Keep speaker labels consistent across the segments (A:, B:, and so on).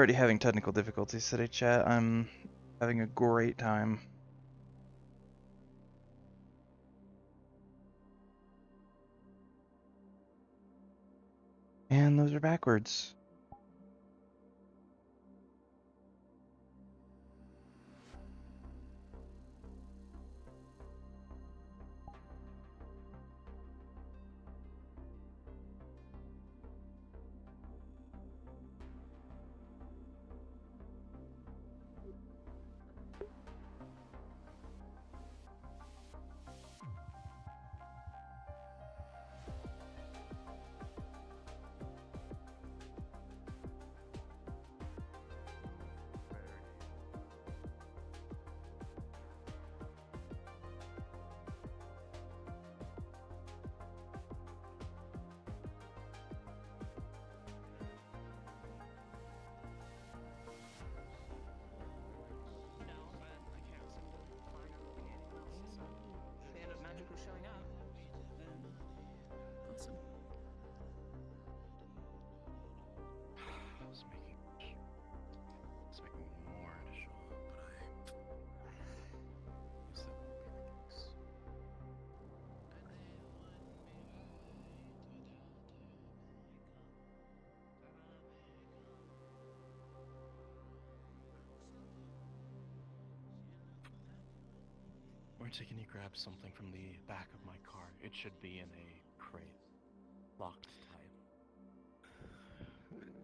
A: already having technical difficulties today, chat. I'm having a great time. And those are backwards.
B: Showing up. Awesome.
C: It's making more additional, but I guess that won't be the case. Marty, can you grab something from the back of my car? It should be in a crate, locked tight.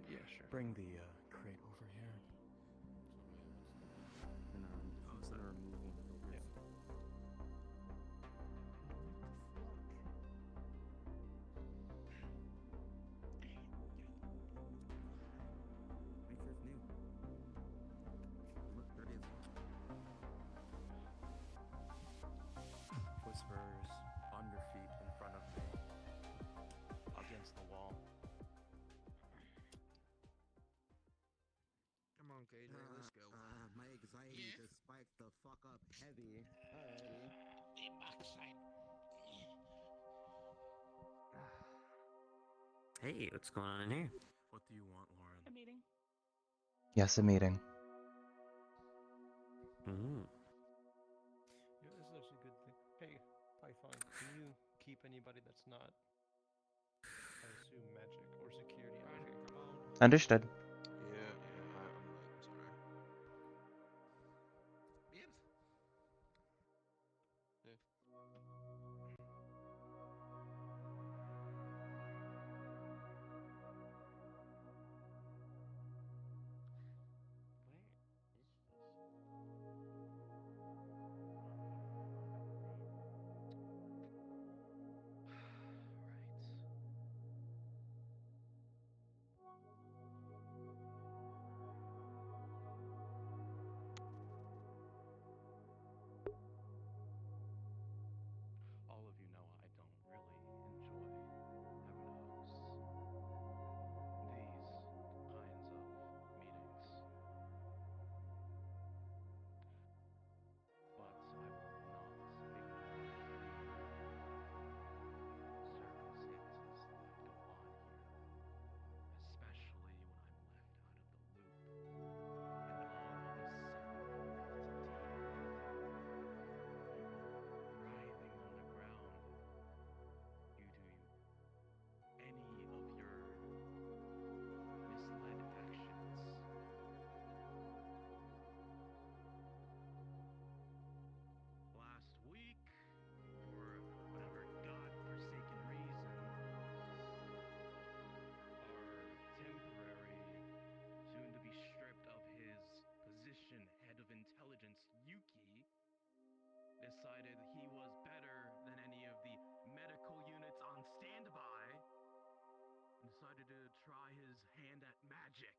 D: Yeah, sure.
C: Bring the crate over here.
D: And who's gonna remove one of the doors?
C: Yeah.
D: Make sure it's new. You look dirty as well.
C: Whispers on your feet in front of me, against the wall.
E: Come on, KJ, let's go.
D: My anxiety just spiked the fuck up heavy. Alrighty.
E: The backside.
F: Hey, what's going on in here?
C: What do you want, Lauren?
B: A meeting.
A: Yes, a meeting.
F: Mm.
G: Yeah, this is actually a good thing. Hey, Python, can you keep anybody that's not, I assume, magic or security out here?
A: Understood.
E: Yeah, I'm like, sorry. Yes.
C: All of you know I don't really enjoy heaven knows these kinds of meetings. But I will not ignore circumstances that go on here, especially when I'm left out of the loop and all of a sudden writhing on the ground due to any of your misled actions. Last week, for whatever god-forsaken reason, our temporary, soon-to-be stripped of his position, head of intelligence, Yuki, decided he was better than any of the medical units on standby, and decided to try his hand at magic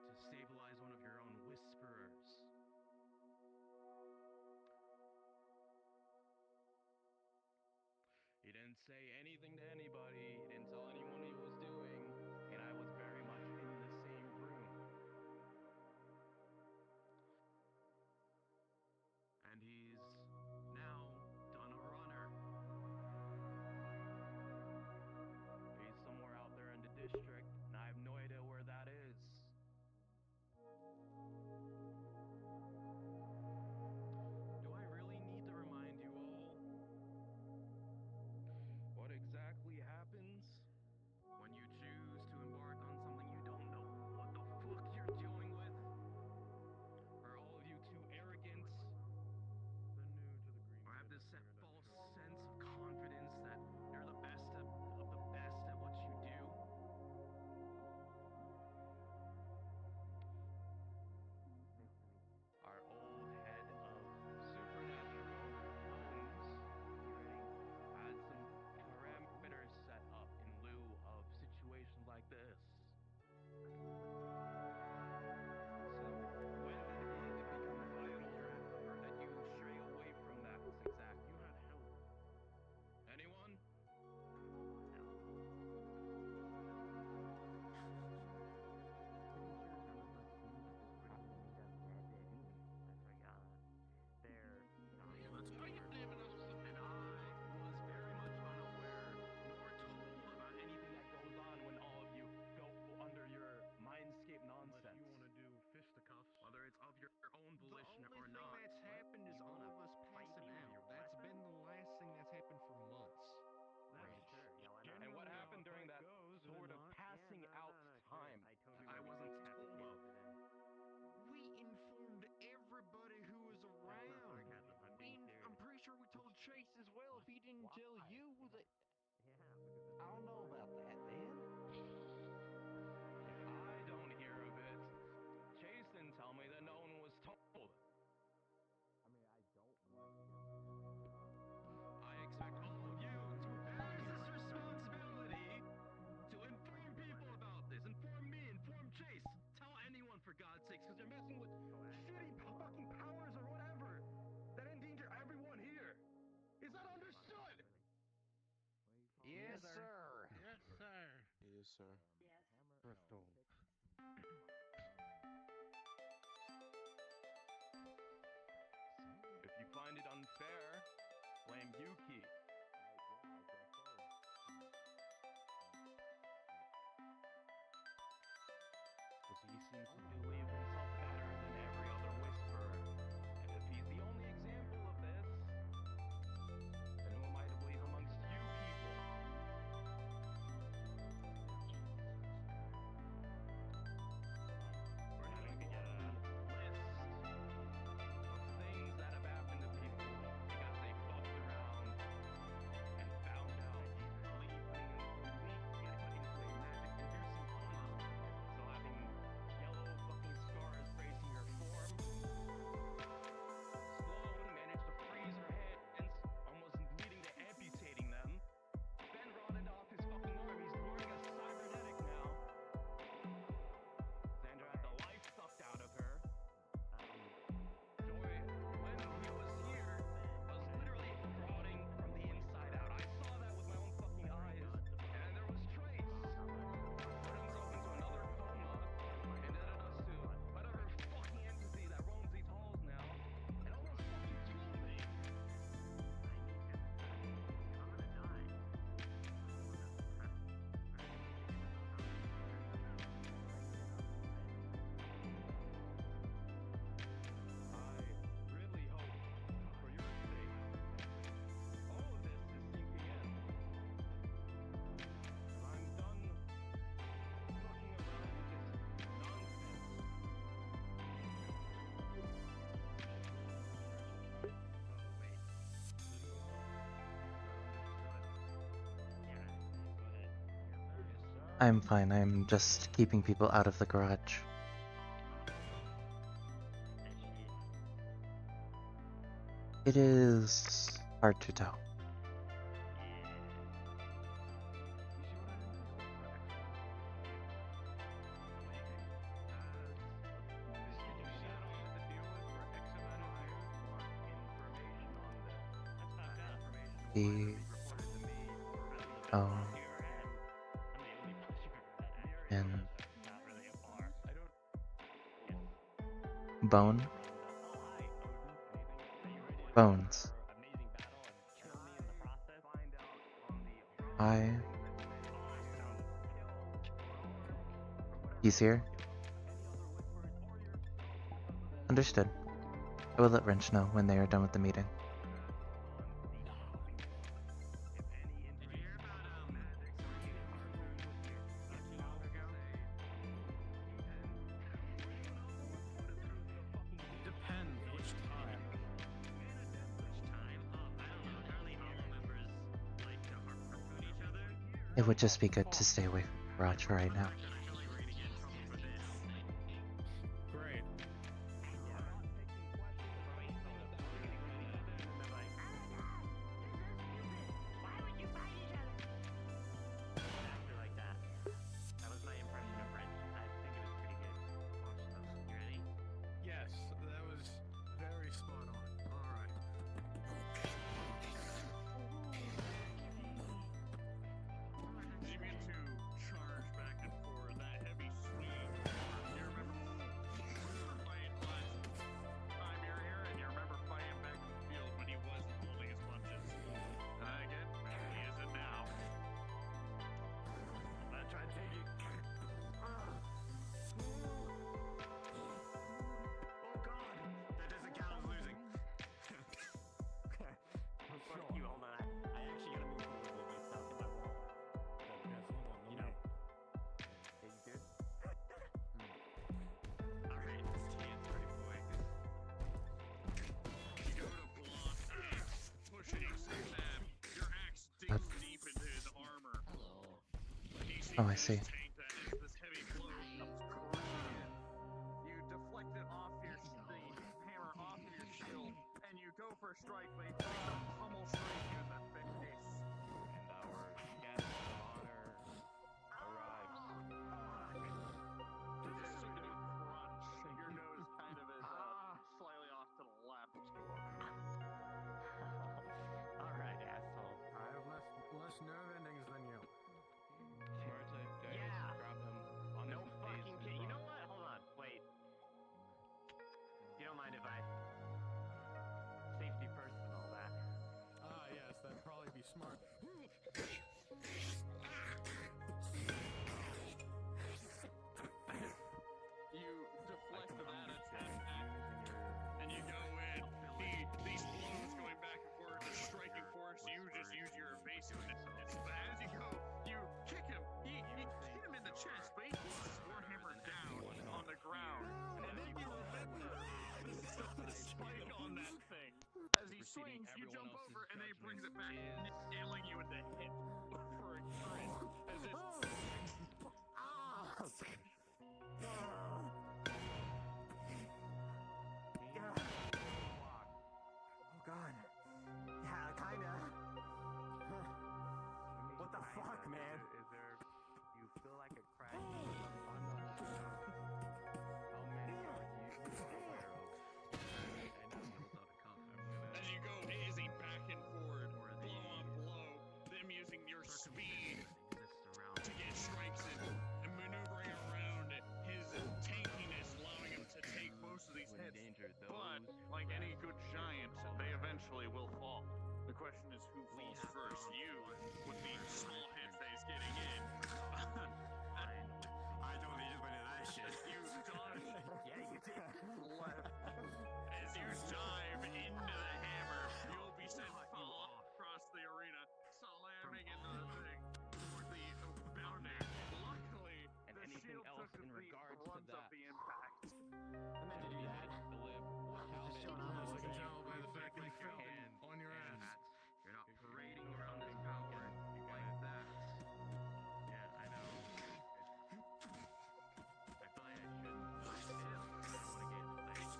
C: to stabilize one of your own whisperers. He didn't say anything to anybody, he didn't tell anyone what he was doing, and I was very much in the same room. And he's now done a runner. He's somewhere out there in the district, and I have no idea where Trace as well if he didn't tell you that.
D: Yeah, because
C: I don't know about that, man. If I don't hear of it, Chase didn't tell me that no one was told.
D: I mean, I don't want to hear
C: I expect all of you to bear this responsibility to inform people about this. Inform me, inform Chase. Tell anyone for God's sakes, because you're messing with shitty fucking powers or whatever that endanger everyone here. Is that understood?
D: Yes,
C: sir.
G: Yes, sir.
E: Yes, sir.
D: hammer.
G: Crystal.
C: If you find it unfair, blame Yuki. Because he seems to believe himself better than every other whisperer. And if he's the only example of this, then who am I to believe amongst you people? We're having to get a list of things that have happened to people because they fucked around and found out sleep putting them to sleep, get put into a magic-inducing coma. So having yellow fucking scars gracing her form. Sloane managed to freeze her hands, almost leading to amputating them. Ben rotted off his fucking arm. He's wearing a cybernetic now. Xandra had the life sucked out of her. Joy, when he was here, was literally rotting from the inside out. I saw that with my own fucking eyes. And there was Trace. Put himself into another coma. Indebted us to whatever fucking entity that roams these halls now. And almost fucking killed me. I really hope, for your sake, all of this is sinking in. I'm done fucking around with this nonsense.
A: I'm fine. I'm just keeping people out of the garage. It is hard to tell. The and Bone. Bones. He's here? Understood. I will let Wrench know when they are done with the meeting.
G: Depends which time.
A: It would just be good to stay away from the garage for right now.
G: Great. Yes, that was very spot on. All right. Do you mean to charge back and forth
A: Oh, I see.
B: tank that as this heavy blow comes crashing in. You deflect it off the hammer off of your shield, and you go for a strike, but he takes a pummel strike you in the face.
C: And our guest of honor arrives.
B: This is a crunch. Your nose kind of is slightly off to the left.
H: Alright, asshole.
D: I have less nerve endings than you.
C: Smarte, Darius,
H: Yeah.
C: grab him on
H: No
C: his
H: fucking
C: knees
H: kid.
C: and
H: You know
C: run.
H: what? Hold on. Wait. You don't mind if I... Safety first and all that.
D: Yes, that'd probably be smart.
B: You deflect that attack, and you go in. These blows going back and forth, the striking force, you just use your evasiveness. But as you go, you kick him. You hit him in the chest, but he puts his warhammer down on the ground. And then you remember the spike on that thing. As he swings, you jump over, and then he brings it back, nailing you in the hip for a crit. As this
H: Oh god. Yeah, kinda. What the fuck, man?
C: Is there... You feel like a crack? I'm not sure how many are you aware of? And he holds out a cuff. I'm gonna...
B: As you go easy back and forward, blow on blow, them using your speed to get strikes in and maneuvering around his tankiness, allowing him to take most of these hits. But, like any good giant, they eventually will fall. The question is who falls first, you with the small hits that he's getting in.
H: I totally just went into that shit.
B: You dodge
H: Yeah, you did.
B: left. As you dive into the hammer, you'll be sent across the arena, slamming into the thing for the bounding. Luckily,
C: And
B: the
C: anything
B: shield
C: else
B: took
C: in
B: the
C: regards to
B: brunt of
C: that?
B: the impact.
H: I meant to do that.
C: To live.
H: Just showing off.
D: As I can tell by the fact that you
C: Your
D: fell
C: hand
D: on your
C: and
D: ass.
C: You're not parading around this power like that. Yeah, I know. I feel like I shouldn't fight him. I don't want to get like, hey,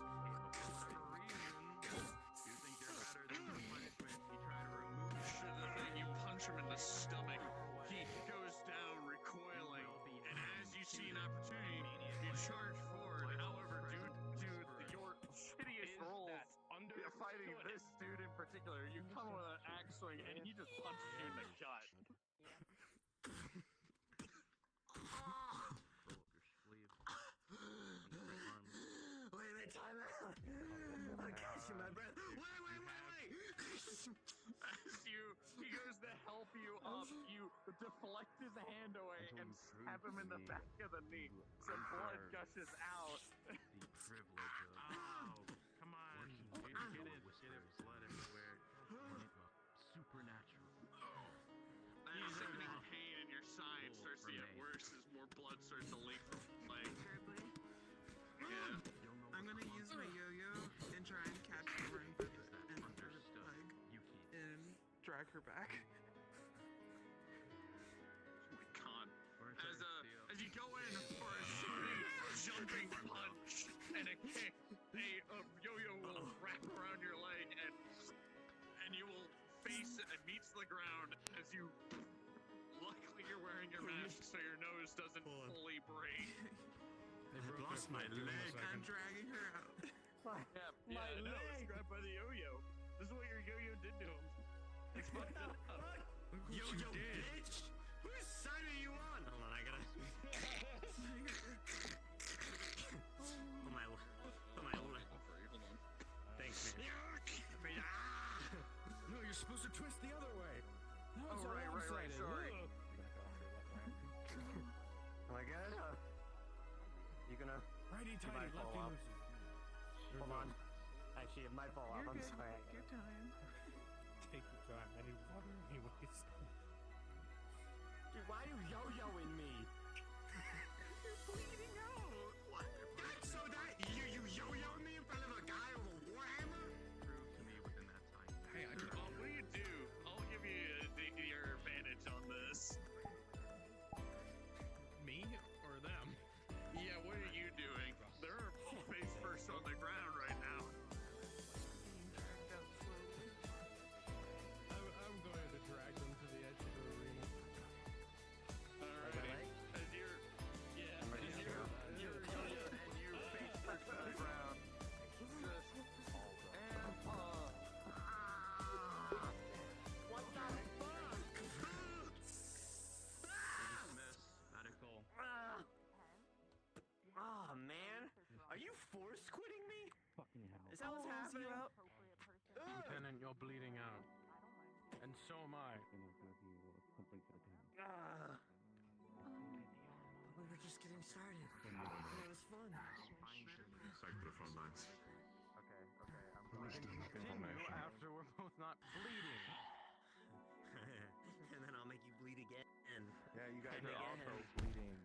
C: but for whatever reason, you think you're better than your punishment. You try to remove
B: Should the thing, you punch him in the stomach. He goes down, recoiling, and as you see an opportunity, you charge forward. However, due to your hideous rolls, fighting this dude in particular, you come with an axe swing, and he just punches you in the gut.
H: Wait, time out. I'm catching my breath. Wait.
B: As he goes to help you up, you deflect his hand away and stab him in the back of the knee. Some blood gushes out.
C: the privilege of come on, get it, blood everywhere. Supernatural.
B: That sickening pain in your side starts to get worse as more blood starts to leak from the leg. Yeah.
E: I'm gonna use my yo-yo and try and catch her in the end of her leg and drag her back.
B: Oh my god. As you go in for a sickening jumping punch and a kick, a yo-yo will wrap around your leg and you will face it and meets the ground as you. Luckily, you're wearing your mask so your nose doesn't fully break.
D: I've lost my leg.
E: I'm dragging her out.
B: Yeah, I know. It's grabbed by the yo-yo. This is what your yo-yo did to him. It's fucked up.
H: Yo, bitch! Whose side are you on? Hold on, I gotta... Put my... Thanks, man.
D: No, you're supposed to twist the other way. No, it's all
B: right,
D: lopsided.
B: sorry.
D: Ugh.
H: Am I good? You gonna...
D: Righty
H: You might
D: tighty,
H: fall
D: lefty
H: off.
D: loosey.
H: Hold on. Actually, it might fall off. I'm sorry.
E: Take your time.
G: Take your time. I need water anyways.
H: Dude, why are you yo-yoing me?
E: You're bleeding out. What? So that you yo-yoed me in front of a guy with a warhammer?
C: Prove to me within that time.
E: Hey, I just
B: What do? I'll give you your advantage on this.
C: bleeding out. And so am I. Ah.
E: We were just getting started. It was fun.
H: Back to the front lines.
C: Continue after we're both not bleeding.
F: And then I'll make you bleed again.
C: Yeah, you guys
F: And
C: are
F: again.
C: also bleeding.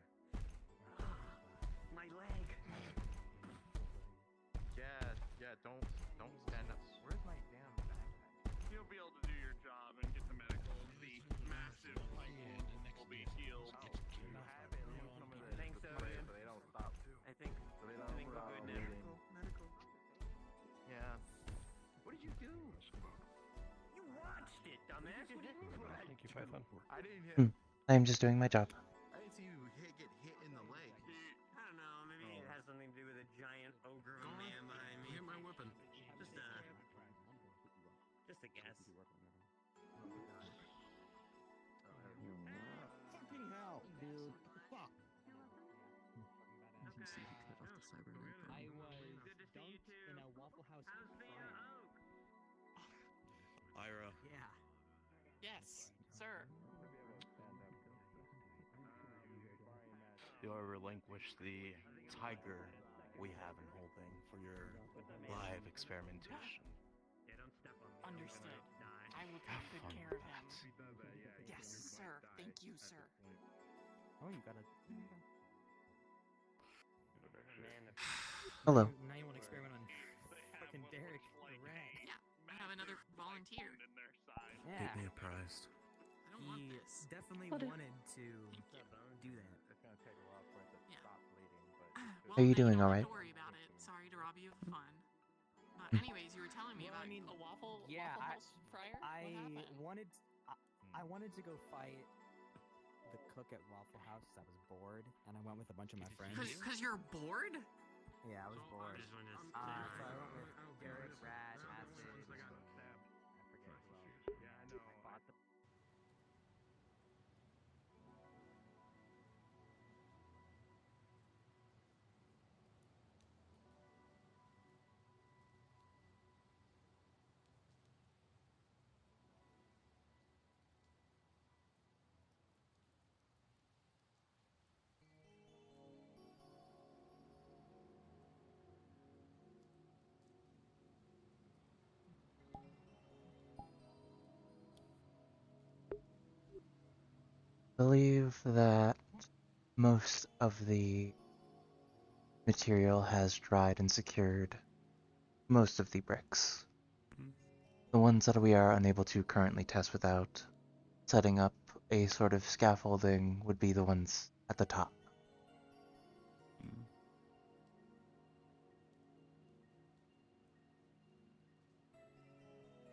F: My leg.
C: Yeah, don't stand up. Where's my damn backpack?
B: You'll be able to do your job and get the medical. The massive pipe will be healed.
F: I think so, dude.
C: So they don't stop.
F: I think we're good now.
E: Medical.
C: Yeah. What did you do?
F: You watched it, dumbass. What do you mean?
G: Thank you, Python.
C: I didn't hit.
A: I am just doing my job.
D: I didn't see you get hit in the leg.
F: I don't know. Maybe it has something to do with a giant ogre of a man behind me.
H: Hit my weapon.
F: Just a guess.
D: Fucking hell, dude. Fuck.
F: You see, he cut off the cybernetic.
I: I was
F: Good to see you
I: dunked
F: too.
I: in a Waffle House
F: How's being
I: fryer.
F: an oak?
H: Ira.
F: Yeah.
I: Yes, sir.
C: You'll relinquish the tiger we have in holding for your live experimentation.
F: Yeah, don't step on me.
I: Understood.
F: Die.
I: I will
C: Have
I: take good
C: fun
I: care of
C: with
I: him.
C: that.
I: Yes, sir. Thank you, sir.
D: Oh, you gotta.
F: Man,
A: Hello.
I: Now you want to experiment on fucking Derek the rat.
B: Yeah,
I: I have another volunteer.
B: in their side.
I: Yeah.
H: Keep me apprised.
I: I don't want this.
E: definitely
I: What a-
E: wanted to do that.
C: It's gonna take a while for it to
I: Yeah.
C: stop bleeding, but
I: Well,
A: Are you
I: now
A: doing
I: don't
A: all
I: have
A: right?
I: to worry about it. Sorry to rob you of fun.
A: Hmm.
I: Anyways, you were telling me
E: Well,
I: about
E: I mean,
I: a waffle
E: yeah,
I: House fryer. What happened?
E: I wanted to go fight the cook at Waffle House 'cause I was bored, and I went with a bunch of my friends.
I: Cause you're bored?
E: Yeah, I was bored.
F: just wanted to
E: So I went with Derek, Rat, Acid, I forget who else.
C: yeah, I know.
E: Bought the
A: Believe that most of the material has dried and secured most of the bricks. The ones that we are unable to currently test without setting up a sort of scaffolding would be the ones at the top.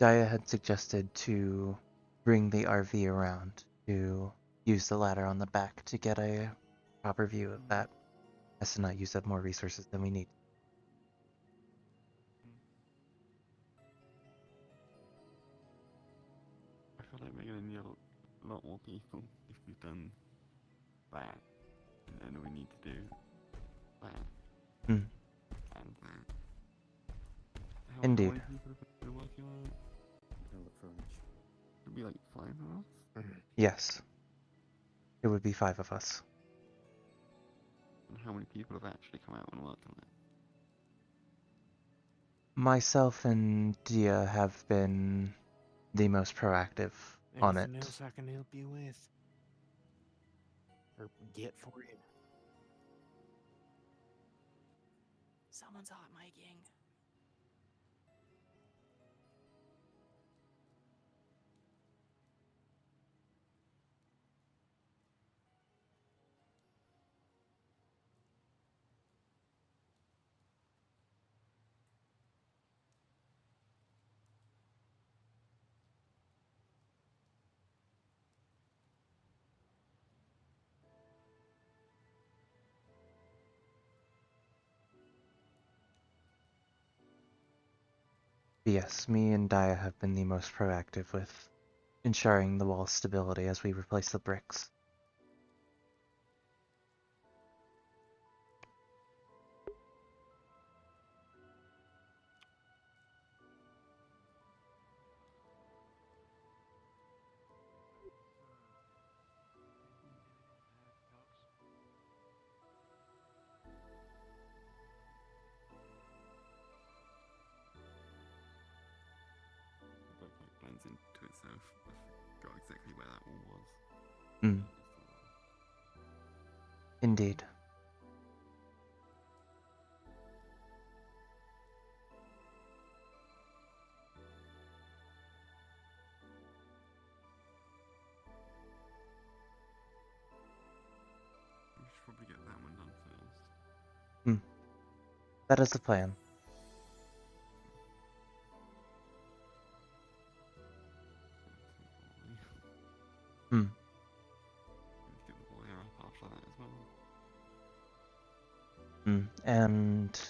A: Gaia had suggested to bring the RV around to use the ladder on the back to get a proper view of that, as to not use up more resources than we need.
J: I feel like we're gonna need a lot more people if we've done that, and then we need to do that.
A: Hmm.
J: And that.
A: Indeed.
J: How many people have been working on it?
D: Gotta look for Rich.
J: It'd be like 5 of us.
A: Yes. It would be 5 of us.
J: And how many people have actually come out and worked on it?
A: Myself and Dia have been the most proactive on it.
H: Anything else I can help you with? Or get for you?
I: Someone's hot micing.
A: Yes, me and Dia have been the most proactive with ensuring the wall stability as we replace the bricks. Indeed.
J: We should probably get that one done first.
A: That is the plan. Hmm.
J: Let's get the wire up after that as well.
A: And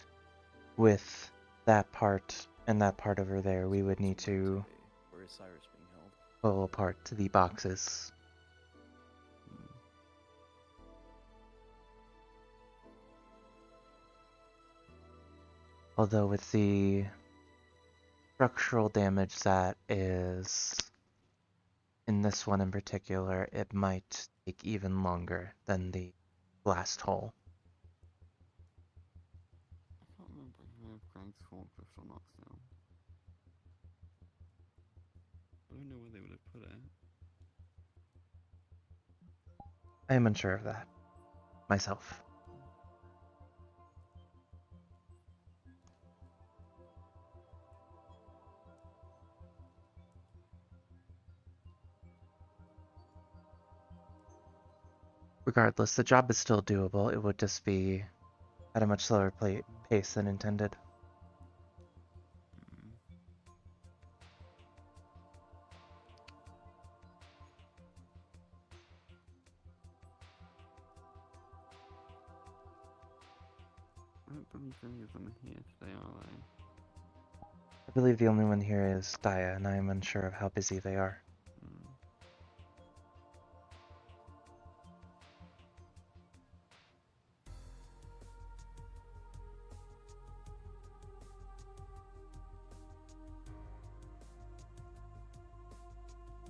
A: with that part and that part over there, we would need to
D: Where is Cyrus being held?
A: pull apart the boxes. Although with the structural damage that is in this one in particular, it might take even longer than the blast hole.
J: I can't remember if we have Greg's forklift or not still. I don't know where they would have put it.
A: I am unsure of that myself. Regardless, the job is still doable. It would just be at a much slower pace than intended.
J: I don't believe any of them are here today, are they?
A: I believe the only one here is Daya, and I am unsure of how busy they are.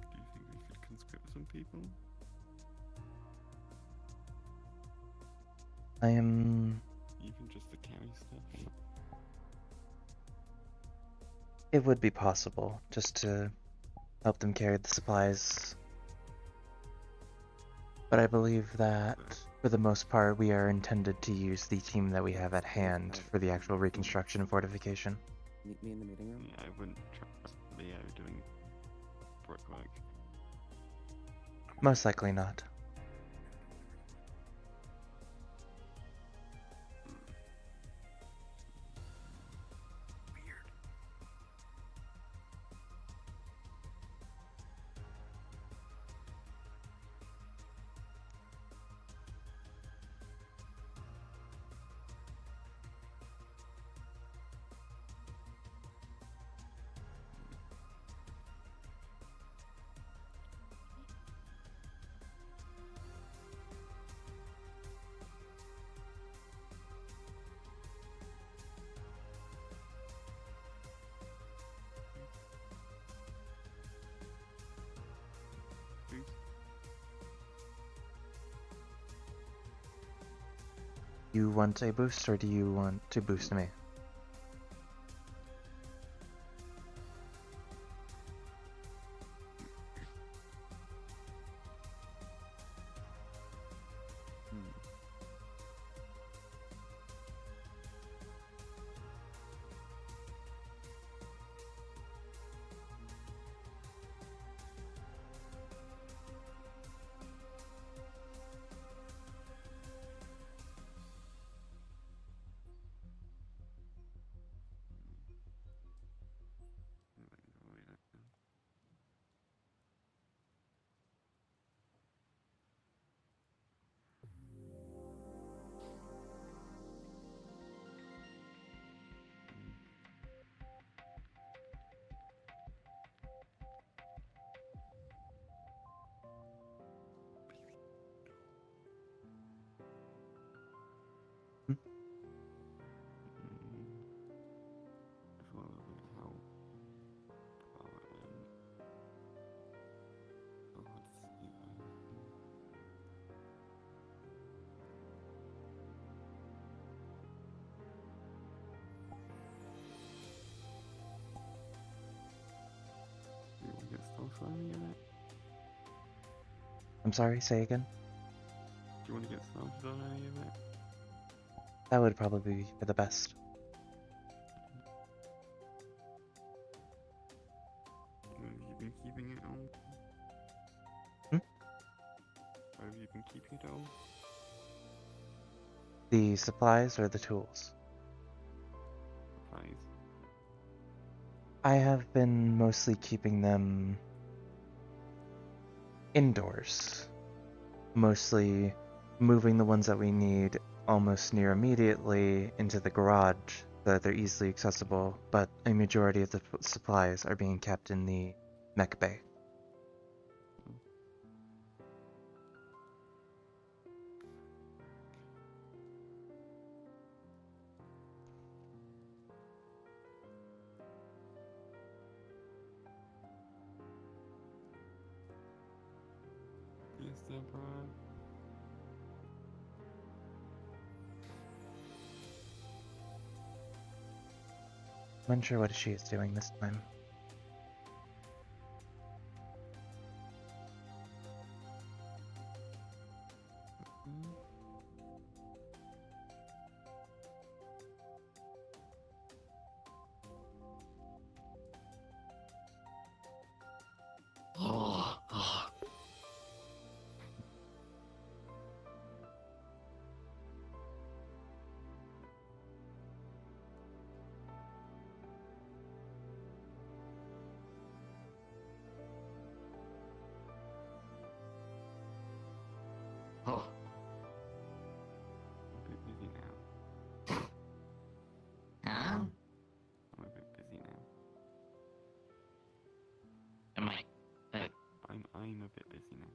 J: Do you think we could conscript some people?
A: I am...
J: Even just to carry stuff?
A: It would be possible, just to help them carry the supplies. But I believe that, for the most part, we are intended to use the team that we have at hand for the actual reconstruction and fortification.
D: Meet me in the meeting room?
J: Yeah, I wouldn't trust Leo doing brickwork.
A: Most likely not. You want a boost, or do you want to boost me?
J: As well as how far it went. Oh, let's see though. Do you want to get still firing in it?
A: I'm sorry, say again?
J: you want to get started on any of it?
A: That would probably be for the best.
J: Have you been keeping it all? Where have you been keeping it all?
A: The supplies or the tools?
J: Supplies.
A: I have been mostly keeping them indoors. Mostly moving the ones that we need almost near immediately into the garage so that they're easily accessible, but a majority of the supplies are being kept in the mech bay.
J: Yes, Deborah.
A: I'm unsure what she is doing this time.
J: I'm a bit busy now.
K: Huh?
J: I'm a bit busy now.
K: Am I?
J: I'm a bit busy now.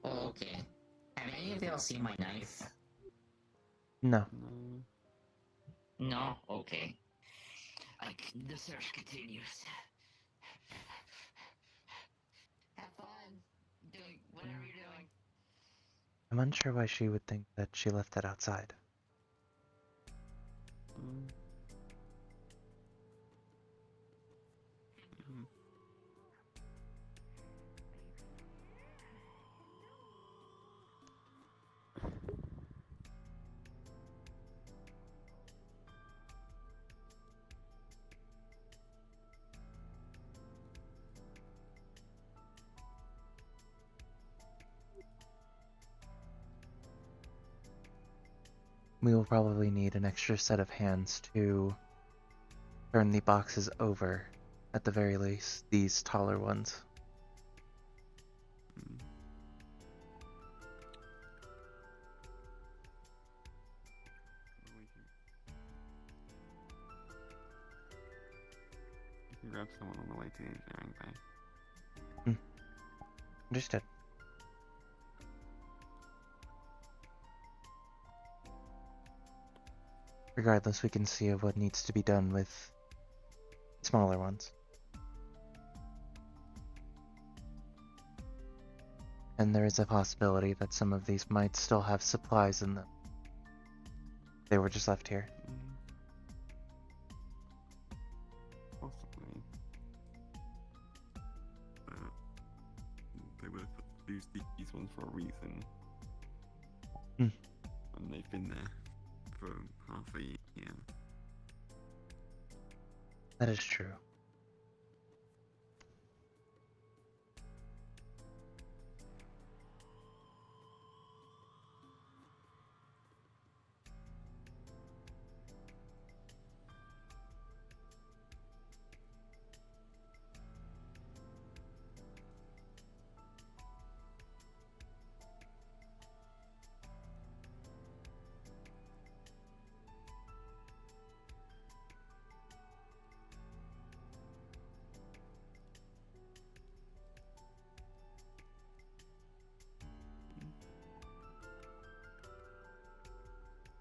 K: Oh, okay. Have any of y'all seen my knife?
A: No.
J: No.
K: No? Okay. The search continues. Have fun. Doing whatever you're doing.
A: I'm unsure why she would think that she left that outside. We will probably need an extra set of hands to turn the boxes over, at the very least, these taller ones.
J: You can grab someone on the way to the engineering bay.
A: Understood. Regardless, we can see what needs to be done with smaller ones. And there is a possibility that some of these might still have supplies in them. They were just left here.
J: Possibly. But they would have used these ones for a reason. And they've been there for half a year.
A: That is true.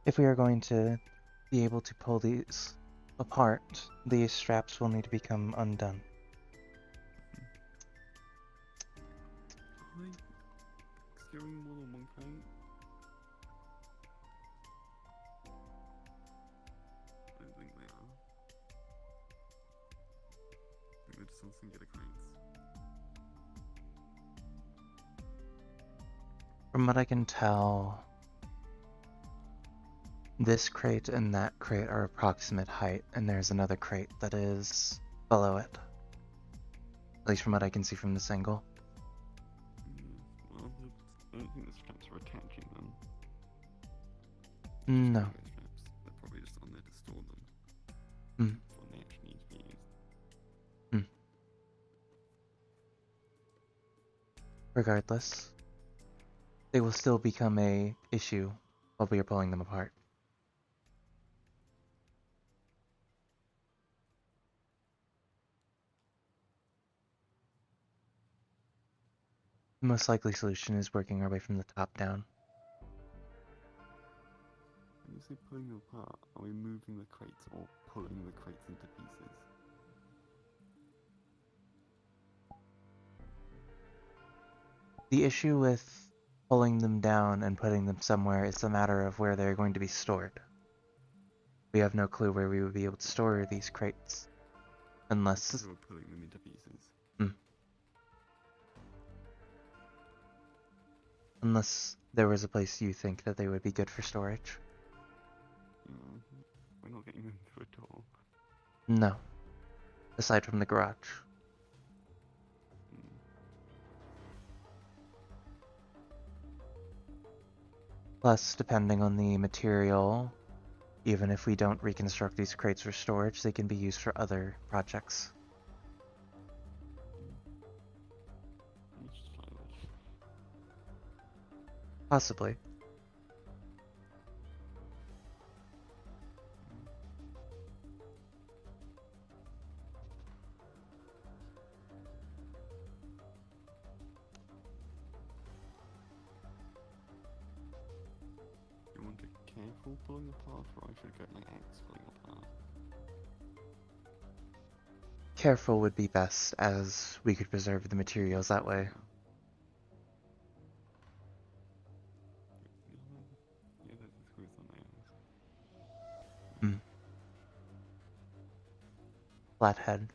A: If we are going to be able to pull these apart, these straps will need to become undone.
J: Are they securing more than one crate? I don't think they are. I think they're just on singular crates.
A: From what I can tell, this crate and that crate are approximate height, and there's another crate that is below it. At least from what I can see from this angle.
J: Well, I don't think the straps are attaching them.
A: No.
J: Straps. They're probably just on there to store them.
A: Hmm.
J: When they actually need to be used.
A: Regardless, they will still become a issue while we are pulling them apart. The most likely solution is working our way from the top down.
J: When you say pulling them apart, are we moving the crates or pulling the crates into pieces?
A: The issue with pulling them down and putting them somewhere is a matter of where they're going to be stored. We have no clue where we would be able to store these crates. Unless...
J: So we're pulling them into pieces.
A: Unless there was a place you think that they would be good for storage.
J: We're not getting them through a door.
A: No. Aside from the garage. Plus, depending on the material, even if we don't reconstruct these crates for storage, they can be used for other projects. Possibly.
J: You want to be careful pulling apart, or I should go like axe pulling apart?
A: Careful would be best, as we could preserve the materials that way.
J: Yeah, there's the screws on nails.
A: Flathead.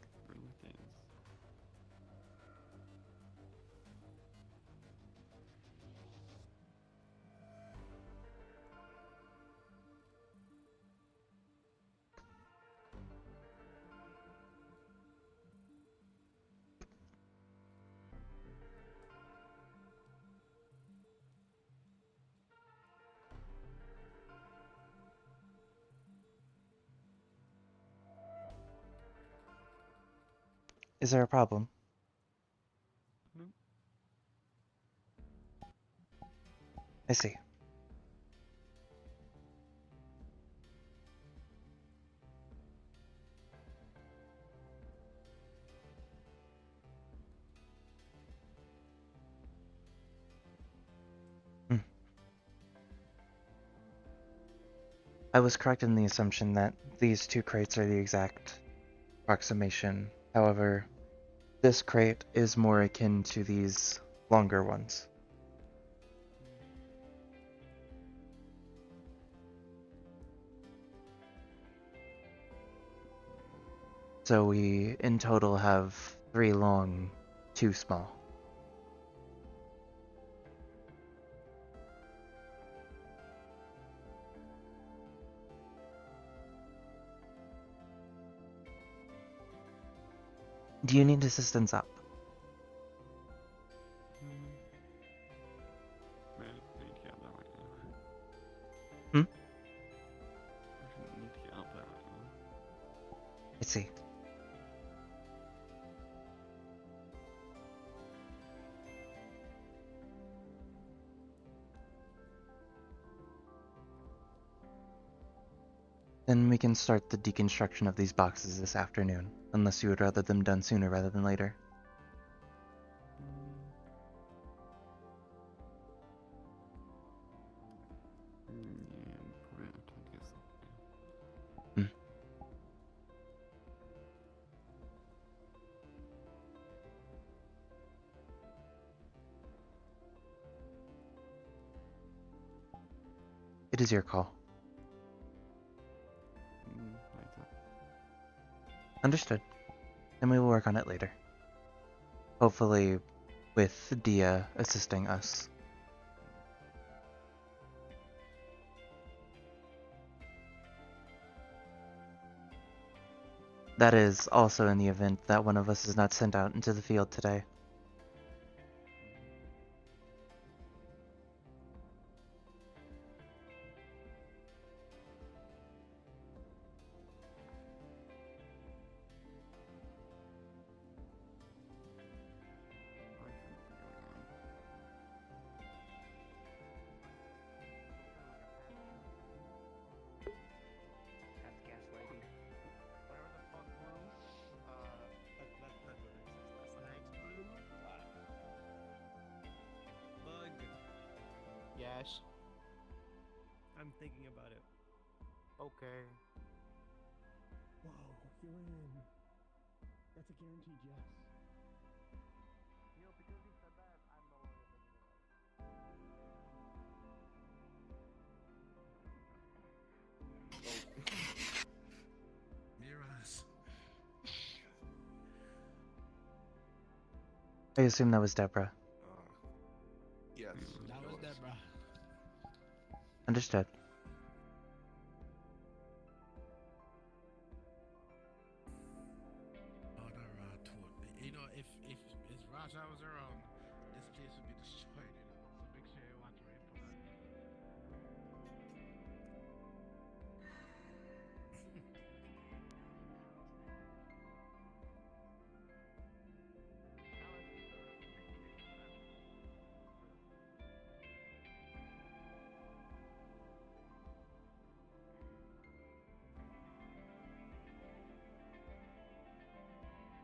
A: Is there a problem?
J: No.
A: I see. I was correct in the assumption that these two crates are the exact approximation. However, this crate is more akin to these longer ones. So we, in total, have 3 long, 2 small. Do you need assistance up?
J: Man, I need to get up there right now.
A: Hmm?
J: I need to get up there right now.
A: I see. Then we can start the deconstruction of these boxes this afternoon, unless you would rather them done sooner rather than later.
J: Yeah, probably don't have time to get something.
A: It is your call.
J: Later.
A: Understood. And we will work on it later. Hopefully with Dia assisting us. That is also in the event that one of us is not sent out into the field today.
D: That's gaslighting.
G: Whatever the fuck, Blue. That's what it says. Thanks, Blue. Bug.
D: Yes.
G: I'm thinking about it.
D: Okay.
E: Whoa, you're in. That's a guaranteed yes.
D: You know, because you said that, I'm no longer thinking about it.
E: Miras.
A: I assume that was Deborah.
E: Yes.
H: That was Deborah.
A: Understood.
H: Oh, no, you know, if Raja was around, this place would be destroyed, you know. So make sure you watch where you put that.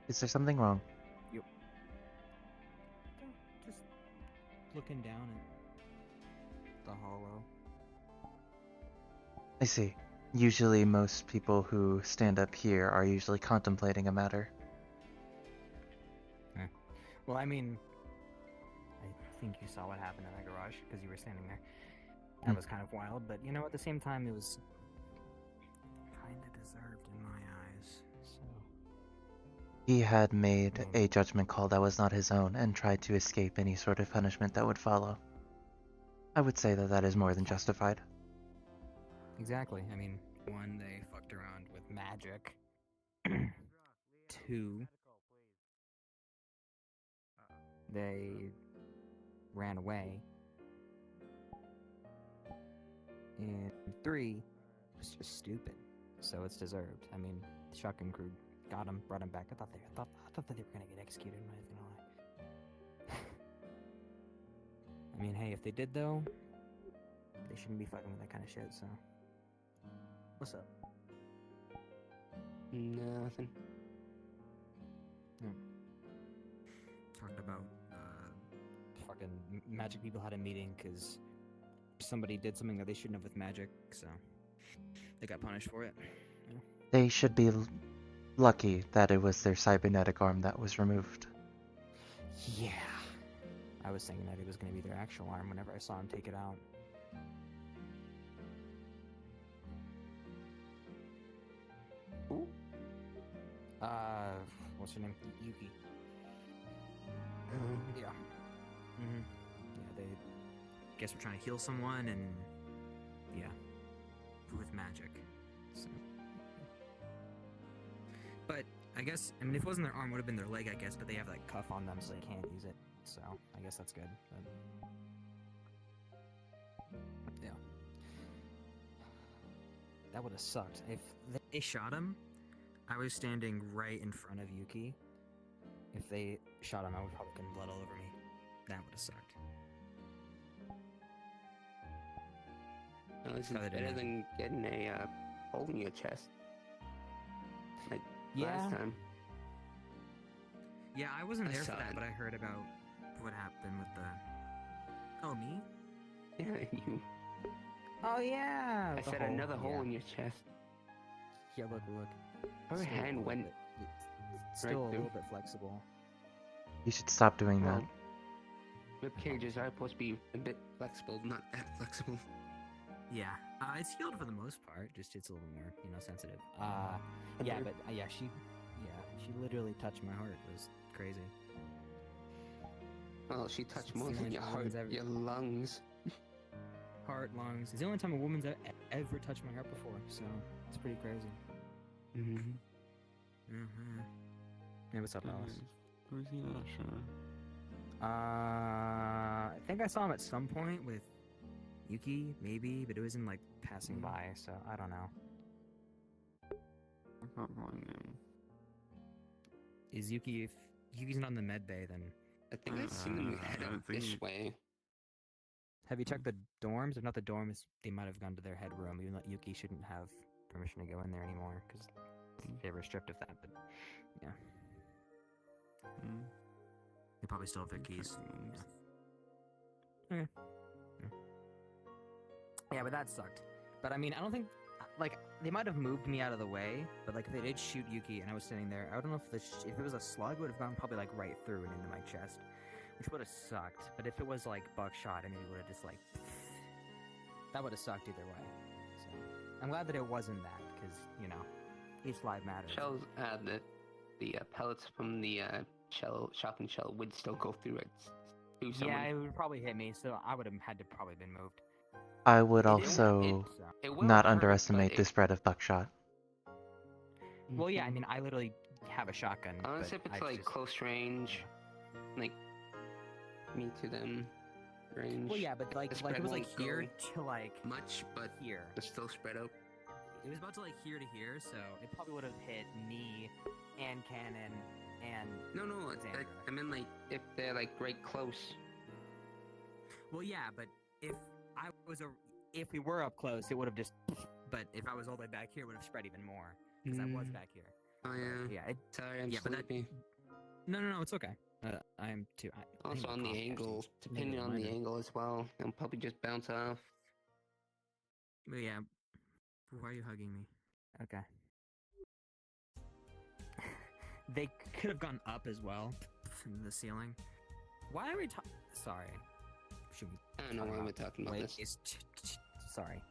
A: Is there something wrong?
D: Yep. Just looking down at the hollow.
A: I see. Usually most people who stand up here are usually contemplating a matter.
D: Well, I mean, I think you saw what happened in that garage because you were standing there. That was kind of wild, but you know, at the same time, it was kind of deserved in my eyes. So
A: He had made a judgment call that was not his own and tried to escape any sort of punishment that would follow. I would say that that is more than justified.
D: exactly. I mean, one, they fucked around with magic. Two, they ran away. And three, it was just stupid. So it's deserved. I mean, the shotgun crew got him, brought him back. I thought that they were gonna get executed. I'm not even gonna lie. I mean, hey, if they did though, they shouldn't be fucking with that kind of shit. So, what's up?
F: Nothing.
D: Talked about fucking magic people had a meeting because somebody did something that they shouldn't have with magic, so they got punished for it. You know?
A: They should be lucky that it was their cybernetic arm that was removed.
D: Yeah. I was thinking that it was going to be their actual arm whenever I saw him take it out.
F: Who?
D: What's her name? Yuki. Yeah. Mm-hmm. Yeah, they guess we're trying to heal someone and yeah, with magic. So. But I guess, I mean, if it wasn't their arm, it would have been their leg, I guess. But they have that cuff on them, so they can't use it. So I guess that's good. But yeah, that would have sucked if they shot him. I was standing right in front of Yuki. If they shot him, I would probably get blood all over me. That would have sucked.
F: Well, this is
D: Probably
F: better
D: didn't
F: than getting a hole in your chest. Like last time.
D: Yeah, I wasn't
F: I
D: there for
F: saw
D: that,
F: it.
D: but I heard about what happened with the... Oh, me?
F: Yeah, you.
D: Oh, yeah!
F: I
D: the
F: said
D: hole,
F: another hole
D: yeah.
F: in your chest.
D: Yeah, look.
F: Her
D: Still a
F: hand
D: little
F: went.
D: bit- it's still a
F: right
D: little
F: through.
D: bit flexible.
A: You should stop doing that.
F: Well, rib cages are supposed to be a bit flexible, not that flexible.
D: Yeah, it's healed for the most part. Just it's a little more, sensitive. Yeah, but she literally touched my heart. It was crazy.
F: Well, she touched
D: It's
F: more
D: the
F: than
D: only
F: your
D: time
F: heart,
D: woman's ever-
F: your lungs.
D: Heart, lungs. It's the only time a woman's ever touched my heart before, so it's pretty crazy.
F: Mm-hmm.
D: Mm-hmm. Hey, what's up, Alice?
J: Where's he not sure?
D: I think I saw him at some point with Yuki, maybe, but it was in like passing by, so I don't know.
J: I can't find him.
D: Is Yuki? If Yuki's not in the med bay, then
F: I think I've seen them
J: I
F: head
J: don't
F: up this
J: think-
F: way.
D: have you checked the dorms? If not the dorms, they might have gone to their head room. Even though Yuki shouldn't have permission to go in there anymore because they were stripped of that. But yeah, they probably still have their keys. Yeah. Okay. Yeah, but that sucked. But I mean, I don't think like they might have moved me out of the way, but like if they did shoot Yuki and I was sitting there, I don't know if if it was a slug, it would have gone probably like right through and into my chest, which would have sucked. But if it was like buckshot, I mean, it would have just like that would have sucked either way. So I'm glad that it wasn't that because you know each life matters.
F: Shells, the pellets from the shotgun shell would still go through it. Through someone.
D: Yeah, it would probably hit me, so I would have had to probably been moved.
A: I would
F: It
A: also
F: will
A: not
F: hurt,
A: underestimate
F: but
A: the spread of buckshot.
D: Well, yeah, I mean, I literally have a shotgun.
F: Unless
D: but
F: if it's
D: I
F: like
D: just...
F: close range, like me to them range.
D: Well, yeah, but like
F: the
D: it
F: spread
D: was like
F: won't
D: here
F: go
D: to like
F: much, but
D: here.
F: it's still spread out.
D: It was about to like here to here, so it probably would have hit me and Cannon and.
F: No,
D: Xander.
F: I mean like if they're like right close.
D: Well, yeah, but if if we were up close, it would have just. But if I was all the way back here, it would have spread even more because I was back here.
F: Oh yeah.
D: Yeah.
F: Sorry, I'm
D: yeah,
F: sleepy.
D: No, it's okay. I am too. I
F: Also
D: think
F: on the
D: cough
F: angle,
D: actually-
F: depending
D: maybe
F: on the
D: mine.
F: angle as well, I'll probably just bounce off.
D: But yeah. Why are you hugging me? Okay. They could have gone up as well from the ceiling. Why are we talking? Sorry. Should we?
F: I don't know why we're talking about this.
D: Sorry.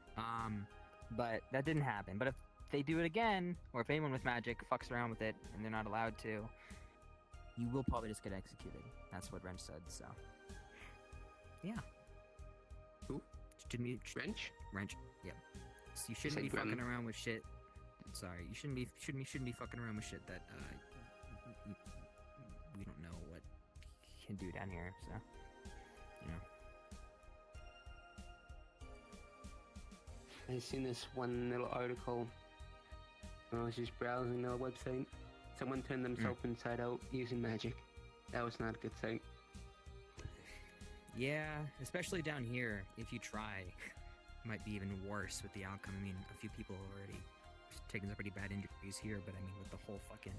D: But that didn't happen. But if they do it again, or if anyone with magic fucks around with it and they're not allowed to, you will probably just get executed. That's what Wrench said. So. Yeah.
F: Who? Wrench?
D: Wrench. Yep. So you shouldn't be fucking around with shit. Sorry, you shouldn't be fucking around with shit that we don't know what you can do down here. So, you know.
F: I seen this one little article when I was just browsing their website. Someone turned themselves inside out using magic. That was not a good sight.
D: Yeah, especially down here. If you try, it might be even worse with the outcome. I mean, a few people already taken some pretty bad injuries here, but I mean, with the whole fucking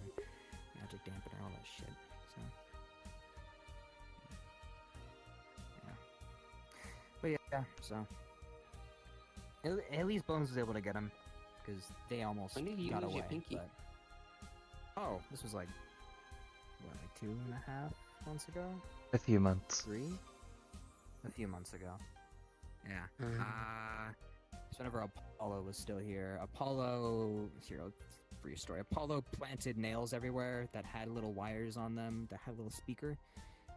D: magic dampener, all that shit. So, yeah. But yeah, so at least Bones was able to get him because they almost
F: When did you
D: got
F: lose
D: away.
F: your pinky?
D: But... Oh, this was like what, like 2.5 months ago?
A: A few months.
D: 3? A few months ago. Yeah.
F: Mm-hmm.
D: So whenever Apollo was still here, Apollo, here, for your story, Apollo planted nails everywhere that had little wires on them, that had a little speaker,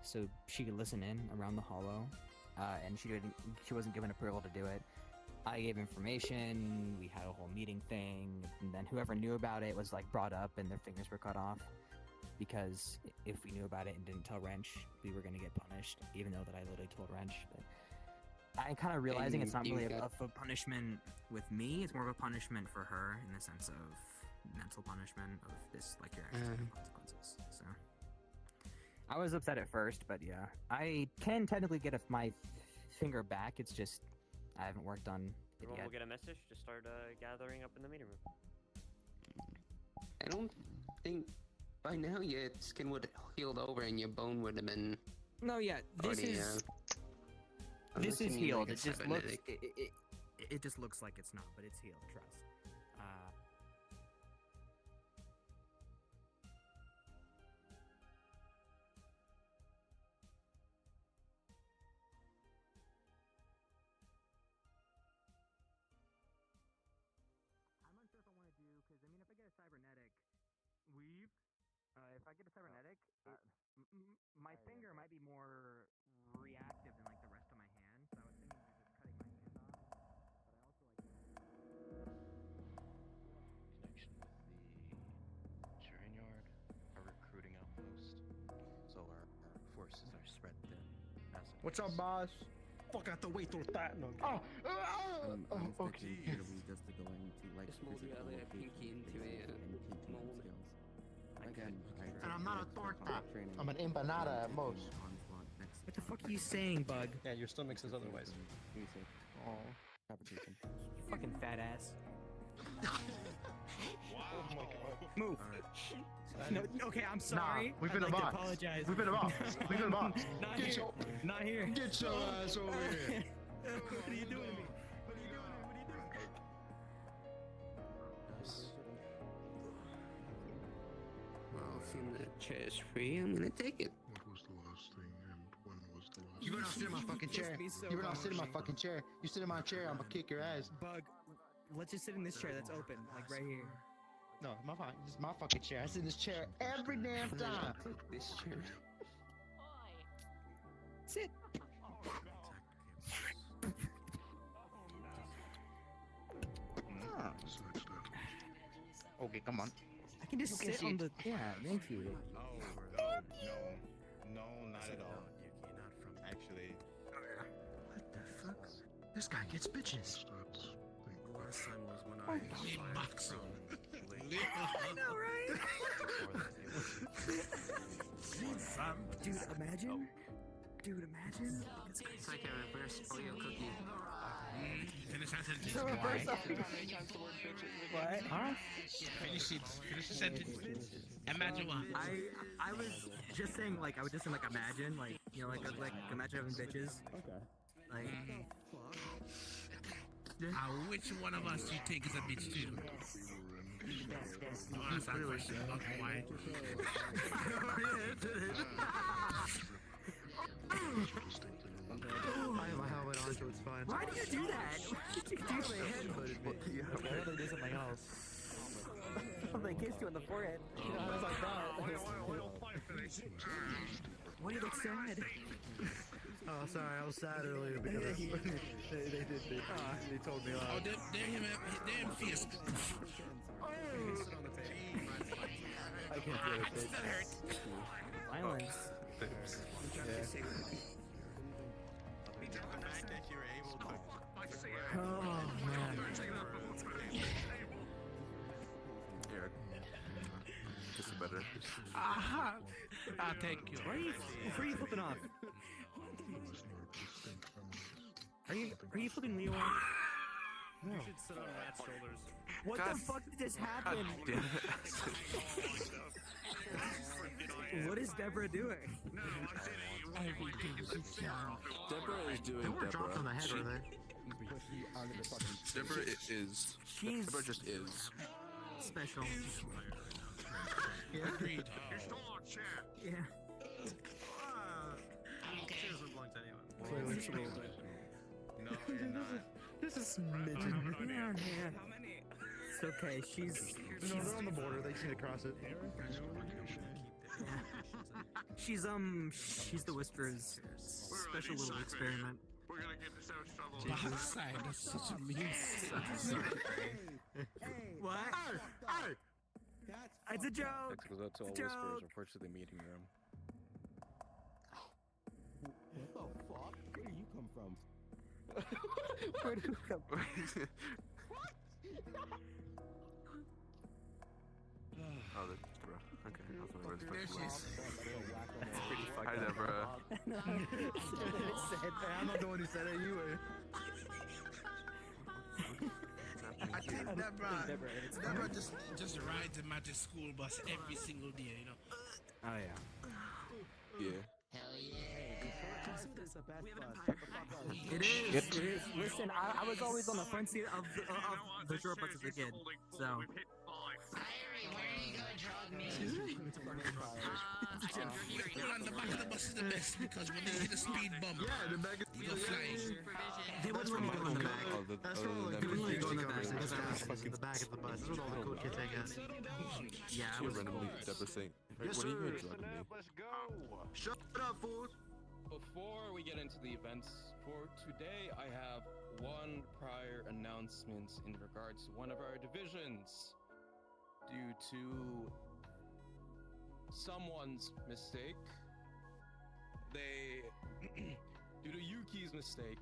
D: so she could listen in around the hollow, and she wasn't given approval to do it. I gave information, we had a whole meeting thing, and then whoever knew about it was like brought up and their fingers were cut off, because if we knew about it and didn't tell Wrench, we were going to get punished, even though that I literally told Wrench. But I'm kind of realizing it's not really a punishment with me, it's more of a punishment for her in the sense of mental punishment of this, like, your actions have consequences. So I was upset at first, but yeah, I can technically get my finger back. It's just I haven't worked on it
I: Everyone
D: yet.
I: will get a message. Just start gathering up in the meeting room.
F: I don't think by now your skin would have healed over and your bone would have been.
D: No, yeah, this
F: already,
D: is
F: unless you need,
D: healed.
F: like,
D: It
F: a
D: just looks
F: cybernetic.
D: it just looks like it's not, but it's healed. Trust. I'm unsure if I want to do, because I mean, if I get a cybernetic, if I get a cybernetic, my finger might be more reactive than like the rest of my hand. So I was thinking of just cutting my hand off, but I also like.
C: Connection with the
L: What's up, boss? Fuck, I have to wait till that. No. Oh, okay.
J: Should we just go into like
F: Just mold
J: physical
F: your pinky into a
J: and teaching
F: mold.
J: skills? Again,
L: And I'm not a torta. I'm an empanada at most.
D: What the fuck are you saying, Bug?
G: Yeah, your stomach says otherwise.
L: Oh.
D: You fucking fat ass.
G: Oh my god.
D: Move. No, okay, I'm sorry.
L: Nah, we've
D: I'd
L: been a
D: like to
L: box.
D: apologize.
L: We've been a box. We've been a box.
D: Not
L: Get
D: here.
L: your-
D: Not here.
L: Get your ass over here.
D: What are you doing to me?
F: Well, seeing the chair is free, I'm gonna take it.
M: What was the last thing and when was the last
L: You better not sit in my fucking chair.
D: Pissed me so
L: You better not
D: hard.
L: sit in my fucking chair. You sit in my chair, I'm gonna kick your ass.
D: Bug, let's just sit in this chair that's open, like right here.
L: No, this is my fucking chair. I sit in this chair every damn time.
F: This chair.
D: Sit.
L: Okay, come on.
D: I can just sit on the.
L: Yeah, thank you.
H: No, not at all. Yuki, not from actually.
L: What the fuck? This guy gets bitches.
H: Last time was when I box him.
D: I know, right? Dude, imagine.
F: It's like a reverse Oreo cookie.
H: Finish that sentence.
D: So reverse What? Huh?
H: Finish it. Finish the sentence. Imagine what?
D: I was just saying, like, imagine, like, you know, like imagine having bitches. Okay. Like.
H: Which one of us do you think is a bitch too? Don't ask that question. Okay, why?
L: I have my helmet on, so it's fine.
D: Why do you do that? Why did you do that? Apparently do something else. They kissed you on the forehead. You know, I was like that. Why do you look sad?
L: Oh, sorry, I was sad earlier because they told me off.
H: Oh, they're him fierce.
L: I can't feel it, bitch.
H: That hurt.
D: Violence.
L: Yeah.
D: Oh, man.
J: Here. Just better.
H: Aha! Ah, thank you.
D: Where are you flipping off? Are you flipping Leo off?
G: You should sit on Matt's shoulders.
D: What the fuck did just happen? What is Deborah doing?
J: Deborah is doing.
L: They weren't dropped on the head, were they?
J: Deborah is.
D: She's
J: Deborah just is.
D: special.
L: Yeah.
H: Agreed.
B: You're still on chat.
D: Yeah.
G: She doesn't belong to anyone.
H: No, you're not.
L: This is midget.
D: Yeah. It's okay. She's
L: No, they're on the border. They need to cross it.
D: she's the Whisperer's special little experiment.
B: We're gonna get this out of trouble.
H: Backside, that's such a mean.
D: What?
L: Hey!
D: It's a joke.
N: Because that's all
D: It's a
N: whispers
D: joke.
N: reports to the meeting room.
J: What the fuck? Where do you come from?
D: Where do you come from?
J: Oh, that's Deborah. Okay, that's what I was
H: There she is.
D: That's pretty fucked
J: Hi,
D: up.
J: Deborah.
L: I'm not the one who said it, you were.
H: I think Deborah just rides a magic school bus every single day, you know.
D: Oh yeah.
J: Yeah.
K: Hell yeah.
D: It is. Listen, I was always on the front seat of the short bus as a kid, so.
K: Irie, where are you gonna drug me?
H: You're on the back of the bus is the best because when they hit a speed bump, you're flying.
D: They wouldn't let me go in the back.
L: That's where all the
D: They
L: cool
D: wouldn't let me
L: kids
D: go in the
L: go.
D: back.
L: The back of the bus. That's what all the cool kids hang out.
D: Yeah, I was
J: randomly Deborah saying, "Hey,
L: Yes,
J: what are you
L: sir.
J: gonna drug me?"
B: Let's go.
L: Shut up, fool!
C: Before we get into the events for today, I have one prior announcement in regards to one of our divisions. Due to someone's mistake, Due to Yuki's mistake,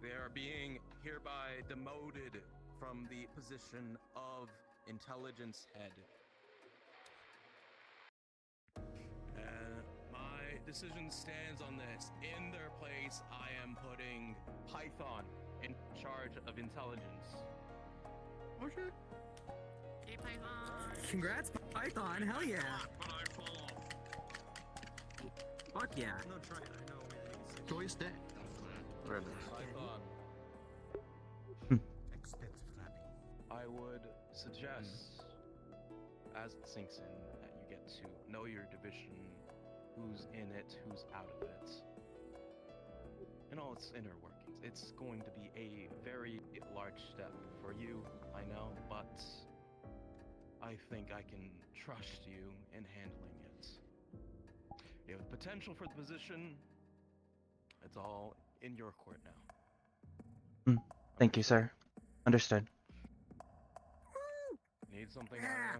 C: they are being hereby demoted from the position of intelligence head. And my decision stands on this. In their place, I am putting Python in charge of intelligence.
J: Okay.
K: Okay, Python.
N: Congrats, Python. Hell yeah.
B: But I fall off.
N: Fuck yeah.
L: No, try it. I know.
J: Joy's dead. Really?
C: Python.
L: Expensive clapping.
C: I would suggest, as it sinks in, that you get to know your division, who's in it, who's out of it, and all its inner workings. It's going to be a very large step for you, I know, but I think I can trust you in handling it. You have the potential for the position. It's all in your court now.
A: Thank you, sir. Understood.
C: Need something, Aria?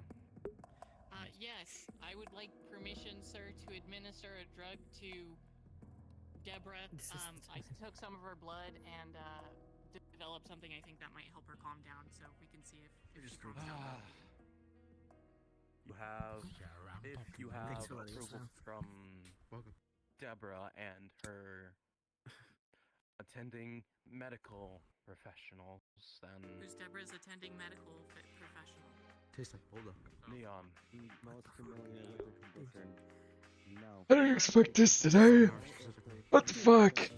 K: Yes, I would like permission, sir, to administer a drug to Deborah. I took some of her blood and developed something I think that might help her calm down, so we can see if she calms down.
C: You have, if you have
N: Thanks for letting us
C: approval
N: know.
C: from Deborah and her attending medical professionals, then
K: Who's Deborah's attending medical professional?
L: Tastes like bulldog.
C: Neon.
O: Most familiar with the condition. No.
A: I didn't expect this today. What the fuck?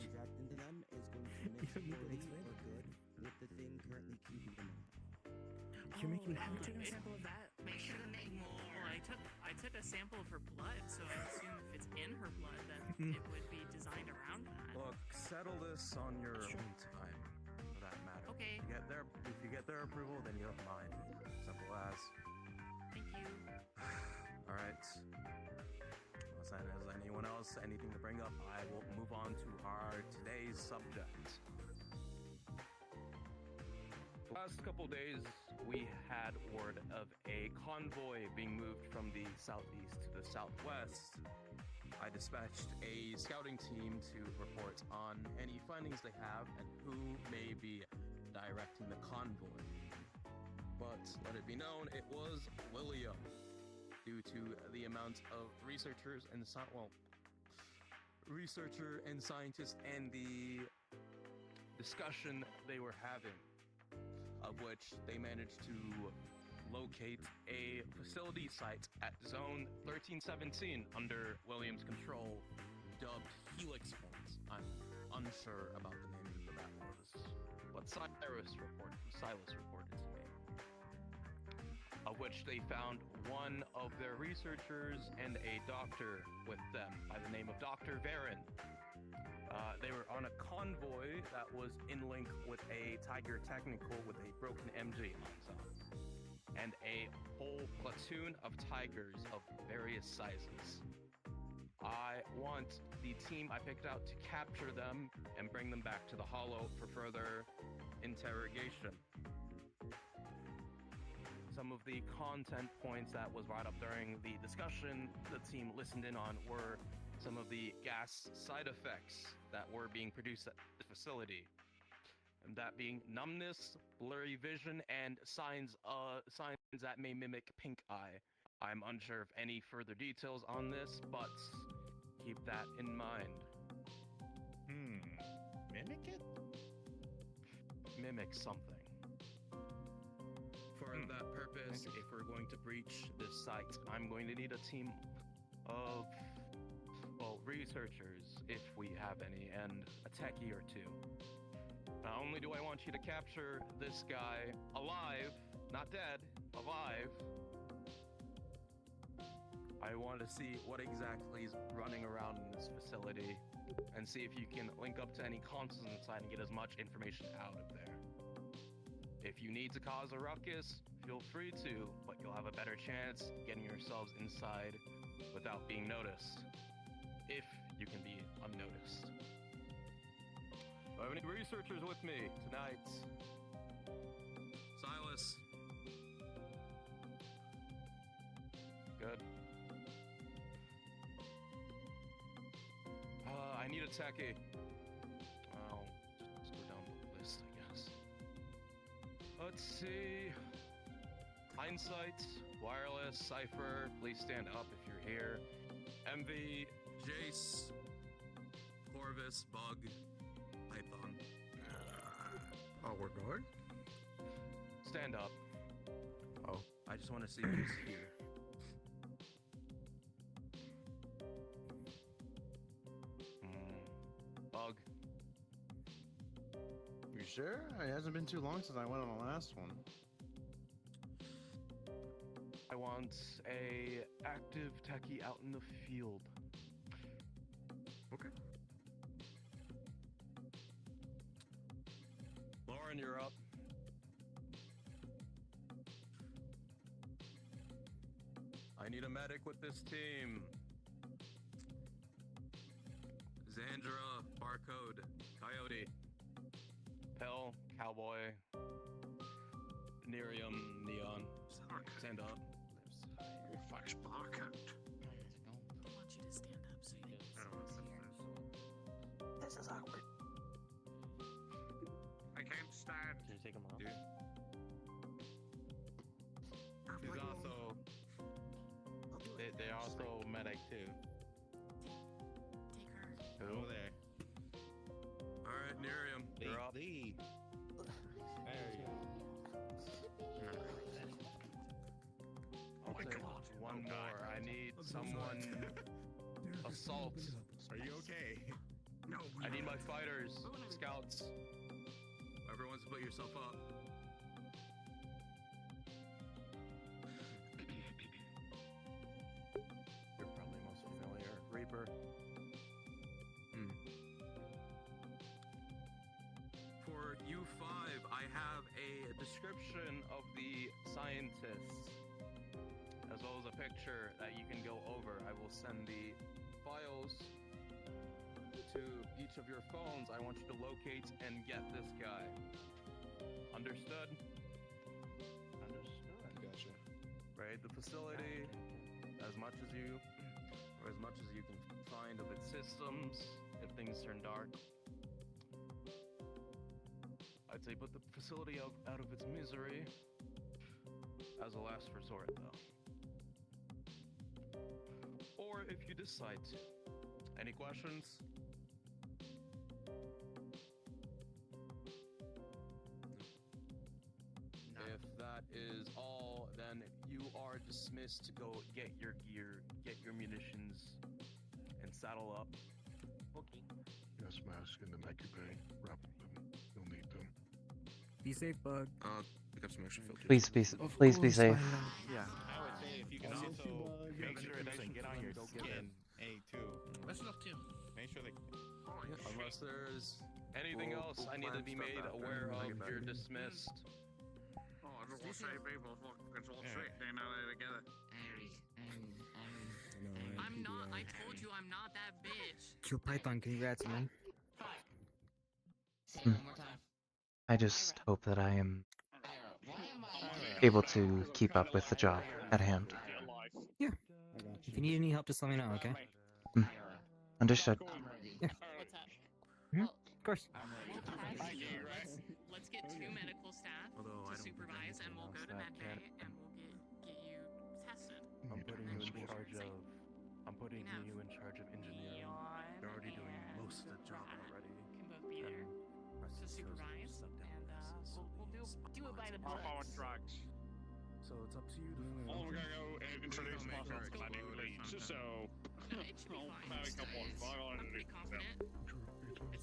N: You're making
K: Have you taken a sample of that? Make sure to make more. Well, I took a sample of her blood, so I assume if it's in her blood, then it would be designed around that.
C: Look, settle this on your own time, for that matter.
K: Okay.
C: If you get their approval, then you have mine. Simple as.
K: Thank you.
C: All right. Unless there's anyone else, anything to bring up, I will move on to our today's subject. The last couple days, we had word of a convoy being moved from the southeast to the southwest. I dispatched a scouting team to report on any findings they have and who may be directing the convoy. But let it be known, it was William, due to the amount of researcher and scientists and the discussion they were having, of which they managed to locate a facility site at Zone 1317 under William's control, dubbed Helix Point. I'm unsure about the name of that was, but Silas reported to me. Of which they found one of their researchers and a doctor with them by the name of Dr. Varen. They were on a convoy that was in link with a Tiger Technical with a broken MG on top, and a whole platoon of Tigers of various sizes. I want the team I picked out to capture them and bring them back to the Hollow for further interrogation. Some of the content points that was brought up during the discussion the team listened in on were some of the gas side effects that were being produced at the facility, and that being numbness, blurry vision, and signs that may mimic pink eye. I'm unsure of any further details on this, but keep that in mind.
P: Mimic it?
C: Mimic something. For that purpose, if we're going to breach this site, I'm going to need a team of, well, researchers, if we have any, and a techie or two. Not only do I want you to capture this guy alive, not dead, alive, I want to see what exactly is running around in this facility and see if you can link up to any consoles inside and get as much information out of there. If you need to cause a ruckus, feel free to, but you'll have a better chance getting yourselves inside without being noticed, if you can be unnoticed. Do I have any researchers with me tonight? Silas. Good. I need a techie. Let's see. Hindsight, Wireless, Cypher, please stand up if you're here. MV,
P: Jace, Corvus, Bug, Python.
L: Oh, we're going?
C: Stand up.
P: Oh.
C: I just want to see who's here. Bug.
L: You sure? It hasn't been too long since I went on the last one.
C: I want a active techie out in the field.
L: Okay.
C: Lauren, you're up. I need a medic with this team.
P: Zandra, Barcode, Coyote.
C: Pell, Cowboy, Nerium, Neon. Stand up.
E: Fuck's Barcode.
K: I want you to stand up so you can
E: This is awkward. I can't stand.
O: Can you take him off?
P: Dude.
H: He's also. They're also medic too.
K: Take her.
H: Over there.
P: Alright, Nerium, you're up.
H: There you go.
C: I'll take one more. I need someone. Assault.
L: Are you okay?
E: No.
C: I need my fighters. Scouts.
P: Whoever wants to put yourself up.
C: You're probably most familiar. Reaper.
P: For U5, I have a
C: Description of the scientists, as well as a picture that you can go over. I will send the files to each of your phones. I want you to locate and get this guy. Understood? Understood.
L: Gotcha.
C: Raid the facility as much as you can find of its systems. If things turn dark, I'd say put the facility out of its misery as a last resort, though. Or if you decide to. Any questions? If that is all, then you are dismissed to go get your gear, get your munitions, and saddle up. Okay.
M: Gas mask in the Nike bay. Wrap them. You'll need them.
D: Be safe, Bug.
P: Pick up some extra filters.
A: Please be safe.
H: Yeah. I would say if you can also make sure they can get on your skin. A2.
P: That's enough, Tim.
H: Make sure they.
C: Unless there's anything else I need to be made aware of, you're dismissed.
E: Oh, I just want to say people fucking control shit. They know they're together.
K: I'm not. I told you I'm not that bitch.
D: Kill Python, congrats, man.
A: Hmm. I just hope that I am able to keep up with the job at hand.
D: Yeah. If you need any help, just let me know, okay?
A: Understood.
D: Yeah.
K: What's up?
D: Of course.
K: Let's get 2 medical staff to supervise, and we'll go to medbay and we'll get you tested.
C: I'm putting you in charge of. I'm putting you in charge of engineering. You're already doing most of the job already.
K: Can both be there to supervise, and we'll do it by the book.
E: I'm on drugs.
C: So it's up to you to.
E: I'm gonna go introduce myself because I need to leave. So,
K: It should be fine.
E: maybe come on.
K: I'm pretty confident.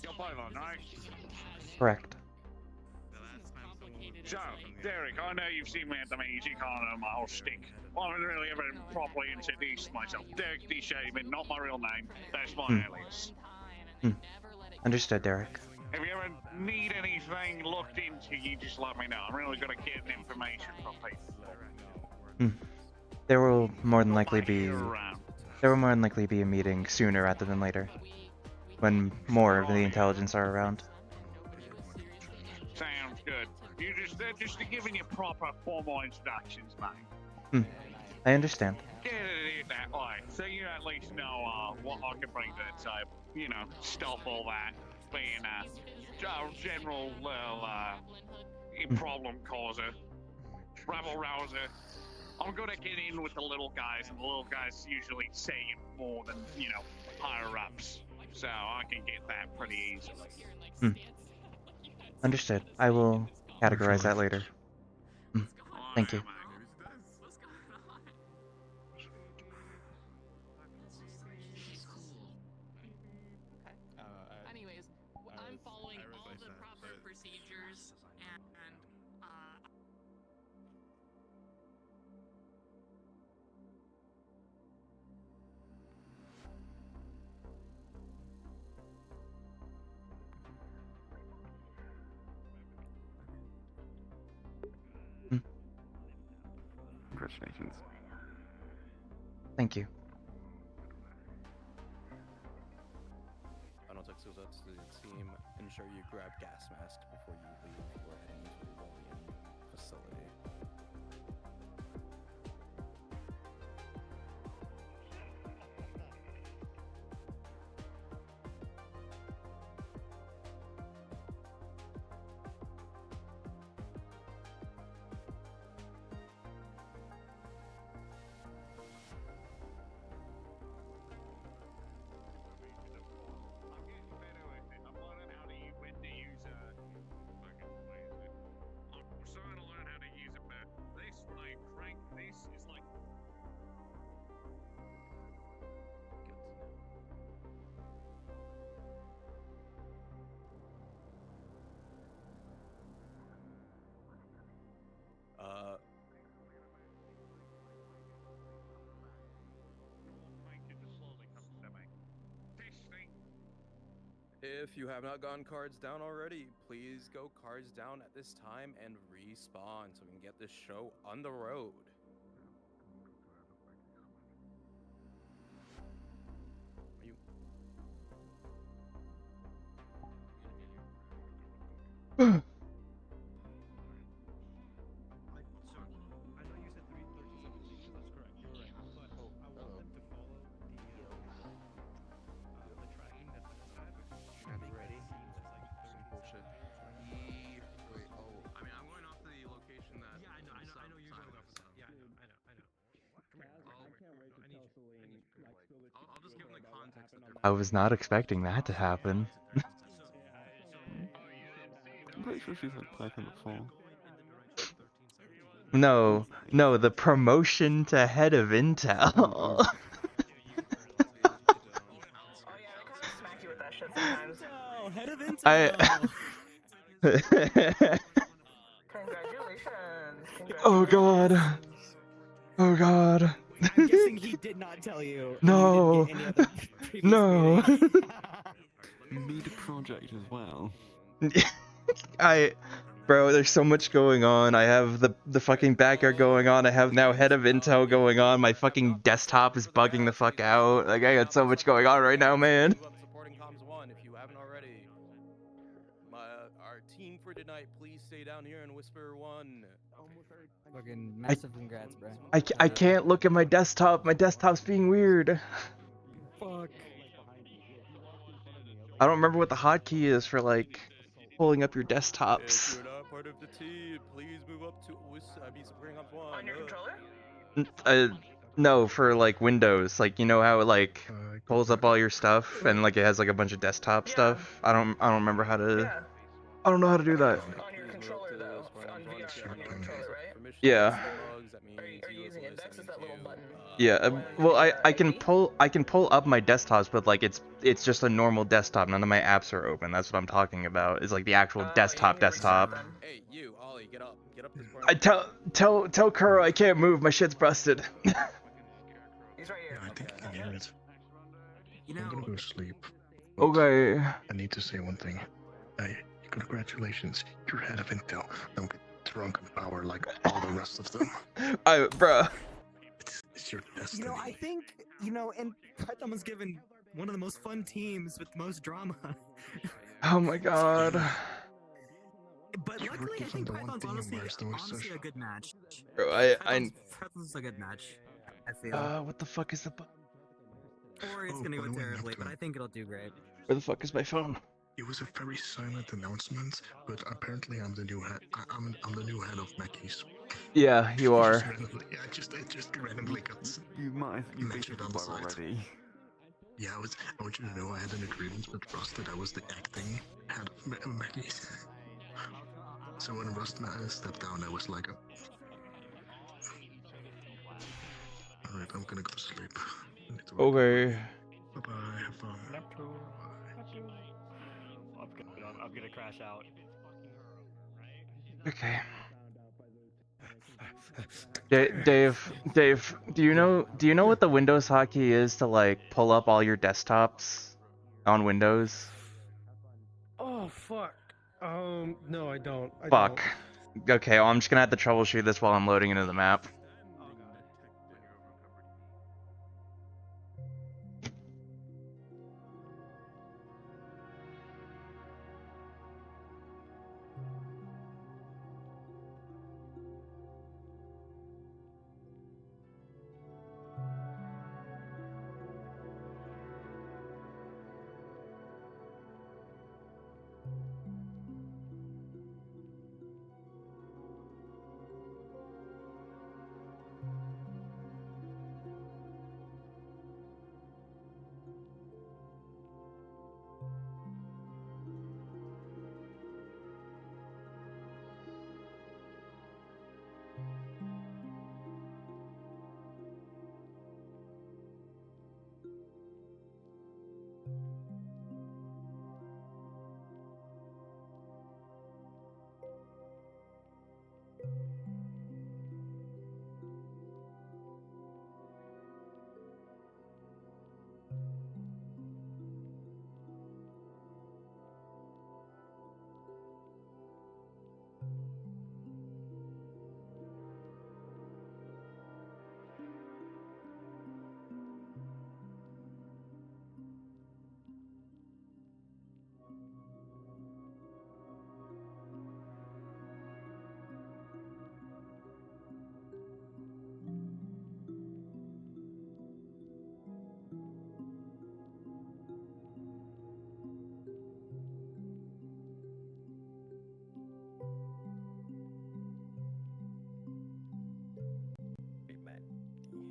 E: You're Python, right?
A: Correct.
K: Complicated.
E: So, Derek, I know you've seen me at the meetings, you can't know my whole stick. I haven't really ever properly introduced myself. Derek D. Shaman, not my real name. That's my alias.
A: Understood, Derek.
E: If you ever need anything looked into, you just let me know. I'm really good at getting information from people.
A: There will more than likely be a meeting sooner rather than later, when more of the intelligence are around.
E: Sounds good. They're just giving you proper formal introductions, mate.
A: I understand.
E: Get it that way, so you at least know what I can bring to the table. You know, stop all that being a general, problem causer, rabble rouser. I'm good at getting in with the little guys, and the little guys usually say more than, you know, higher ups. So I can get that pretty easily.
A: Understood. I will categorize that later. Thank you.
K: Anyways, I'm following all the proper procedures, and
J: Congratulations.
A: Thank you.
Q: Final text goes out to the team. Ensure you grab gas mask before you leave. We're heading into the Rebellion facility. If you have not gotten cards down already, please go cards down at this time and respawn so we can get this show on the road.
G: I know you said 3:37, that's correct. You're right. But I want them to follow the tracking that Dennis had.
Q: Ready?
G: Seems like 30
Q: bullshit. Wait, oh, I mean, I'm going off the location that.
G: Yeah, I know you're going off of that. Yeah, I know. Come here.
O: I can't wait to tell Celine, like, spill the
Q: I'll just give them the context that they're
A: I was not expecting that to happen.
J: I'm pretty sure she's had Python before.
A: No, the promotion to head of intel.
N: Oh, head of intel.
A: Oh god. Oh god.
N: I'm guessing he did not tell you.
A: No.
N: And you didn't get any other previous
A: No.
J: Meet a project as well.
A: Bro, there's so much going on. I have the fucking backyard going on. I have now head of intel going on. My fucking desktop is bugging the fuck out. Like, I got so much going on right now, man.
Q: Supporting comms 1 if you haven't already. Our team for tonight, please stay down here and whisper 1.
D: Fucking massive congrats, bro.
A: I can't look at my desktop. My desktop's being weird.
D: Fuck.
A: I don't remember what the hotkey is for, like, pulling up your desktops.
Q: If you're not part of the team, please move up to supporting comms 1.
R: On your controller?
A: No, for, like, Windows. Like, you know how it, like, pulls up all your stuff and, like, it has, like, a bunch of desktop stuff? I don't remember how to... I don't know how to do that.
R: On your controller, though. On VR, on your controller, right?
A: Yeah.
R: Are you using index? Is that little button?
A: Yeah, well, I can pull up my desktops, but like it's just a normal desktop. None of my apps are open. That's what I'm talking about. It's like the actual desktop.
Q: Hey, you, Ollie, get up. Get up this
A: I tell Kuro I can't move. My shit's busted.
R: He's right here.
M: I think I can hear it. I'm gonna go to sleep.
A: Okay.
M: I need to say one thing. Hey, congratulations. You're head of intel. Don't get drunk in power like all the rest of them.
A: Bruh.
M: It's your destiny.
N: I think, and Python was given one of the most fun teams with the most drama.
A: Oh my god.
N: But luckily, I think Python's honestly a good match.
A: Bro,
N: Python's a good match, I feel.
A: What the fuck is the...
N: Or it's gonna go terribly, but I think it'll do great.
A: Where the fuck is my phone?
M: It was a very silent announcement, but apparently I'm the new head. I'm the new head of Mackey's.
A: Yeah, you are.
M: I just randomly got
J: You
M: mentioned on the side.
J: already.
M: Yeah, I want you to know I had an agreement with Rust that I was the acting head of Mackey's. So when Rust stepped down, I was like, alright, I'm gonna go to sleep. I need to wake
A: Okay.
M: up. Bye-bye, have fun.
I: I'm gonna crash out.
A: Okay. Dave, do you know what the Windows hotkey is to like pull up all your desktops on Windows?
G: Oh fuck. No, I don't.
A: Fuck. Okay, well, I'm just gonna have to troubleshoot this while I'm loading into the map.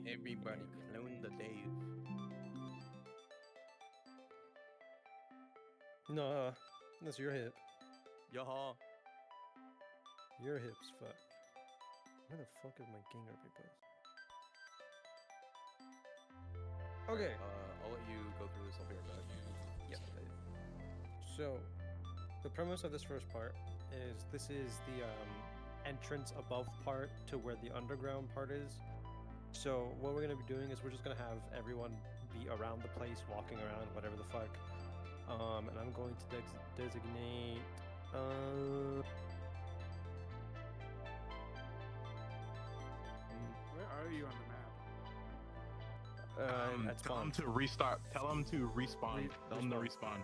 Q: Everybody clone the Dave.
G: No, that's your hip.
Q: Yaha.
G: Your hip's fucked. Where the fuck is my GangRP post? Okay.
Q: I'll let you go through this. I'll be right back. Yep.
G: So, the premise of this first part is this is the entrance above part to where the underground part is. So what we're gonna be doing is we're just gonna have everyone be around the place, walking around, whatever the fuck. And I'm going to designate.
H: Where are you on the map?
G: At
S: Tell
G: spawn.
S: him to restart. Tell him to respawn. Tell him to respawn.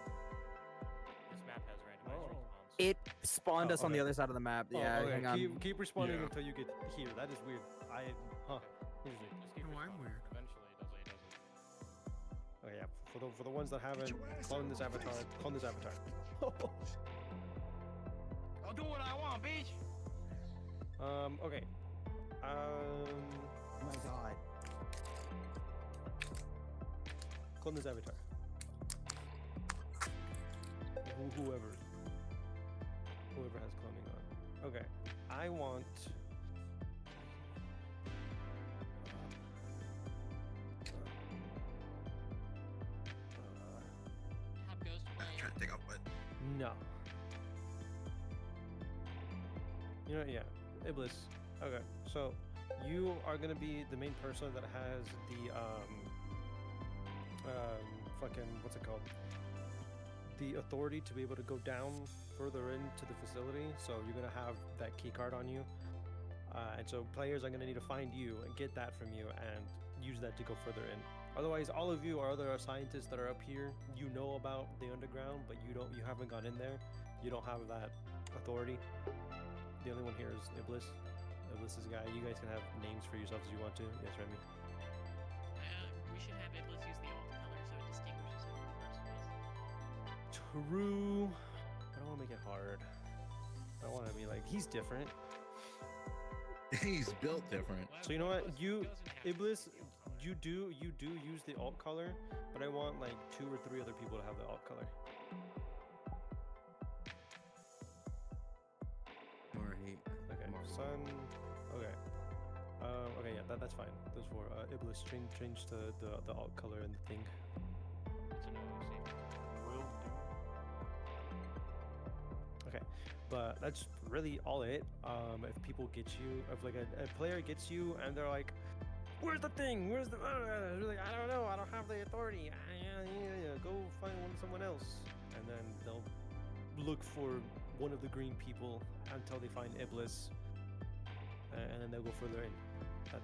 I: This map has randomized respawns.
N: It spawned us on the
G: okay.
N: other side of the map.
G: Oh,
N: Yeah,
G: okay.
N: hang on.
G: Keep responding
S: Yeah.
G: until you get here. That is weird. Usually.
I: Just keep
H: No, I'm
I: respawning.
H: weird.
I: Eventually, it does what he does.
G: Oh yeah. For the ones that haven't, clone this avatar. Clone this avatar.
I: I'll do what I want, bitch.
G: Okay.
N: Oh my god.
G: Clone this avatar. Whoever has cloning on. Okay. I want.
K: Have Ghost play.
J: Trying to take off, but
G: No. You know, yeah. Iblis. Okay. So, you are gonna be the main person that has the fucking what's it called? The authority to be able to go down further into the facility. So you're gonna have that key card on you, and so players are gonna need to find you and get that from you and use that to go further in. Otherwise, all of you are other scientists that are up here. You know about the underground, but you haven't gone in there. You don't have that authority. The only one here is Iblis. Iblis is a guy. You guys can have names for yourselves as you want to. Yes, Remy.
K: We should have Iblis use the alt color so it distinguishes him from the rest of us.
G: True. I don't want to make it hard. I want to be like, he's different.
H: He's built different.
G: So you know what? Iblis, you do use the alt color, but I want like 2 or 3 other people to have the alt color.
H: Alright.
G: Okay. Sun. Okay. Okay. Yeah. That's fine. Those 4. Iblis, change the alt color and the thing. Okay, but that's really all it. If people get you, if like a player gets you and they're like, "Where's the thing? Where's the?" They're like, "I don't know. I don't have the authority. Go find someone else." And then they'll look for one of the green people until they find Iblis, and then they'll go further in.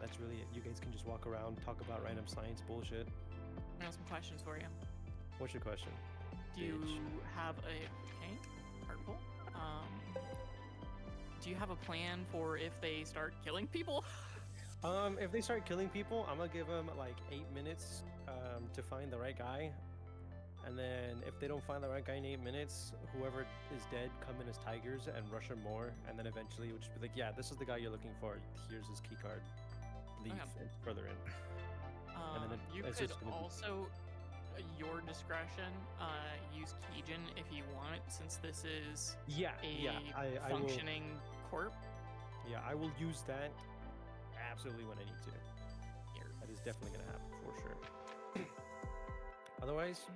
G: That's really it. You guys can just walk around, talk about random science bullshit.
K: I have some questions for you.
G: What's your question?
K: Do you have a Artful? Do you have a plan for if they start killing people?
G: If they start killing people, I'm gonna give them like 8 minutes to find the right guy, and then if they don't find the right guy in 8 minutes, whoever is dead come in as tigers and rush him more, and then eventually it would just be like, yeah, this is the guy you're looking for. Here's his key card. Leave and further in. And then
K: you could also, your discretion, use Keijin if you want, since this is a functioning corp.
G: Yeah, I will use that absolutely when I need to. That is definitely gonna happen for sure. Otherwise,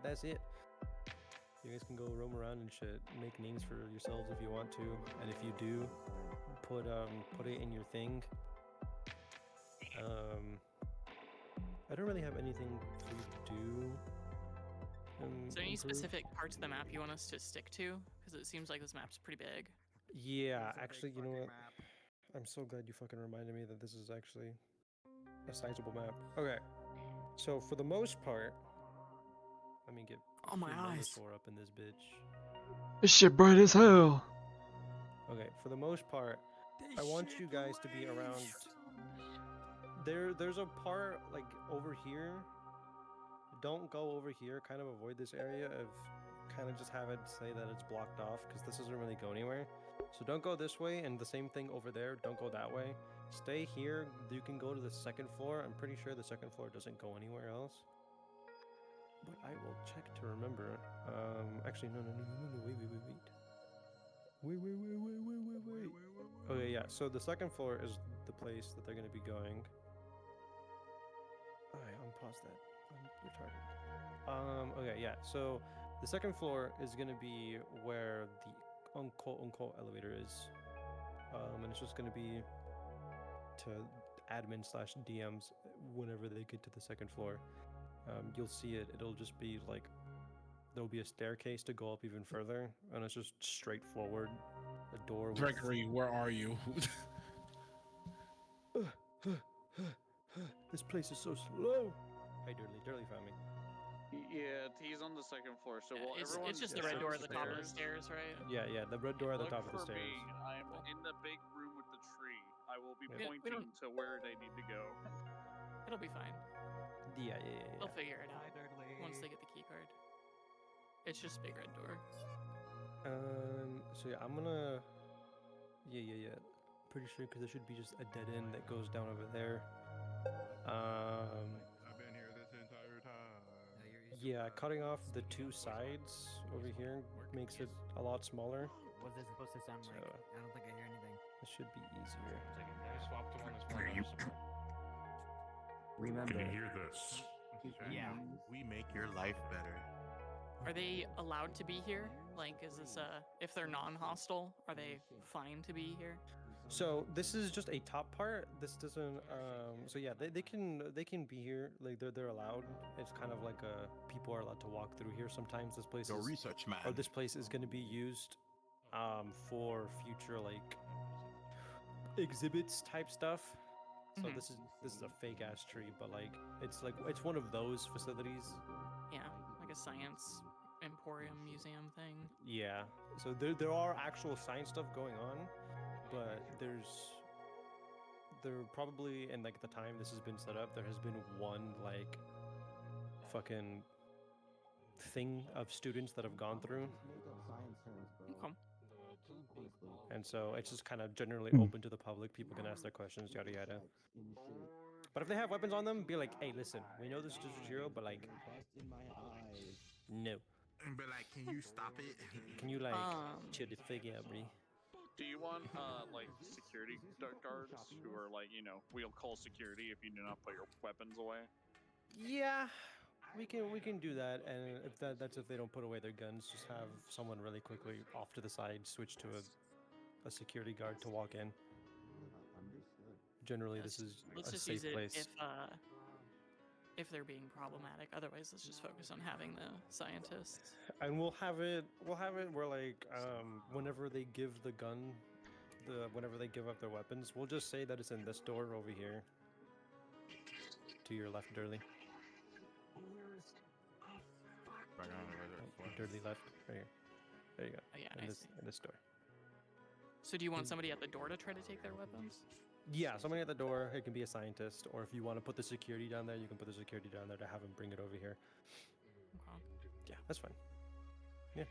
G: that's it. You guys can go roam around and shit, make names for yourselves if you want to, and if you do, put it in your thing. I don't really have anything for you to do.
K: Is there any specific parts of the map you want us to stick to? Because it seems like this map's pretty big.
G: Yeah, actually, you know what? I'm so glad you fucking reminded me that this is actually a sizable map. Okay, so for the most part, let me get
D: my eyes
G: up in this bitch.
A: This shit bright as hell.
G: Okay, for the most part, I want you guys to be around. There's a part like over here. Don't go over here. Kind of avoid this area of kind of just have it say that it's blocked off because this doesn't really go anywhere. So don't go this way, and the same thing over there. Don't go that way. Stay here. You can go to the 2nd floor. I'm pretty sure the 2nd floor doesn't go anywhere else. But I will check to remember. Actually, no. Wait. Okay, yeah. So the 2nd floor is the place that they're gonna be going. Alright, unpause that. I'm retarded. Okay, yeah. So the 2nd floor is gonna be where the unquote elevator is. And it's just gonna be to admin / DMs whenever they get to the 2nd floor. You'll see it. It'll just be like there'll be a staircase to go up even further, and it's just straight forward. A door.
H: Gregory, where are you?
G: This place is so slow. Hey, Dirty found me.
B: Yeah, he's on the 2nd floor. So
K: it's just the red door at the top of the stairs, right?
G: Yeah, the red door at the top of the stairs.
B: I'm in the big room with the tree. I will be pointing to where they need to go.
K: It'll be fine.
G: Yeah.
K: They'll figure it out once they get the key card. It's just a big red door.
G: So yeah, I'm gonna. Yeah. Pretty sure because there should be just a dead end that goes down over there.
H: I've been here this entire time.
G: Yeah, cutting off the 2 sides over here makes it a lot smaller.
D: What's this supposed to sound like? I don't think I hear anything.
G: It should be easier.
H: Swap to one that's more noticeable.
D: Remember.
T: Can you hear this?
D: Yeah.
T: We make your life better.
K: Are they allowed to be here? Like, is this if they're non-hostile, are they fine to be here?
G: So this is just a top part. This doesn't. So yeah, they can be here. Like they're allowed. It's kind of like people are allowed to walk through here. Sometimes this place.
T: Go research, man.
G: Or this place is going to be used, for future like exhibits type stuff. So this is a fake ass tree, but like it's one of those facilities.
K: Yeah, like a science emporium museum thing.
G: Yeah. So there are actual science stuff going on. But there probably, in like the time this has been set up, there has been one like fucking thing of students that have gone through.
K: Okay.
G: And so it's just kind of generally
A: Hmm.
G: open to the public. People can ask their questions, yada yada. But if they have weapons on them, be like, hey, listen, we know this is District Zero, but like, no.
H: And be like, can you stop it?
G: Can you like chill the figure out, bro?
E: Do you want like security guards who are like, you know, we'll call security if you do not put your weapons away?
G: Yeah, we can do that, and if that's if they don't put away their guns, just have someone really quickly off to the side switch to a security guard to walk in. Generally, this is
K: let's
G: a
K: just
G: safe
K: use it
G: place.
K: if they're being problematic. Otherwise, let's just focus on having the scientists.
G: And we'll have it where like whenever they give the gun, whenever they give up their weapons, we'll just say that it's in this door over here. To your left, Durley. Durley left, right here. There you go.
K: Oh, yeah,
G: in this door.
K: So do you want somebody at the door to try to take their weapons?
G: Yeah, somebody at the door. It can be a scientist, or if you want to put the security down there, you can put the security down there to have him bring it over here.
K: Okay.
G: Yeah, that's fine. Yeah.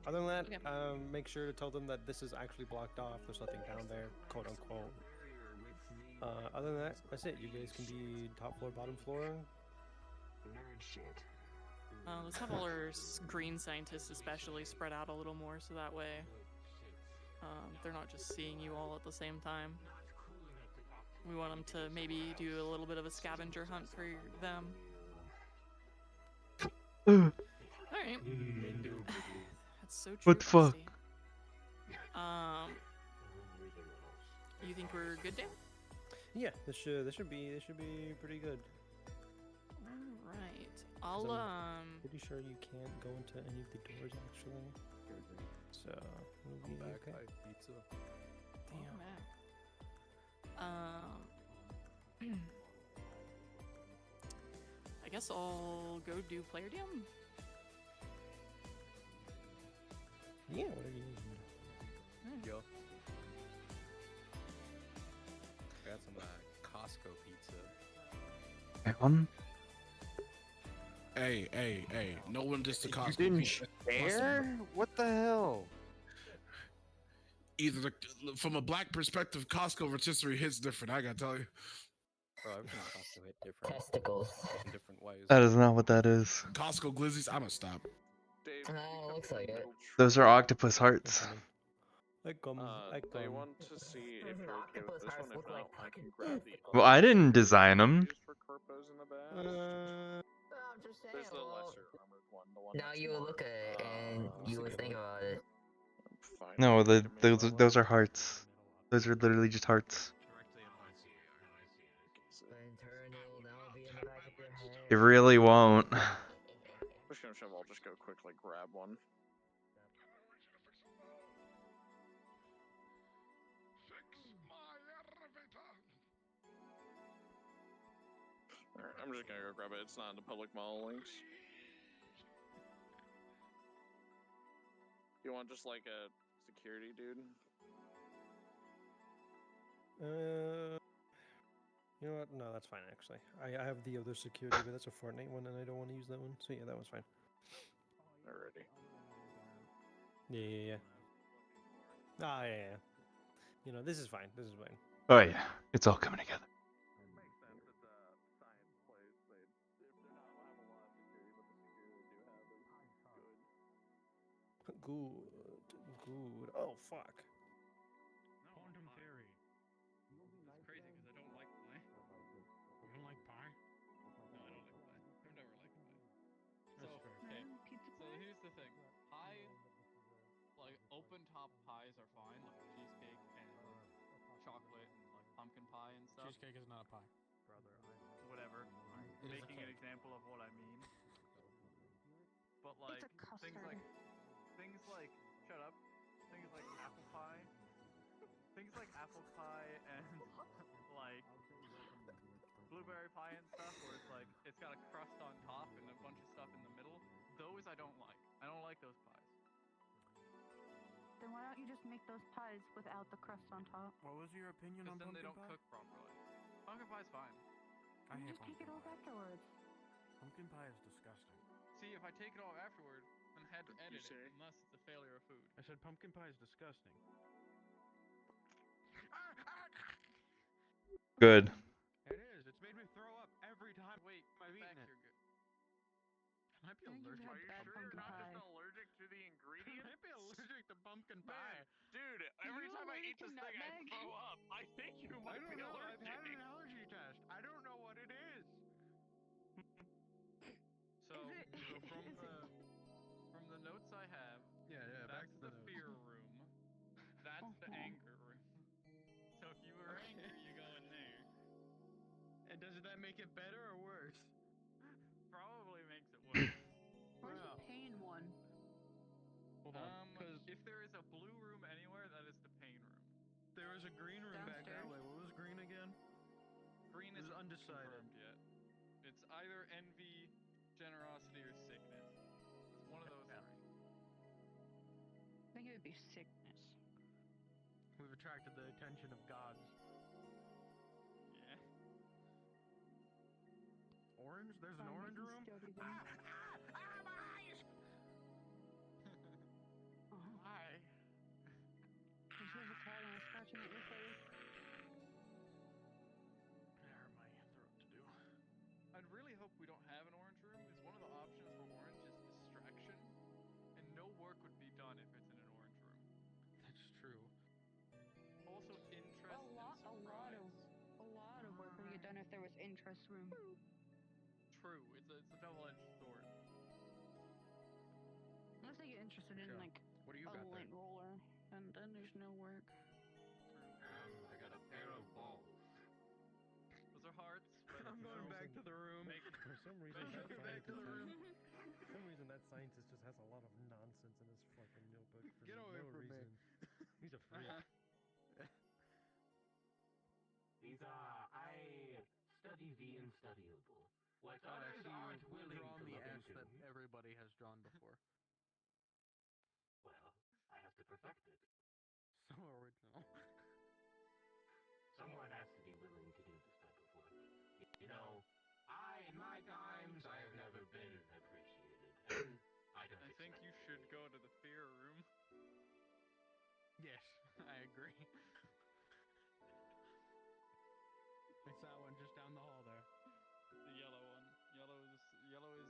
G: Other than that, make sure to tell them that this is actually blocked off. There's nothing down there, quote unquote. Other than that, that's it. You guys can be top floor, bottom floor.
K: Let's have all our green scientists especially spread out a little more, so that way they're not just seeing you all at the same time. We want them to maybe do a little bit of a scavenger hunt for them. Alright. That's so true.
A: What the fuck?
K: You think we're good, Dan?
G: Yeah, this should be pretty good.
K: Alright.
G: Pretty sure you can't go into any of the doors actually. So we'll be
Q: back.
G: okay.
Q: I have pizza.
K: Damn. I guess I'll go do player DM.
G: Yeah, whatever you need.
Q: Yo. Got some of that Costco pizza.
A: That one?
H: Hey, no one just the Costco.
U: You didn't
H: pizza.
U: share? What the hell?
H: Either from a black perspective, Costco rotisserie hits different. I gotta tell you.
Q: Bro, everything Costco hit different.
V: Testicles.
Q: In different ways.
A: That is not what that is.
H: Costco glizzies. I'ma stop.
V: Looks like it.
A: Those are octopus hearts.
E: They want to see if you're okay with this one. If not, I can grab the
A: Well, I didn't design them.
E: for Corpos in the back. There's the lesser armored one. The one
V: Now
E: that's
V: you would
E: more,
V: look at it and you would think about it.
E: fine.
A: No, those are hearts. Those are literally just hearts. It really won't.
E: Push and shove, I'll just go quickly grab one. Alright, I'm just gonna go grab it. It's not in the public model links. You want just like a security dude?
G: You know what? No, that's fine actually. I have the other security, but that's a Fortnite one, and I don't want to use that one. So yeah, that one's fine.
E: Alrighty.
G: Yeah. Ah, yeah. You know, this is fine. This is fine.
A: Oh yeah, it's all coming together.
G: Good. Oh fuck.
B: Quantum theory. It's crazy because I don't like pie. You don't like pie? No, I don't like pie. I've never liked pie. So, okay. So here's the thing. Pie, like open top pies are fine, like cheesecake and chocolate and like pumpkin pie and stuff. Cheesecake is not a pie. Brother, whatever. Making an example of what I mean. But like things like shut up. Things like apple pie. Things like apple pie and like blueberry pie and stuff, where it's like it's got a crust on top and a bunch of stuff in the middle. Those I don't like. I don't like those pies.
W: Then why don't you just make those pies without the crust on top?
B: What was your opinion on pumpkin pie? Because then they don't cook properly. Pumpkin pie's fine.
W: You just take it off afterwards.
C: Pumpkin pie is disgusting.
B: See, if I take it off afterward, then had to edit it, unless it's a failure of food.
C: I said pumpkin pie is disgusting.
A: Good.
C: It is. It's made me throw up every time.
B: Wait,
C: I've eaten it.
B: you're good.
C: I might be allergic.
B: Are you sure you're not just allergic to the
C: I
B: ingredients?
C: might be allergic to pumpkin pie.
B: Dude, every time I eat this thing, I throw up. I think you
C: I
B: might
C: don't
B: be
C: know.
B: allergic.
C: I've had an allergy test. I don't know what it is.
B: So, from the notes I have,
C: back
B: that's
C: to
B: the fear room. That's the anger room. So if you were angry, you go in there.
C: And does that make it better or worse?
B: Probably makes it worse.
W: Where's the pain one?
C: Hold on, because
B: if there is a blue room anywhere, that is the pain room.
C: there is a green room back that way. What was green again?
B: Green
C: is
B: isn't
C: undecided
B: confirmed yet. It's either envy, generosity, or sickness. It's one of those three.
W: I think it would be sickness.
C: We've attracted the attention of gods.
B: Yeah.
C: Orange? There's an orange room?
W: My eyes!
B: Hi.
W: There's a cat and it's scratching at your face.
C: I hurt my throat to do.
B: I'd really hope we don't have an orange room, because one of the options for orange is distraction, and no work would be done if it's in an orange room.
C: That's true.
B: Also, interest
W: A lot of work would get done if there was interest room.
B: True, it's a double-edged sword.
W: Unless I get interested in like
C: what do you
W: a
C: got
W: lint roller, and then there's no work.
C: I got a pair of balls.
B: Those are hearts.
C: I'm going back to the room.
G: For some reason,
C: Make it back to the room.
G: For some reason, that scientist just has a lot of nonsense in his fucking notebook for
C: Get away
G: no
C: from me.
G: reason. He's a freak.
F: I study the unstudyable. What others aren't willing to
C: the
F: look
C: S
F: into.
C: that everybody has drawn before.
F: Well, I have to perfect it.
C: So original.
F: Someone has to be willing to do this type of work. You know, in my times, I have never been appreciated. And I don't
B: I think you should go to the fear room.
C: Yes, I agree. It's that one just down the hall there.
B: The yellow one. Yellow is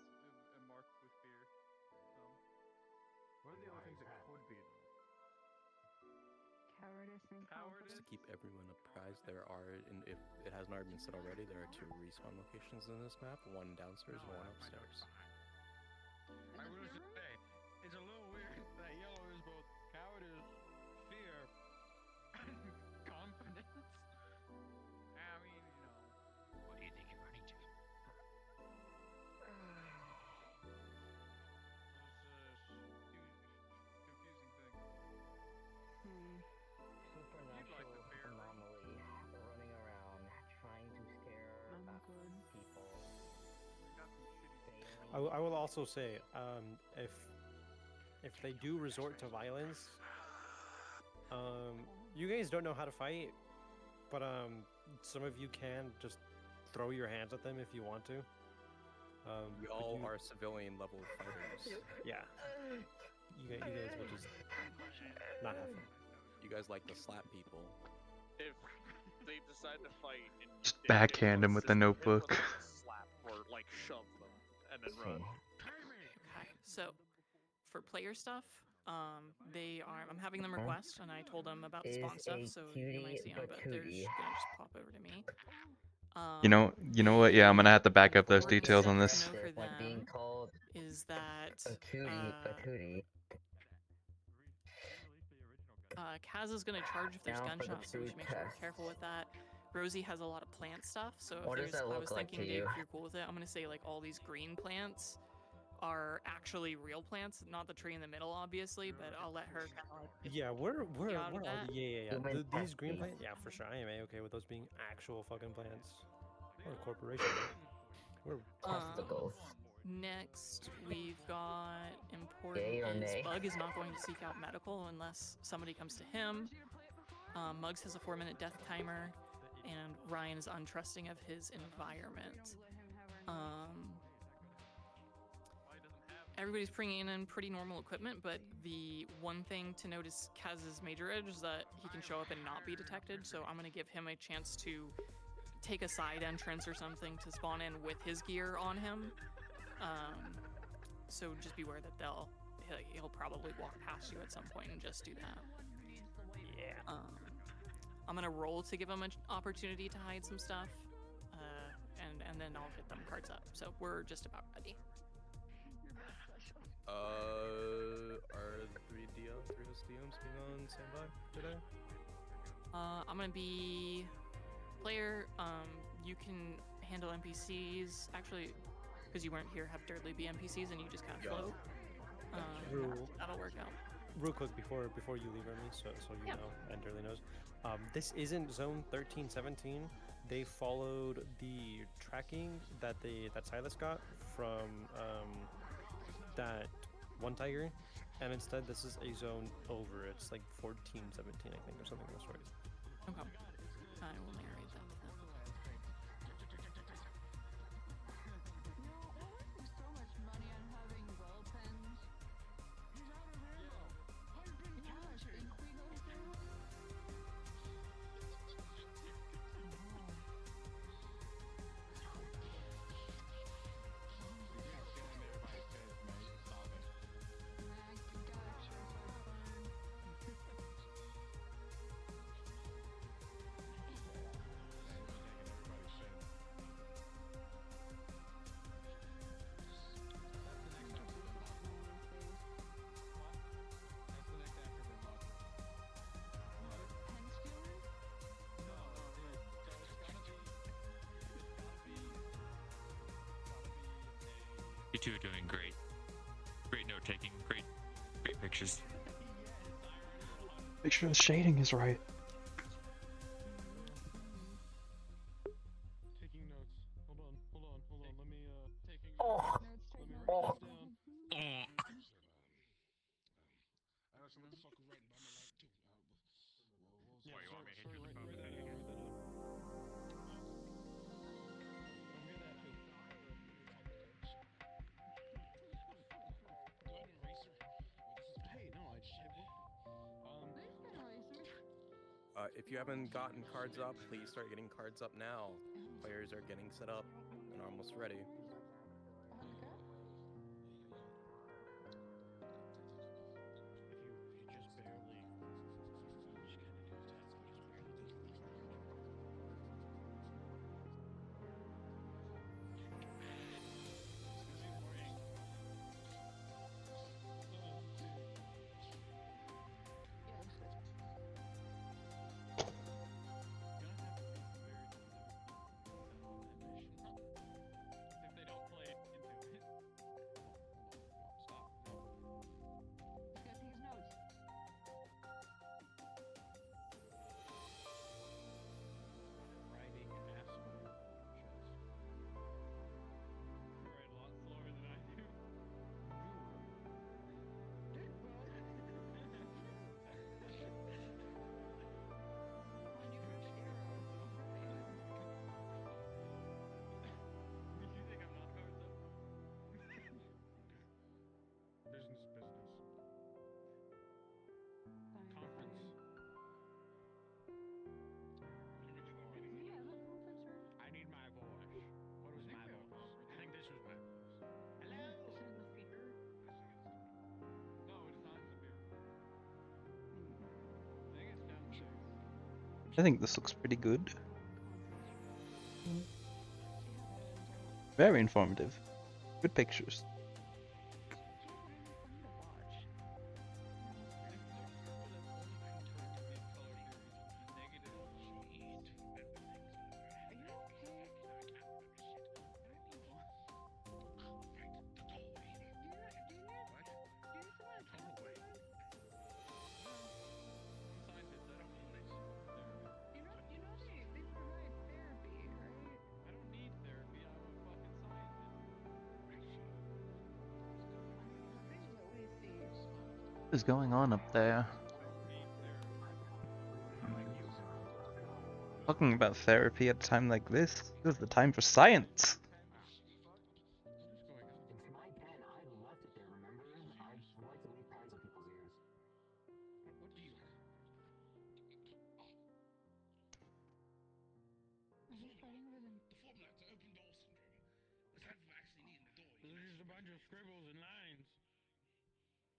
B: marked with fear.
C: What are the other things it could be though?
W: Cowardice and confidence.
Q: Just to keep everyone apprised, there are, and if it hasn't already been said already, there are 2 respawn locations in this map, one downstairs and one upstairs.
C: I will just say, it's a little weird that yellow is both cowardice, fear, and confidence.
B: I mean, you know.
F: What do you think you're running to?
V: Supernatural anomaly running around trying to scare people.
G: I will also say, if they do resort to violence, you guys don't know how to fight, but some of you can just throw your hands at them if you want to.
Q: We all are civilian level fighters.
G: Yeah. You guys will just not have fun.
Q: You guys like to slap people.
E: If they decide to fight and
A: Just backhand him with the notebook.
E: slap or like shove them and then run.
K: Okay, so for player stuff, I'm having them request, and I told them about the spawn stuff, so you might see them, but they're just gonna just pop over to me.
A: You know what? Yeah, I'm gonna have to back up those details on this.
K: For them is that Kaz is gonna charge if there's gunshots, so we should make sure we're careful with that. Rosie has a lot of plant stuff, so if I was thinking, Dave, if you're cool with it, I'm gonna say like all these green plants are actually real plants, not the tree in the middle, obviously, but I'll let her kind of like.
G: Yeah, we're
K: out of that.
G: yeah. These green plants, yeah, for sure. I am okay with those being actual fucking plants. We're a corporation. We're
V: testicles.
K: Next, we've got important is Bug is not going to seek out medical unless somebody comes to him. Muggs has a 4-minute death timer, and Ryan is untrusting of his environment. everybody's bringing in pretty normal equipment, but the one thing to note is Kaz's major edge is that he can show up and not be detected, so I'm going to give him a chance to take a side entrance or something to spawn in with his gear on him. So just beware that he'll probably walk past you at some point and just do that.
D: Yeah.
K: I'm going to roll to give him an opportunity to hide some stuff, and then I'll get them cards up. So we're just about ready.
Q: Are three host DMs being on standby today?
K: I'm gonna be player. You can handle NPCs. Actually, because you weren't here, have Durdley be NPCs and you just kind of float. That'll work out.
G: Real quick before you leave, Ernie, so you know and Durdley knows, this isn't Zone 1317. They followed the tracking that Silas got from that one tiger, and instead this is a zone over. It's like 1417, I think, or something in the stories.
K: Okay. I will narrate that to them.
W: So much money on having well pens. Gosh, think we go through?
L: You two are doing great. Great note taking. Great pictures.
A: Make sure the shading is right.
H: Taking notes. Hold on. Let me taking
D: notes
H: down. I got some motherfucker writing by my light too.
L: Why you want me to hit you with the phone?
Q: If you haven't gotten cards up, please start getting cards up now. Players are getting set up and are almost ready.
A: I think this looks pretty good. Very informative. Good pictures. What is going on up there? Talking about therapy at a time like this is the time for science.
F: It's my pen. I left it there.
H: bunch of scribbles and lines.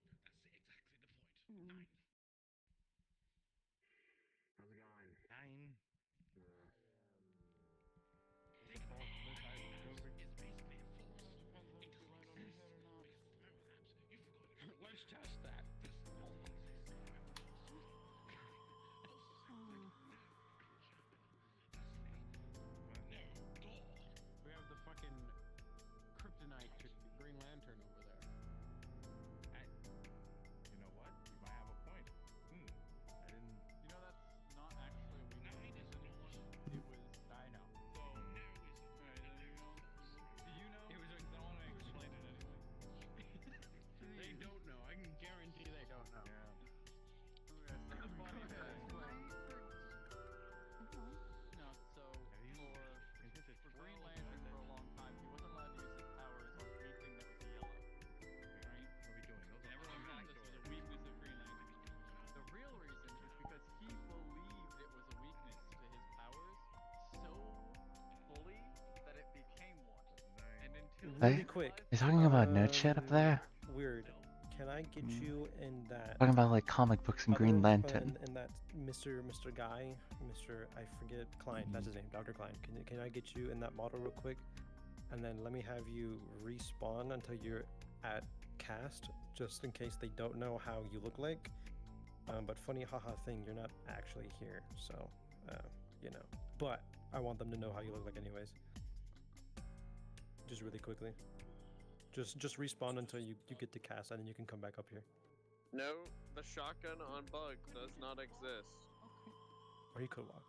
H: That's exactly the point. 9.
F: How's it going?
C: 9.
H: Think about it. Is basically a force. Let's test that. We have the fucking kryptonite Green Lantern over there.
S: You know what? You might have a point. I didn't.
B: You know, that's not actually a weakness anymore. It was. I know. So, alright, do you know? It was like, I want to explain it anyway.
H: They don't know. I can guarantee they don't know.
B: Okay, so the funny thing. No, so for Green Lantern for a long time, he wasn't allowed to use his powers on anything that was yellow. Right?
S: What are we doing?
B: And everyone thought this was a weakness of Green Lantern. The real reason was because he believed it was a weakness to his powers so fully that it became one. And until
G: Really quick.
A: You talking about NerdChat up there?
G: Weird. Can I get you in that?
A: Talking about like comic books and Green Lantern.
G: In that Mr. Guy, I forget Klein. That's his name, Dr. Klein. Can I get you in that model real quick? And then let me have you respawn until you're at cast, just in case they don't know how you look like. But funny haha thing, you're not actually here, so you know. But I want them to know how you look like anyways. Just really quickly. Just respawn until you get to cast, and then you can come back up here.
O: No, the shotgun on bug does not exist.
G: Or you could walk.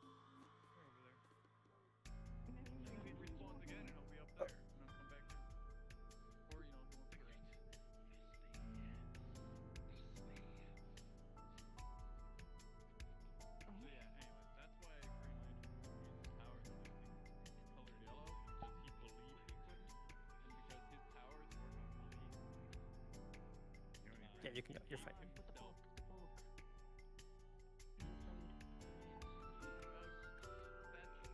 B: Maybe it respawns again and it'll be up there. And I'll come back here. Or, you know, go up here. So yeah, anyway, that's why Green Lantern used his powers on anything colored yellow, because he believed he couldn't, and because his powers were
G: Yeah, you can go. You're fine.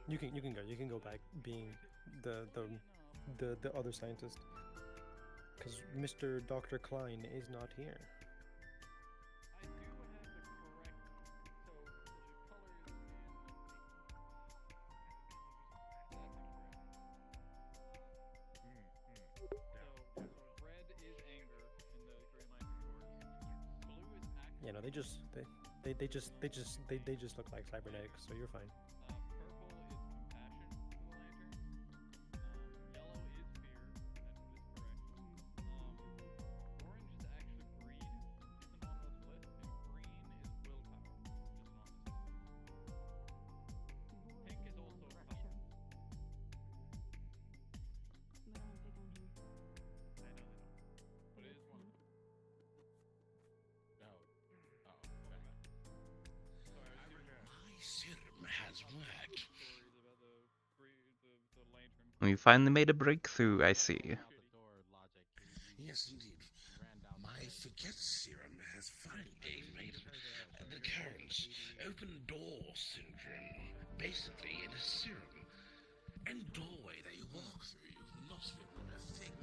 G: You can go. You can go back being the other scientist, because Mr. Dr. Klein is not here.
B: I do have the correct. So the colors So red is anger in the Green Lantern Corps. Blue is action.
G: Yeah, no, they just look like cybernetics, so you're fine.
B: Purple is compassion in the lantern. Yellow is fear. That is correct. Orange is actually greed. Isn't on this list. And green is willpower. Isn't on this list. Pink is also power.
W: They don't pick on him.
B: I know they don't. But it is one of them.
H: No. Oh, okay.
B: Sorry, I was
H: My serum has worked.
B: stories about the lantern.
A: We finally made a breakthrough, I see.
F: Yes, indeed. My forget serum has finally made an occurrence. Open door syndrome. Basically, in a serum. And doorway that you walk through, you must remember a thing.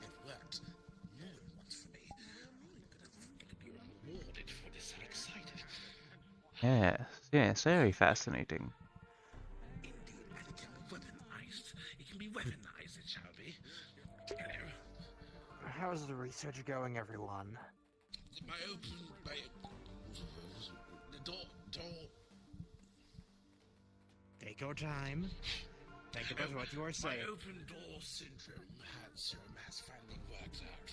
F: It worked more than once for me. I'm gonna be rewarded for this. I'm excited.
A: Yes, very fascinating.
F: Indeed, and it can be weaponized. It can be weaponized, it shall be. Hello.
N: How's the research going, everyone?
F: My the door.
N: Take your time. Think about what you are saying.
F: My open door serum has finally worked out.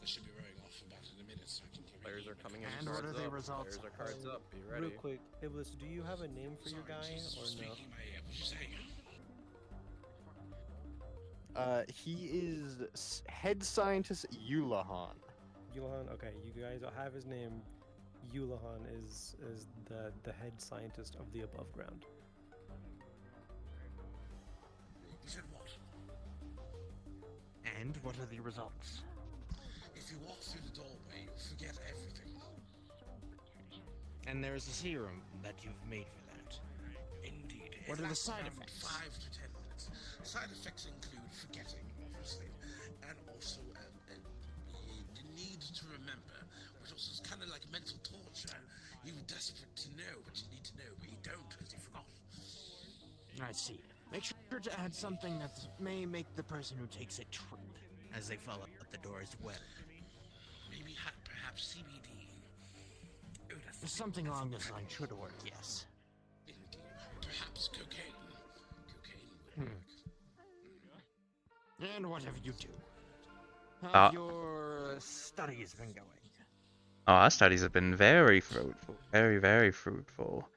F: I should be rowing off about in a minute so I can carry
O: Players are coming in.
N: And what are the results?
O: Players are cards up. Be ready.
G: Real quick, Iblis, do you have a name for your guy or no?
U: He is head scientist Eulahan.
G: Eulahan, okay, you guys have his name. Eulahan is the head scientist of the above ground.
F: You said what?
N: And what are the results?
F: If you walk through the doorway, you'll forget everything.
N: And there is a serum that you've made for that.
F: Indeed.
N: What
F: It
N: are the
F: lasts
N: side
F: around
N: effects?
F: 5 to 10 minutes. Side effects include forgetting, obviously, and also you need to remember, which also is kind of like mental torture. You're desperate to know what you need to know, but you don't because you forgot.
M: I see. Make sure to add something that may make the person who takes it trip as they fall out the door as well.
F: Maybe perhaps CBD. Oh,
M: Something along those lines should work, yes.
F: Indeed. Perhaps cocaine. Cocaine would work.
M: And whatever you do, how
A: Uh,
M: have your studies been going?
A: Our studies have been very fruitful. Very, very fruitful.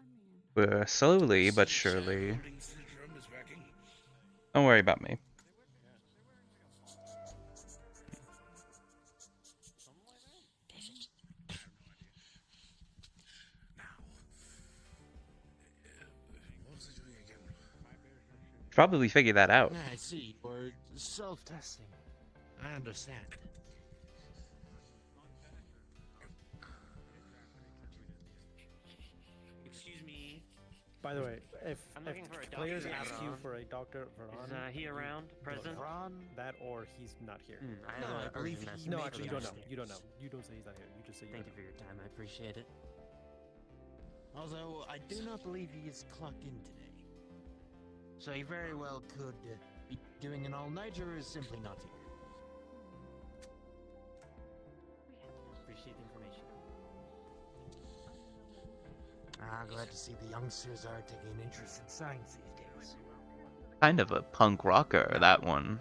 A: We're slowly but surely.
F: Shareholding syndrome is working.
A: Don't worry about me.
F: Perfect. Now, what was I doing again?
A: Probably figure that out.
M: I see. Or self-testing. I understand.
I: Excuse me.
G: By the way, if
I: I'm looking for a
G: players
I: Dr.
G: ask you
I: Veron.
G: for a Dr. Veron,
I: Is he around, present?
G: That or he's not here.
I: I have a urgent message
G: No,
I: for
G: actually, you
I: the
G: don't know.
I: upstairs.
G: You don't know. You don't say he's not here. You just say you
I: Thank
G: don't
I: you for your time. I appreciate it.
M: Although I do not believe he is clocked in today. So he very well could be doing an all-nighter or is simply not here.
I: Appreciate the information.
M: Glad to see the youngsters are taking an interest in science these days.
A: Kind of a punk rocker, that one.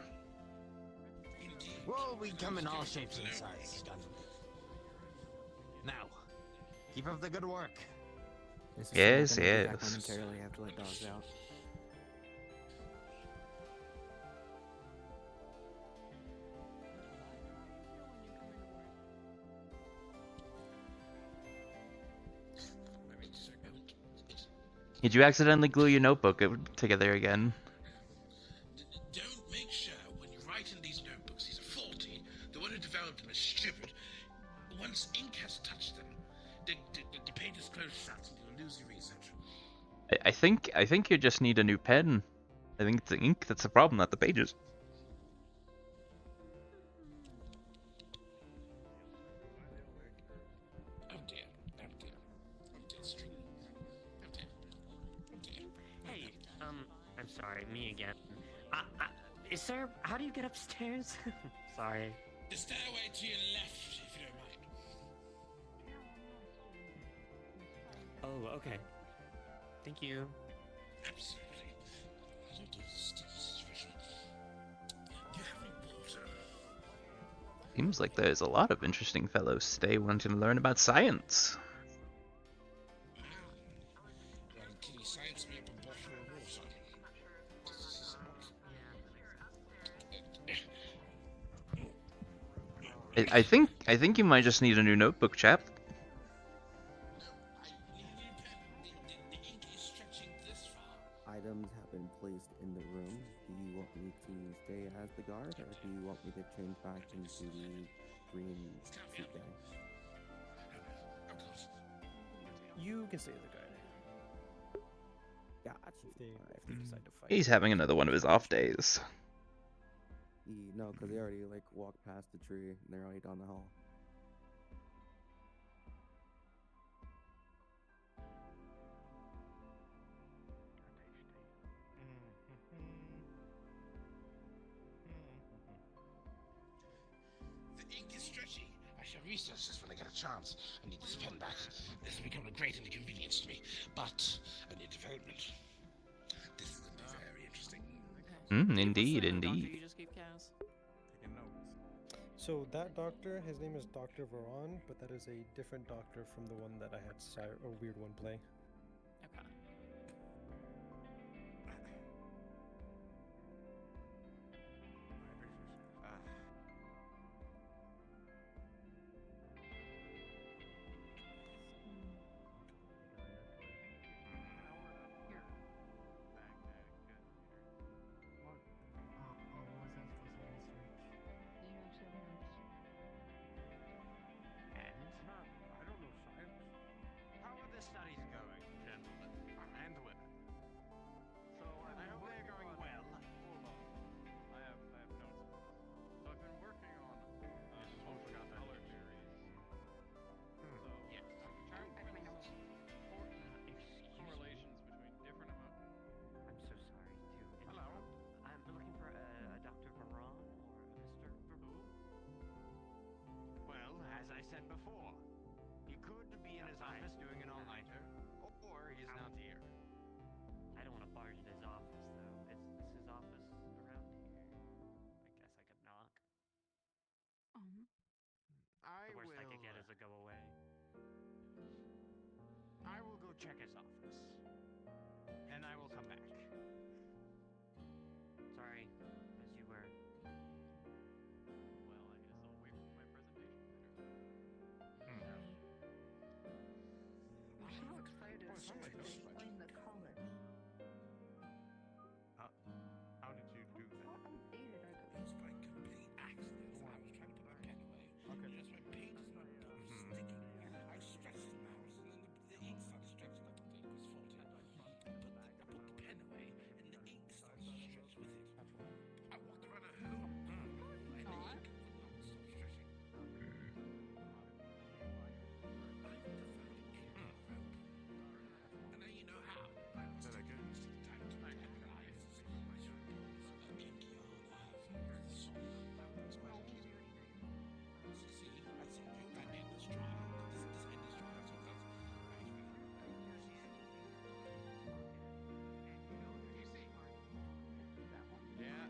M: Well, we come in all shapes and sizes, don't we? Now, keep up the good work.
D: This is
A: Yes,
D: something I can do back
A: yes.
D: momentarily. I have to let dogs out.
A: Did you accidentally glue your notebook together again?
F: Don't make sure when you write in these notebooks these are faulty. The one who developed them is stupid. Once ink has touched them, the page is closed shut and you'll lose your research.
A: I think you just need a new pen. I think it's the ink that's the problem, not the pages.
F: Oh dear, oh dear, oh dear, stream. Oh dear, oh dear.
I: Hey, I'm sorry, me again. Is there? How do you get upstairs? Sorry.
F: The stairway to your left, if you don't mind.
I: Oh, okay. Thank you.
F: Absolutely. I don't do the sticky situation. Do you have any water?
A: Seems like there's a lot of interesting fellows today wanting to learn about science.
F: Well, can you science me up a bottle of water?
A: I think you might just need a new notebook, chap.
P: Items have been placed in the room. Do you want me to stay as the guard, or do you want me to change back into the green suit guy?
G: You can stay as a guard.
P: Gotcha.
G: If they decide to fight.
A: He's having another one of his off days.
P: No, because they already like walked past the tree and they're already down the hall.
F: The ink is stretchy. I shall research this when I get a chance. I need this pen back. This will become a great inconvenience to me, but I need development. This is going to be very interesting.
A: Indeed, indeed.
K: You just gave Kaz?
G: So that doctor, his name is Dr. Veron, but that is a different doctor from the one that I had a weird one play.
K: Okay.
M: How are the studies going? check his office. And I will come back.
I: Sorry, as you were.
B: Well, I guess I'll wait for my presentation later.
W: I'm so excited to explain the comments.
H: How did you do that?
W: How outdated are
F: It was by complete accident. I was trying to put my pen away.
H: Okay.
F: Just my page is not sticking. I stretched the mouse and then the ink started stretching. I thought the ink was faulty. I put the pen away and the ink started to stretch with it. I walked around a home and the ink would not stop stretching. I would have found ink rope. And then you know how. I was taking time to analyze some of my ink yarn. I have salt. It's quite easy. See, I think that end is dry. This end is dry, so that's
H: Yeah.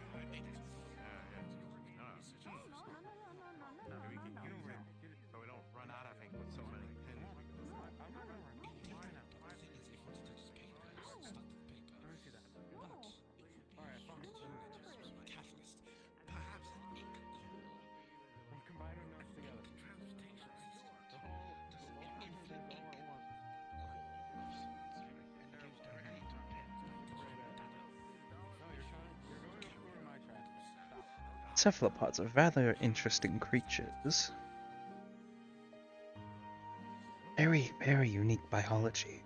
F: stretch ink is absolutely amazing. I don't know how I made it.
H: So we don't run out of ink with so many pens we go through.
F: The thing is, if one touches paper, it's stuck to the paper.
H: Let me see that.
F: But catalyst, perhaps an ink core.
H: I'm combining those together.
F: Transportation.
H: The whole
F: If the ink
H: all at once.
F: and gives directly to our pens.
H: No, you're going over my track. Stop.
A: Cephalopods are rather interesting creatures. Very, very unique biology.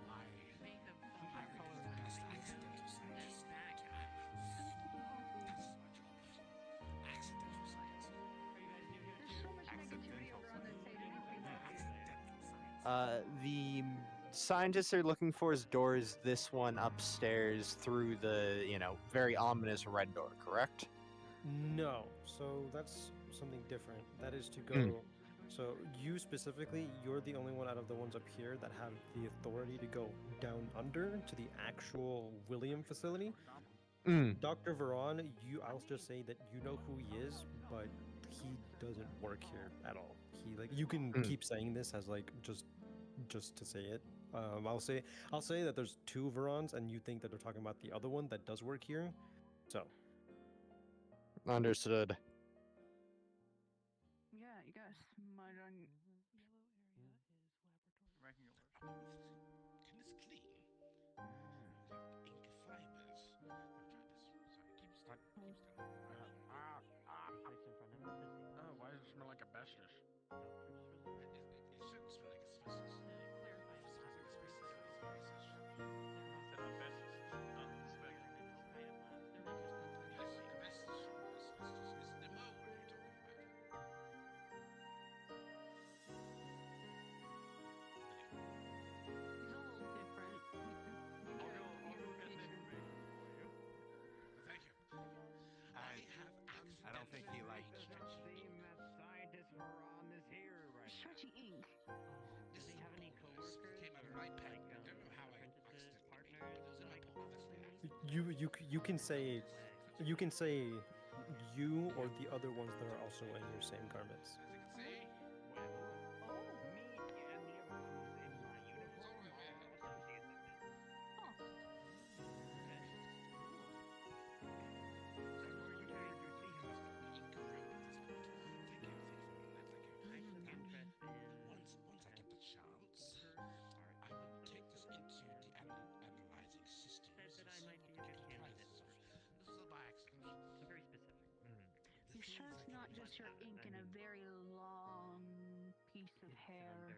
U: The scientists are looking for his doors. This one upstairs through the, very ominous red door, correct?
G: No, so that's something different. That is to go.
U: Mm.
G: So you specifically, you're the only one out of the ones up here that have the authority to go down under to the actual William facility.
U: Mm.
G: Dr. Veron, I'll just say that you know who he is, but he doesn't work here at all. You can keep saying this as just to say it. I'll say that there's two Verons, and you think that they're talking about the other one that does work here. So.
U: Understood.
W: Yeah, you guys might on.
B: Ranking alert.
F: Can this clean? You have ink fibers. Keep still. Keep still.
H: Oh, why does it smell like asbestos?
F: It shouldn't smell like asbestos.
H: I don't think he liked it.
V: Scientist Veron is here right
W: Stretchy ink.
V: Does he have any coworkers?
F: Came out of my pen. I don't know how I accidentally made it, but it was in my paw. That's the accident.
G: You can say you or the other ones that are also in your same garments.
F: As you can see,
V: Me and the other ones in my uniform are associates of his.
F: Once I get the chance, I will take this into the analyzing systems.
I: Said that I might be a good candidate.
F: This is by accident.
I: Very specific.
W: You sure it's not just your ink in a very long piece of hair?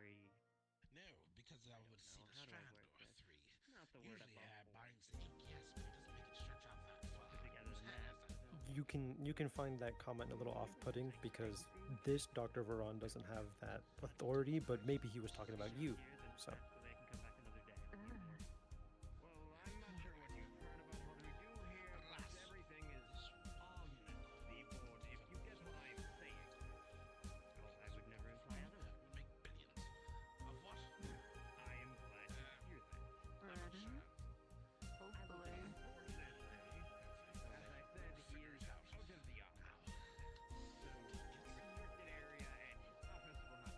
F: No, because I would see the
I: how do I
F: strand
I: word
F: or
I: this?
F: three.
I: Not the word
F: Usually
I: above
F: hair binds the ink, yes, but it doesn't make it stretch out that far.
I: Together
F: Whose
I: than
F: hair
I: that.
F: is that?
G: You can find that comment a little off-putting because this Dr. Veron doesn't have that authority, but maybe he was talking about you. So.
I: They can come back another day.
V: Well, I'm not sure what you've heard about what we do here, but everything is on the board, if you get what I'm saying.
I: I would never imply otherwise.
F: Make billions. Of what?
V: I am glad to hear that.
W: Ready? Hopefully.
V: As I said, he is out of the office. So, the restricted area and his office will not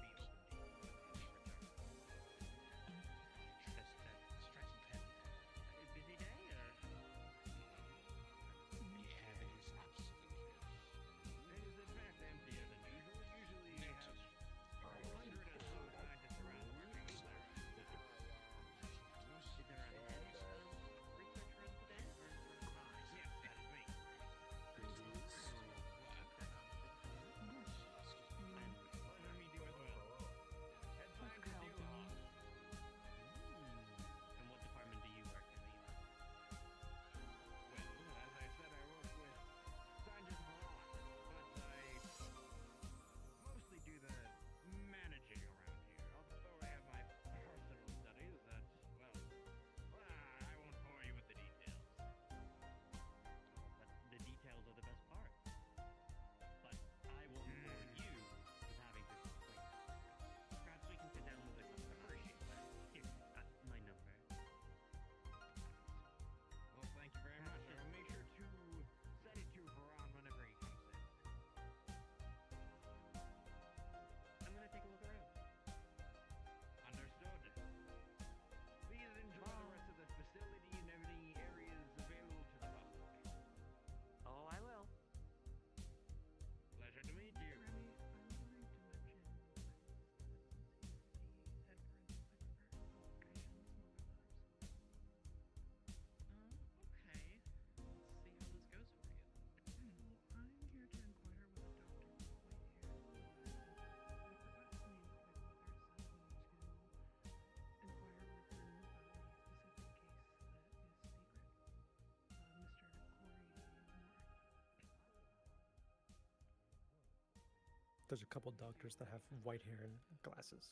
G: There's a couple doctors that have white hair and glasses.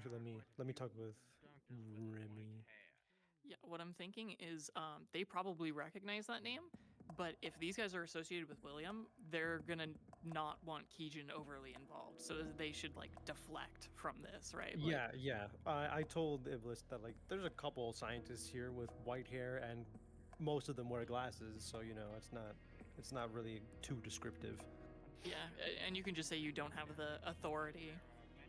G: So let me talk with Remy.
K: Yeah, what I'm thinking is they probably recognize that name, but if these guys are associated with William, they're gonna not want Keijin overly involved, so they should like deflect from this, right? Like,
G: Yeah, yeah. I told Iblis that like there's a couple scientists here with white hair and most of them wear glasses, so you know it's not really too descriptive.
K: yeah, and you can just say you don't have the authority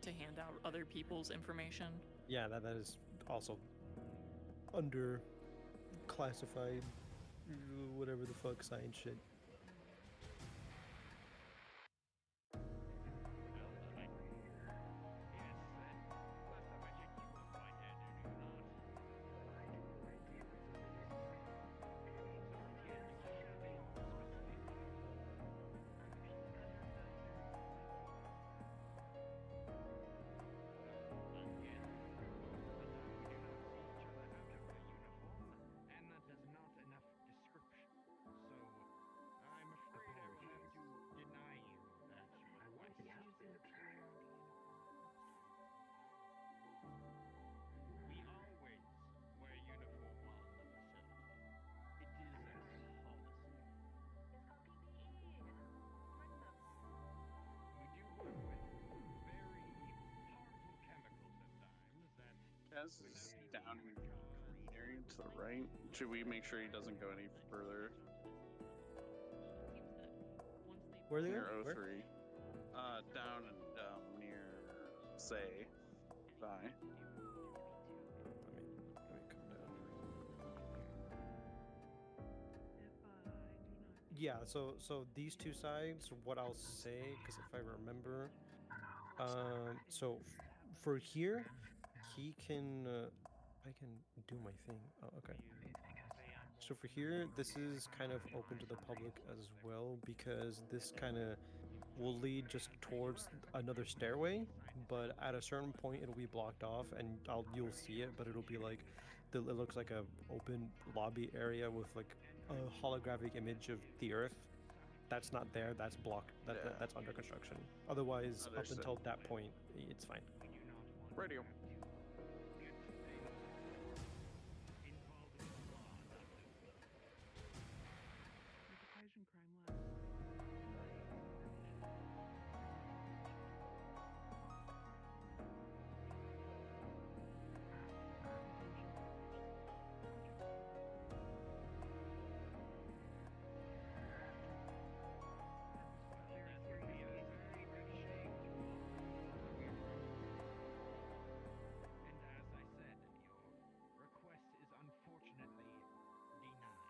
K: to hand out other people's information.
G: Yeah, that is also under classified whatever the fuck science shit.
V: And that is not enough description. So I'm afraid I will have to deny you that. What is it? We always wear uniform while in the facility. It is a policy. We do work with very harmful chemicals at times that
E: Kaz is down in the green area to the right. Should we make sure he doesn't go any further?
G: Where are they
E: Near
G: going? Where?
E: 03. Down and near say. Bye.
G: Let me come down. Yeah, so these two sides, what I'll say, because if I remember, so for here, he can, I can do my thing. Oh, okay. So for here, this is kind of open to the public as well because this kind of will lead just towards another stairway, but at a certain point it'll be blocked off and you'll see it, but it'll be like it looks like a open lobby area with like a holographic image of the Earth. That's not there. That's blocked. That's under construction. Otherwise, up
E: Understood.
G: until that point, it's fine.
E: Radio.
V: And as I said, your request is unfortunately denied.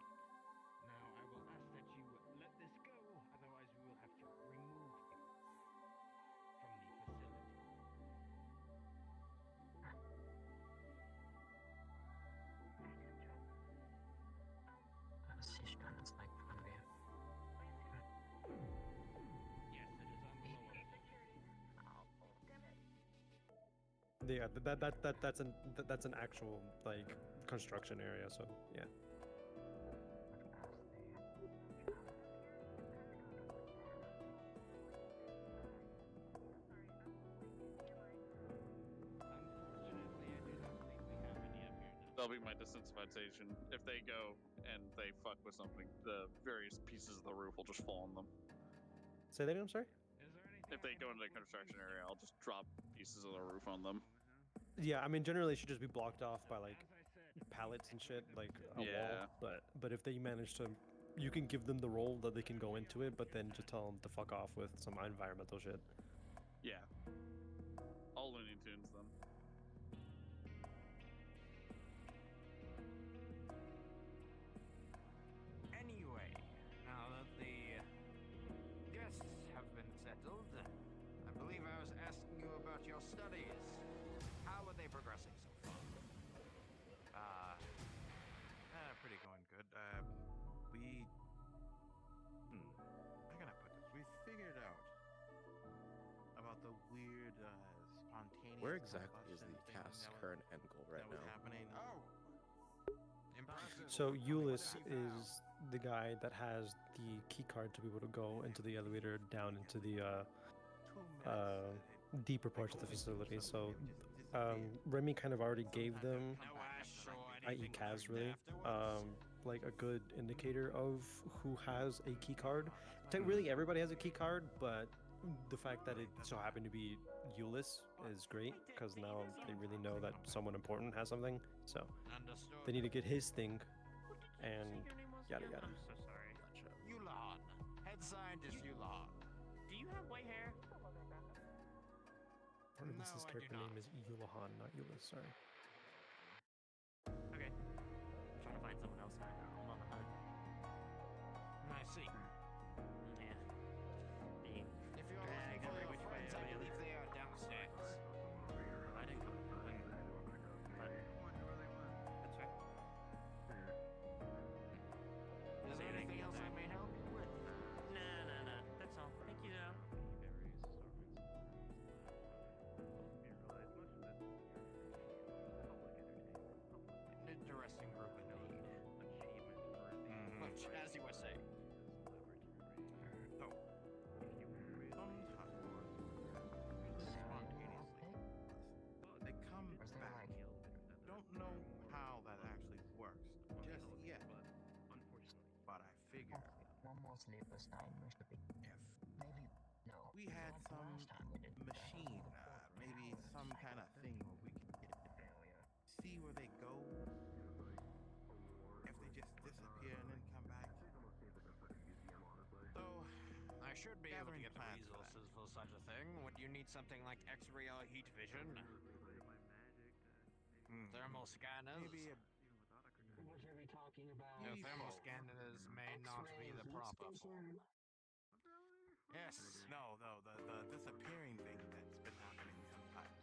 V: Now I will ask that you let this go, otherwise we will have to remove you from the facility. Yes, it is on the lower floor.
G: Yeah, that's an actual like construction area. So yeah.
E: That'll be my desensitization. If they go and they fuck with something, the various pieces of the roof will just fall on them.
G: Say that again. I'm sorry.
E: If they go into the construction area, I'll just drop pieces of the roof on them.
G: Yeah, I mean generally it should just be blocked off by like pallets and shit, like a
E: Yeah.
G: wall. But if they manage to, you can give them the role that they can go into it, but then just tell them to fuck off with some environmental shit.
E: Yeah. All Looney Tunes them.
M: Anyway, now that the guests have been settled, I believe I was asking you about your studies. How are they progressing so far?
J: Pretty going good. How can I put this? We figured out about the weird, spontaneous.
P: Where exactly is the
J: combustion thing
P: cast's
J: that was-
P: current end goal right
J: that was
P: now?
J: happening? Oh,
G: So Euless is the guy that has the key card to be able to go into the elevator down into the deeper parts of the facility. So Remy kind of already gave them, i.e. Kaz really, like a good indicator of who has a key card. Really everybody has a key card, but the fact that it so happened to be Euless is great because now they really know that someone important has something. So they need to get his thing and yada yada.
I: I'm so sorry.
M: Yulon. Head scientist Yulon.
I: Do you have white hair?
G: Or at least his character name is Yulahan, not Euless, sorry.
I: Okay. I'm trying to find someone else now. I'm on the hunt.
M: I see.
I: Yeah. Being
M: If you're looking
I: dragged
M: for
I: every
M: your
I: which way
M: friends,
I: I
M: I
I: really.
M: believe they are downstairs.
I: I didn't come to that. But that's fair.
M: Is there anything else I may help you with?
I: Nah. That's all. Thank you, though.
M: An interesting group indeed. But as you were saying.
J: So, sometimes, spontaneously, they come back. Don't know how that actually works just yet. But I figure if we had some machine, maybe some kind of thing where we could see where they go, if they just disappear and then come back. So,
M: I should be able to
J: gathering
M: get the
J: plans for that.
M: resources for such a thing. Would you need something like X-ray or heat vision? Thermal scanners?
J: Maybe a
M: The thermal scanners may not be the proper form. Yes.
J: No, the disappearing thing that's been happening sometimes.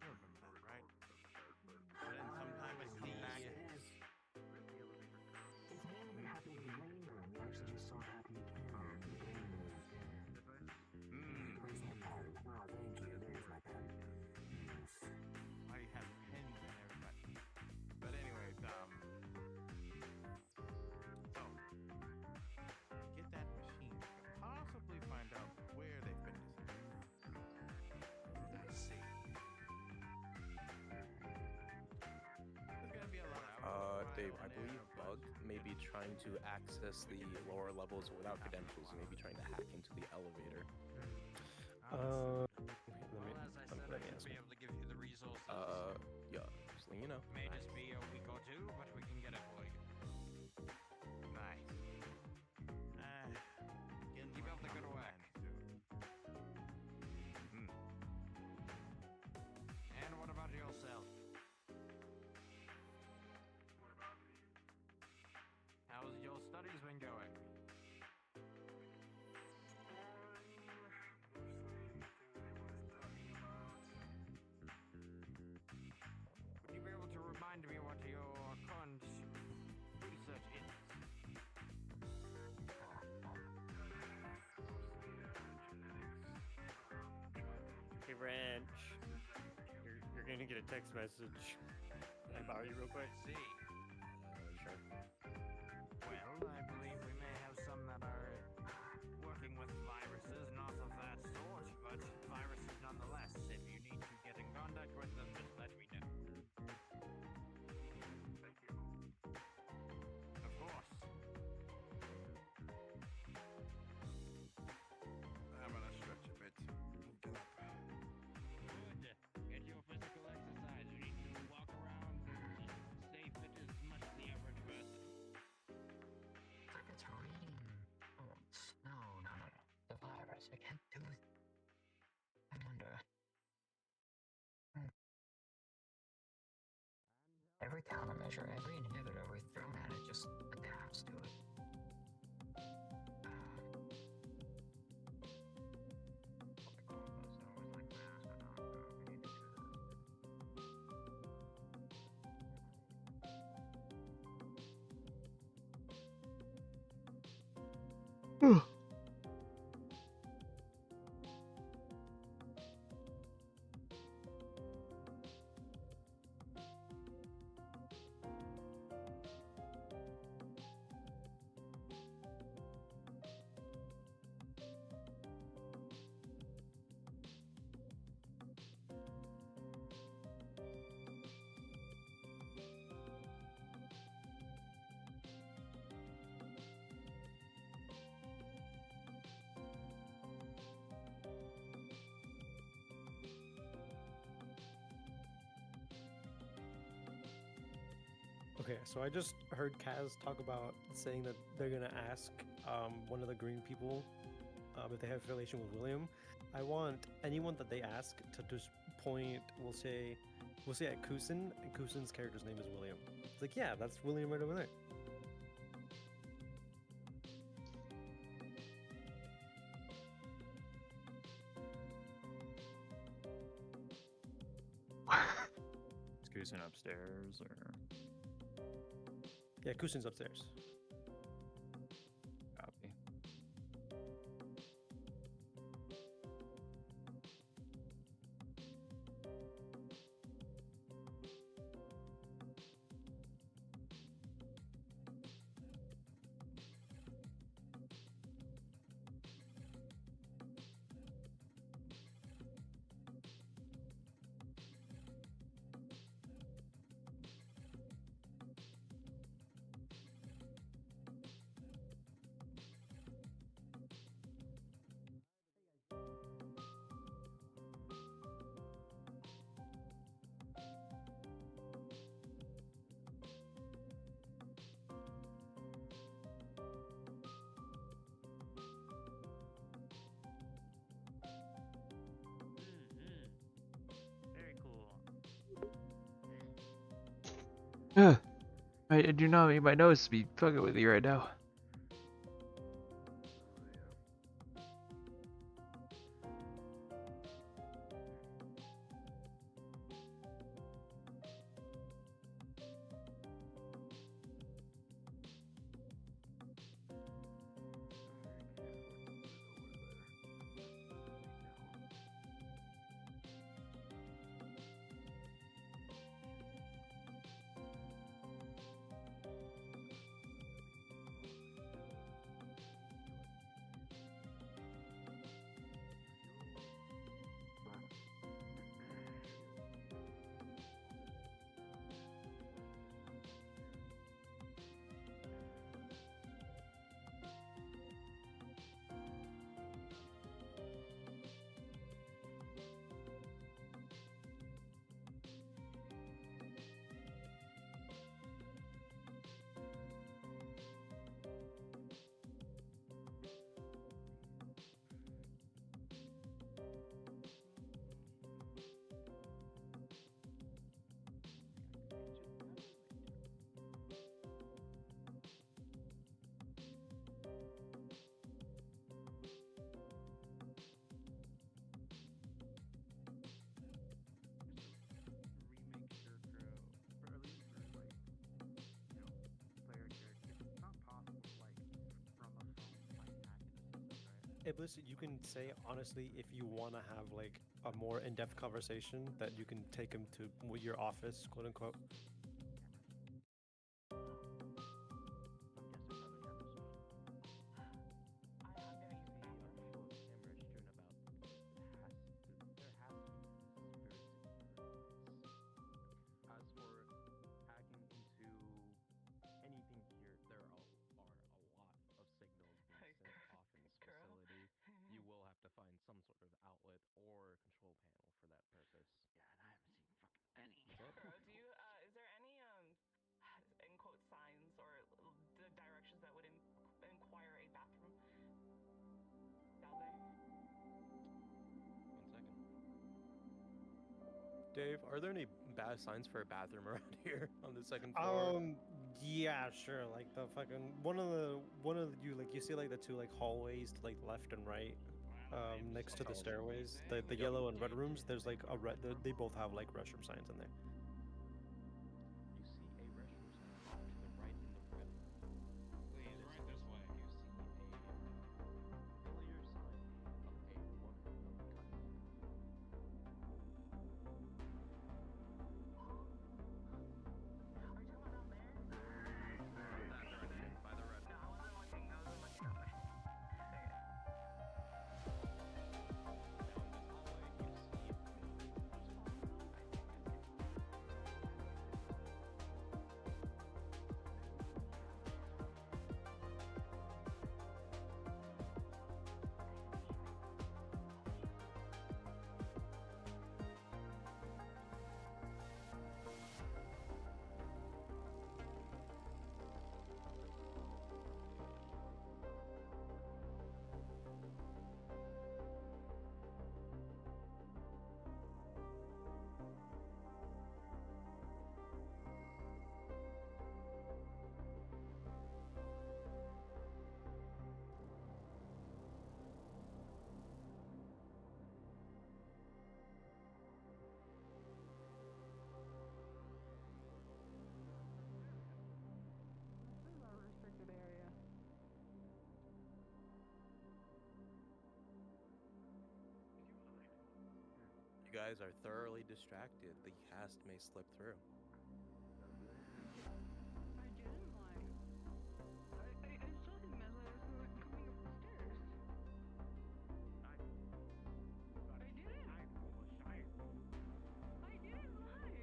J: You remember that, right? But then sometimes it comes back. Why do you have pins in everybody? But anyways, so get that machine, you can possibly find out where they've been disappearing.
M: I see.
J: There's gonna be a lot of
Q: Dave, I believe Bug may be trying to access the lower levels without credentials, maybe trying to hack into the elevator.
M: Well, as I said, I should be able to give you the resources.
Q: Yeah, just letting you know.
M: May just be a week or two, but we can get it for you.
J: nice.
M: Keep up the good work. And what about yourself? How's your studies been going? Would you be able to remind me what your current research is?
I: Hey, Ranch. You're gonna get a text message. Can I borrow you real quick?
M: See.
Q: Sure.
M: Well, I believe we may have some that are working with viruses, not of that sort, but viruses nonetheless. If you need to get in contact with them, just let me know. Of course.
J: I'm gonna stretch a bit. Get up.
V: Good. Get your physical exercise. You need to walk around, just stay fit as much as the average person.
L: No. The virus. I can't do it. I wonder. Every countermeasure, every inhibitor we've thrown at it just adapts to it.
G: Okay, so I just heard Kaz talk about saying that they're gonna ask one of the green people if they have affiliation with William. I want anyone that they ask to just point. We'll say at Kusin, and Kusin's character's name is William. It's like, yeah, that's William right over there.
C: Is Kusin upstairs or?
G: Yeah, Kusin's upstairs.
C: Copy.
I: Very cool.
R: I do not mean my nose to be fucking with you right now.
G: Iblis, you can say honestly if you want to have like a more in-depth conversation that you can take him to your office, quote unquote.
Q: As for hacking into anything here, there are a lot of signals being sent off in this facility. You will have to find some sort of outlet or control panel for that purpose.
M: Yeah, and I haven't seen fucking any.
Q: What's up?
T: Do you, is there any, in quote, signs or the directions that would inquire a bathroom down there?
Q: 1 second. Dave, are there any bad signs for a bathroom around here on the second floor?
G: Yeah, sure. Like the fucking one of the you see like the two like hallways to like left and right, next to the stairways. The
Q: Yep.
G: yellow and red rooms. There's like a red. They both have like restroom signs in there.
Q: You see a restroom sign off to the right in the red.
S: Please, right this way.
Q: You see a clear sign of a woman cutting. guys are thoroughly distracted, the cast may slip through.
W: I didn't lie. I saw him as I was coming up the stairs. I didn't. I didn't lie.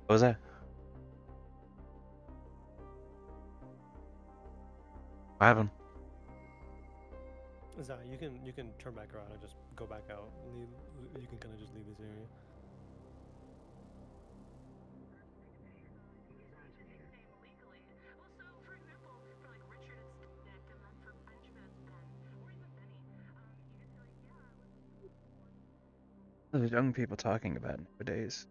A: What was that? What happened?
G: Zai, you can turn back around and just go back out. Leave, you can kind of just leave this area.
R: What are the young people talking about nowadays?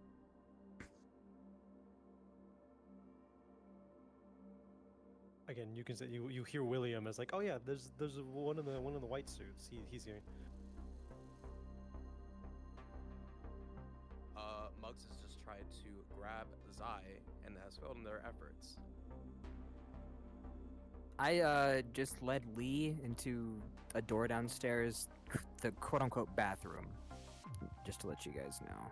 G: Again, you can say you hear William as like, oh yeah, there's one in the white suits. He's here.
Q: Muggs has just tried to grab Zai and has failed in their efforts.
D: I just led Lee into a door downstairs, the quote-unquote bathroom, just to let you guys know.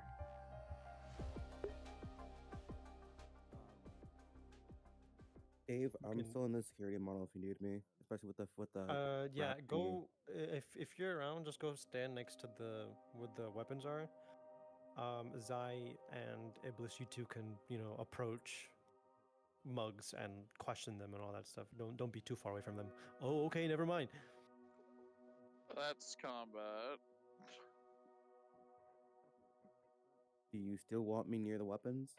P: Dave, I'm still in the security model if you need me, especially with the.
G: Yeah,
P: wrap thingy.
G: go if you're around, just go stand next to the where the weapons are. Zai and Iblis, you two can approach Muggs and question them and all that stuff. Don't be too far away from them. Oh, okay, never mind.
B: That's combat.
P: Do you still want me near the weapons?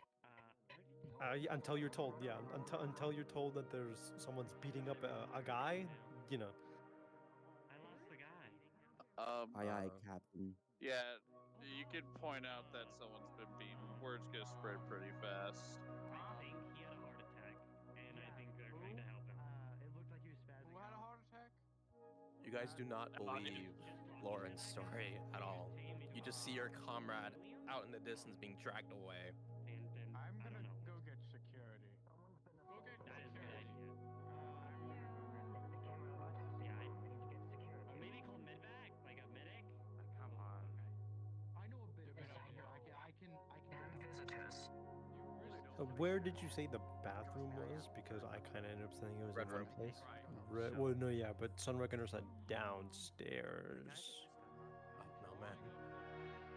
G: Until you're told, yeah. Until you're told that there's someone's beating up a guy,
I: I lost the guy.
P: Aye, Captain.
B: Yeah, you could point out that someone's been beaten. Word's gonna spread pretty fast.
I: I think he had a heart attack, and I think they're trying to help him.
M: It looked like he was spazzing.
J: Who had a heart attack?
Q: You guys do not believe Lauren's story at all. You just see your comrade out in the distance being dragged away.
J: I'm gonna go get security. Go get
I: That is a good
J: security.
I: idea. Maybe call medvac, like a medic.
M: Come on.
J: I know a bit about here. I can.
L: Visitors.
G: Where did you say the bathroom was? Because I kind of ended up saying it was
Q: Red
G: in one
Q: room.
G: place. Well, no, yeah, but Sun Reckoner said downstairs.
Q: No, man.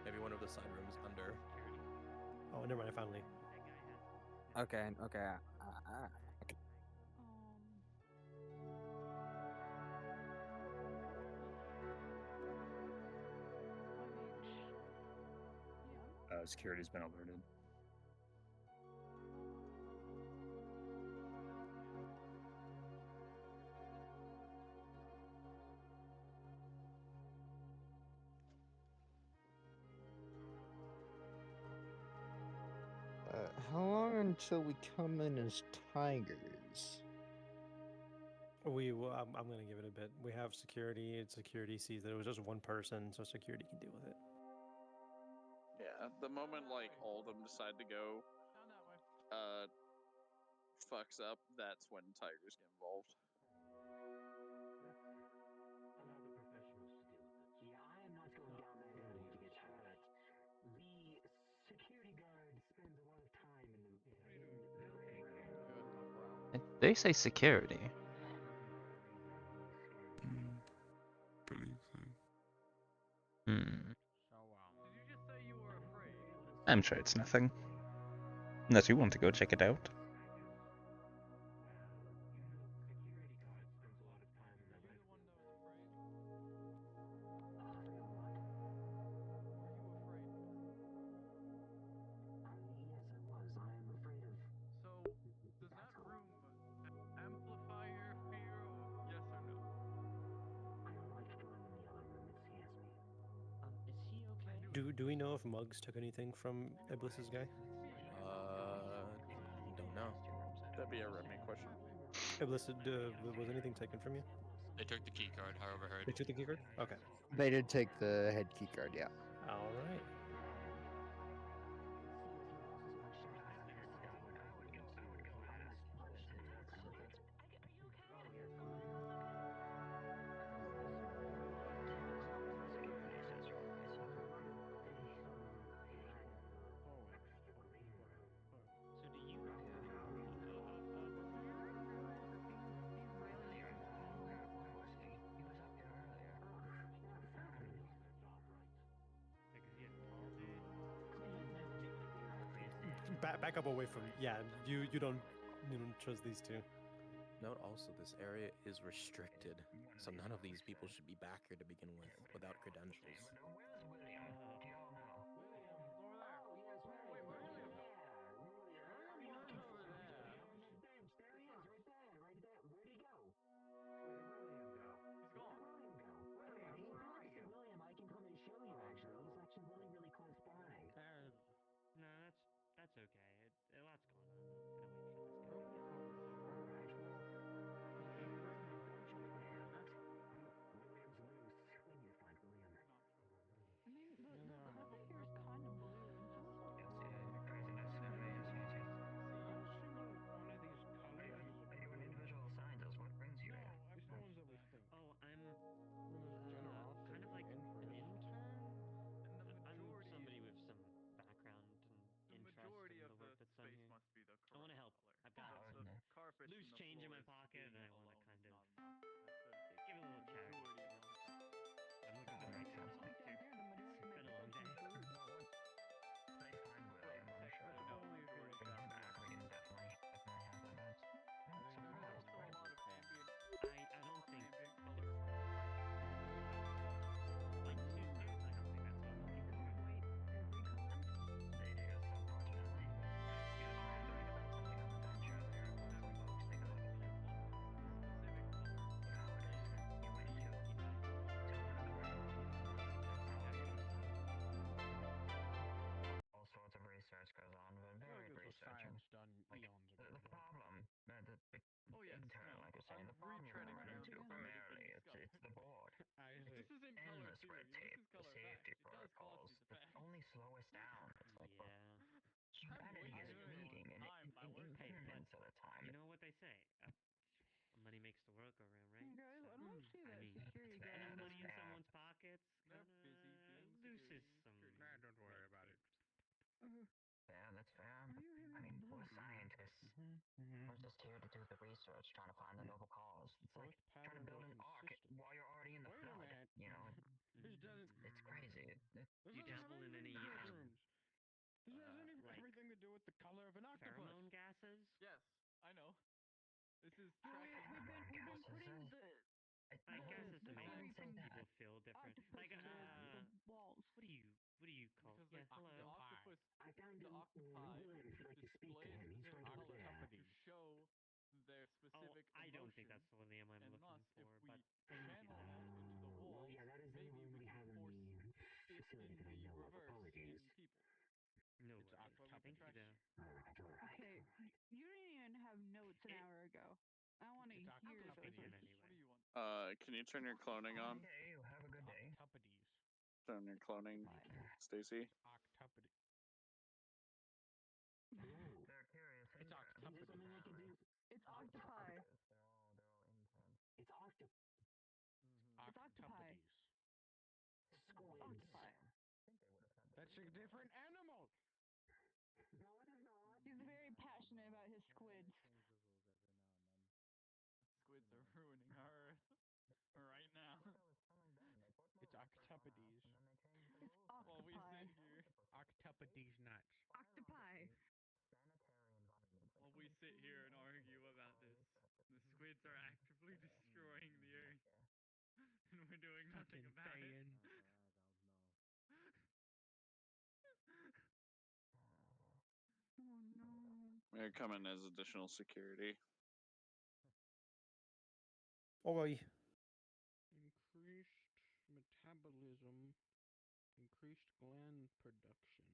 Q: Maybe one of the side rooms under.
G: Oh, never mind. I found Lee.
D: Okay.
C: Security's been alerted.
N: How long until we come in as tigers?
G: I'm gonna give it a bit. We have security. Security sees that it was just one person, so security can deal with it.
B: Yeah, the moment like all of them decide to go, fucks up. That's when tigers get involved.
L: Yeah, I am not going down that alley to get hurt. The security guard spends a lot of time in the
R: They say security. Hmm.
J: Did you just say you were afraid?
R: I'm sure it's nothing. Unless you want to go check it out.
J: So, does that room
G: Do we know if Muggs took anything from Iblis's guy?
Q: Don't know. That'd be a Remy question.
G: Iblis, was anything taken from you?
B: They took the key card. I overheard.
G: They took the key card? Okay.
N: They did take the head key card, yeah.
G: All right.
I: So do you have
G: Back up away from. Yeah, you don't trust these two.
Q: Note also, this area is restricted, so none of these people should be back here to begin with without credentials.
I: No, that's okay. A lot's going on. I'm gonna wait for this guy.
W: I mean, the carpet here is kind of blue, and so is the floor.
L: One of these colors. Are you an individual scientist? What brings you here? It's the ones that we think.
I: Oh, I'm
L: generosity
I: kind of like
L: and
I: an
L: interest.
I: intern.
B: And the
I: I'm
B: majority,
I: somebody with some background and
B: the
I: interest
B: majority
I: in
B: of
I: the
B: the
I: work that's done
B: space
I: here.
B: must be the
I: I want to
B: correct
I: help.
B: color.
I: I've got
B: Just the carpet
I: loose
B: and the
I: change in my
B: floors
I: pocket, and I
B: being
I: want to
B: alone
I: kind
B: is
I: of
B: not enough.
I: give a little
B: The
I: charity.
B: majority of the
I: I'm looking for right now.
W: Like down here, the majority
I: It's
W: make
I: been a long day.
L: They find William, I'm sure.
B: No, the majority
L: Bring him
B: down
L: back. We can definitely have the notes.
B: There's also a lot of ambient.
I: I don't think
B: ambient color.
I: like suit dudes. I don't think that's what I'm looking for.
W: Wait, every color?
L: They do, unfortunately. He was rambling about something on the bench earlier about some books they got.
B: Specific color.
L: You know how it is. You went to one of the rooms. All sorts of research goes on, but varied
V: This was
L: researching.
V: science done eons ago.
L: The problem, the
B: Oh yes,
L: intern,
B: no,
L: like you're saying,
B: I'm
L: the problem you're
B: retreading
L: running
B: around
L: into
B: the
L: primarily,
B: things
L: it's the board.
B: This is in color
L: Endless
B: too.
L: red
B: This
L: tape,
B: is
L: the
B: color
L: safety
B: back. It does cause
L: protocols
B: me to
L: that
B: back.
L: only slow us down. It's like, well,
B: I'm
L: humanity
B: wasting
L: is
B: everyone's
L: fleeting in
B: time by working.
L: increments at a time.
I: You know what they say? Money makes the world go round, right?
W: Hey guys, I don't see that
I: I mean,
W: security guard
I: enough
W: around.
I: money in someone's pockets
B: They're
I: kind
B: busy doing
I: of looses some.
V: Nah, don't worry about it.
L: Yeah, that's fair.
W: Are you
L: I mean,
W: him
L: we're
W: blue?
L: scientists. We're just here to do the research, trying to find the noble cause. It's like trying to build an ark while you're already in the
V: Wait a
L: flood.
V: minute.
L: You know,
V: This doesn't.
L: it's crazy.
I: Do you dabble in any
V: mushrooms. This has
I: like
V: everything to do with the color of an octopus.
I: pheromone gases?
B: Yes, I know. This is
W: Yeah,
B: tracking.
W: we've been putting the
I: I guess it's
W: the
I: amazing.
W: debris from
I: People feel different. Like
W: octopuses the walls.
I: what do you call?
B: Because
I: Yeah, hello.
B: the octopus,
L: I found
B: the
L: him.
B: octopi
L: William, if you'd like to speak to
B: display
L: him, he's
B: their
L: right
B: color
L: there.
B: to show their specific
I: I don't think that's
B: emotion,
I: the William I'm
B: and
I: looking
B: thus,
I: for,
B: if we
I: but thank you.
B: channel that into the walls,
L: yeah, that is the
B: maybe
L: only
B: we
L: one we
B: can
L: have in
B: force
L: the
B: it
L: facility
B: in
L: that I
B: the
L: know of.
B: reverse
L: Apologies.
B: in people.
I: No
V: It's
I: worries.
B: That's why we
I: Thank you,
B: can track.
I: though.
L: Alright.
W: Okay, you didn't even have notes an hour ago. I want to
V: It's
W: hear those.
I: opinion
W: Notes.
I: anyway.
B: What do you want?
E: Can you turn your cloning on?
L: Hey, you have a good day.
V: Octopodes.
E: Turn your cloning, Stacy.
V: Octopodes.
L: They're curious.
V: It's octopodes.
W: It's octopi.
L: They're all interns.
N: It's octopus.
W: It's octopi.
L: Squids.
W: Octopi.
V: That's a different animal.
L: No, it is not.
W: He's very passionate about his squids.
B: Squids are ruining our Earth right now.
V: It's octopodes.
W: It's
B: While we
W: octopi.
B: sit here,
V: Octopodes nuts.
W: Octopi.
B: while we sit here and argue about this, the squids are actively destroying the Earth, and we're doing nothing
V: Fucking
B: about it.
V: fan.
W: Oh no.
E: They're coming as additional security.
G: Oi.
V: Increased metabolism. Increased increased gland production.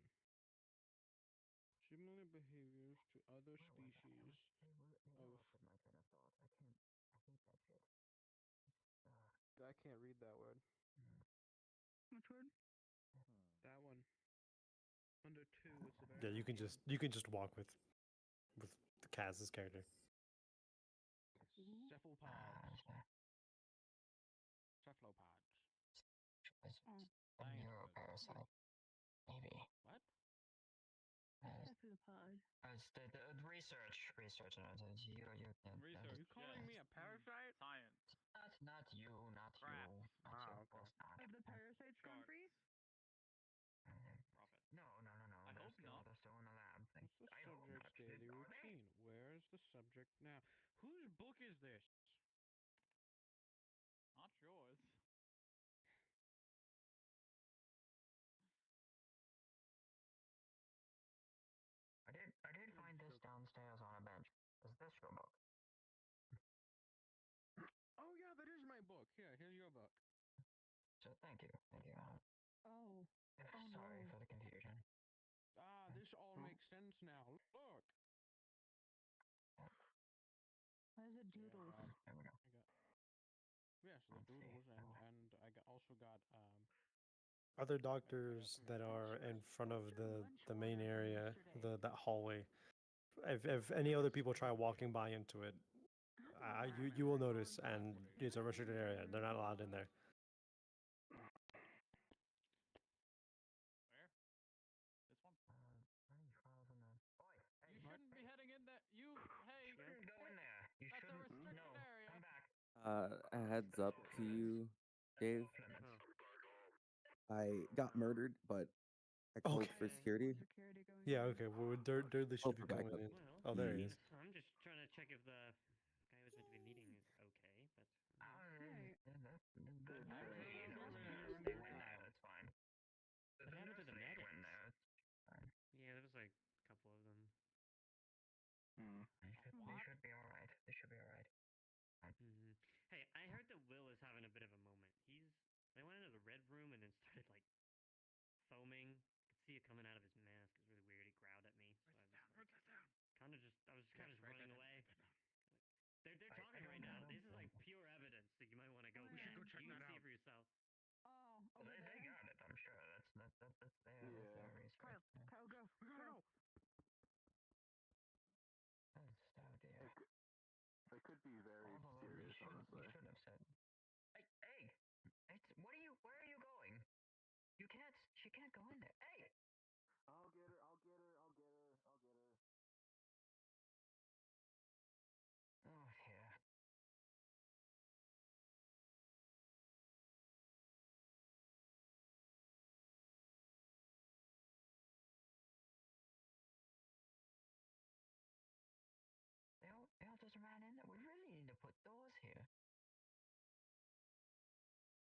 V: Similar behaviors to other species of.
L: My train of thought. I think that's it.
V: I can't read that word.
W: Which word?
V: That one. Under 2, it's the very.
G: Yeah, you can just walk with Kaz's character.
V: Cephalopods. Cephalopods.
L: A neuroparasite. Maybe.
V: What?
W: Cephalopod.
L: The research. No, you
V: Research. You calling me a parasite?
B: Science.
L: Not you.
V: Rats.
L: Not you.
V: Okay.
L: Of course not.
W: Have the parasites gone free?
B: Profit.
L: No.
B: I hope not.
L: They're still in the lab.
V: What's the subject's daily routine? Where is the subject now? Whose book is this?
B: Not yours.
L: I did find this downstairs on a bench. Is this your book?
V: Oh yeah, that is my book. Here, here's your book.
L: So thank you.
W: Oh.
L: Sorry for the confusion.
V: Ah, this all makes sense now. Look.
W: What is it, doodles?
L: There we go.
V: Yes, the doodles, and also got
G: Other doctors that are in front of the main area, that hallway. If any other people try walking by into it, you will notice, and it's a restricted area. They're not allowed in there.
B: Where? This one?
L: Hey,
B: you shouldn't be heading in there. Hey.
L: You shouldn't go in there. You
B: That's
L: shouldn't.
B: a restricted
L: No,
B: area.
L: come back.
P: A heads up to you, Dave. I got murdered, but I called
G: Okay.
P: for security.
G: Yeah, okay. Well, Dudley should be
P: for
G: coming
P: backup.
G: in.
I: Well,
G: Oh, there he
P: He-
G: is.
I: I'm just trying to check if the guy who was meant to be meeting is okay, but.
W: Right.
L: They went there. That's fine.
I: What happened to the medics?
L: Went there. It's fine.
I: Yeah, there was like a couple of them.
L: They should be alright.
I: Mm-hmm. Hey, I heard that Will is having a bit of a moment. They went into the red room and then started like foaming. I could see it coming out of his mask. It was really weird. He growled at me. So I was I was kind of just running away. They're talking right now. This is like pure evidence that you might want to go.
V: We should go check
I: you
V: that
I: can see
V: out.
I: for yourself.
W: Oh,
L: They got it. I'm sure. That's their research.
W: Kyle, go.
V: We gotta go.
L: Oh dear.
J: They could be very serious, honestly.
L: You shouldn't have said. Hey! Where are you going? You can't. She can't go in there. Hey!
J: I'll get her.
L: Oh dear. They all just ran in there. We really need to put doors here.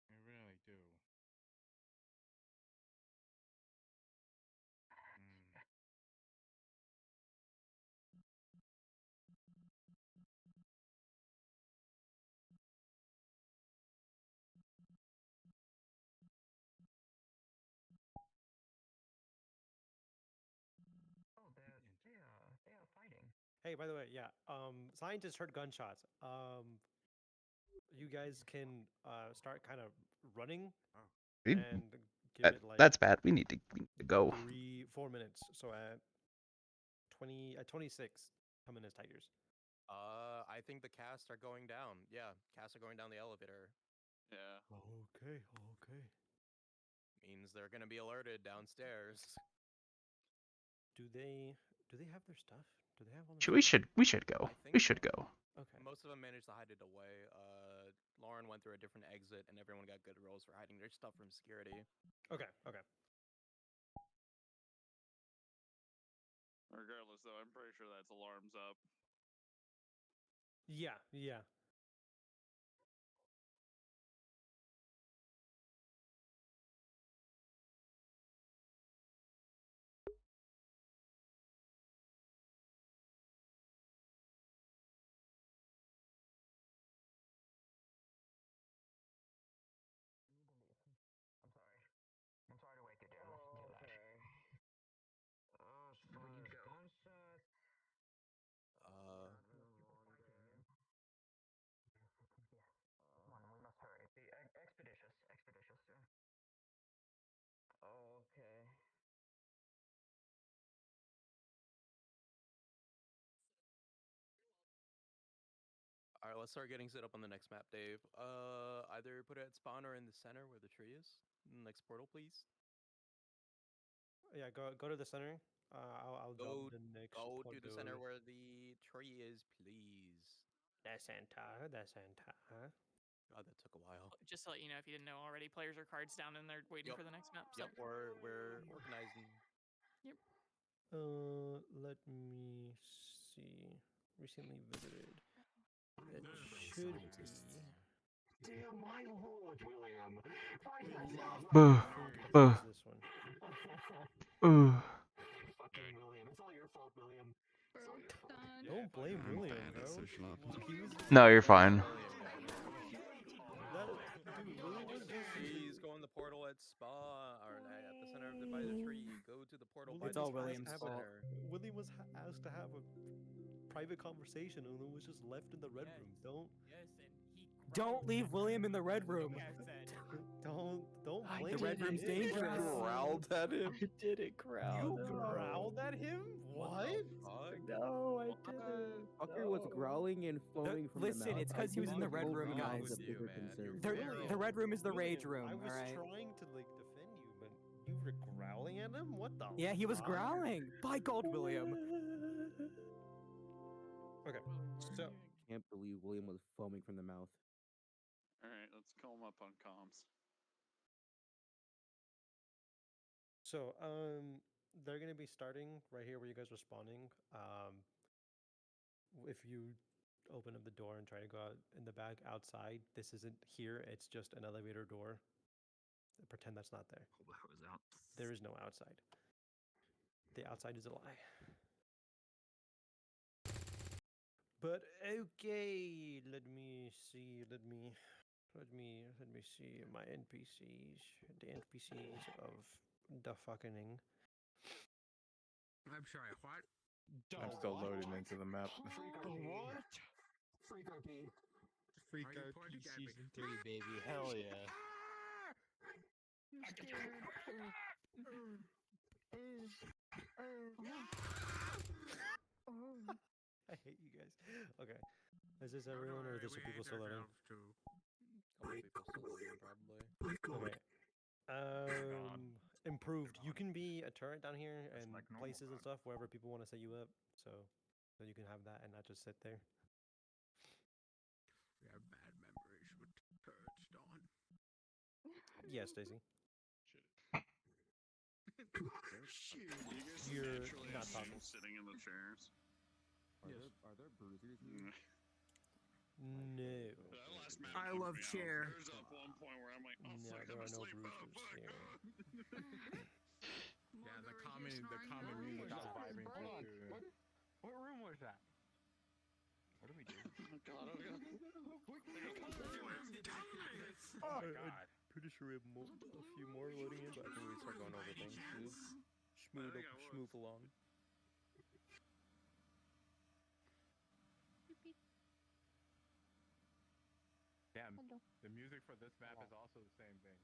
S: I really do.
L: Oh, they are fighting.
G: Hey, by the way, yeah. Scientists heard gunshots. You guys can start kind of running, and give it like
R: That's bad. We need to go.
G: 4 minutes. So at 26, come in as tigers.
H: I think the casts are going down. Yeah, casts are going down the elevator.
B: Yeah.
G: Okay.
H: Means they're gonna be alerted downstairs.
G: Do they have their stuff? Do they have all their
R: We should go. We should go.
G: Okay.
H: Most of them managed to hide it away. Lauren went through a different exit, and everyone got good rolls for hiding their stuff from security.
G: Okay.
B: Regardless, though, I'm pretty sure that's alarms up.
G: Yeah.
L: I'm sorry to wake you,
H: right, let's start getting set up on the next map, Dave. Either put it at spawn or in the center where the tree is. Next portal, please.
G: Yeah, go to the center. I'll drop
H: Go,
G: the next
H: go to the center
G: portal.
H: where the tree is, please.
G: The center. The center.
H: God, that took a while.
K: Just to let you know, if you didn't know already, players are cards down and they're waiting for the next map. So.
H: Yep, we're organizing.
K: Yep.
G: Let me see. Recently visited. It should be.
L: Dear my lord, William.
G: It's this one.
L: Fucking William. It's all your fault, William. It's all your fault.
G: Don't blame William, bro.
A: No, you're fine.
G: Dude, William was just.
H: Please go in the portal at spawn or at the center of by the tree. Go to the portal by
G: It's
H: the
G: all
H: tree
G: William's
H: at the
G: fault.
H: center.
G: William was asked to have a private conversation and it was just left in the red room. Don't.
D: Yes, and he. Don't leave William in the red room.
G: Don't blame
D: The red room's
G: him.
D: dangerous.
P: Growled at him.
N: I didn't growl.
G: You growled at him? What?
N: No, I didn't.
P: Fucker was growling and foaming from the
D: Listen,
P: mouth.
D: it's because he was in the red room, guys. The red room is the rage room.
G: I was
D: all right.
G: trying to like defend you, but you were growling at him. What the?
D: Yeah, he was
G: fuck?
D: growling. By God, William.
G: Okay, so
P: Can't believe William was foaming from the mouth.
B: All right, let's call him up on comms.
G: So, they're gonna be starting right here where you guys were spawning. If you open up the door and try to go out in the back outside, this isn't here. It's just an elevator door. Pretend that's not there.
C: Oh, that was out.
G: There is no outside. The outside is a lie. But okay, let me see. Let me see my NPCs. The NPCs of the fucking.
J: I'm sorry, what?
C: I'm still loading into the map.
L: What? Freak RP.
J: Freak
L: Are you
J: RP
L: pointing at me?
J: season 3, baby. Hell yeah.
G: I hate you guys. Okay. Is this everyone or is there some people still loading?
H: Couple people still loading, probably.
G: Okay. Improved. You can be a turret down here and places and stuff wherever people want to set you up. So you can have that and not just sit there.
J: We have bad memories with turrets, Dawn.
G: Yes, Daisy.
B: Shit. You guys
G: You're
B: naturally
G: not
B: have
G: talking.
B: people sitting in the chairs.
P: Are there bruisers
B: Mm.
G: No.
B: That last map
J: I
B: took
J: love
B: me out.
J: chair.
B: There's that one point where I'm like, oh
G: No,
B: fuck,
G: there
B: I'm
G: are no
B: asleep. Oh,
G: bruisers
B: fuck.
G: here.
J: Yeah, the common music is vibing
S: Hold on.
J: through.
S: What room was that? What do we do?
B: Oh god, oh god.
S: Oh my god.
G: Pretty sure we have a few more loading in, but I think we start going over things. Schmooth along.
S: Damn, the music for this map is also the same thing.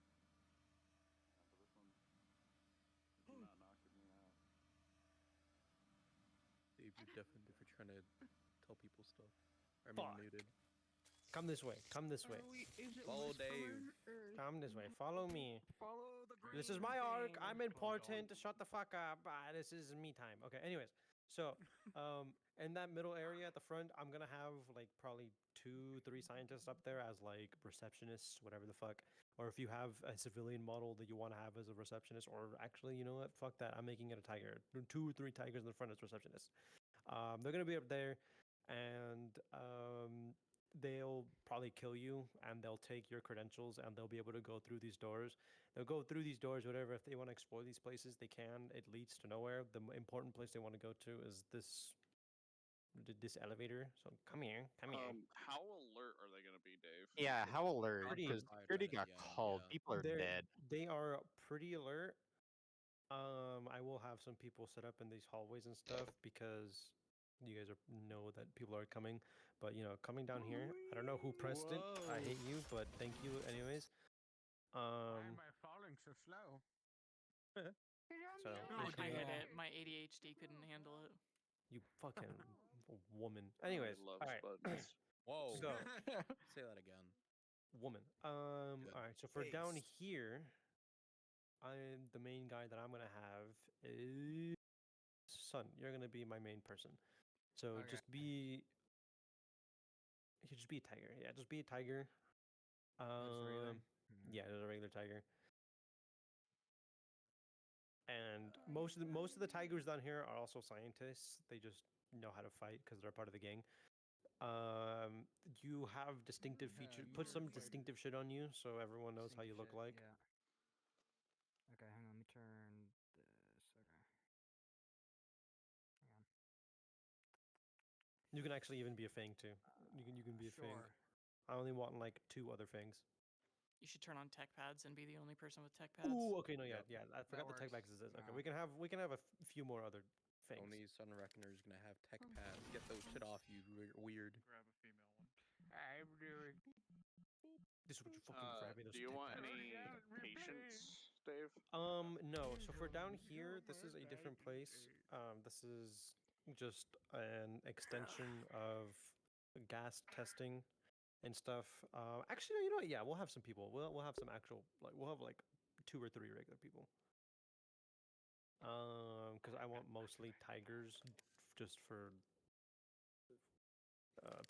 H: Dave, you're definitely for trying to tell people stuff. I mean,
G: Fuck.
H: muted.
G: Come this way. Come this way.
H: Follow Dave.
G: Come this way. Follow me.
J: Follow the
G: This is my arc. I'm important. Shut the fuck up. This is me time. Okay. Anyways, so in that middle area at the front, I'm gonna have like probably 2-3 scientists up there as like receptionists, whatever the fuck. Or if you have a civilian model that you want to have as a receptionist, or actually, you know what? Fuck that. I'm making it a tiger. 2 or 3 tigers in the front as receptionists. They're gonna be up there, and they'll probably kill you, and they'll take your credentials, and they'll be able to go through these doors. They'll go through these doors, whatever. If they want to explore these places, they can. It leads to nowhere. The important place they want to go to is this elevator. So come here.
B: How alert are they gonna be, Dave?
N: Yeah, how alert?
G: Pretty-
N: Because security got called. People are dead.
G: They are pretty alert. I will have some people set up in these hallways and stuff because you guys know that people are coming. But you know, coming down here, I don't know who pressed it. I hate you, but thank you anyways.
J: Why am I falling so slow?
G: So
K: I hit it. My ADHD couldn't handle it.
G: you fucking woman. Anyways,
B: loves
G: all right.
B: buttons.
H: Whoa.
G: So,
H: Say that again.
G: woman. All right. So for down here, the main guy that I'm gonna have is Sun. You're gonna be my main person. So
D: Okay.
G: just be. You just be a tiger. Yeah, just be a tiger.
D: Just a regular?
G: Yeah, just a regular tiger. And most of the tigers down here are also scientists. They just know how to fight because they're part of the gang. You have distinctive features. Put some distinctive shit on you so everyone knows how you look like.
D: Yeah. Okay, hang on. Let me turn this. Okay. Hang on.
G: You can actually even be a fang too. You can be a fang.
D: Sure.
G: I only want like 2 other fangs.
K: You should turn on tech pads and be the only person with tech pads.
G: Ooh, okay, no, yeah. I forgot the tech
D: works.
G: packs is this. Okay, we can have a few more other fangs.
H: Only Sun Reckoner's gonna have tech pads. Get those shit off you, weird.
S: Grab a female one.
D: I'm doing.
G: This is what you fucking grab me. Those
E: Do you
G: tech
E: want
G: pads.
E: any patience, Dave?
G: No. So for down here, this is a different place. This is just an extension of gas testing and stuff. Actually, you know what? Yeah, we'll have some people. We'll have some actual we'll have like 2 or 3 regular people. Because I want mostly tigers, just for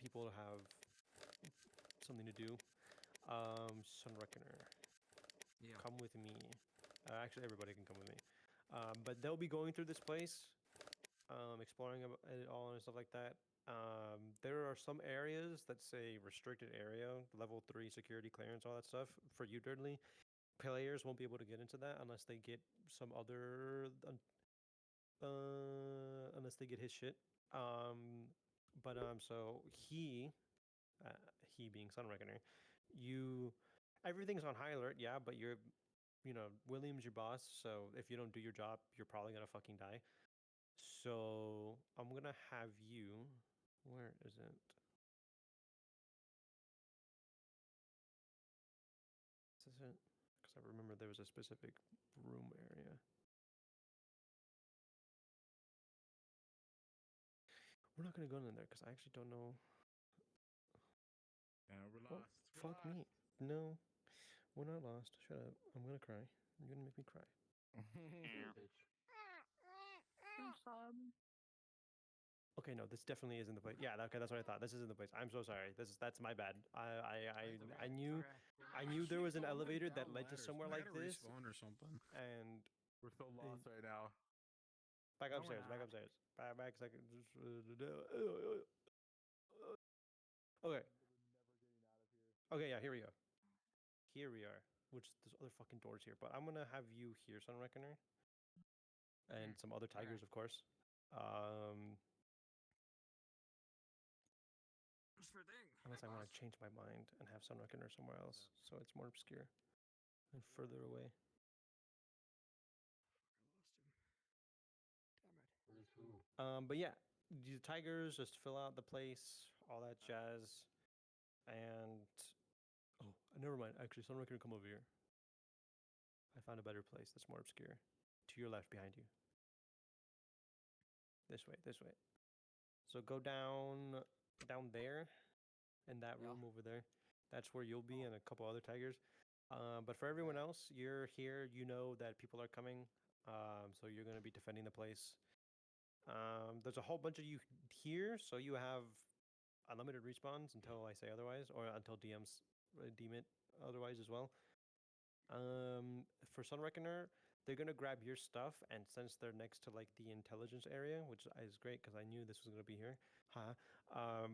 G: people to have something to do. Sun Reckoner.
D: Yeah.
G: Come with me. Actually, everybody can come with me. But they'll be going through this place, exploring it all and stuff like that. There are some areas that say restricted area, level 3 security clearance, all that stuff. For you, Dudley, players won't be able to get into that unless they get some other, unless they get his shit. So he being Sun Reckoner, everything's on high alert, yeah, but William's your boss, so if you don't do your job, you're probably gonna fucking die. So I'm gonna have you. Where is it? Is this it? Because I remember there was a specific room area. We're not gonna go in there because I actually don't know.
J: Yeah, we're
G: Oh,
J: lost.
G: fuck me. No, we're not lost. Shut up. I'm gonna cry. You're gonna make me cry. Okay, no, this definitely isn't the place. Yeah, okay, that's what I thought. This isn't the place. I'm so sorry. That's my bad. I knew there was an elevator that led to somewhere like this.
J: Respawn or something.
G: And
J: We're so lost right now.
G: back
D: No, we're
G: upstairs. Back
D: not.
G: upstairs. Back second. Okay. Okay, yeah, here we go. Here we are. Which there's other fucking doors here, but I'm gonna have you here, Sun Reckoner, and some other tigers, of course.
D: Sure thing.
G: Unless I want to change my mind and have Sun Reckoner somewhere else, so it's more obscure and further away.
D: Damn it.
G: But yeah, the tigers just fill out the place, all that jazz, and never mind. Actually, Sun Reckoner, come over here. I found a better place that's more obscure. To your left, behind you. This way. So go down there, in that room over there. That's where you'll be, and a couple other tigers. But for everyone else, you're here. You know that people are coming, so you're gonna be defending the place. There's a whole bunch of you here, so you have unlimited respawns until I say otherwise, or until DMs deem it otherwise as well. For Sun Reckoner, they're gonna grab your stuff, and since they're next to like the intelligence area, which is great because I knew this was gonna be here,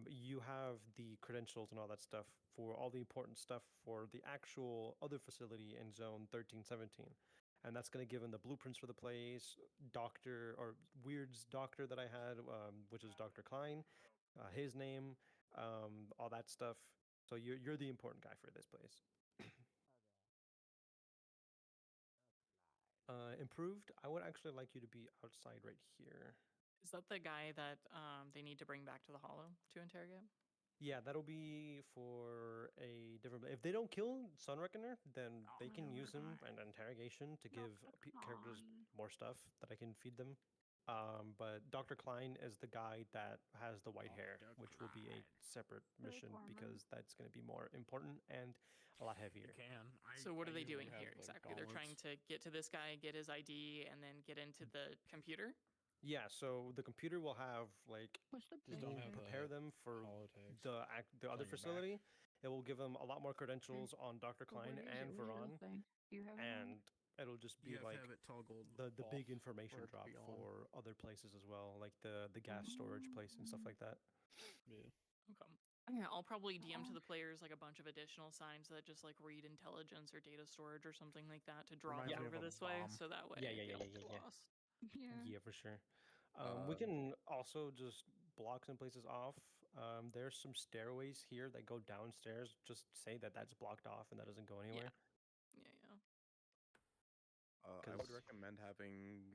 G: you have the credentials and all that stuff for all the important stuff for the actual other facility in Zone 1317. And that's going to give him the blueprints for the place, Doctor or Weird's doctor that I had, which is Dr. Klein, his name, all that stuff. So you're the important guy for this place. Improved, I would actually like you to be outside right here.
K: Is that the guy that they need to bring back to the Hollow to interrogate?
G: Yeah, that'll be for a different. If they don't kill Sun Reckoner, then they can use him and interrogation to give characters more stuff that I can feed them. But Dr. Klein is the guy that has the white hair, which will be a separate mission because that's going to be more important and a lot heavier.
K: So what are they doing here exactly? They're trying to get to this guy, get his ID, and then get into the computer?
G: Yeah, so the computer will have like
C: Just don't have
G: prepare
C: the
G: them for
C: holotags
G: the other
C: on your back.
G: facility. It will give them a lot more credentials on Dr. Klein and Veron, and it'll just be
H: You have to
G: like
H: have it toggled
G: the
H: off
G: big
H: for
G: information
H: it to
G: drop
H: be on.
G: for other places as well, like the gas storage place and stuff like that.
C: Yeah.
K: Okay. Yeah, I'll probably DM to the players like a bunch of additional signs that just like read intelligence or data storage or something like that to draw
G: Reminds
K: them
G: me
K: over
G: of a
K: this way,
G: bomb.
K: so that way
G: Yeah,
K: they don't get
G: yeah.
K: lost.
G: Yeah, for sure. We can also just block some places off. There's some stairways here that go downstairs. Just say that that's blocked off and that doesn't go anywhere.
K: Yeah.
H: I would recommend having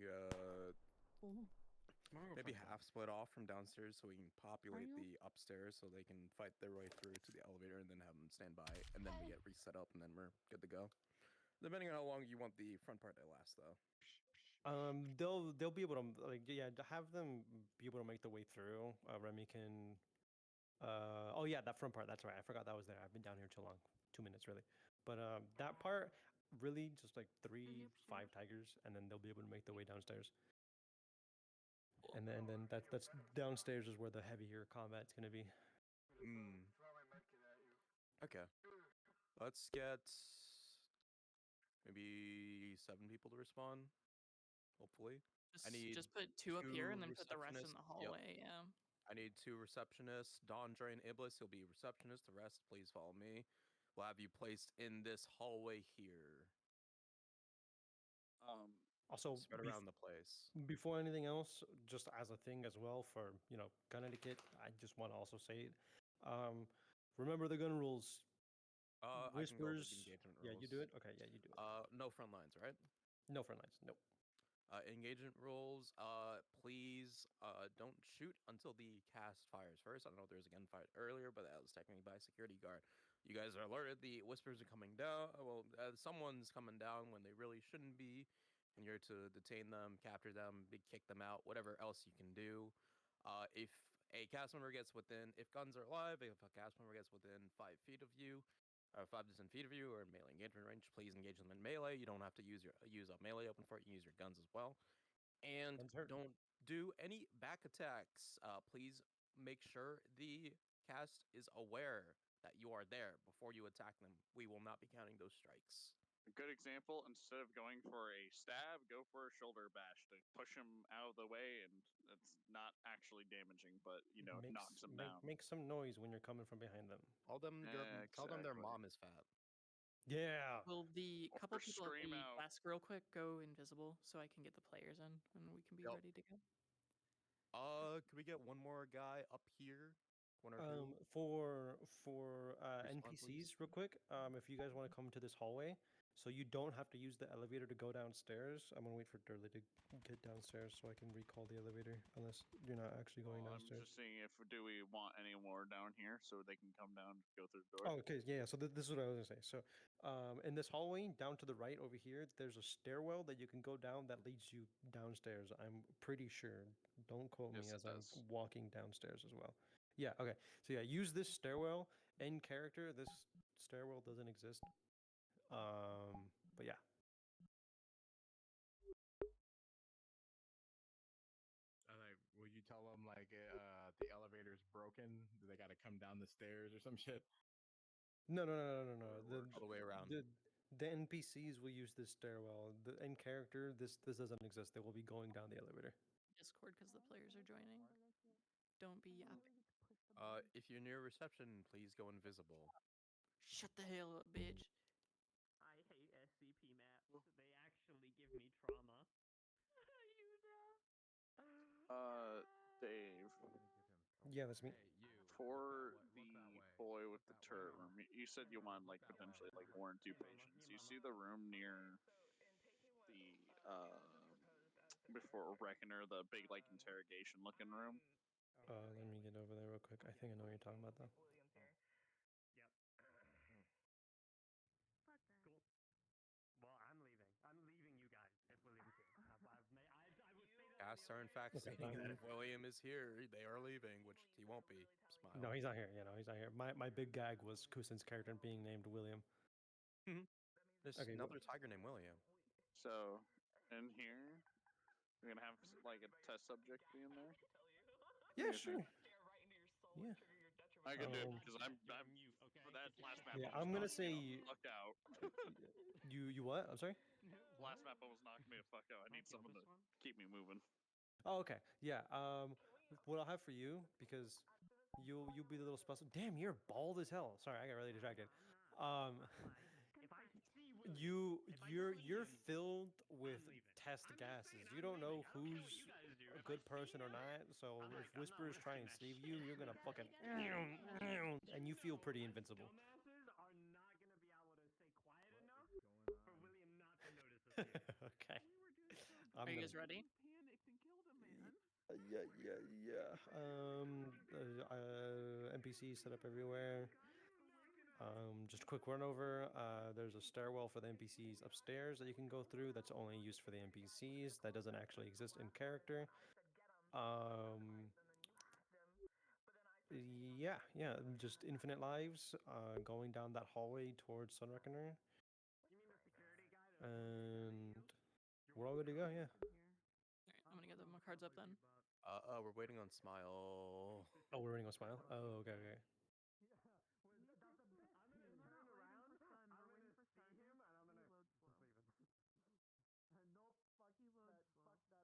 H: maybe half split off from downstairs so we can populate the upstairs so they can fight their way through to the elevator and then have them stand by and then we get reset up and then we're good to go. Depending on how long you want the front part to last though.
G: They'll be able to have them be able to make the way through. Remy can. Oh yeah, that front part. That's right. I forgot that was there. I've been down here too long. 2 minutes really. But that part really just like 3-5 tigers, and then they'll be able to make their way downstairs. And then that's downstairs is where the heavier combat's gonna be.
H: Okay. Let's get maybe 7 people to respond. Hopefully. I need
K: Just put 2 up here and then put the rest in
H: receptionists.
K: the hallway. Yeah.
H: I need 2 receptionists. Don, Dre, and Iblis, he'll be receptionist. The rest, please follow me. We'll have you placed in this hallway here.
G: Also,
H: spread around the place.
G: Before anything else, just as a thing as well for gun etiquette, I just want to also say it. Remember the gun rules.
H: I can go over the
G: Whispers.
H: engagement
G: Yeah,
H: rules.
G: you do it. Okay, yeah, you do it.
H: No front lines, right?
G: No front lines. Nope.
H: Engagement rules. Please don't shoot until the cast fires first. I don't know if there was a gunfight earlier, but that was technically by a security guard. You guys are alerted. The whispers are coming down. Well, someone's coming down when they really shouldn't be, and you're to detain them, capture them, kick them out, whatever else you can do. If a cast member gets within, if guns are live, if a cast member gets within 5 feet of you, or 5 to 10 feet of you, or melee engagement range, please engage them in melee. You don't have to use a melee open for it. You can use your guns as well. And don't do any back attacks. Please make sure the cast is aware that you are there before you attack them. We will not be counting those strikes.
E: A good example, instead of going for a stab, go for a shoulder bash to push him out of the way, and it's not actually damaging, but knocks him down.
G: Make some noise when you're coming from behind them.
H: Tell them their mom is fat.
G: Yeah.
K: Will the
E: Or
K: couple people at
E: scream
K: the
E: out.
K: desk real quick go invisible so I can get the players in and we can be ready to go?
H: Could we get one more guy up here? One or two?
G: For
H: Respond,
G: NPCs, real quick. If you guys want to come to this hallway, so you don't have to use the elevator to go downstairs. I'm gonna wait for Durley to get downstairs so I can recall the elevator, unless you're not actually going
E: I'm
G: downstairs.
E: just seeing if do we want any more down here so they can come down, go through the door.
G: Oh, okay, yeah. So this is what I was gonna say. So, in this hallway, down to the right over here, there's a stairwell that you can go down that leads you downstairs. I'm pretty sure. Don't quote me
E: Yes,
G: as
E: it
G: I'm
E: does.
G: walking downstairs as well. Yeah. Okay. So yeah, use this stairwell in character. This stairwell doesn't exist. But yeah.
C: Will you tell them like the elevator's broken? Do they got to come down the stairs or some shit?
G: No.
H: All the way around.
G: The NPCs will use this stairwell. The in character, this doesn't exist. They will be going down the elevator.
K: Discord because the players are joining. Don't be yapping.
H: If you're near reception, please go invisible.
K: Shut the hell up, bitch.
I: I hate SCP maps. They actually give me trauma.
E: Dave.
G: Yeah, that's me.
E: For the boy with the turret room, you said you wanted like potentially like 1 or 2 patients. You see the room near the before Reckoner, the big like interrogation looking room.
G: Let me get over there real quick. I think I know what you're talking about though.
I: Cool. Well, I'm leaving. I'm leaving you guys if William too. I would say that.
H: are in fact
G: Okay,
H: stating that if William is here, they are leaving, which he won't be. Smile.
G: No, he's not here. Yeah, no, he's not here. My big gag was Kusin's character being named William.
H: There's
G: Okay,
H: another tiger named William.
B: So, in here, we're gonna have like a test subject be in there.
G: Yeah, sure. Yeah.
B: I can do it because I'm for that last map.
G: Yeah,
B: almost
G: I'm gonna
B: knocked me
G: say
B: the fuck out.
G: you what? I'm sorry.
B: Last map almost knocked me the fuck out. I need someone to keep me moving.
G: Oh, okay. Yeah. What I'll have for you, because you'll be the little special. Damn, you're bald as hell. Sorry, I got really distracted. You're filled with test gases. You don't know who's a good person or not. So if whispers try and save you, you're gonna fucking and you feel pretty invincible.
I: Dumbasses are not gonna be able to stay quiet enough for William not to notice us here.
G: Okay.
K: Are you guys ready?
V: Panicked and killed him, man.
G: Yeah. NPCs set up everywhere. Just a quick run over. There's a stairwell for the NPCs upstairs that you can go through. That's only used for the NPCs. That doesn't actually exist in character. Yeah. Just infinite lives. Going down that hallway towards Sun Reckoner. And we're all good to go. Yeah.
K: Alright, I'm gonna get my cards up then.
H: We're waiting on Smile.
G: Oh, we're running on Smile. Oh, okay.
L: The most dysfunctional team is the best team. Why? Because we're unpredictable.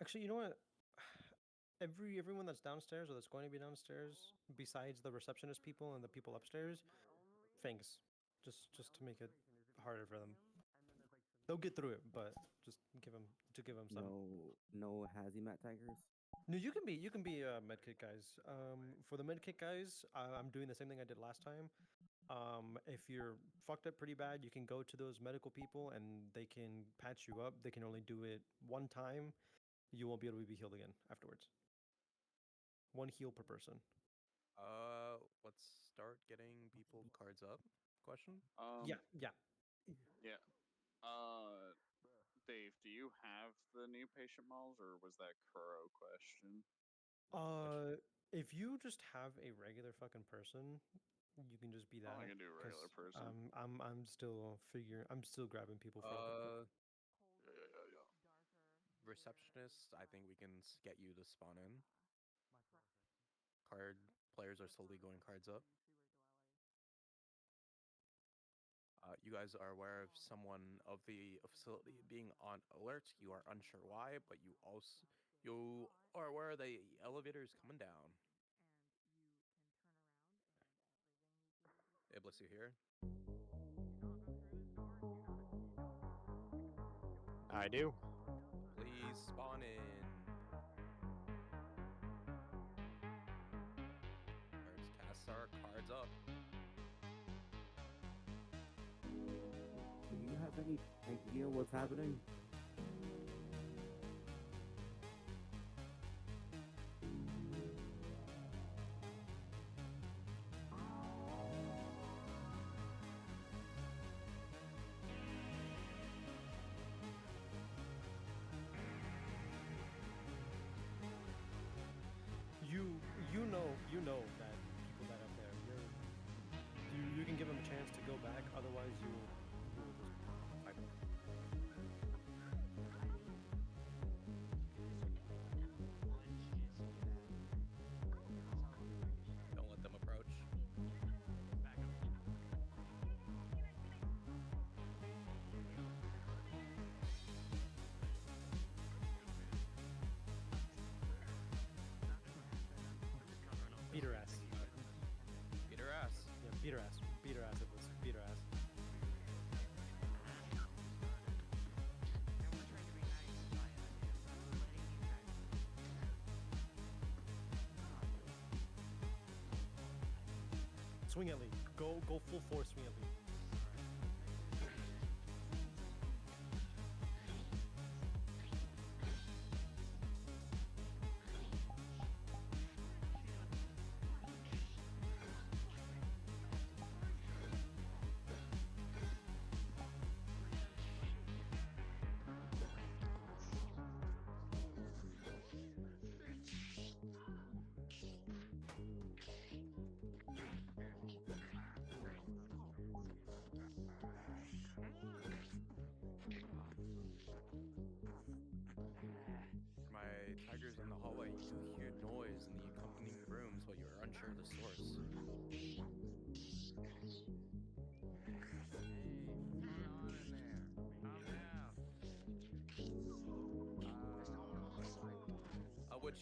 G: Actually, you know what? Everyone that's downstairs or that's going to be downstairs, besides the receptionist people and the people upstairs, thanks. Just to make it harder for them. They'll get through it, but just give them some.
P: No hazmat tigers.
G: No, you can be medkit guys. For the medkit guys, I'm doing the same thing I did last time. If you're fucked up pretty bad, you can go to those medical people and they can patch you up. They can only do it one time. You won't be able to be healed again afterwards. One heal per person.
H: Let's start getting people cards up. Question?
G: Yeah.
B: Yeah. Dave, do you have the new patient models, or was that Kuro question?
G: If you just have a regular fucking person, you can just be that.
B: Oh, I can do a regular
G: 'cause,
B: person.
G: I'm still grabbing people for.
B: Yeah.
H: Receptionist, I think we can get you to spawn in. Card players are slowly going cards up. You guys are aware of someone of the facility being on alert. You are unsure why, but you are aware the elevator is coming down. Iblis, you here?
F: I do.
H: Please spawn in. Cards cast our cards up.
P: Do you have any idea what's happening?
G: You know that people that up there, you can give them a chance to go back. Otherwise, you will just fight them.
H: Don't let them approach.
G: Beat her ass.
H: Beat her ass.
G: Yeah, beat her ass. Beat her ass, Iblis. Beat her ass. Swing at Lee. Go full force swing at Lee.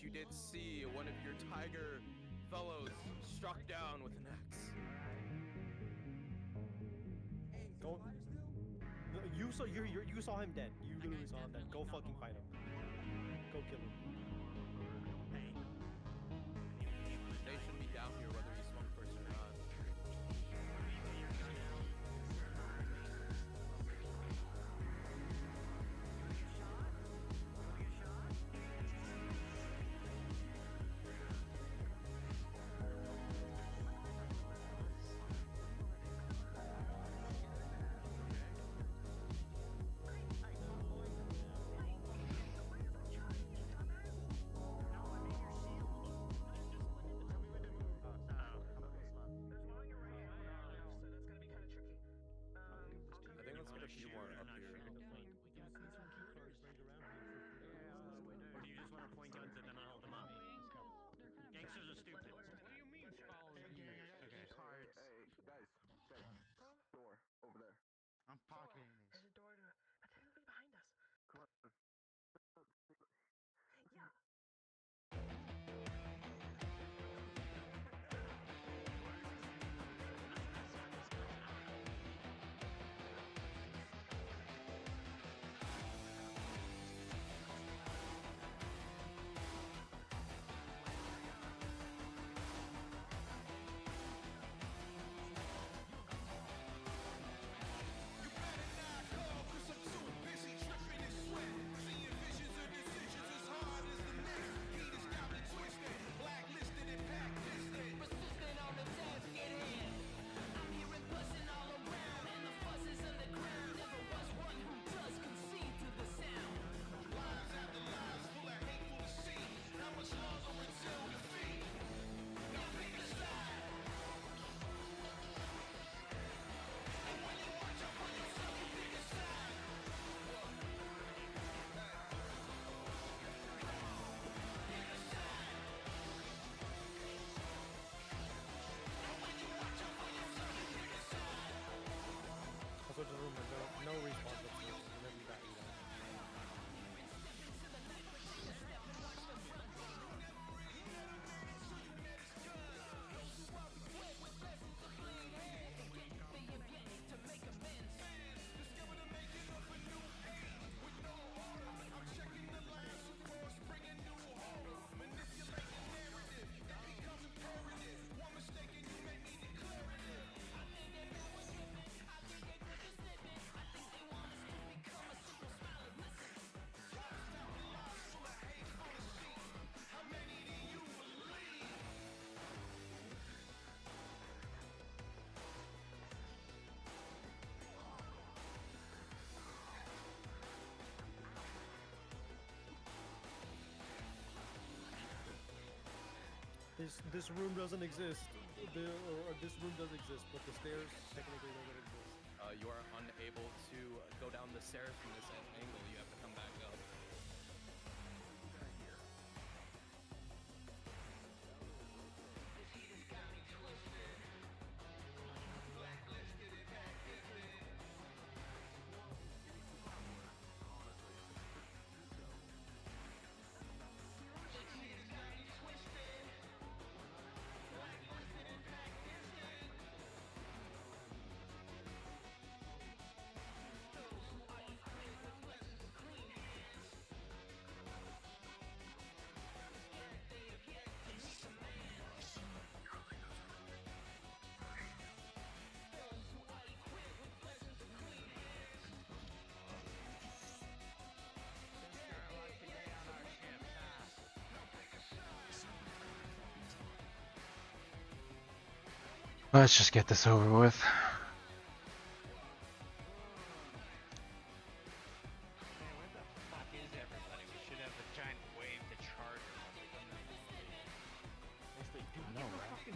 H: you did see one of your tiger fellows struck down with an axe.
G: Go. You saw him dead. You literally saw him dead. Go fucking fight him. Go kill him.
H: They should be down here whether you swung first or not. I think let's get a few more up here.
I: Or do you just want to point guns at them and hold them up? Gangsters are stupid.
V: What do you mean follow you?
J: Okay.
V: Cards.
J: Hey, guys. Door over there.
V: I'm pocketing these.
T: There's a door to. That's technically behind us.
J: Come on.
T: Yeah.
G: Also, just remember, no respawn whatsoever whenever you got you down. This room doesn't exist. This room does exist, but the stairs technically don't exist.
H: You are unable to go down the stairs from this angle. You have to come back up.
A: Let's just get this over with.
M: Fuck is everybody? We should have a giant wave to charge or something.
V: No,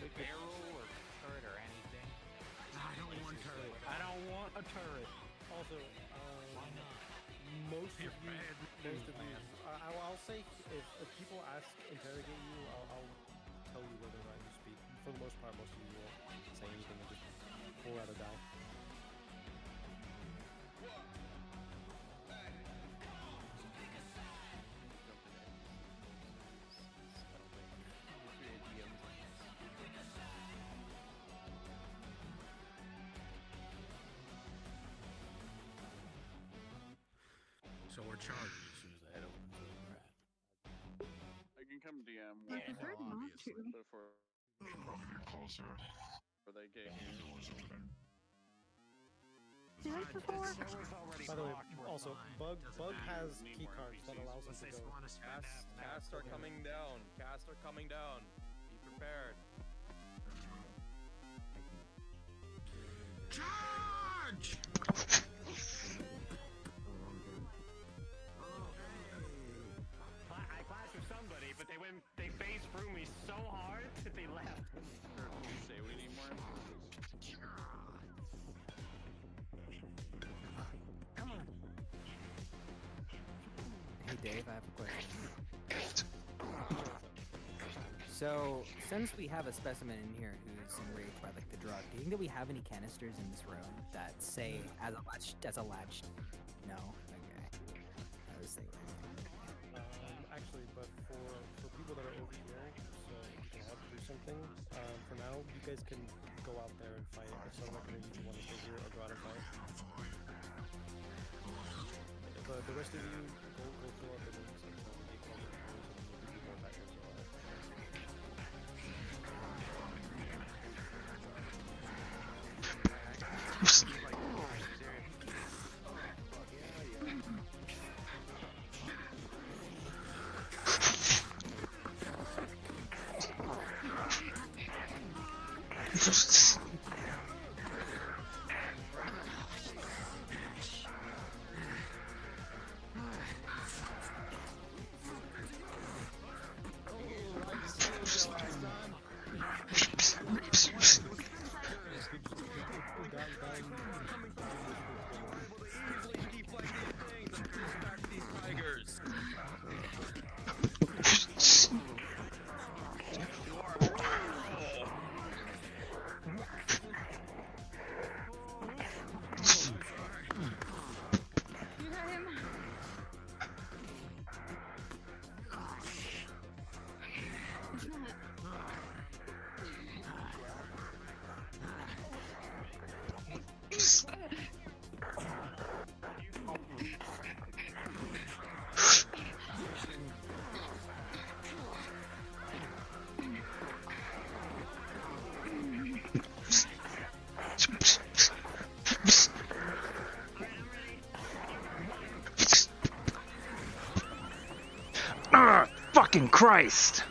M: A barrel or a turret or anything.
V: I don't want turret. I don't want a turret.
G: Also,
V: why not?
G: Most of you, I'll say if people ask, interrogate you, I'll tell you whether or not you speak. For the most part, most of you won't say anything and just pull out a die.
H: a charge as soon as the head opens.
B: I can come DM.
W: I prefer not to.
B: Before they get here.
W: Did I before?
G: By the way, also, Bug has key cards that allows him to go.
H: Casts are coming down. Casts are coming down. Be prepared.
J: Charge!
I: I clashed with somebody, but they phased through me so hard that they left.
B: Say we need more.
I: Come on.
D: Hey Dave, I have a question. So, since we have a specimen in here who's enraged by like the drug, do you think that we have any canisters in this room that say as a latch? No. Okay. I was thinking.
G: Actually, but for people that are over here, so you can help do something. For now, you guys can go out there and fight. If someone can use one to here or go out and fight. But the rest of you go fill out the rooms and make all the rooms and you can do more back as well.
R: Fucking Christ!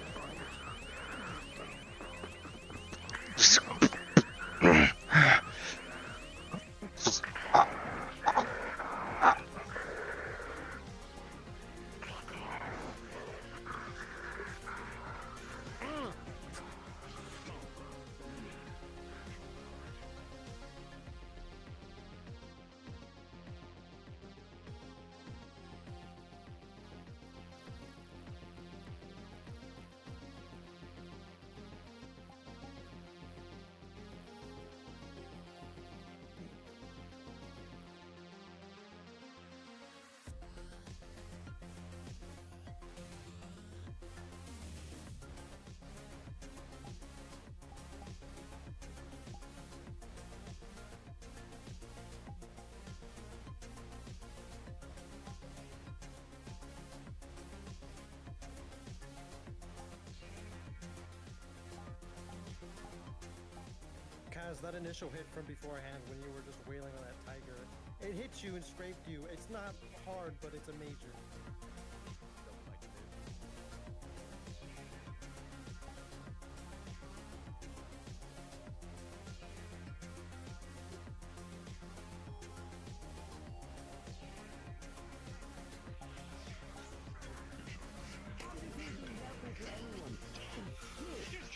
G: Kaz, that initial hit from beforehand when you were just wailing on that tiger, it hit you and scraped you. It's not hard, but it's a major.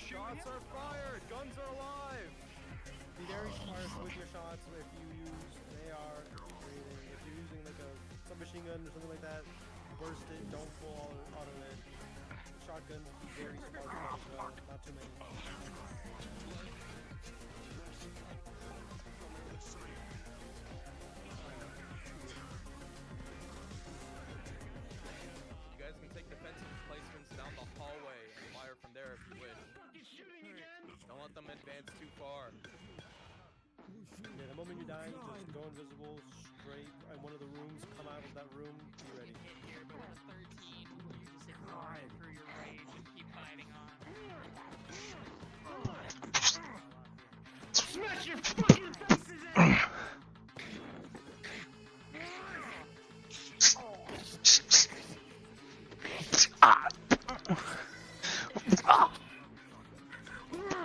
H: Shots are fired! Guns are alive!
G: Be very smart with your shots. If you use an AR, if you're using like a submachine gun or something like that, burst it, don't full auto it. Shotgun, be very smart with that as well, not too many.
H: You guys can take defensive placements down the hallway and fire from there if you wish. Don't let them advance too far.
G: Yeah, the moment you die, just go invisible, straight, and one of the rooms, come out of that room, be ready.
K: Hit here for a 13. You just ignore it through your rage and keep fighting on.
L: Smash your fucking faces in!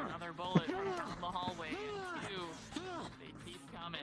K: Another bullet from down the hallway, and 2. They keep coming.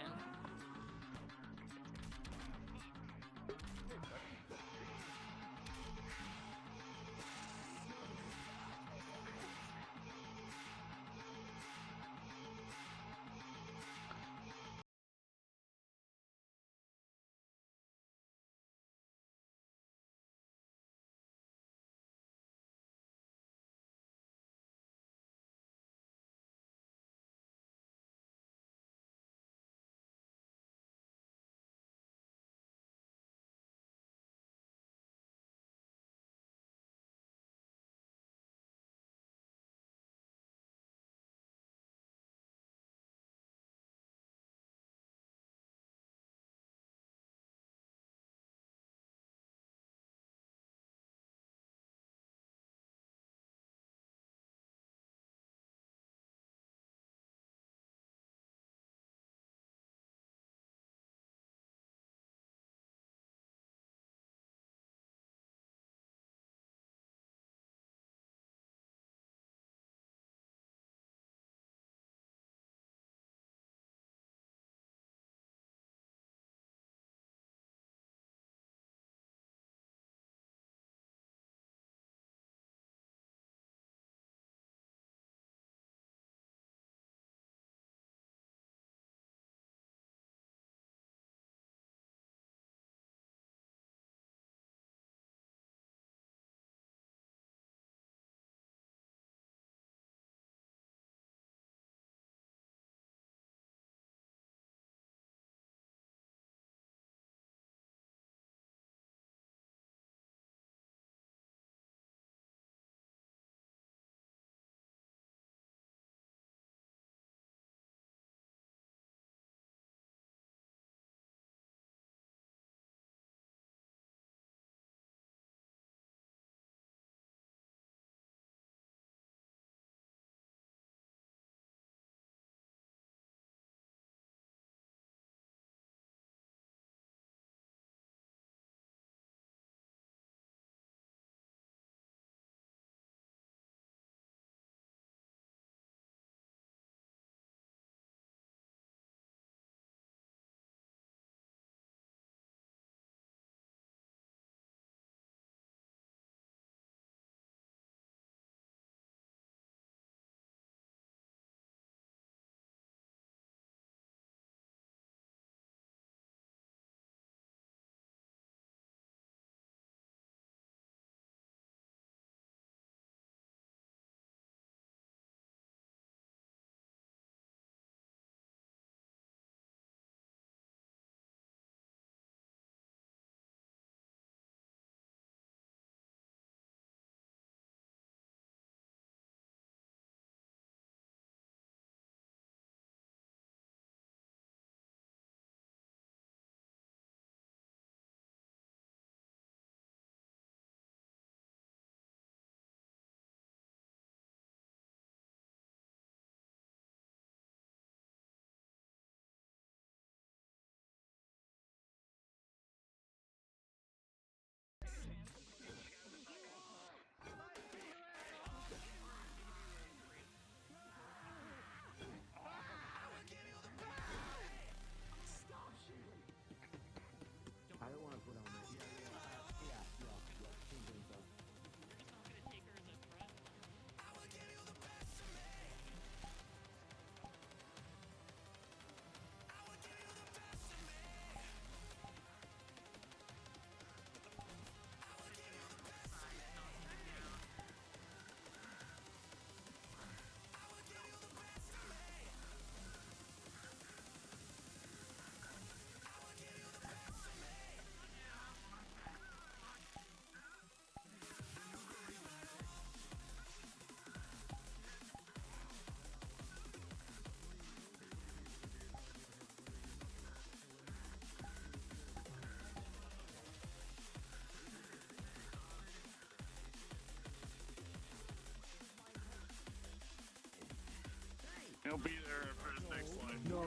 B: he'll be there for his next life.
J: No.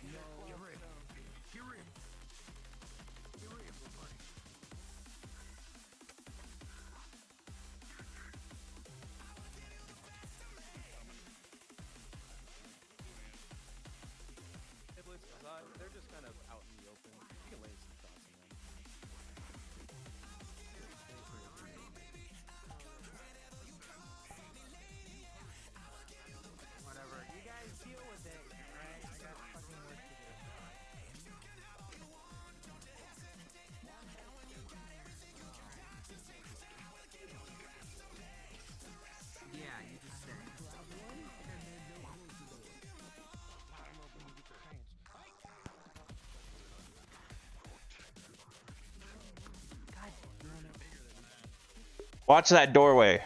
J: You're it.
H: Iblets aside, they're just kind of out in the open. You can lay some shots on them.
M: Whatever. You guys deal with it, alright? I got fucking work to do.
D: Yeah, you just say.
R: Watch that doorway.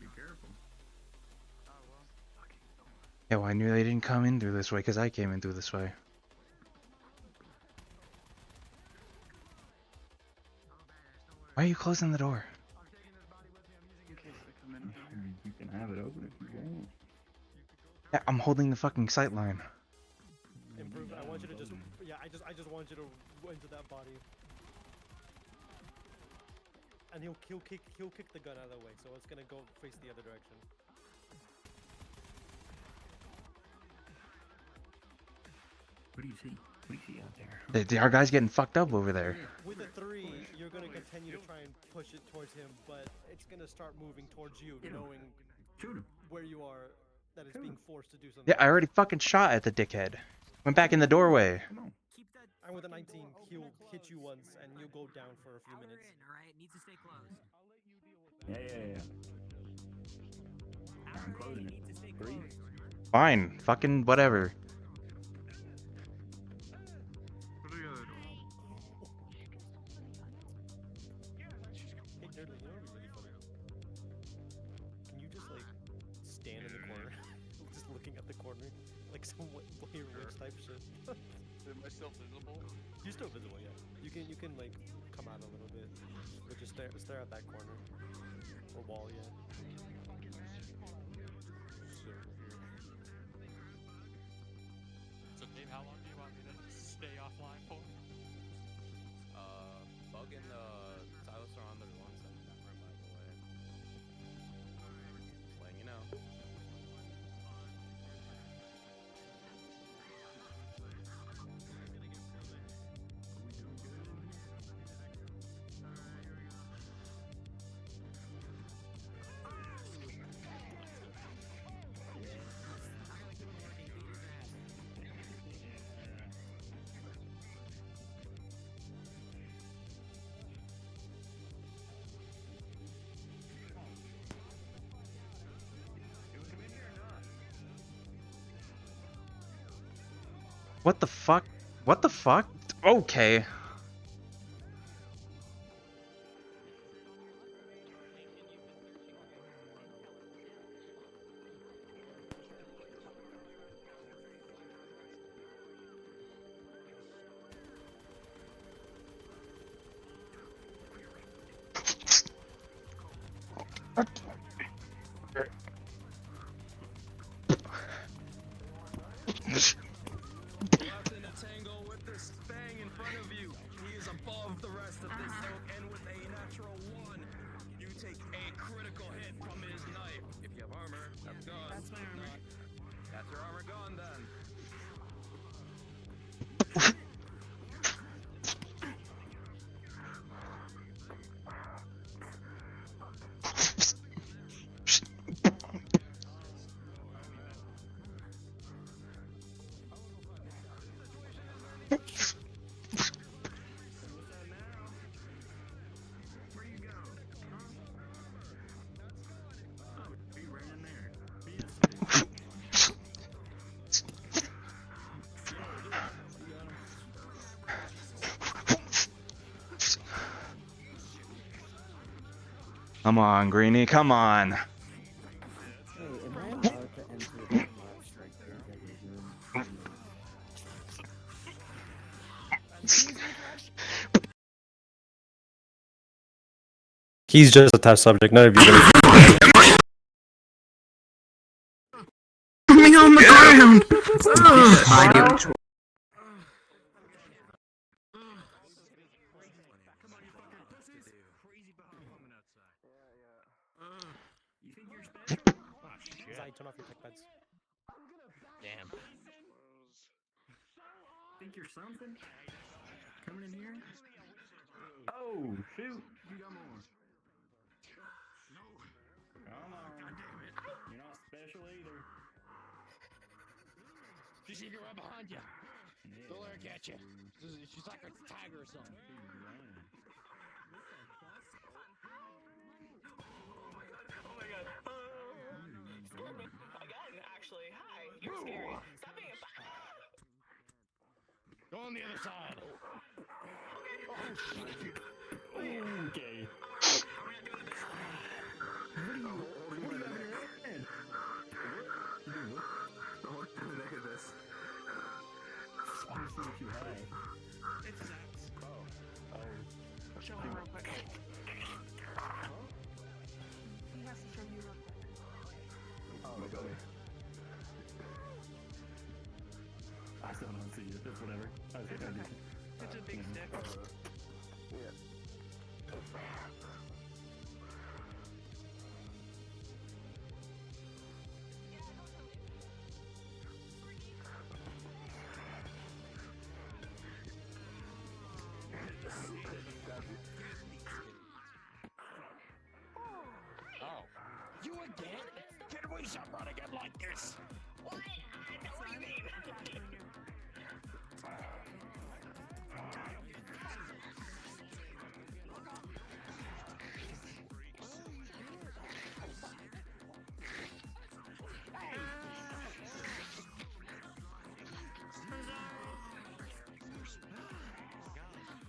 J: Be careful.
R: Yeah, well, I knew they didn't come in through this way because I came in through this way. Why are you closing the door?
J: You can have it open if you want.
R: Yeah, I'm holding the fucking sight line.
G: Improve. I want you to just. Yeah, I just want you to go into that body. And he'll kick the gun out of the way, so it's gonna go face the other direction.
J: What do you see? What do you see out there?
R: Our guy's getting fucked up over there.
G: With a 3, you're gonna continue to try and push it towards him, but it's gonna start moving towards you, knowing where you are, that it's being forced to do something.
R: Yeah, I already fucking shot at the dickhead. Went back in the doorway.
G: And with a 19, he'll hit you once, and you'll go down for a few minutes.
D: Alright, needs to stay closed.
J: Yeah. I'm closing it. 3.
R: Fine, fucking whatever.
G: Hey, Dirtly, you know what'd be really funny? Can you just, like, stand in the corner? Just looking at the corner? Like some Blair Witch type shit.
B: Am I still visible?
G: You're still visible, yeah. You can like come out a little bit, but just stare at that corner or wall, yeah.
F: So Dave, how long do you want me to stay offline for?
H: Bug and Silas are on their one side of that room, by the way. Just letting you know.
R: What the fuck? What the fuck? Okay.
M: Nothing to tangle with this fang in front of you. He is above the rest of this oak, and with a natural 1, you take a critical hit from his knife. If you have armor, that's gone. That's my armor. That's your armor gone then.
R: Come on, Greenie, come on.
D: Hey, am I allowed to enter the strike Judge's room?
G: He's just a test subject. None of you guys.
L: Me on the ground!
V: You think you're special? Oh, shit.
G: Zai, turn off your tech beds.
V: Damn. Think you're something? Coming in here? Oh, shoot. You got more. Come on. You're not special either.
O: She see you right behind you. Don't let her catch you. She's like a tiger or something.
T: Oh my god. Again, actually. Hi. You're scary. Stop being a
O: Go on the other side.
T: Okay.
O: Oh, shit.
V: Okay. What do you have in your head? You doing what? Look at this. I want to see what you have.
O: It's sex.
V: Oh.
T: Show him real quick. He has to show you real quick.
V: Oh, my God. I still don't see it. It's whatever. I think I do.
O: It's a big stick.
V: Yeah.
O: Oh. You again? Can we stop running it like this?
T: What? What do you mean?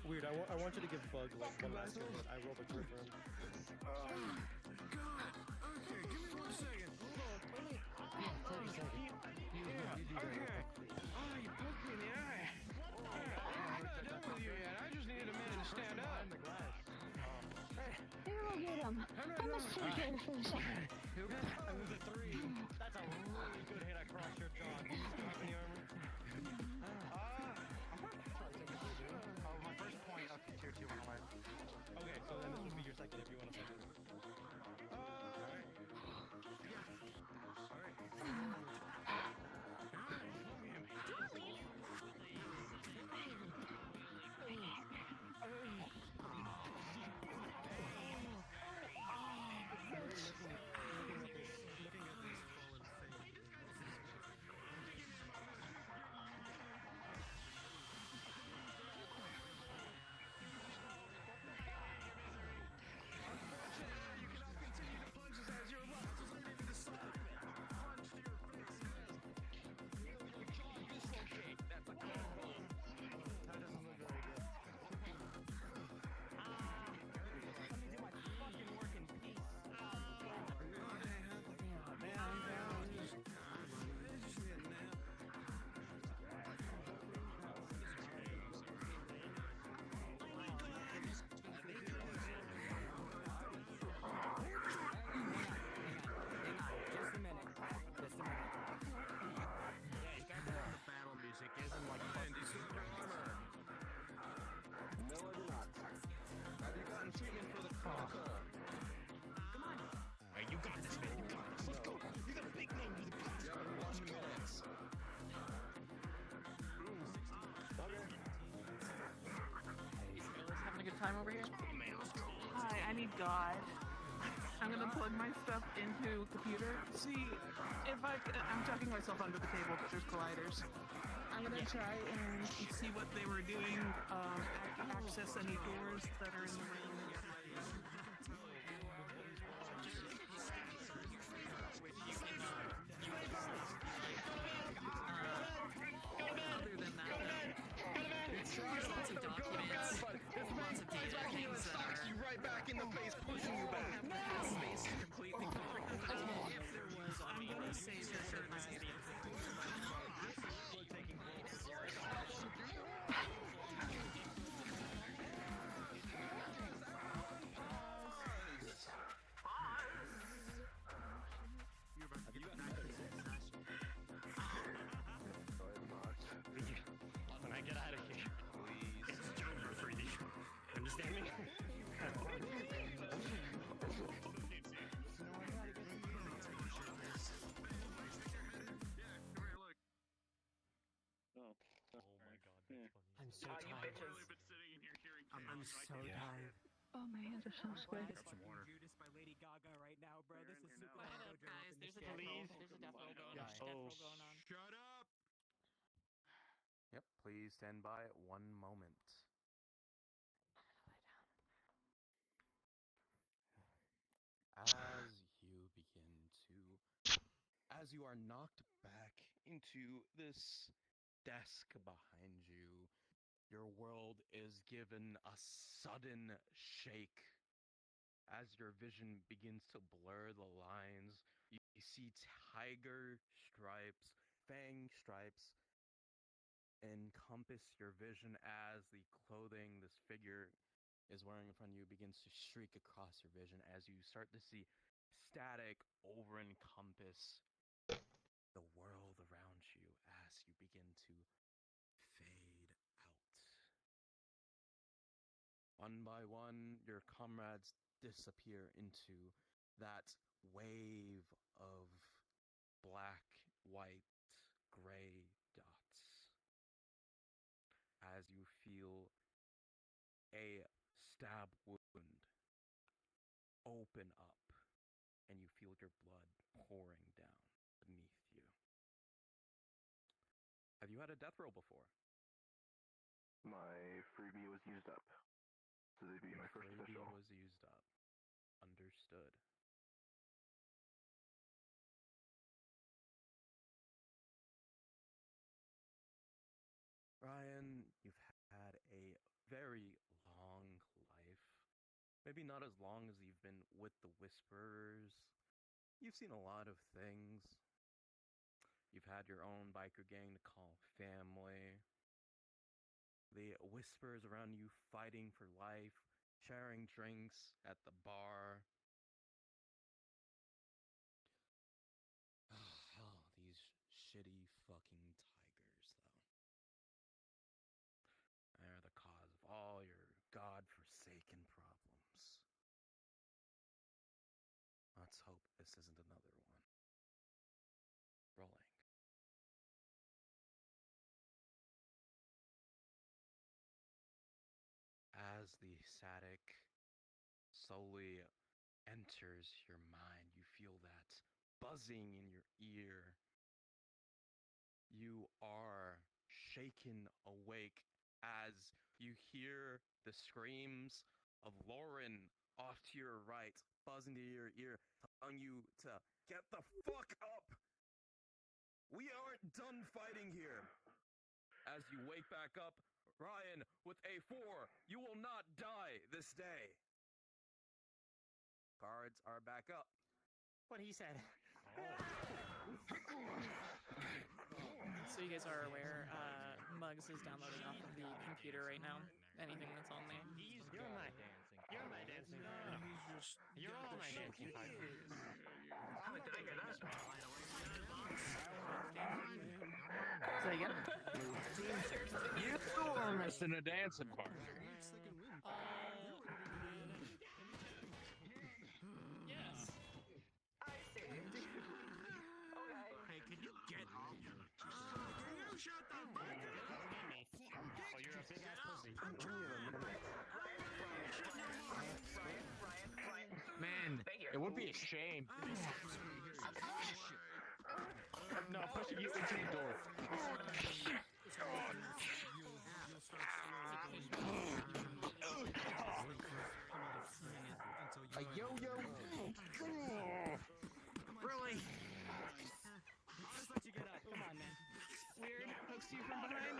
G: Weird. I want you to give Bug like one last hit, but I rolled a crit for him.
O: Okay, give me 1 second. Hold on. Yeah, okay. Oh, you poked me in the eye. I'm done with you yet. I just needed a minute to stand up.
W: Here, we'll get him. I'm gonna take care of him.
G: That was a 3. That's a really good hit across your jaw. Do you still have any armor?
V: Oh, my first point up to tier 2 on the way.
G: Okay, so then this would be your second if you want to fight.
K: Time over here?
T: Hi, I need God. I'm
N: I'm gonna plug my stuff into computer. See if I'm tucking myself under the table, but there's colliders. I'm gonna try and see what they were doing. Access any doors that are in the room.
K: Other than that, there's lots of documents, lots of data things that are
O: you right back in the face, pushing you back.
K: space completely full. If there was, I'm gonna say for sure this is the
I: When I get out of here, it's jungle for you. Understand me?
B: Oh my god, that's funny.
D: I'm so tired. I'm so tired.
W: Oh, my hands are so sweaty.
M: Judas by Lady Gaga right now, bro. This is super
K: Quiet up, guys. There's a death roll. There's a death roll going on. Death roll going on.
J: Shut up!
H: Yep, please stand by at 1 moment. As you are knocked back into this desk behind you, your world is given a sudden shake. As your vision begins to blur the lines, you see tiger stripes, fang stripes encompass your vision as the clothing this figure is wearing in front of you begins to streak across your vision as you start to see static over encompass the world around you as you begin to fade out. One by one, your comrades disappear into that wave of black, white, gray dots as you feel a stab wound open up and you feel your blood pouring down beneath you. Have you had a death roll before?
Q: My freebie was used up. So they'd be my first
H: freebie
Q: official.
H: was used up. Understood. Ryan, you've had a very long life. Maybe not as long as you've been with the Whisperers. You've seen a lot of things. You've had your own biker gang to call family. The Whisperers around you fighting for life, sharing drinks at the bar. Oh, hell, these shitty fucking tigers, though. They're the cause of all your god-forsaken problems. Let's hope this isn't another one. Rolling. As the static slowly enters your mind, you feel that buzzing in your ear. You are shaken awake as you hear the screams of Lauren off to your right, buzzing to your ear, telling you to get the fuck up! We aren't done fighting here! As you wake back up, Ryan, with a 4, you will not die this day. Guards are back up.
D: What he said.
K: So you guys are aware, Muggs is downloading off of the computer right now. Anything that's on there.
I: You're my dancing. You're my dancing. You're all my dancing partner.
K: Say again?
B: You are missing a dancing part.
K: Yes.
T: I see.
M: Hey, can you get off? Can you shut the fuck up?
I: Oh, you're a big ass pussy.
J: Man, it
M: It would be a shame. No, push you into the door. A yo-yo?
N: Really? I'll just let you get up. Come on, man. Weird. Hooks you from behind.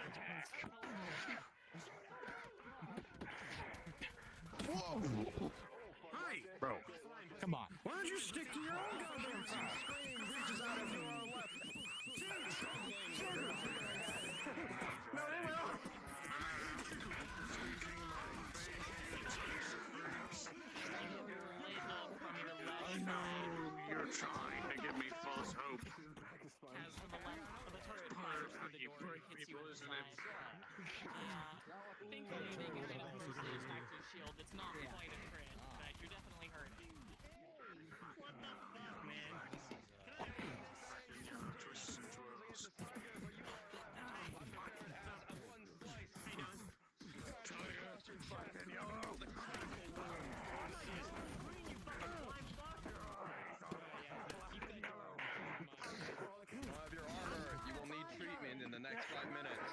M: Whoa! Hey! Bro, come on.
O: Why don't you stick to your own goddamn side? Reaches out of your left. No, they will.
E: I know you're trying to give me false hope.
K: As when the turret fires through the door, it hits you in the side. Thankfully, they can kind of boost the active shield. It's not quite a crit, but you're definitely hurting.
N: What the fuck, man?
E: Twists and twirls. Fucking yellow.
H: Don't have your armor. You will need treatment in the next 5 minutes.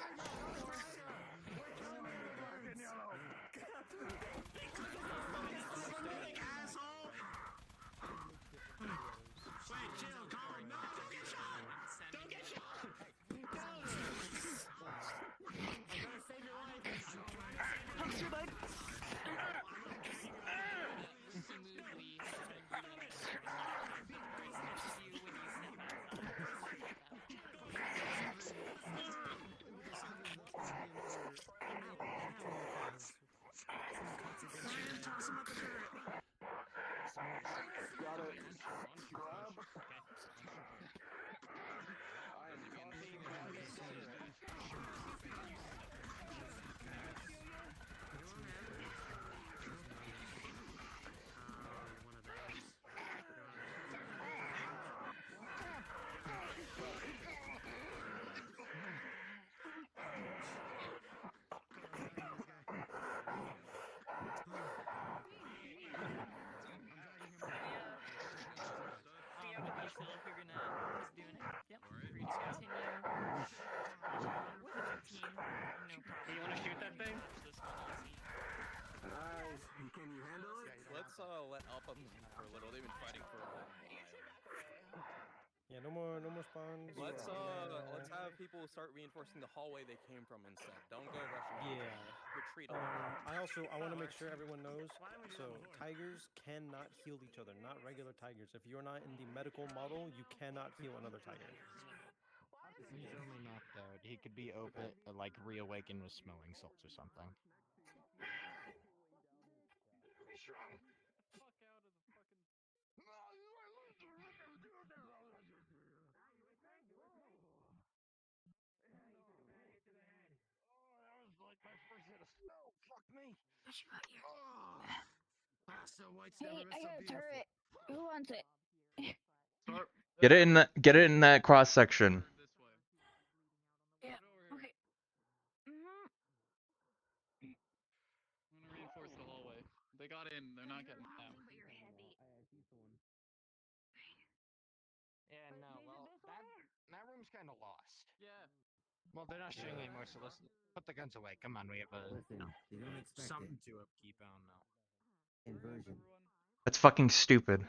O: Wait, chill, calm. No, don't get shot. Don't get shot.
N: Punch your leg.
O: Toss him up the turret.
Q: Got it. Grab. I am
K: So if you're gonna keep doing it, yep, free to continue with the team, no problem.
M: You wanna shoot that thing?
K: This one easy.
Q: Nice. Can you handle it?
H: Let's let Alpha move for a little. They've been fighting for a while.
G: Yeah, no more spawns.
H: Let's have people start reinforcing the hallway they came from instead. Don't go rushing.
G: Yeah.
H: Retreat.
G: I want to make sure everyone knows. So tigers cannot heal each other, not regular tigers. If you're not in the medical model, you cannot heal another tiger.
M: He's only knocked out. He could be open, like reawakened with smelling salts or something.
Q: Strong.
F: Fuck out of the fucking.
O: Like my first hit of snow. Fuck me.
C: Hey, I got a turret. Who wants it?
R: Get it in that cross section.
C: Yeah. Okay.
F: I'm gonna reinforce the hallway. They got in. They're not getting out.
M: Yeah, no, well, that room's kind of lost.
F: Yeah.
M: Well, they're not shooting anymore, so let's put the guns away. Come on, we have a
P: Listen, they don't expect
M: something
P: it.
M: to upkeep on now.
P: Inversion.
R: That's fucking stupid.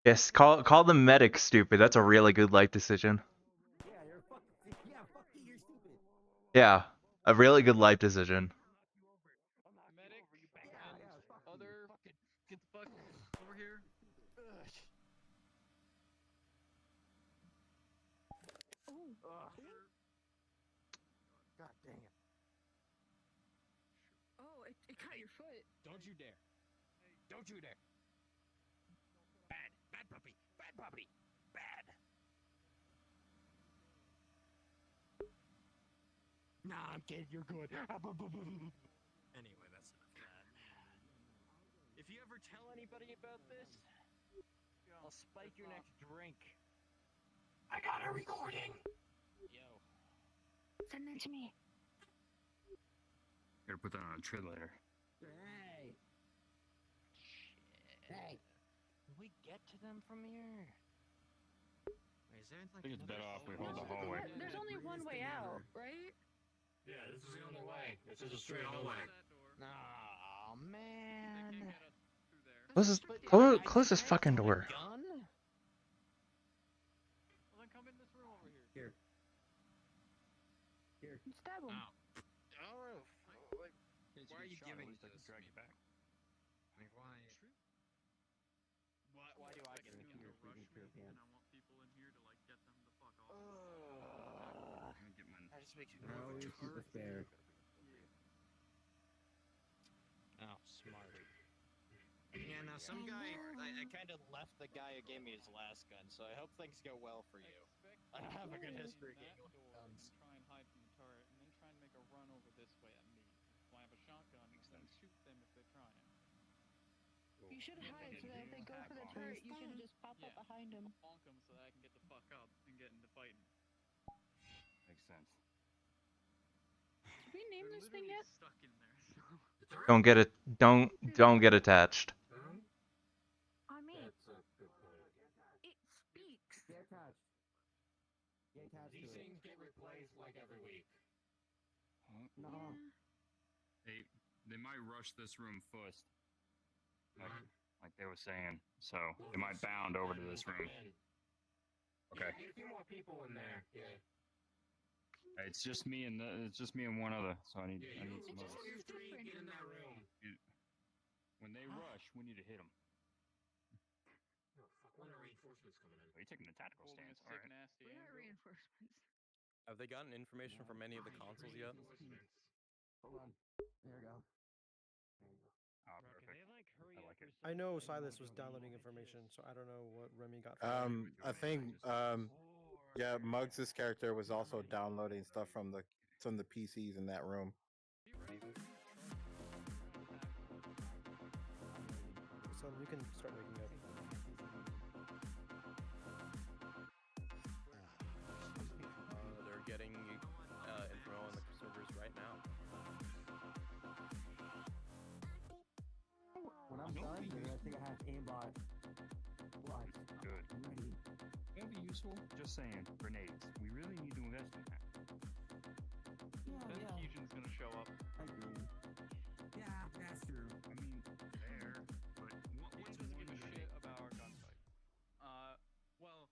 R: Yes, call the medic stupid. That's a really good life decision.
P: Fuck you, you're stupid.
R: Yeah, a really good life decision.
F: Medic and other. Get the fuck over here.
M: God dang it.
C: Oh, it cut your foot.
M: Don't you dare. Don't you dare. Bad puppy. Bad puppy. Bad. Nah, I'm kidding. You're good. Anyway, that's enough of that. If you ever tell anybody about this, I'll spike your next drink. I got a recording. Yo.
C: Send it to me.
M: Gotta put that on a trailer later.
C: Yeah.
M: Hey, can we get to them from here? Wait, is there like
A: I think it's better off we hold the
W: No,
A: hallway.
W: there's only one way out, right?
Q: Yeah, this is the only way. This is a straight hallway.
M: Oh man.
R: Close this fucking door.
M: Gun?
F: Well, then come in this room over here.
C: Here. Stab him.
M: Oh, like,
A: Why are you giving this? Drag it back.
M: like why? Why do I get
B: Rush
M: the
B: me, and I want people in here to like get them the fuck off.
A: I'm gonna get mine.
M: That just makes me
P: Now
M: more
P: we keep a spare.
M: Oh, smart. Yeah, now some guy, I kind of left the guy who gave me his last gun, so I hope things go well for you. I have a good history
F: that
M: getting
F: door
M: guns.
F: and try and hide from the turret, and then try and make a run over this way at me. So I have a shotgun, and then shoot them if they're trying.
C: You should hide so that if they go for the turret, you can just pop up behind them.
F: Bonk them so that I can get the fuck up and get into fighting.
A: Makes sense.
C: Did we name this thing yet?
B: Stuck in there.
R: Don't get it. Don't get attached.
C: I mean,
Q: That's a good point.
C: it speaks.
P: Get attached. Get attached
Q: These
P: to it.
Q: things get replaced like every week.
P: No.
A: They might rush this room first. Like they were saying. So they might bound over to this room. Okay.
Q: Get a few more people in there. Yeah.
A: It's just me and one other. So I need some
Q: Just
A: others.
Q: you three get in that room.
A: When they rush, we need to hit them.
Q: Oh, fuck, when are reinforcements coming in?
A: Are you taking a tactical
F: Holding a
A: stance?
F: sick,
A: All right.
F: nasty
W: We're not
F: angle.
W: reinforcements.
H: Have they gotten information from any of the consoles yet?
P: Hold on. There we go.
A: Oh,
I: Bro, can
A: perfect.
I: they like hurry
A: I
I: up
A: like
I: or
A: it.
G: I know
I: something?
G: Silas was downloading information, so I don't know what Remy got. From him.
S: I think yeah, Muggs' character was also downloading stuff from the PCs in that room.
G: So you can start waking up.
H: They're getting info on the servers right now.
P: When I'm done, you're gonna think I have aimbot. What?
A: Good.
P: Ready.
A: That'd be useful. Just saying, grenades. We really need to invest in that.
F: Then Fusion's gonna show up.
P: I agree. Yeah, that's true.
A: I mean, there. But
F: He doesn't give a shit about our gunfight.
B: Well,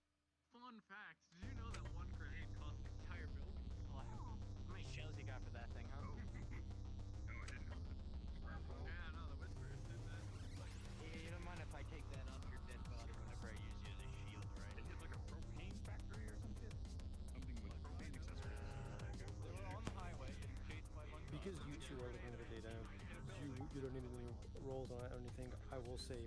B: fun fact. Did you know that one grenade cost an entire building?
M: How many shells you got for that thing, huh?
A: no, I didn't know that.
B: Yeah, no, the Whisperers did that.
M: You don't mind if I take that off your dead body whenever I use you as a shield, right?
A: They hit like a propane factory or some shit. Something with propane accessories.
F: They were on the highway getting chased by one car.
G: Because you two are looking at the data, you don't need any rolls on it or anything. I will say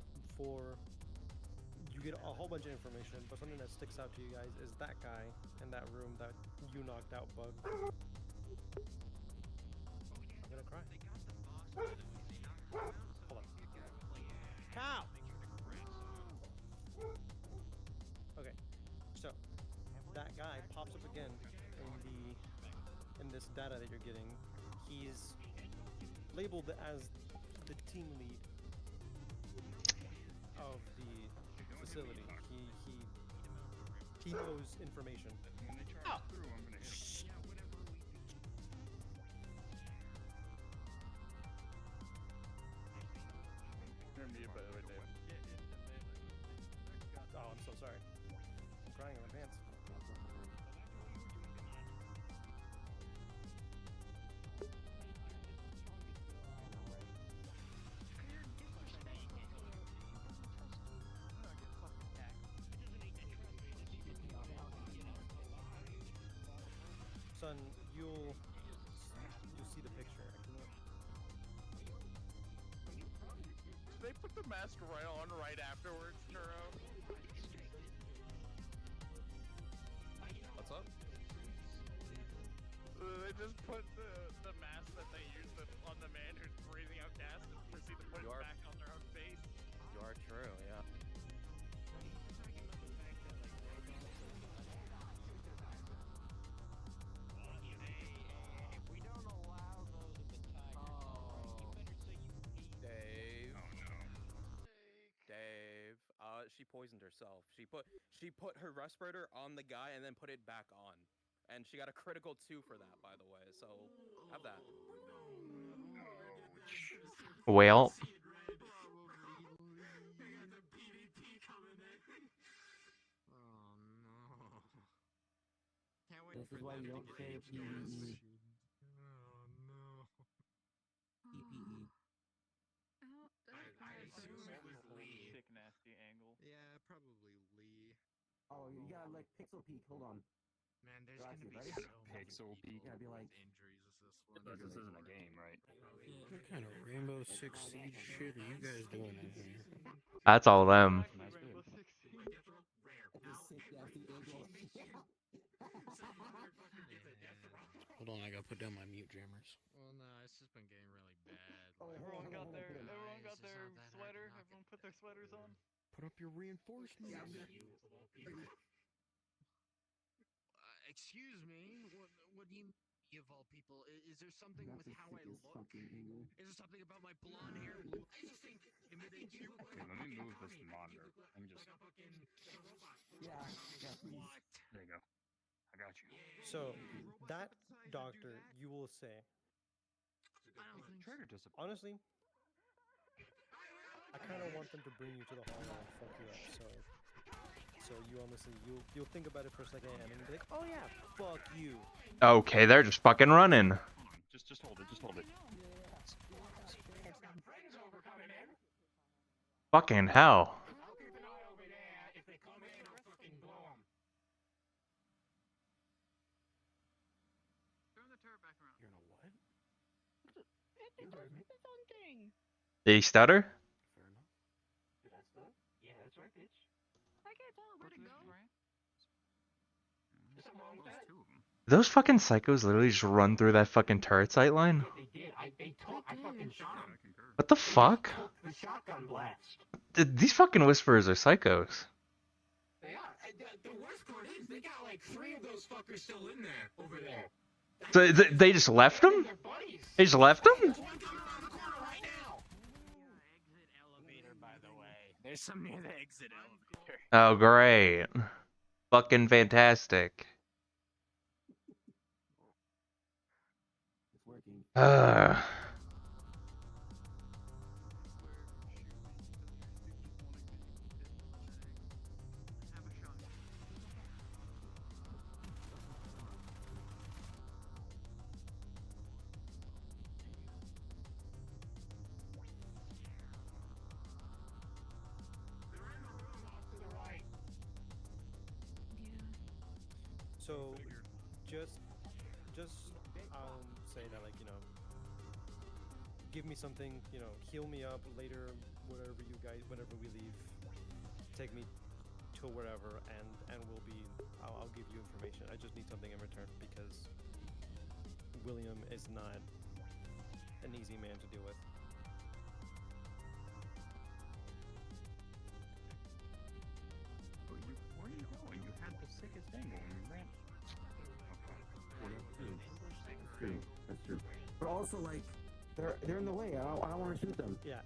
G: you get a whole bunch of information, but something that sticks out to you guys is that guy in that room that you knocked out, Bug. I'm gonna cry. Hold on. Cow! Okay, so that guy pops up again in this data that you're getting. He's labeled as the team lead of the facility. He knows information.
A: When they charge through, I'm gonna hit them. You're muted, by the way, Dave.
G: Oh, I'm so sorry. I'm crying in my pants. Son, you'll see the picture.
E: They put the mask right on right afterwards, Churro.
H: What's up?
E: They just put the mask that they used on the man who's breathing out gas and proceed to put it back on their own face.
H: You are true, yeah.
M: We don't allow those at the Tiger.
H: Dave.
A: Oh no.
H: Dave. poisoned herself. She put her respirator on the guy and then put it back on, and she got a critical 2 for that, by the way. So have that.
R: Well,
M: This is why you don't say PvE. PPE.
F: I assume it was Lee. Sick, nasty angle.
M: Yeah, probably Lee. Oh, you got like Pixel Peak. Hold on. Man, there's gonna be
A: Ready?
M: so
A: Pixel peak.
M: Yeah, be like
J: injuries as this one.
A: This isn't a game, right?
O: What kind of Rainbow Six Siege shit are you guys doing in here?
R: that's all them.
O: Hold on, I gotta put down my mute jammers.
J: Well, no, it's just been getting really bad.
F: Everyone got their sweater. Everyone put their sweaters on.
O: Put up your reinforcements.
M: Excuse me. What do you mean, of all people? Is there something with how I look? Is there something about my blonde hair? I just think intimidate you.
A: Okay, let me move this monitor. Let me just.
M: Yeah.
A: There you go. I got you.
G: So that doctor, you will say.
A: Trigger discipline.
G: Honestly, I kind of want them to bring you to the hall and fuck you up. So you honestly, you'll think about it for a second and then be like, oh yeah, fuck you.
R: Okay, they're just fucking running.
A: Hold on. Just hold it. Just hold it.
R: Fucking hell.
F: Turn the turret back around.
O: You're gonna what?
C: It does something.
R: Did he stutter?
O: Fair enough.
M: Yeah, that's right, bitch.
C: I can't tell where to go.
A: There's two of them.
R: Those fucking psychos literally just run through that fucking turret sight line?
M: They did. I fucking shot him.
R: What the fuck?
M: The shotgun blast.
R: These fucking whisperers are psychos.
M: They are. The worst part is they got like 3 of those fuckers still in there over there.
R: So they just left them? They just left them?
M: There's one coming around the corner right now. Exit elevator, by the way. There's some near the exit elevator.
R: Oh, great. Fucking fantastic.
M: It's working.
G: So just say that, like, you know, give me something, you know, heal me up later, whenever we leave, take me to wherever, and I'll give you information. I just need something in return because William is not an easy man to deal with.
A: Where are you going? You had the sickest angle when you ran.
M: That's true. But also, like, they're in the way. I don't want to shoot them.
G: Yeah.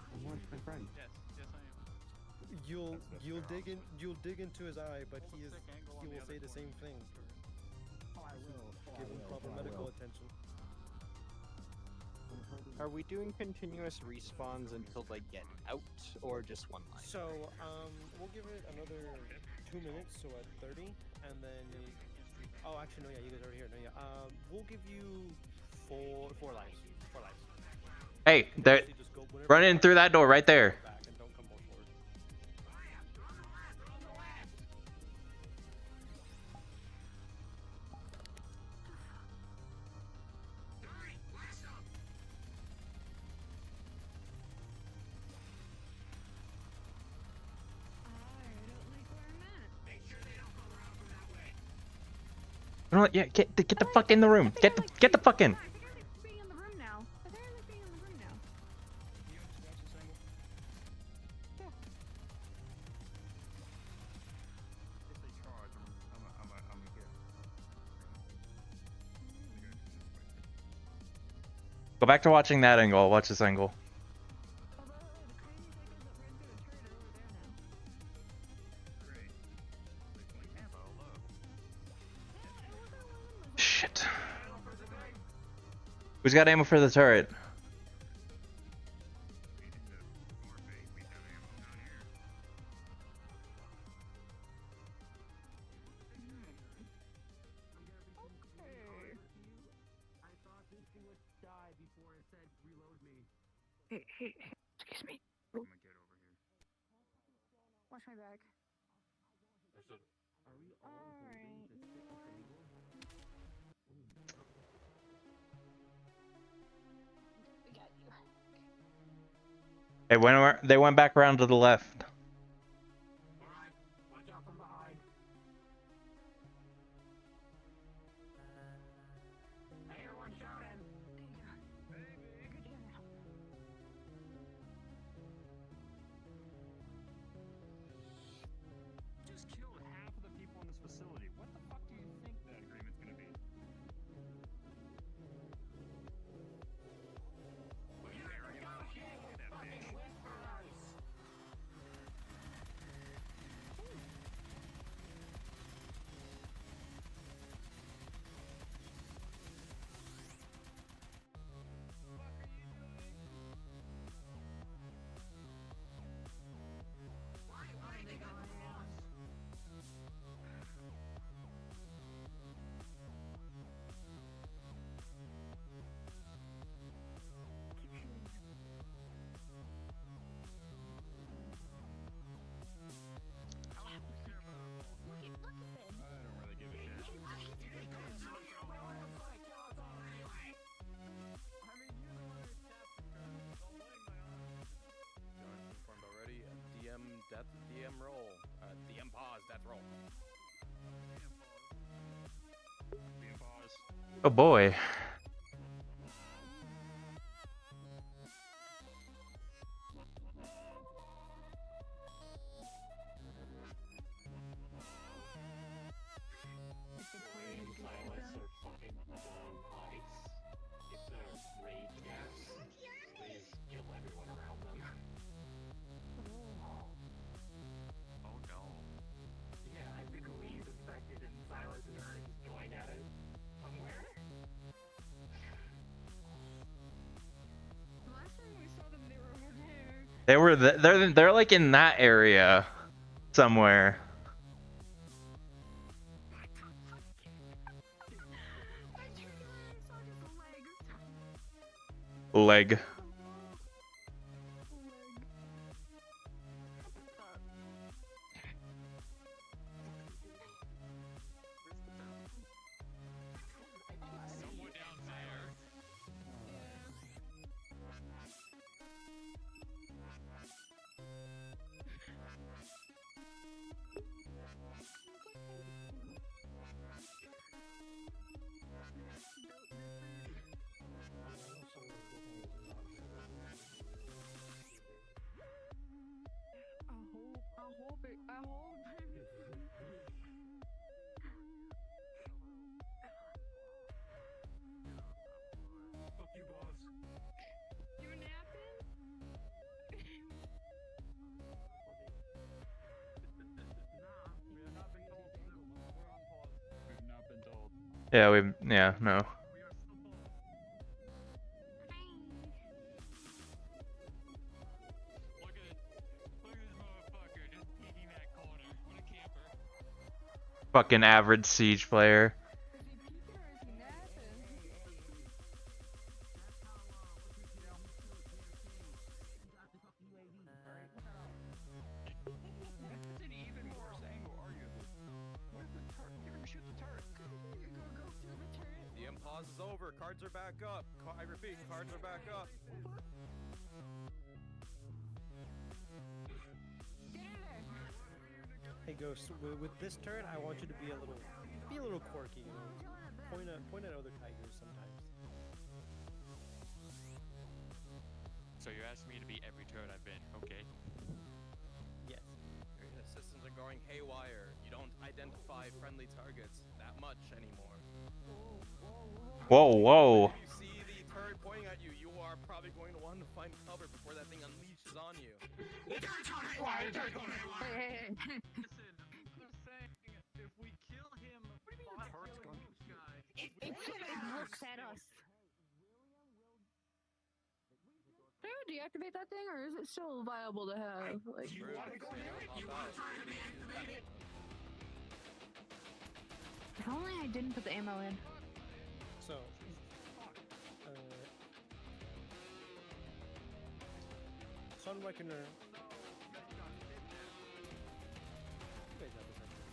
M: I want my friend.
F: Yes, I am.
G: You'll dig into his eye, but he will say the same thing.
M: Oh, I will.
G: Give him proper medical attention.
L: Are we doing continuous respawns until they get out, or just one line?
G: So, we'll give it another 2 minutes, so at 30, and then. Oh, actually, no, yeah, you guys are here. No, yeah. We'll give you four lives. 4 lives.
R: Hey, they're running through that door right there.
G: Back and don't come more forward.
R: You know what? Yeah, get the fuck in the room. Get the fuck in.
C: Being in the room now. I think I like being in the room now. Yeah.
A: If they charge, I'm here.
R: Go back to watching that angle. I'll watch this angle. Who's got ammo for the turret?
C: I thought this thing would die before it said reload me. Hey, excuse me.
A: I'm gonna get over here.
C: Watch my back.
P: Are we all
C: Alright,
P: holding the
C: you know what?
P: table?
C: We got you.
R: They went back around to the left.
Q: Alright, watch out from behind. I hear one shouting.
C: Good to hear now.
A: Just killed half of the people in this facility. What the fuck do you think that agreement's gonna be? Look at there, you fucking look at that bitch. I don't really give a shit.
H: John's informed already. DM death, DM roll. DM pause, death roll.
A: DM pause.
R: Oh boy.
Q: Silas are fucking lights. If they're rage gas, please kill everyone around them.
A: Oh no.
Q: Yeah, I think Lee's infected and Silas and her just joined at it somewhere.
C: Last time we saw them, they were over there.
R: They're like in that area somewhere. Leg.
B: Someone down there.
C: I hope.
Q: Fuck you, boss.
C: You napping?
F: We have not been told to. We're on pause.
A: We've not been told.
R: Yeah, no.
B: Look at this motherfucker just peeking that corner. What a camper.
R: Fucking average siege player.
F: That's an even worse angle, arguably. Where's the turret? You're gonna shoot the turret.
C: Go through the turret.
H: DM pause is over. Cards are back up. I repeat, cards are back up.
G: Hey Ghost, with this turret, I want you to be a little quirky, you know. Point at other tigers sometimes.
B: So you're asking me to be every turret I've been, okay?
G: Yes.
H: Your systems are going haywire. You don't identify friendly targets that much anymore.
R: Whoa, whoa.
H: If you see the turret pointing at you, you are probably going to want to find cover before that thing unleashes on you.
F: Listen, I'm saying if we kill him,
C: It looks at us. deactivate that thing, or is it still viable to have? Like, if only I didn't put the ammo in.
G: So, Sun Reckoner. You guys have this actually.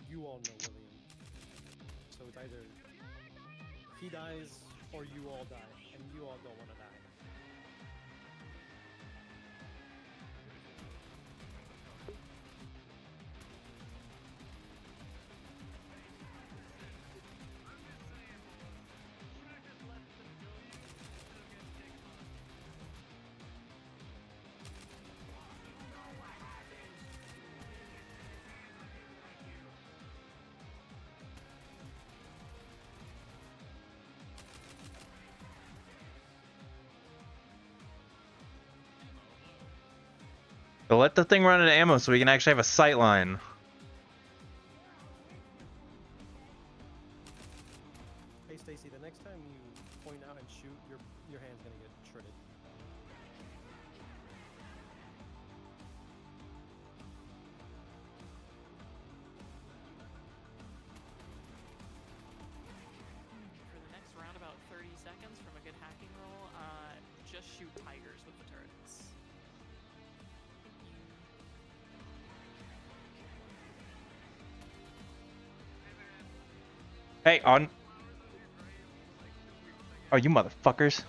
G: You all know William. So it's either he dies or you all die, and you all don't want to die.
R: So let the thing run out of ammo so we can actually have a sight line.
G: Hey Stacy, the next time you point out and shoot, your hand's gonna get shredded.
K: For the next round, about 30 seconds from a good hacking roll, just shoot tigers with the turrets.
R: Hey, on. Oh, you motherfuckers.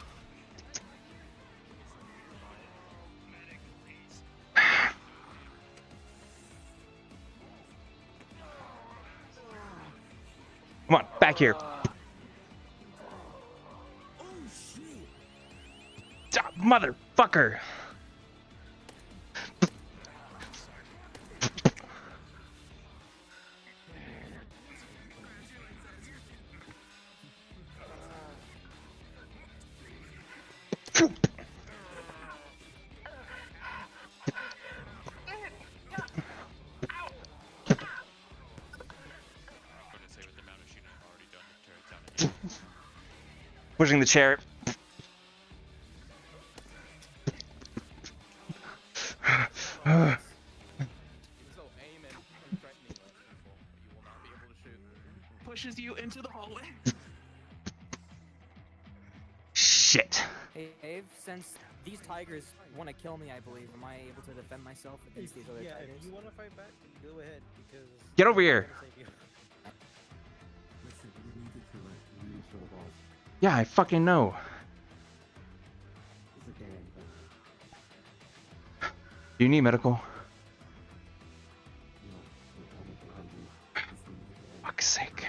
R: Come on, back here. Ah, motherfucker. Pushing the chair.
N: Pushes you into the hallway.
R: Shit.
D: Hey, Dave, since these tigers want to kill me, I believe, am I able to defend myself against these other tigers?
G: If you want to fight back, go ahead, because...
R: Get over here.
P: Listen, you need to kill it. You need to kill the boss.
R: Yeah, I fucking know.
P: It's okay,
R: Do you need medical? Fuck's sake.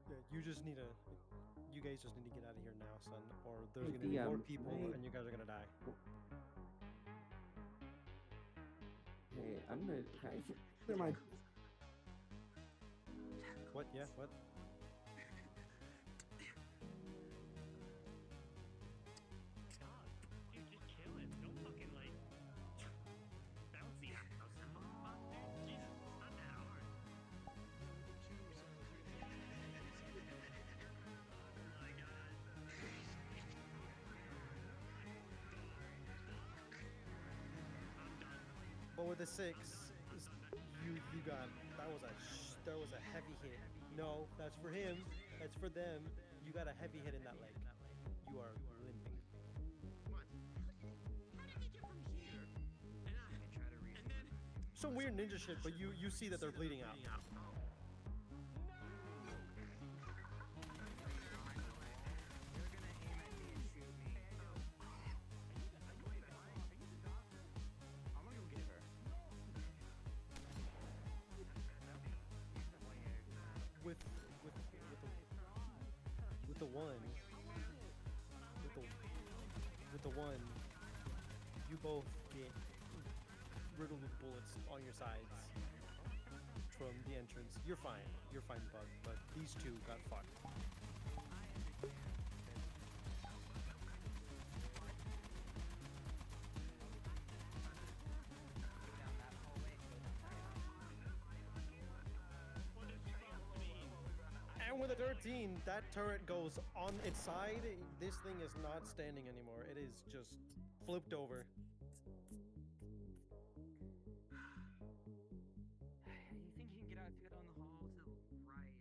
G: Yeah, you guys just need to get out of here now, son, or there's
P: Hey,
G: gonna be more
P: DM,
G: people
P: can I-
G: and you guys are gonna die.
P: Hey, I'm gonna. Can I clear my.
G: What? Yeah, what?
I: Dude, just kill it. Don't fucking like bouncy house him, motherfucker. Jesus, it's not that hard.
G: But with the 6, you got, that was a there was a heavy hit. No, that's for him. That's for them. You got a heavy hit in that leg. You are limping. Some weird ninja shit, but you see that they're bleeding out. With the one, you both get riddled with bullets on your sides from the entrance. You're fine, Bug, but these two got fucked. And with a 13, that turret goes on its side. This thing is not standing anymore. It is just flipped over.
D: You think you can get out to go down the hall to the right?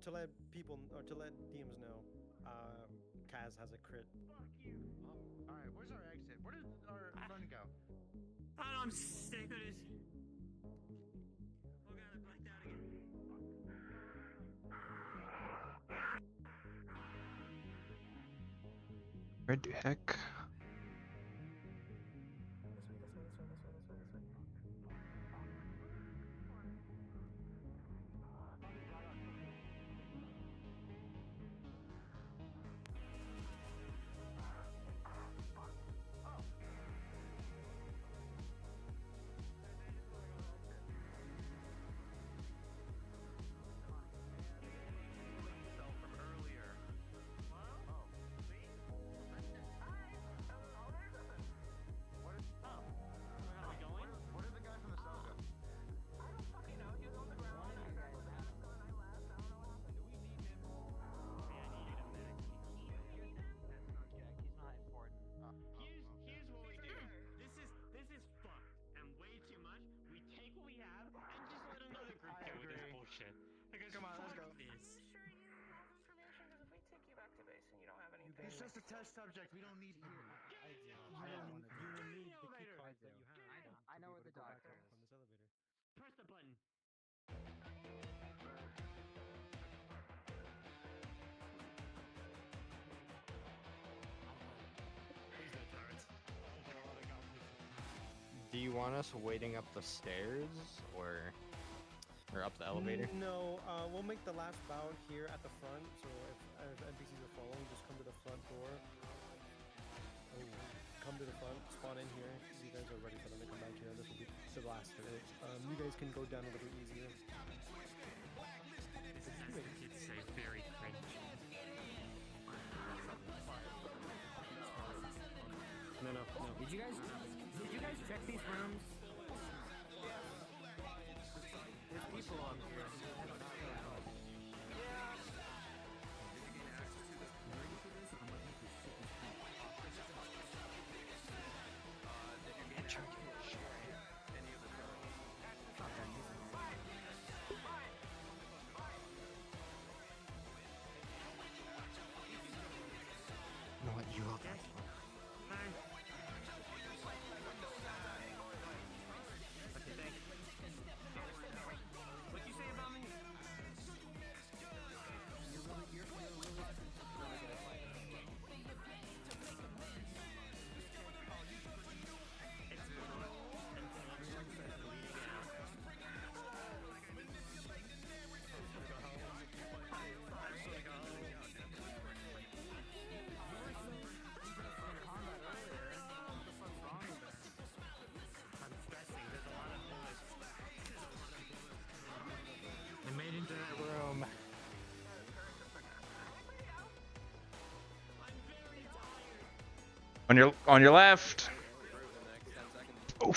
G: To let people, or to let DMs know, Kaz has a crit.
J: Fuck you! Alright, where's our exit? Where did our friend go?
I: I don't know, I'm sick of this. Oh god, I blacked out again.
R: Where the heck?
I: Here's what we do. This is fucked and way too much. We take what we have and just let another group deal with this bullshit. Because
J: Come on, let's go.
I: This.
J: He's just a test subject. We don't need here.
G: You will need the key card that you have.
D: I know where the doctor is.
G: From this elevator.
I: Press the button.
L: Do you want us waiting up the stairs or up the elevator?
G: No, we'll make the last bout here at the front. So if NPCs are following, just come to the front door. Come to the front, spawn in here. So you guys are ready for them to come back here. This will be the last of it. You guys can go down a little bit easier.
I: This is, as the kids say, very cringe.
D: No. Did you guys check these rooms? There's people up here.
L: No, what you will.
I: What'd you say about me?
L: They made into that room.
R: On your left. Oh,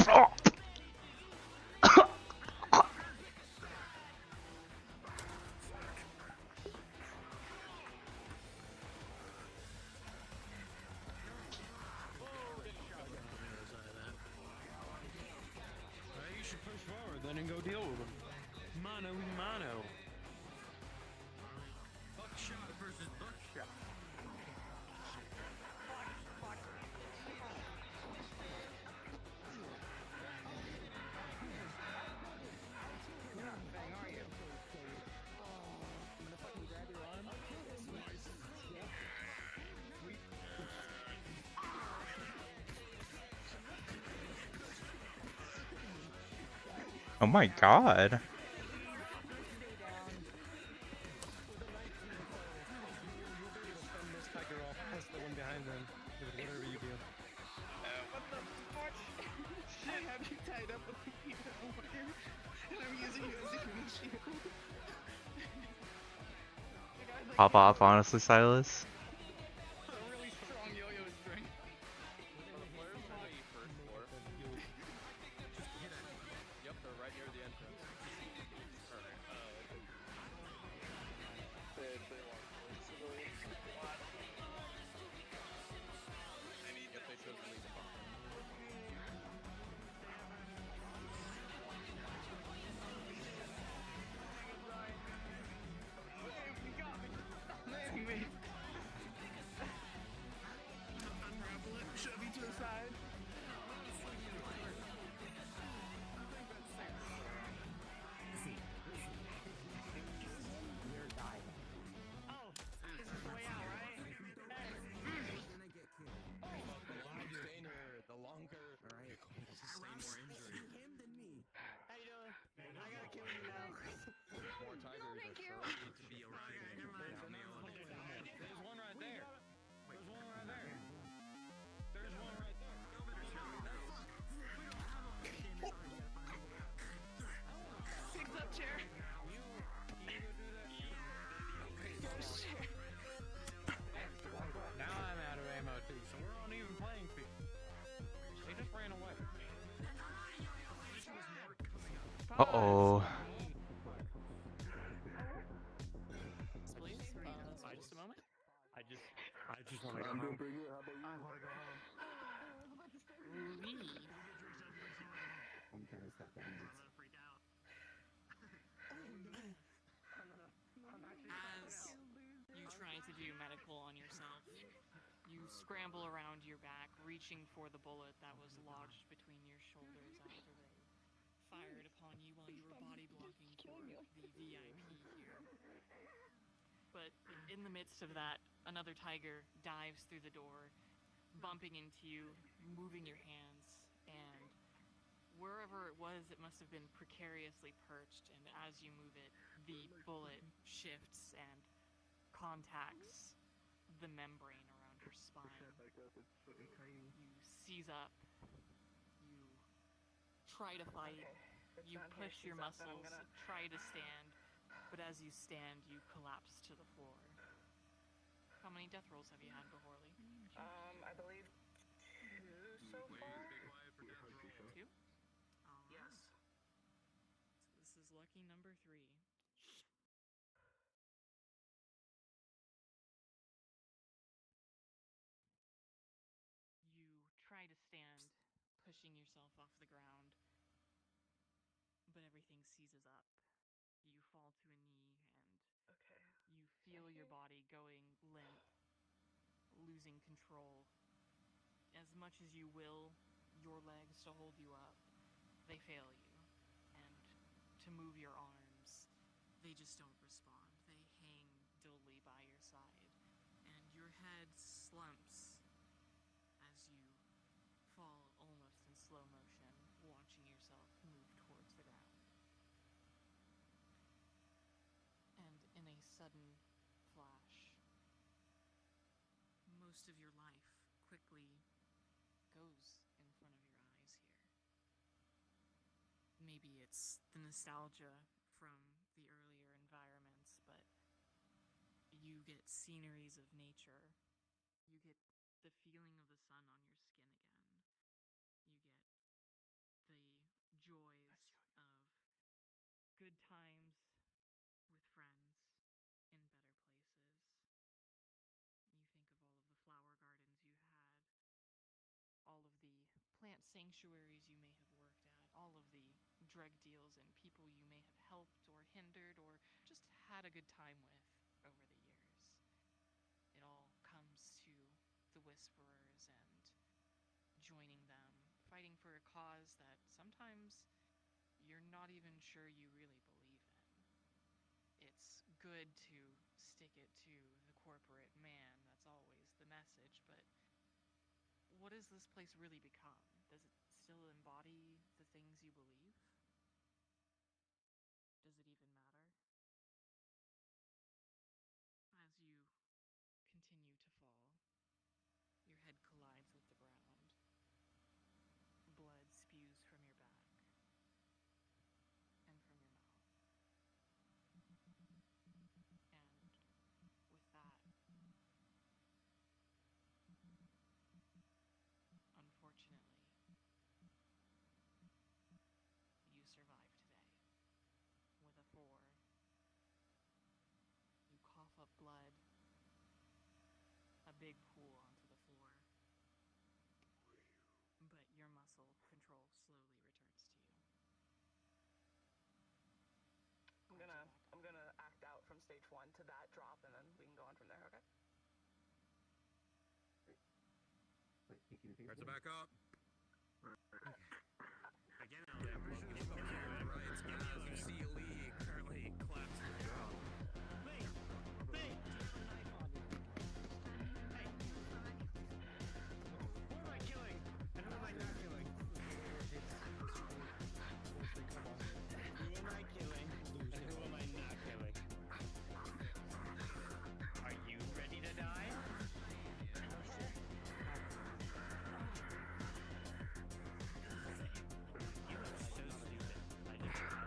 R: oh.
O: in and go deal with them. Mano y mano.
B: Buckshot versus buckshot.
M: You're not Fang, are you?
D: I'm gonna fucking grab your arm.
R: Oh my god.
G: This tiger off, plus the one behind them. With whatever you do.
N: What the fuck? I have you tied up with the heater wire, and I'm using you as a human shield.
R: Pop off, honestly, Silas.
F: A really strong yo-yo string.
H: First floor. Yep, they're right near the entrance. Yep, they chose to leave the box.
N: Unravel it, shove you to the side.
D: You're dying.
M: Oh, this is the way out, right?
H: The longer.
D: Alright.
B: Sustain more injury.
M: How you doing? I gotta kill you now.
H: More tigers are sure
B: To be arriving down the elevator.
O: There's one right there. There's one right there. There's one right there.
N: Fix up chair.
O: You go do that.
N: Yes, chair.
O: Now I'm out of ammo too, so we're on even playing field. They just ran away.
R: Uh-oh.
K: Please, just a moment.
Q: I just want to go home.
M: I want to go home.
K: Leave.
P: I'm trying to step down.
K: As you try to do medical on yourself, you scramble around your back, reaching for the bullet that was lodged between your shoulders after they fired upon you while you were body blocking for the VIP here. But in the midst of that, another tiger dives through the door, bumping into you, moving your hands, and wherever it was, it must have been precariously perched, and as you move it, the bullet shifts and contacts the membrane around your spine. You seize up, you try to fight, you push your muscles, try to stand, but as you stand, you collapse to the floor. How many death rolls have you had before, Lee?
N: I believe 2 so far.
K: Two? Yes. So this is lucky number 3. You try to stand, pushing yourself off the ground, but everything seizes up. You fall to a knee and you feel your body going limp, losing control. As much as you will your legs to hold you up, they fail you. And to move your arms, they just don't respond. They hang dully by your side. And your head slumps as you fall almost in slow motion, watching yourself move towards the ground. And in a sudden flash, most of your life quickly goes in front of your eyes here. Maybe it's the nostalgia from the earlier environments, but you get sceneries of nature. You get the feeling of the sun on your skin again. You get the joys of good times with friends in better places. You think of all of the flower gardens you had, all of the plant sanctuaries you may have worked at, all of the drug deals and people you may have helped or hindered or just had a good time with over the years. It all comes to the Whisperers and joining them, fighting for a cause that sometimes you're not even sure you really believe in. It's good to stick it to the corporate man, that's always the message, but what does this place really become? Does it still embody the things you believe? Does it even matter? As you continue to fall, your head collides with the ground. Blood spews from your back and from your mouth. And with that, unfortunately, you survive today. With a 4, you cough up blood, a big pool onto the floor. But your muscle control slowly returns to you.
N: I'm gonna act out from stage 1 to that drop, and then we can go on from there. Okay.
H: Cards are back up.
M: Again, right, as you see Lee currently collapsed to the ground. Wait! Hey! Who am I killing? And who am I not killing? Who am I killing? And who am I not killing? Are you ready to die? You are so stupid. I want you to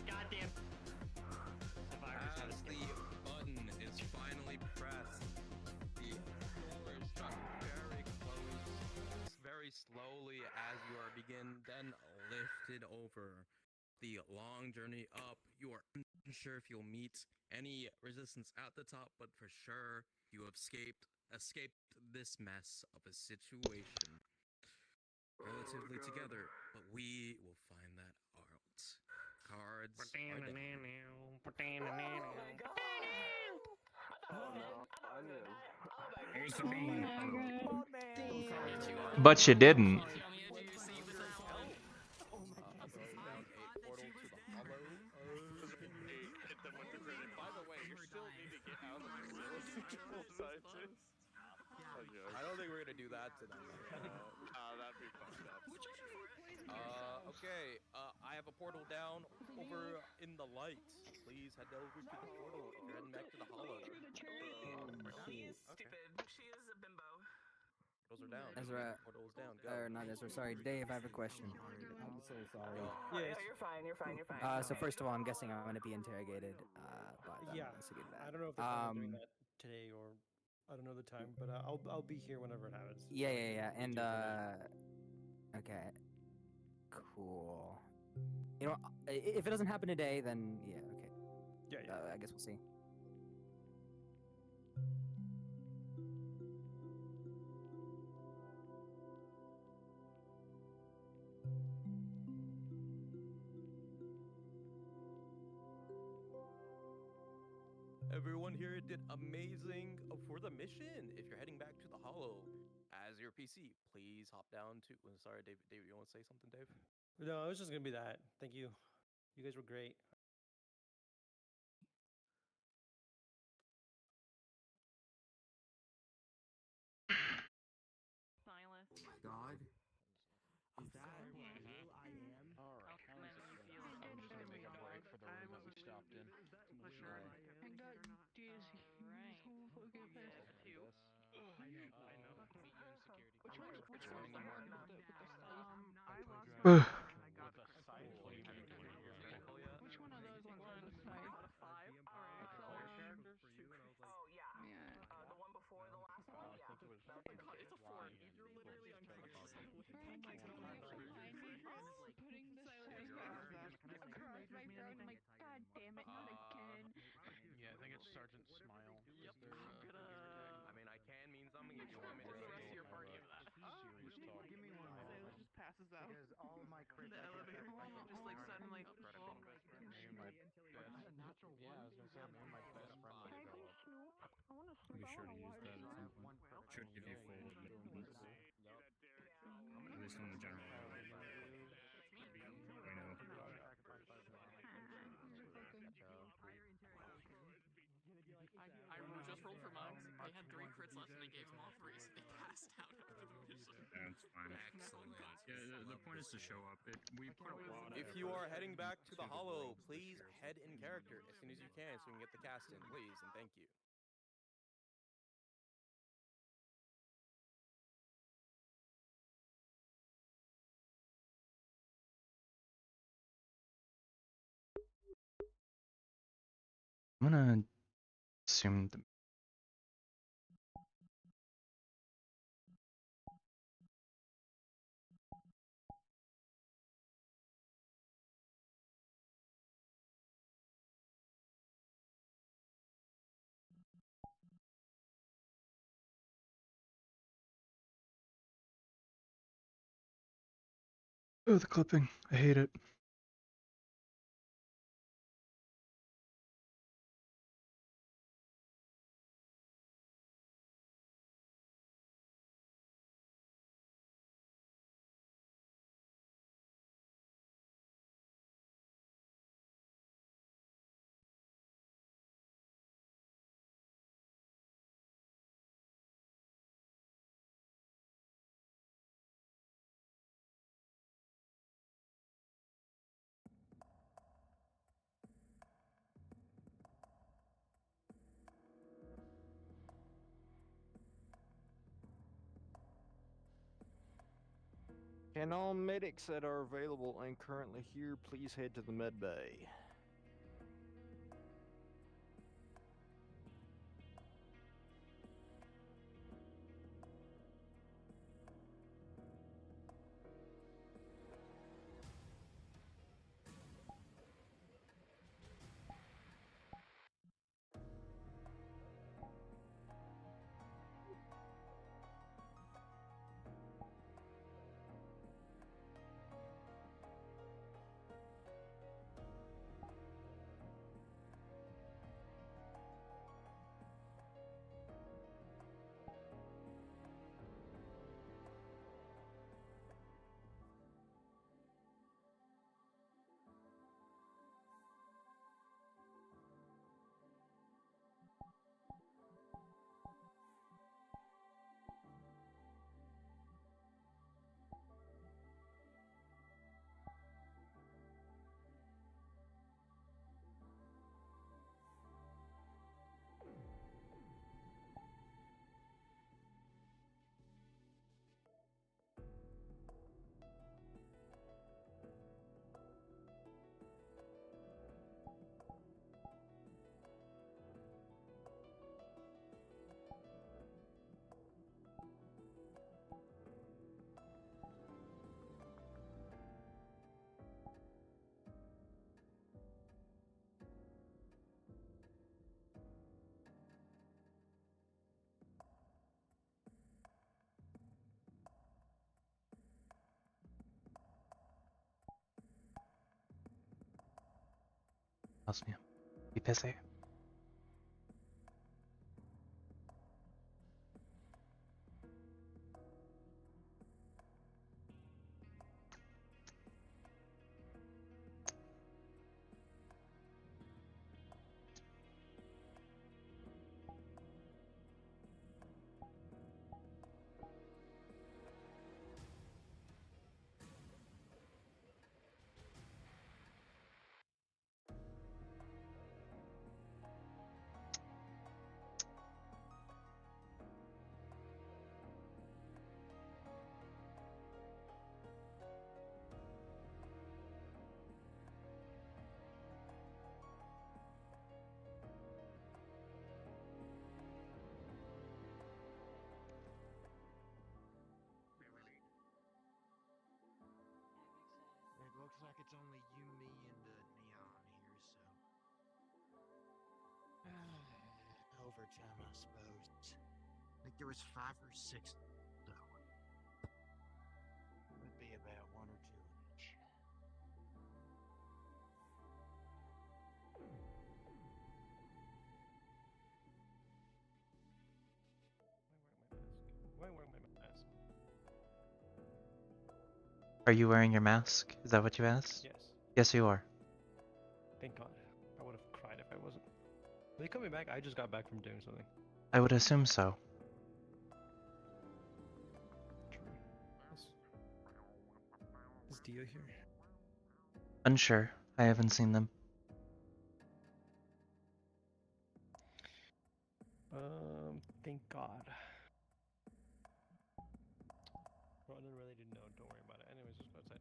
M: goddamn.
H: As the button is finally pressed, the door is shut very close, very slowly as you are then lifted over. The long journey up, you are unsure if you'll meet any resistance at the top, but for sure you have escaped this mess of a situation relatively together, but we will find that out. Cards are down.
R: But you didn't.
E: By the way, you still need to get out of the scientist.
H: I don't think we're gonna do that tonight.
E: That'd be fucked up.
H: Okay. I have a portal down over in the light. Please head over to the portal if you're heading back to the hollow.
N: She is stupid. She is a bimbo.
H: Portals are down.
D: Ezra,
H: Portals down. Go.
D: or not Ezra, sorry, Dave, I have a question.
P: I'm so sorry.
N: Yeah, you're fine. You're fine. You're fine.
D: So first of all, I'm guessing I'm going to be interrogated by them.
G: Yeah,
D: That's a good bet.
G: I don't know if they're planning on doing that today or I don't know the time, but I'll be here whenever it happens.
D: Yeah. And
G: Do it
D: okay, cool. You know, if it doesn't happen today, then yeah, okay.
G: Yeah.
D: I guess we'll see.
H: everyone here did amazing for the mission. If you're heading back to the Hollow as your PC, please hop down to. Sorry, David. David, you want to say something, Dave?
G: No, it was just gonna be that. Thank you. You guys were great.
W: Silas.
P: Oh my god. Is that
W: sorry,
P: who
W: what?
P: I am?
F: Alright,
W: How
F: how's
W: can
F: this
W: you
F: feel?
W: feel?
F: I'm just gonna make a break for the room that we stopped in.
W: For sure. I got dizzy.
C: Right.
W: So fucking
F: You
W: fast.
F: guys too.
C: I know.
F: Meet you in security.
W: Which one? Which
F: Joining
W: one?
F: the mark.
W: I lost my
R: Ugh.
W: and I got the scythe. Which one of those ones are the scythe?
F: Out of 5. Alright. Player characters.
W: Oh yeah. The one before the last one.
F: I think it was.
W: It's a 4. You're literally unconscious.
C: Frank, it's behind me, putting the scythe across my throat. I'm like, God damn it, not again.
F: Yeah, I think it's Sergeant Smile.
W: Yep.
F: Is there,
H: I mean, I can mean something if you want me to stress your party of that.
F: serious talk?
W: Give me 1 minute. Silas just passes out.
M: Because all of my
W: In the elevator. Just like suddenly.
F: Me and my best. Yeah, I was gonna say me and my best friend
C: Can I
F: woke
C: be
F: up.
C: Snoop? I want to
A: Be
C: Snoop. I
A: sure to
C: want to
A: use
C: watch
A: that at some
C: Snoop.
A: point. Should give you full admittance. At least on the general level. We know.
K: I just rolled for mugs. They had 3 crits left and I gave them all 3, so they passed out after the mission.
A: That's fine.
H: Excellent.
A: Yeah, the point is to show up. We put a lot of
H: If you
A: effort
H: are heading back to the Hollow,
A: world
H: please
A: this year,
H: head in character as soon as you can so we can get the cast in, please, and thank you.
R: I'm gonna assume the the clipping. I hate it.
L: Can all medics that are available and currently here please head to the med bay?
R: How's me? Be busy.
M: me into neon here, so. Overtime, I suppose. I think there was 5 or 6, so. Would be about 1 or 2 each.
G: Why am I wearing my mask?
T: Are you wearing your mask? Is that what you asked?
G: Yes.
T: Yes, you are.
G: Thank God. I would have cried if I wasn't. Are they coming back? I just got back from doing something.
T: I would assume so.
G: Is Dio here?
T: Unsure. I haven't seen them.
G: Thank God. Well, unrelated note, don't worry about it. Anyways, just go outside.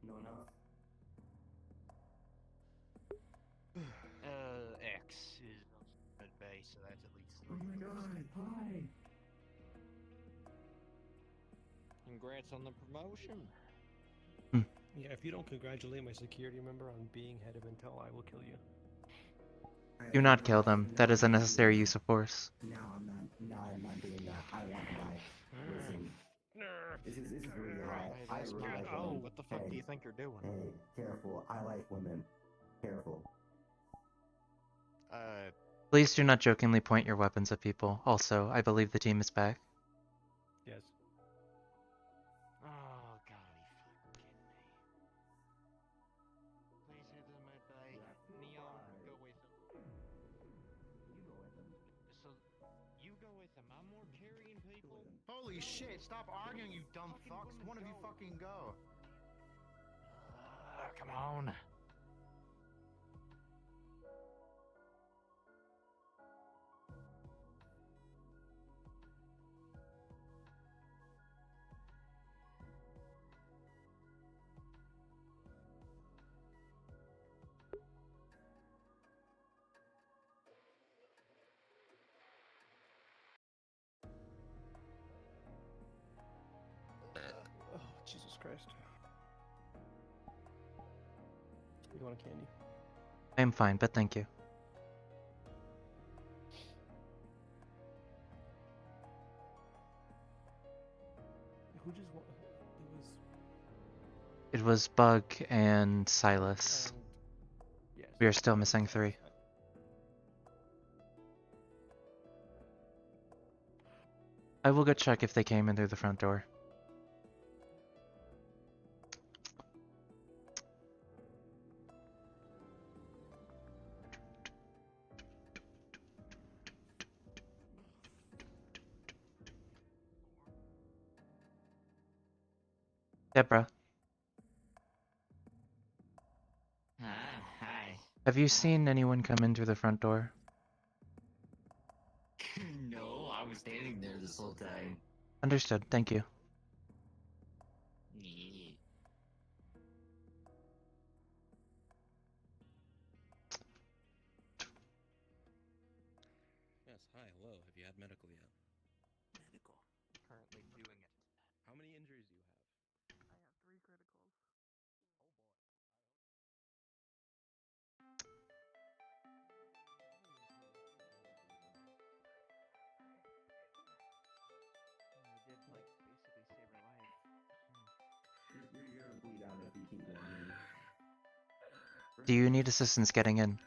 P: No one else?
M: X is at base, so that's at least 3.
P: Oh my God! Hi.
L: Congrats on the promotion.
G: Yeah, if you don't congratulate my security member on being head of intel, I will kill you.
T: Do not kill them. That is a necessary use of force.
P: No, I'm not. No, I'm not doing that. I want to die. Listen. This is really hard. I really like women.
M: What the fuck do you think you're doing?
P: Hey, careful. I like women. Careful.
T: Please do not jokingly point your weapons at people. Also, I believe the team is back.
G: Yes.
M: Oh, God, he fucking kidding me. Please hit them at bay. Neon, go with them.
P: You go with them.
M: So, you go with them. I'm more carrying people. Holy shit, stop arguing, you dumb fucks. One of you fucking go. Come on.
G: Oh, Jesus Christ. You want a candy?
T: I am fine, but thank you.
G: Who just it was...
T: It was Bug and Silas.
G: Yes.
T: We are still missing 3. I will go check if they came in through the front door. Deborah,
Q: Hi.
T: have you seen anyone come in through the front door?
Q: No, I was standing there this whole time.
T: Understood, thank you.
H: Yes, hi, hello. Have you had medical yet?
D: Medical. Currently doing it.
H: How many injuries do you have?
N: I have 3 criticals.
D: I did, like, basically save her life.
P: You're gonna bleed out if you keep walking.
T: Do you need assistance getting in?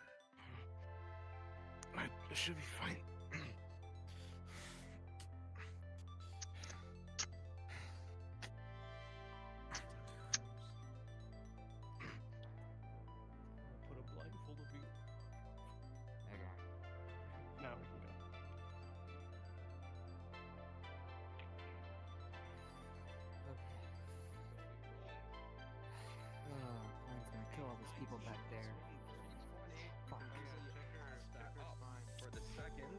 O: I should be fine.
G: Put a blindfold over you.
D: Okay.
G: Now we can go.
D: Mine's gonna kill all these people back there. Fuck.
H: For the second,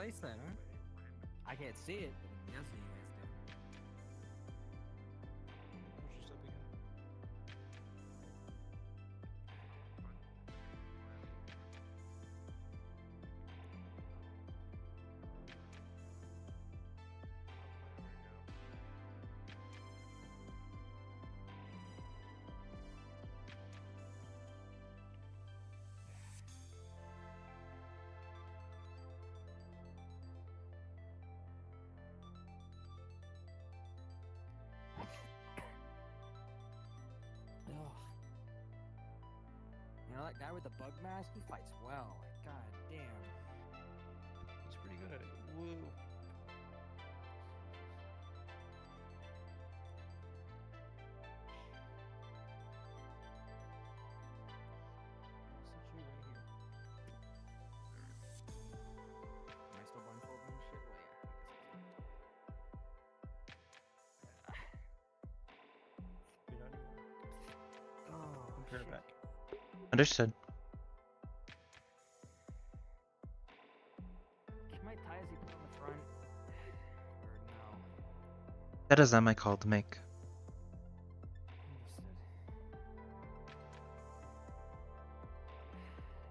D: place then, huh? I can't see it, but I'm guessing you guys do.
G: Push this up again.
D: Ugh. You know that guy with the bug mask? He fights well. Like, god damn.
G: He's pretty good at it. Woo.
D: Am I still blindfolded and shit? Well,
G: You're not anymore.
D: yeah. Oh,
G: Turn it
D: shit.
G: back.
T: Understood.
D: Can my ties be put on the front? Or no?
T: That is not my call to make.
D: Understood.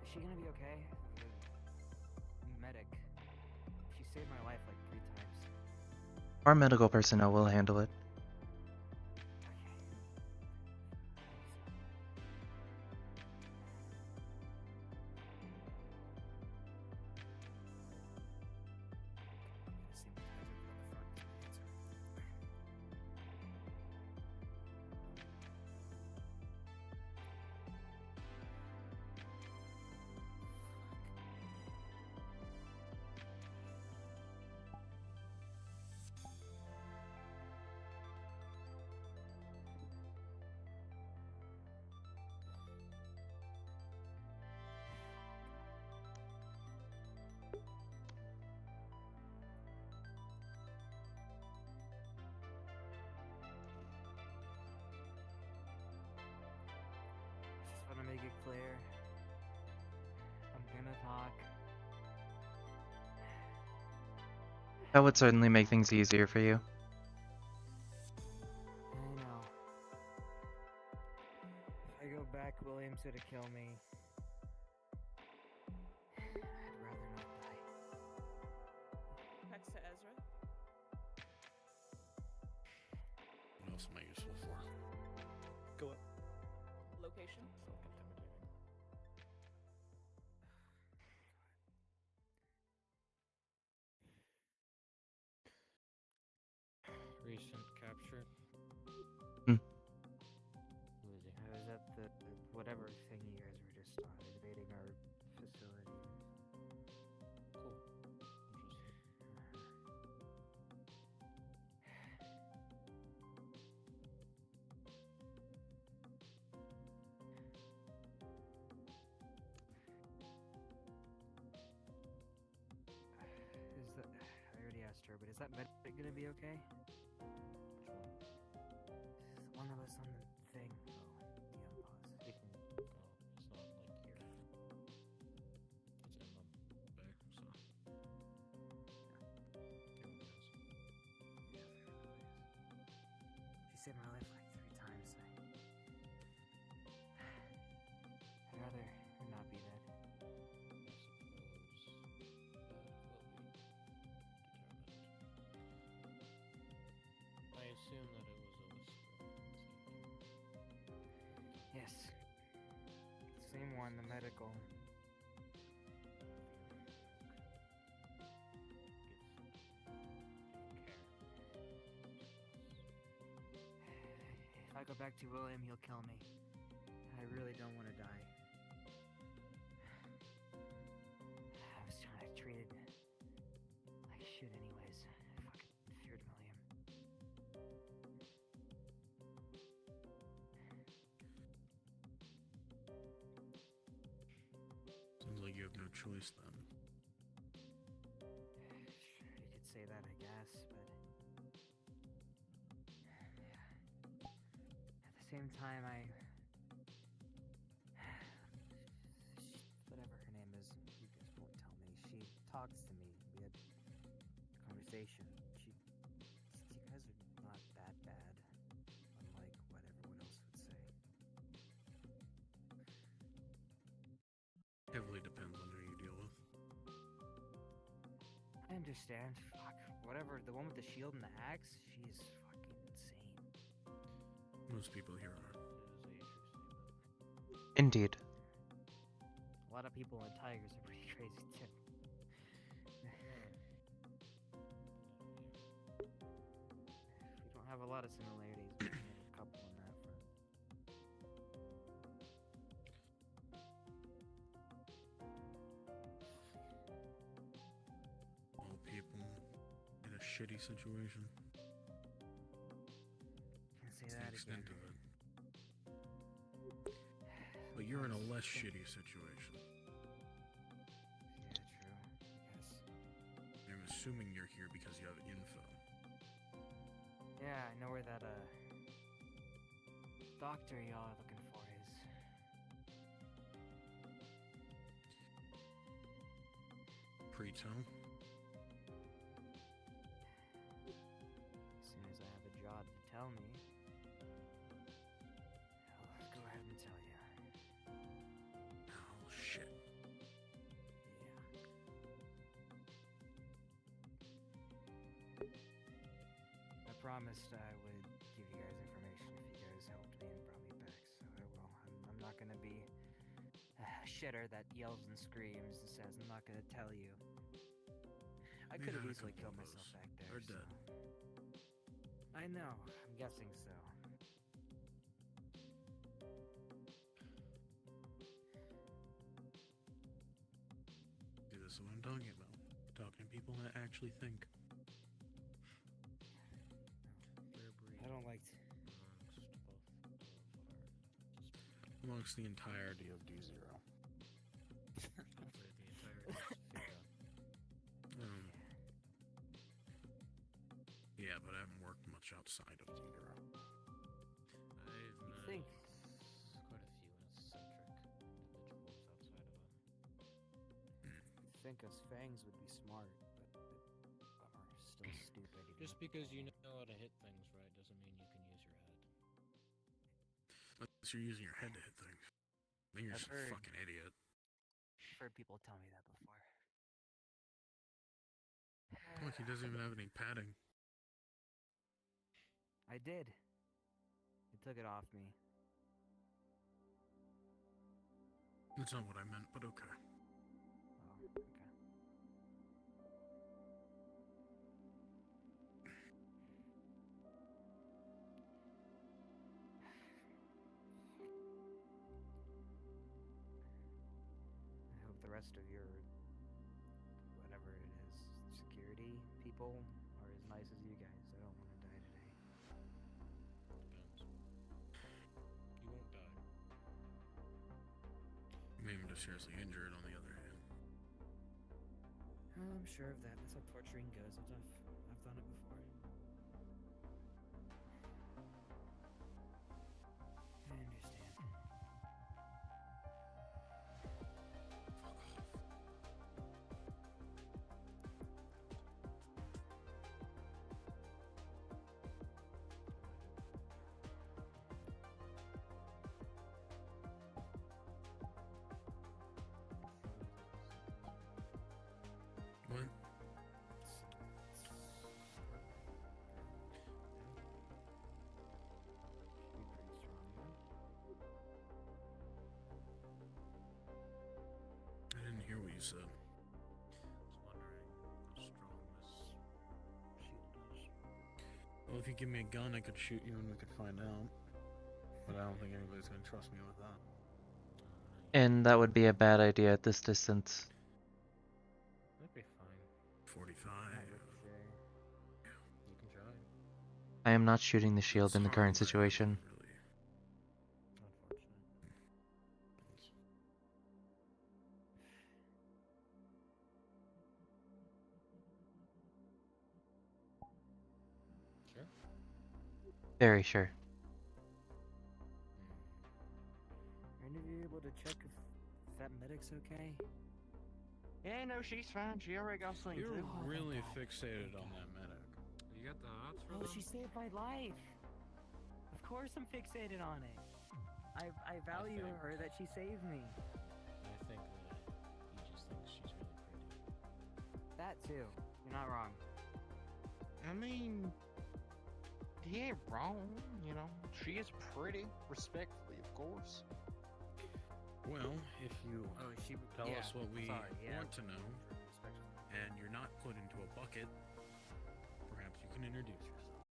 D: Is she gonna be okay? The medic. She saved my life like 3 times.
T: Our medical personnel will handle it. Just want to make it clear. I'm gonna talk. That would certainly make things easier for you.
D: I know. If I go back, William's gonna kill me. I'd rather not die.
S: Next to Ezra.
J: What else am I useful for?
G: Go up.
S: Location.
L: Recent capture.
T: Hmm.
L: Who is he?
D: I was at the whatever thing you guys were just on, invading our facility.
L: Cool.
D: Is that? I already asked her, but is that medic gonna be okay? One of us on the thing. Oh, the unpause.
L: He can go. It's not like here. It's in the back, so.
D: She saved my life like 3 times. I'd rather not be dead.
L: I assume that it was a whisper.
D: Yes. Same one, the medical. If I go back to William, he'll kill me. I really don't want to die. I was trying to treat it like shit anyways. I fucking feared William.
J: Sounds like you have no choice then.
D: You could say that, I guess, but at the same time, whatever her name is, you guys won't tell me. She talks to me. We had station. You guys are not that bad, unlike what everyone else would say.
O: Heavily depends on who you deal with.
D: I understand. Fuck. Whatever. The one with the shield and the axe, she's fucking insane.
O: Most people here are.
R: Indeed.
D: A lot of people in tigers are pretty crazy too. We don't have a lot of similarities, but we have a couple on that front.
O: All people in a shitty situation.
D: Can't say
O: That's
D: that
O: the extent
D: again.
O: of it. But you're in a less shitty situation.
D: Yeah, true. Yes.
O: I'm assuming you're here because you have info.
D: Yeah, I know where that doctor y'all are looking for is.
O: Pre-tell?
D: As soon as I have a job to tell me, I'll go ahead and tell you.
O: Oh, shit.
D: I promised I would give you guys information if you guys helped me and brought me back, so I will. I'm not gonna be a shitter that yells and screams and says, I'm not gonna tell you. I
O: We
D: could have
O: had a
D: easily
O: couple
D: killed
O: of
D: myself
O: those.
D: back there.
O: They're
D: so.
O: dead.
D: I know, I'm guessing so.
O: See, this is what I'm talking about. Talking to people that actually think.
D: I don't like to.
O: Amongst the entirety of D0. Yeah, but I haven't worked much outside of D0.
T: I've met
D: think?
T: quite a few eccentric individuals outside of
D: You'd think us fangs would be smart, but bummer, still stupid.
T: Just because you know how to hit things right doesn't mean you can use your head.
O: Unless you're using your head to hit things. Then you're
D: I've
O: just a
D: heard-
O: fucking idiot.
D: I've heard people tell me that before.
O: Look, he doesn't even have any padding.
D: I did. They took it off me.
O: That's not what I meant, but okay.
D: Oh, okay. I hope the rest of your, whatever it is, security people are as nice as you guys. I don't want to die today.
T: Depends. You won't die.
O: Maybe I'm just seriously injured on the other hand.
D: I'm sure of that. That's how torturing goes. I've done it before. I understand.
O: What? I didn't hear what you said.
T: I was wondering how strong this shield is.
O: Well, if you give me a gun, I could shoot you and we could find out. But I don't think anybody's gonna trust me with that.
R: And that would be a bad idea at this distance.
T: That'd be fine.
O: 45.
T: You can try.
R: I am not shooting the shield in the current situation.
T: Unfortunate. Sure.
R: Very sure.
D: Are any of you able to check if that medic's okay?
M: Yeah, no, she's fine. She already got sling
O: You're
M: too.
O: really fixated on that medic.
S: You got the hots for
D: Oh,
S: them?
D: she saved my life. Of course I'm fixated on it. I value
S: think-
D: her that she saved me.
S: I think that he just thinks she's really pretty.
D: That too. You're not wrong.
M: I mean, he ain't wrong, you know. She is pretty, respectfully, of course.
O: Well, if you tell
D: yeah,
O: us what we
D: sorry, yeah.
O: want to know, and you're not put into a bucket, perhaps you can introduce yourself.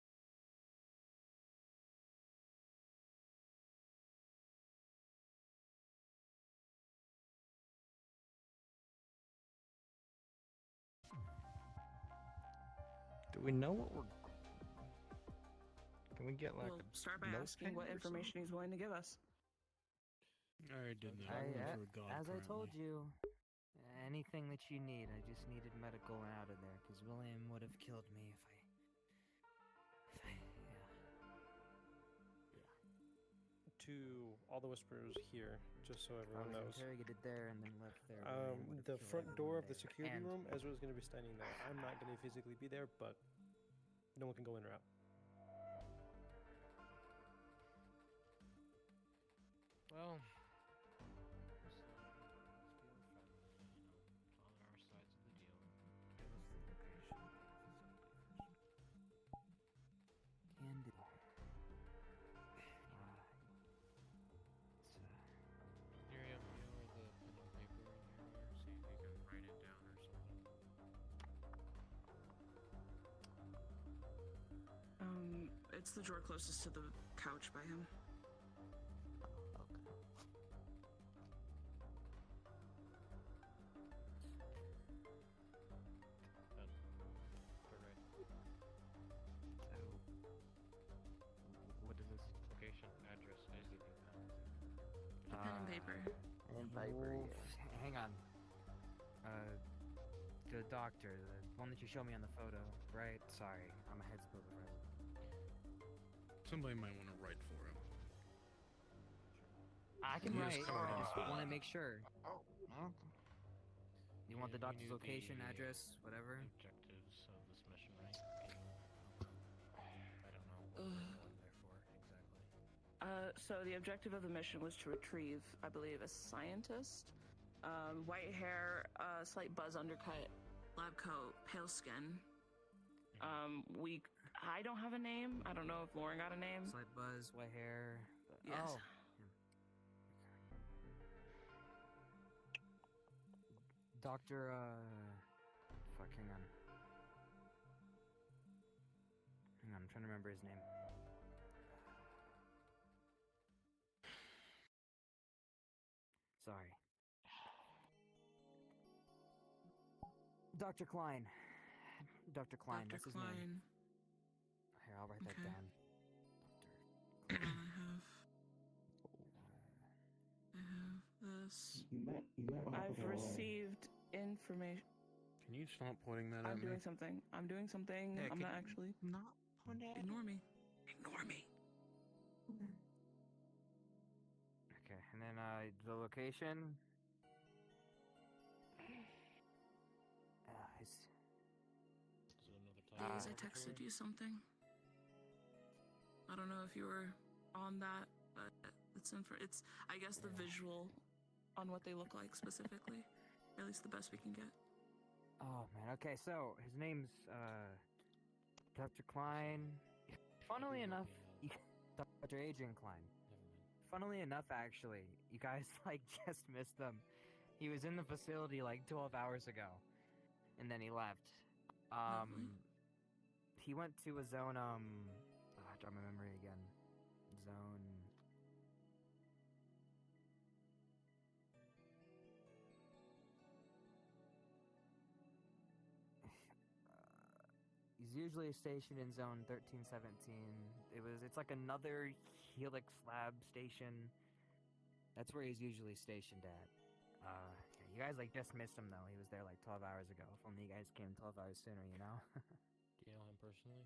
L: Do we know what we're... Can we get like
N: We'll
L: a
N: start by asking what information he's willing to give us.
O: I already did that. I went for a god
D: as I told
O: currently.
D: you, anything that you need, I just needed medical and out of there, because William would have killed me if I
G: To all the whispers here, just so
D: I
G: everyone
D: was
G: knows.
D: interrogated there and then left there. William would have
G: The
D: killed
G: front door
D: everyone
G: of the
D: there.
G: security
D: And-
G: room, Ezra's going to be standing there. I'm not going to physically be there, but no one can go in or out.
S: Well, let's be friendly, follow our sides of the deal. Give us the location of the facility first.
D: Can do.
S: Miriam, you know where the pen and paper in there are? See if you can write it down or something.
N: It's the drawer closest to the couch by him.
S: What is this location, address? I just need the pen.
N: The pen and paper.
D: Hang on. The doctor, the one that you showed me on the photo, right? Sorry, I'm a head split the present.
O: Somebody might want to write for him.
D: I can
O: He is
D: write.
O: covered
D: I
O: in
D: just
O: blood.
D: want to make sure.
M: Oh,
D: You want the
S: And we
D: doctor's
S: knew
D: location,
S: the
D: address, whatever?
S: Objectives of this mission, right? I don't know what we're going there for exactly.
N: So the objective of the mission was to retrieve, I believe, a scientist. White hair, slight buzz undercut, lab coat, pale skin. I don't have a name. I don't know if Lauren got a name.
D: Slight buzz, white hair.
N: Yes.
D: Oh. Doctor, fuck, hang on. Hang on, I'm trying to remember his name. Sorry. Dr. Klein. Dr. Klein,
N: Dr.
D: that's his
N: Klein.
D: name. Here, I'll write that
N: Okay.
D: down.
N: I have this.
P: You might
N: I've received information.
O: Can you stop pointing that
N: I'm
O: at me?
N: doing something. I'm doing something.
O: Yeah,
N: I'm
O: can
N: not
O: you
N: actually.
M: Not point at
N: Ignore me. Ignore me.
D: Okay, and then the location.
N: Please, I texted you something. I don't know if you were on that, but it's I guess the visual on what they look like specifically. At least the best we can get.
D: Oh man, okay, so his name's Dr. Klein. Funnily enough, Dr. Adrian Klein. Funnily enough, actually, you guys like just missed him. He was in the facility like 12 hours ago, and then he left. He went to a zone. Jog my memory again. Zone. He's usually stationed in zone 1317. It's like another Helix lab station. That's where he's usually stationed at. You guys like just missed him though. He was there like 12 hours ago. If only you guys came 12 hours sooner, you know?
S: Do you know him personally?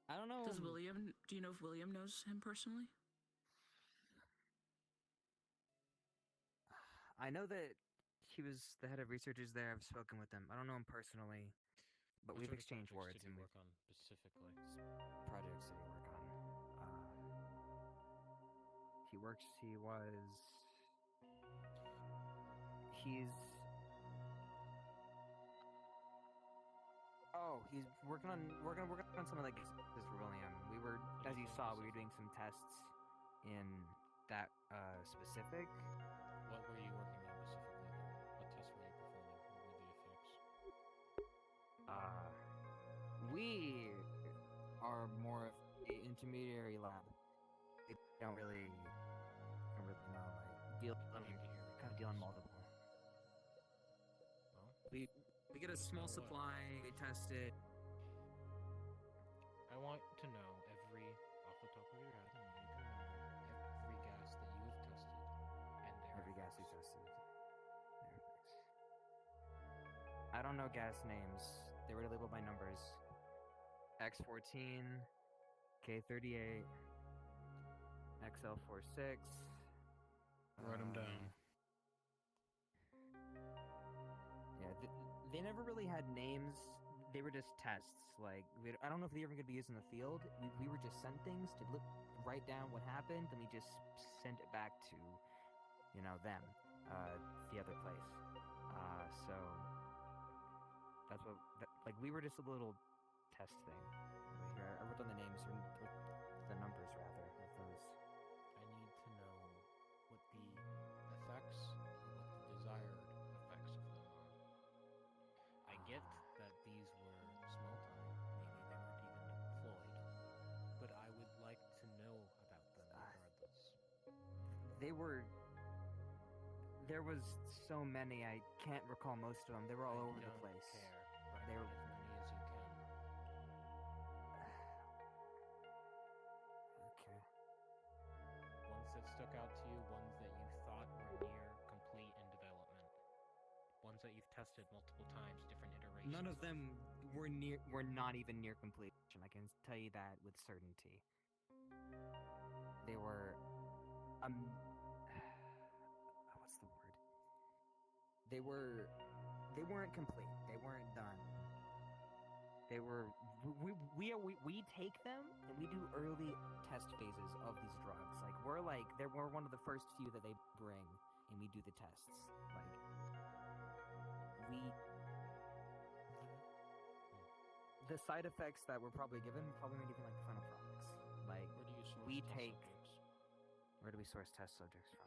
D: I don't know.
N: Does William Do you know if William knows him personally?
D: I know that he was the head of researchers there. I've spoken with him. I don't know him personally, but
S: What
D: we've
S: sort of
D: exchanged
S: projects
D: words.
S: did you
D: and
S: work on specifically?
D: Projects that he work on. He works. He was. He's. Oh, he's working on something like this for William. We were, as you saw, we were doing some tests in that specific.
S: What were you working on specifically? What tests were you performing? What were the effects?
D: We are more of the intermediary lab. We don't really know, like kind of deal in multiple.
S: Well,
D: We get a small supply. We test it.
S: I want to know off the top of your head, and you can remember every gas that you have tested, and
D: Every gas you tested. I don't know gas names. They were labeled by numbers. X14, K38, XL46.
O: Write them down.
D: Yeah, they never really had names. They were just tests. Like, I don't know if they ever could be used in the field. We were just sent things to write down what happened, and we just sent it back to, them, the other place. So that's what, we were just a little test thing. Here, I wrote down the names, or the numbers rather, of those.
S: I need to know what the effects or what the desired effects of them are. I get that these were small time, maybe they weren't even deployed, but I would like to know about them regardless.
D: There was so many, I can't recall most of them. They were all over the place.
S: Care. Write as many as you can.
D: Okay.
S: Ones that stuck out to you, ones that you thought were near complete in development. Ones that you've tested multiple times, different iterations.
D: None of them were not even near completion. I can tell you that with certainty. They were what's the word? They weren't complete. They weren't done. They were we take them and we do early test phases of these drugs. Like we're one of the first few that they bring and we do the tests. The side effects that we're probably given weren't even like the final products. Like
S: where do you source
D: we
S: test
D: take
S: subjects?
D: Where do we source test subjects from?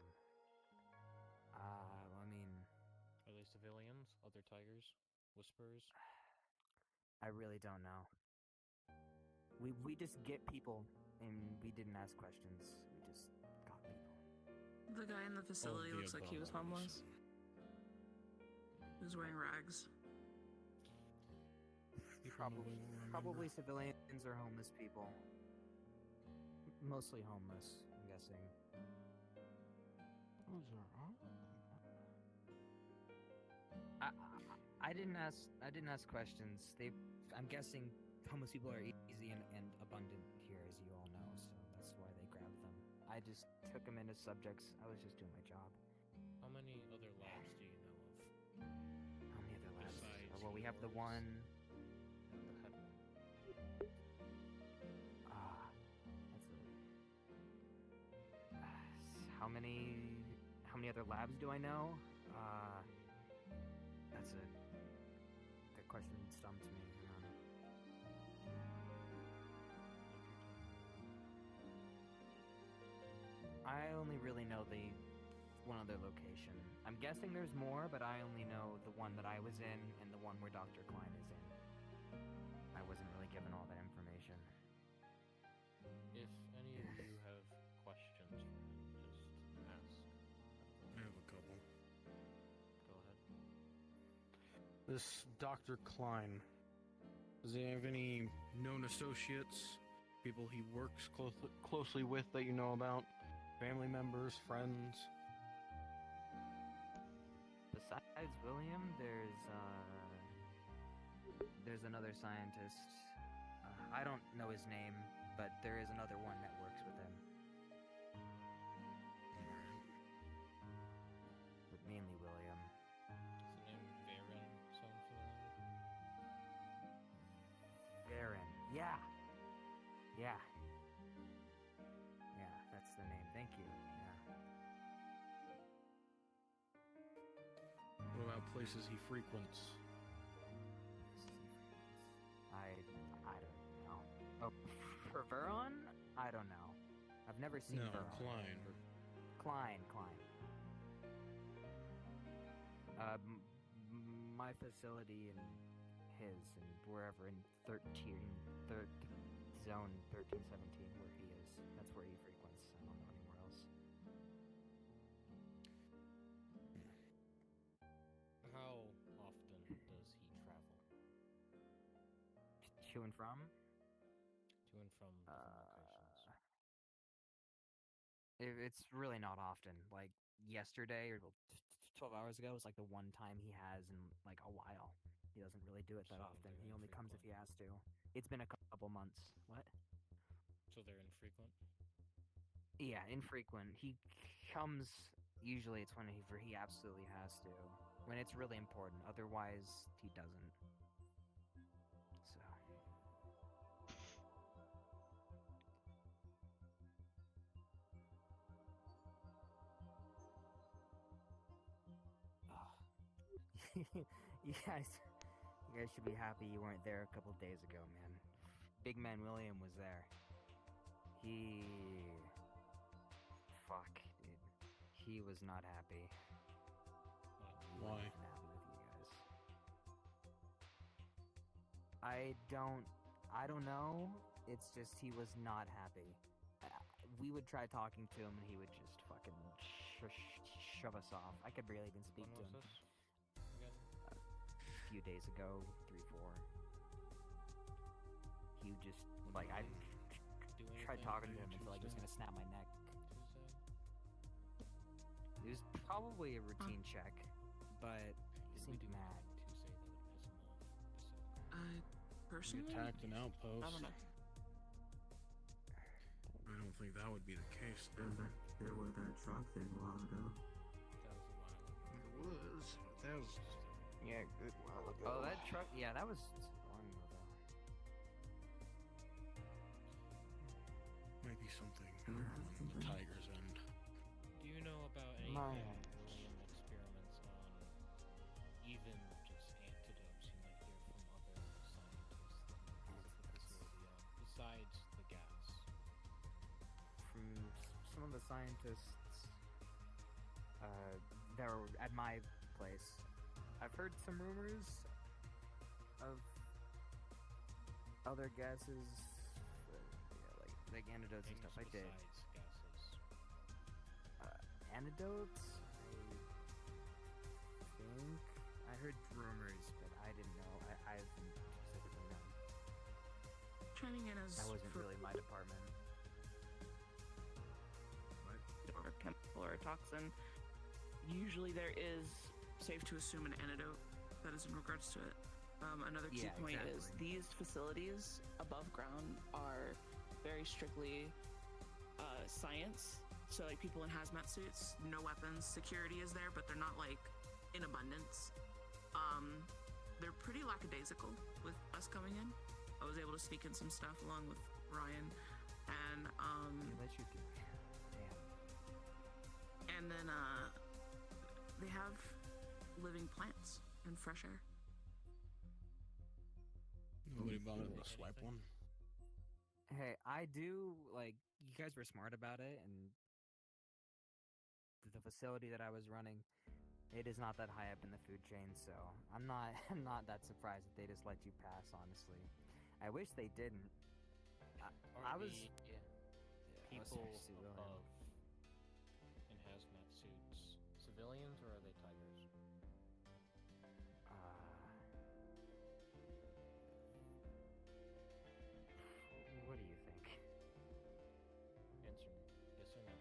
S: Are they civilians? Other tigers? Whispers?
D: I really don't know. We just get people, and we didn't ask questions. We just got people.
N: The guy in the facility looks like he was homeless. He was wearing rags.
D: Probably civilians or homeless people. Mostly homeless, I'm guessing. I didn't ask questions. I'm guessing homeless people are easy and abundant here, as you all know, so that's why they grabbed them. I just took them in as subjects. I was just doing my job.
S: How many other labs do you know of?
D: How many other labs?
S: Besides
D: Well, we have the one.
S: The head one.
D: How many other labs do I know? That's a good question. Stumped me. I only really know the one other location. I'm guessing there's more, but I only know the one that I was in and the one where Dr. Klein is in. I wasn't really given all that information.
S: If any of you have questions for him, just ask.
O: I have a couple.
S: Go ahead.
O: This Dr. Klein, does he have any known associates, people he works closely with that you know about? Family members, friends?
D: Besides William, there's another scientist. I don't know his name. but there is another one that works with him. But mainly William.
S: Is the name Varen sound familiar?
D: Varen. Yeah. Yeah. Yeah, that's the name. Thank you. Yeah.
O: What about places he frequents?
D: I don't know. Oh, for Veron? I don't know. I've never seen
O: No,
D: Veron.
O: Klein.
D: Klein. My facility and his, and wherever in third zone 1317 where he is. That's where he frequents. I don't know anywhere else.
S: How often does he travel?
D: To and from?
S: To and from locations.
D: It's really not often. Like yesterday or 12 hours ago was like the one time he has in like a while. He doesn't really do it that
S: So
D: often.
S: they're
D: He only comes if he
S: infrequent.
D: has to. It's been a couple months. What?
S: So they're infrequent?
D: Yeah, infrequent. He comes usually it's when he absolutely has to. When it's really important. Otherwise, he doesn't. So you guys should be happy you weren't there a couple days ago, man. Big man William was there. Fuck, dude. He was not happy. He
O: Why?
D: wasn't happy with you guys. I don't know. It's just he was not happy. We would try talking to him and he would just fucking shove us off. I could barely even speak
S: When
D: to
S: was
D: him.
S: this? Again?
D: A few days ago, 3, 4. He just like I tried talking to him until I was gonna snap my neck. It was probably a routine check, but he seemed mad.
N: I personally,
O: Attacked an outpost.
N: I don't know.
O: I don't think that would be the case.
P: There was that truck thing a while ago.
O: It was. That was. Yeah, a good while ago.
D: Oh, that truck. Yeah, that was long ago.
O: Might be something on the Tiger's end.
S: Do you know about any experiments on even just antidotes you might hear from other scientists that visit the facility on, besides the gas?
D: From some of the scientists that were at my place, I've heard some rumors of other gases, like antidotes and stuff. I did.
S: Besides gases.
D: Antidotes? I think I heard rumors, but I didn't know. I haven't specifically known.
N: Chiming in as
D: That wasn't really my department.
N: or chemical or a toxin, usually there is, safe to assume, an antidote that is in regards to it. Another key point is these facilities above ground are very strictly science. So like people in hazmat suits, no weapons, security is there, but they're not like in abundance. They're pretty lackadaisical with us coming in. I was able to sneak in some stuff along with Ryan, and
D: let you do.
N: And then they have living plants and fresh air.
O: Nobody bothered to swipe one.
D: Hey, I do, like, you guys were smart about it, and the facility that I was running, it is not that high up in the food chain, so I'm not that surprised that they just let you pass, honestly. I wish they didn't. I was...
S: People above in hazmat suits civilians, or are they tigers?
D: What do you think?
S: Answer me. Yes or no?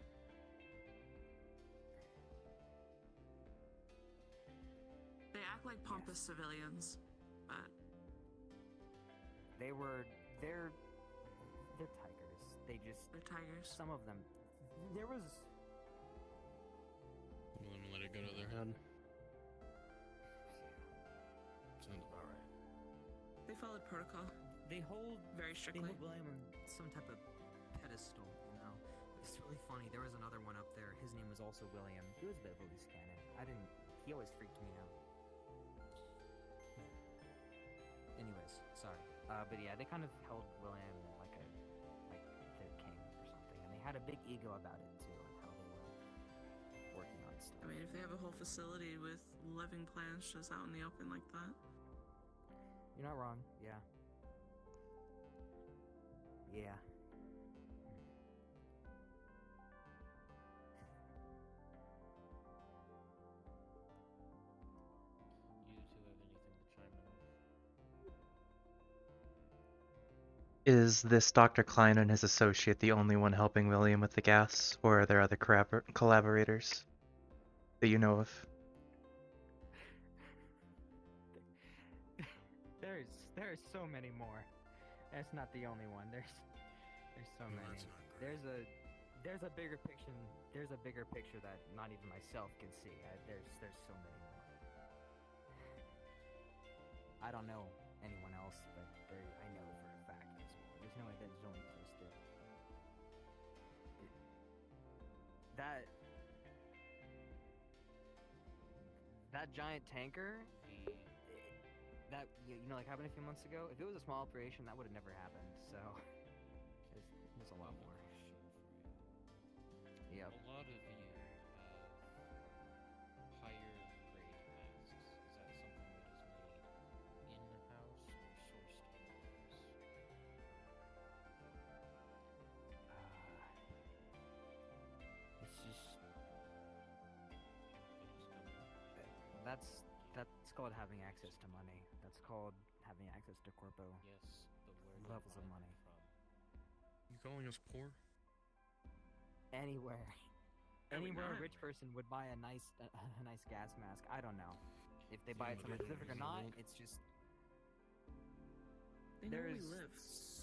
N: They act like pompous civilians, but
D: they're tigers. they just...
I: They're tigers.
D: Some of them. There was...
O: I'm gonna let it go to their head. Sounds about right.
I: They followed protocol.
D: They hold...
I: Very strictly.
D: They hold William on some type of pedestal, you know? It's really funny. There was another one up there. His name was also William. He was a bit of a loose cannon. He always freaked me out. Anyways, sorry. But yeah, they kind of held William like their king or something, and they had a big ego about it too, and how they were working on stuff.
I: I mean, if they have a whole facility with living plants just out in the open like that.
D: You're not wrong. Yeah. Yeah.
S: You two have anything to chime in on?
R: Is this Dr. Klein and his associate the only one helping William with the gas, or are there other collaborators that you know of?
D: There's so many more. That's not the only one. There's so many. There's a bigger picture. There's a bigger picture that not even myself can see. There's so many more. I don't know anyone else, but I know for a fact there's no way there's only those two. That giant tanker, that like happened a few months ago. If it was a small operation, that would have never happened. So there's a lot more. Yep.
S: A lot of you have higher grade masks. Is that something that is made in-house or sourced otherwise?
D: It's just that's called having access to money. That's called having access to corpo.
S: Yes, but where do
D: levels
S: you
D: of
S: buy
D: money.
S: them from?
O: You calling us poor?
D: Anywhere.
I: Are we
D: Anywhere a
I: not?
D: rich person would buy a nice gas mask. I don't know if they buy it
O: Yeah,
D: somewhere
O: but
D: specific or not. It's just
I: They know where
D: there's
I: we live.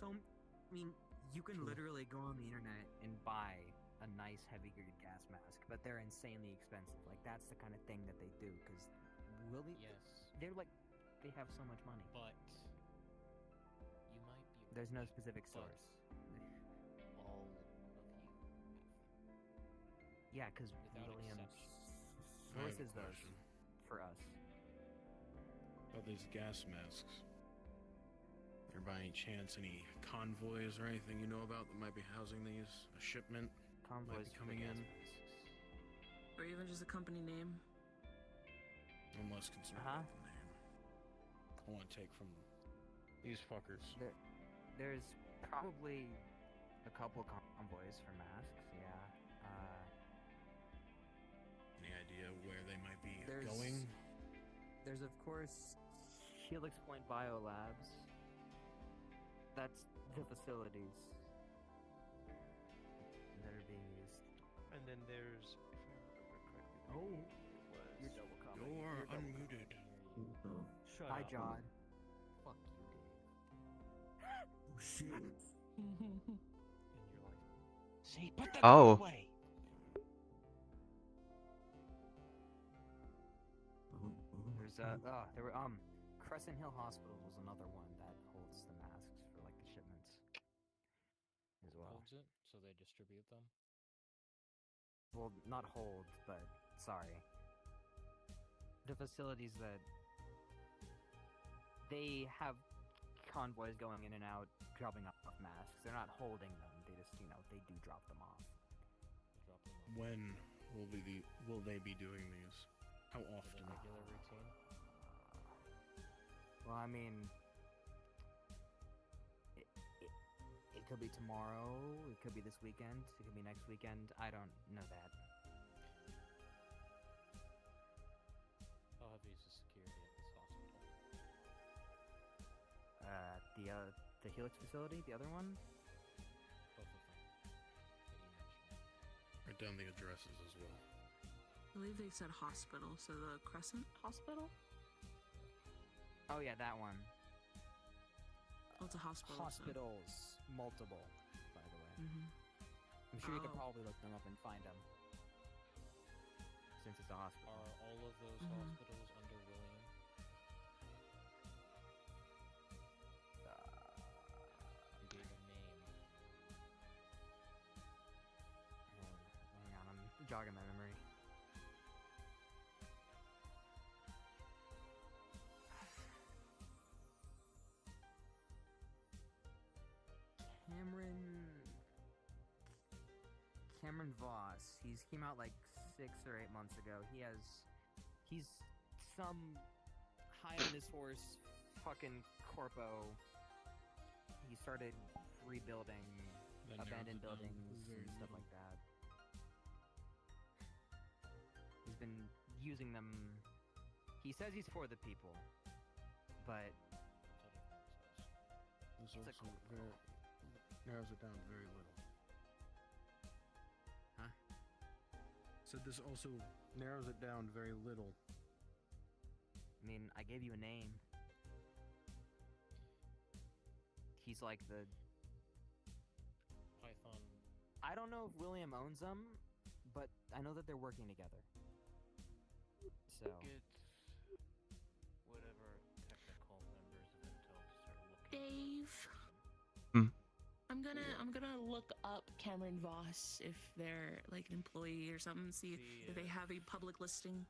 D: I mean, you can literally go on the internet and buy a nice heavy grade gas mask, but they're insanely expensive. Like that's the kind of thing that they do because
S: Yes,
D: they're like they have so much money.
S: but you might be.
D: There's no specific
S: but
D: source.
S: all of you have.
D: Yeah, because
S: Without
D: Williams
O: I have a
D: sources those
O: question.
D: for us.
O: About these gas masks. Are by any chance any convoys or anything you know about that might be housing these? A shipment might
D: Convoys
O: be
D: for the
O: coming
D: gas
O: in?
D: masks.
I: Or even just a company name.
O: I'm less concerned
D: Uh-huh.
O: about the name. I want to take from these fuckers.
D: There's probably a couple convoys for masks. Yeah.
O: Any idea where they might be
D: There's-
O: going?
D: There's of course Helix Point Biolabs. That's the facilities that are being used.
G: And then there's, if I remember correctly,
D: Oh, you're double commenting.
O: You are
D: You're double
O: unmuted.
G: Shut
D: Hi,
G: up.
D: John. Fuck you, Dave.
M: Oh shit.
S: And you're like,
M: See, put that
R: Oh.
M: away.
D: There were Crescent Hill Hospital was another one that holds the masks for like the shipments as well.
S: holds it, so they distribute them.
D: Well, not hold, but sorry. The facilities that they have convoys going in and out, dropping off masks. They're not holding them. They just, they do drop them off.
S: Drop them off.
O: When will they be doing these? How
S: Is
O: often?
S: it a regular routine?
D: Well, I mean, it could be tomorrow. It could be this weekend. It could be next weekend. I don't know that.
S: How heavy is the security at this hospital?
D: The Helix facility, the other one.
S: Both of them that you mentioned.
O: Write down the addresses as well.
I: I believe they said hospital, so the Crescent Hospital?
D: Oh yeah, that one.
I: Oh, it's a hospital. so-
D: Hospitals, multiple, by the way. I'm sure you could
I: Oh.
D: probably look them up and find them. Since it's a hospital.
S: Are all of those
I: Mhm.
S: hospitals under William? You gave a name.
D: Hang on, I'm jogging my memory. Cameron Voss. He came out like 6 or 8 months ago. He's some high on his horse fucking corpo. He started rebuilding
S: That narrows
D: abandoned
S: it down
D: buildings
S: very
D: and stuff
S: little.
D: like that. He's been using them. He says he's for the people, but
O: This
D: It's a
O: also narrows it down very little.
D: Huh?
O: So this also narrows it down very little.
D: I mean, I gave you a name. He's like the...
S: Python.
D: I don't know if William owns them, but I know that they're working together. So...
S: Get whatever technical members of Intel to start looking.
I: Dave.
R: Hmm.
I: I'm gonna look up Cameron Voss if they're like an employee or something. See if they have a public listing.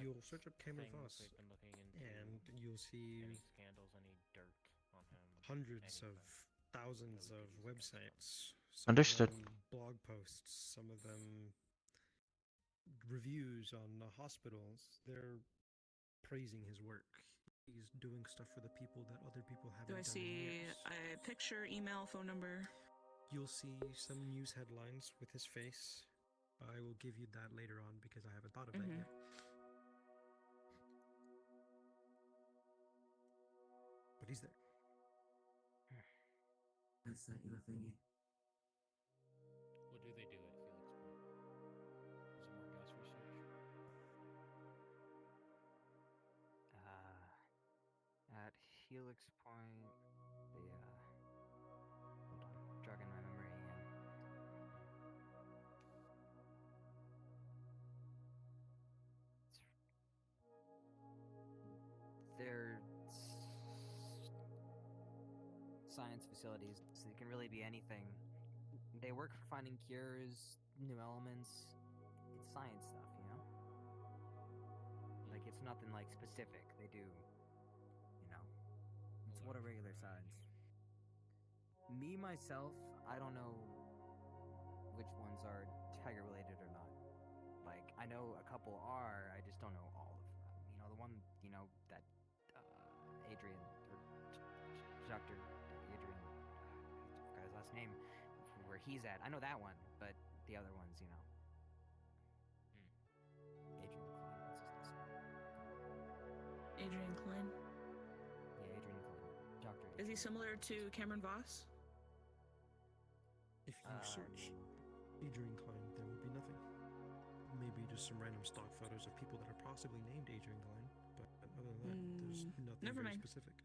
G: You'll search up Cameron
S: things
G: Voss,
S: they've been looking into,
G: and you'll see
S: any scandals, any dirt on him.
G: hundreds of
S: anything.
G: thousands of websites.
R: Understood.
G: Of them blog posts, some of them reviews on the hospitals. They're praising his work. He's doing stuff for the people that other people haven't
I: Do I
G: done in
I: see
G: years.
I: a picture, email, phone number?
G: You'll see some news headlines with his face. I will give you that later on because I haven't thought of that yet. But he's there.
P: I sent you a thingy.
S: What do they do at Felix Point? Is it more gas research?
D: At Helix Point, they, hold on, jogging my memory again. They're science facilities, so they can really be anything. They work for finding cures, new elements. It's science stuff, you know? Like, it's nothing, like, specific. They do, you know? It's what a regular science. Me, myself, I don't know which ones are tiger-related or not. Like, I know a couple are, I just don't know all of them. You know, the one, you know, that, Adrian, or Dr. Adrian, I forgot his last name, where he's at. I know that one, but the other ones, you know. Adrian Klein, what's his last name?
I: Adrian Klein.
D: Yeah, Adrian Klein. Dr.
I: Is he similar to Cameron Voss?
G: If you search Adrian Klein, there will be nothing. Maybe just some random stock photos of people that are possibly named Adrian Klein, but other than that, there's nothing
I: never
G: very
I: mind.
G: specific.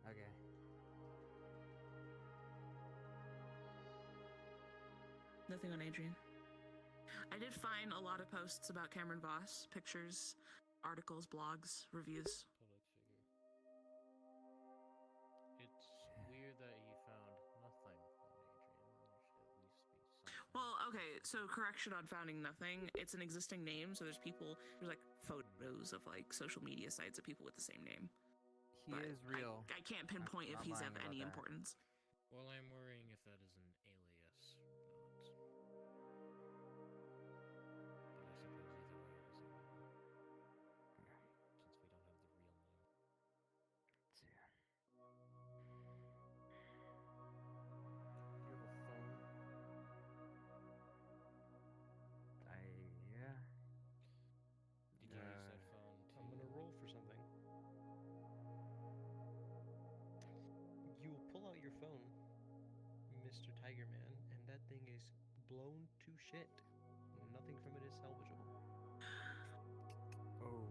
D: Okay.
I: Nothing on Adrian. I did find a lot of posts about Cameron Voss, pictures, articles, blogs, reviews.
S: Public figure. It's weird that he found nothing on Adrian. There should at least be something.
I: Well, okay, so correction on founding nothing. It's an existing name, so there's like photos of like social media sites of people with the same name.
D: He
I: But
D: is real.
I: I can't pinpoint if
D: not
I: he's
D: lying
I: of
D: about
I: any
D: that.
I: importance.
S: Well, I'm worrying if that is an alias or not. But I suppose either way it doesn't matter. Since we don't have the real name.
D: You have a phone? Yeah.
S: Did you use that phone
G: I'm gonna roll for something. You pull out your phone, Mr. Tiger Man, and that thing is blown to shit. Nothing from it is salvageable.
D: Oh.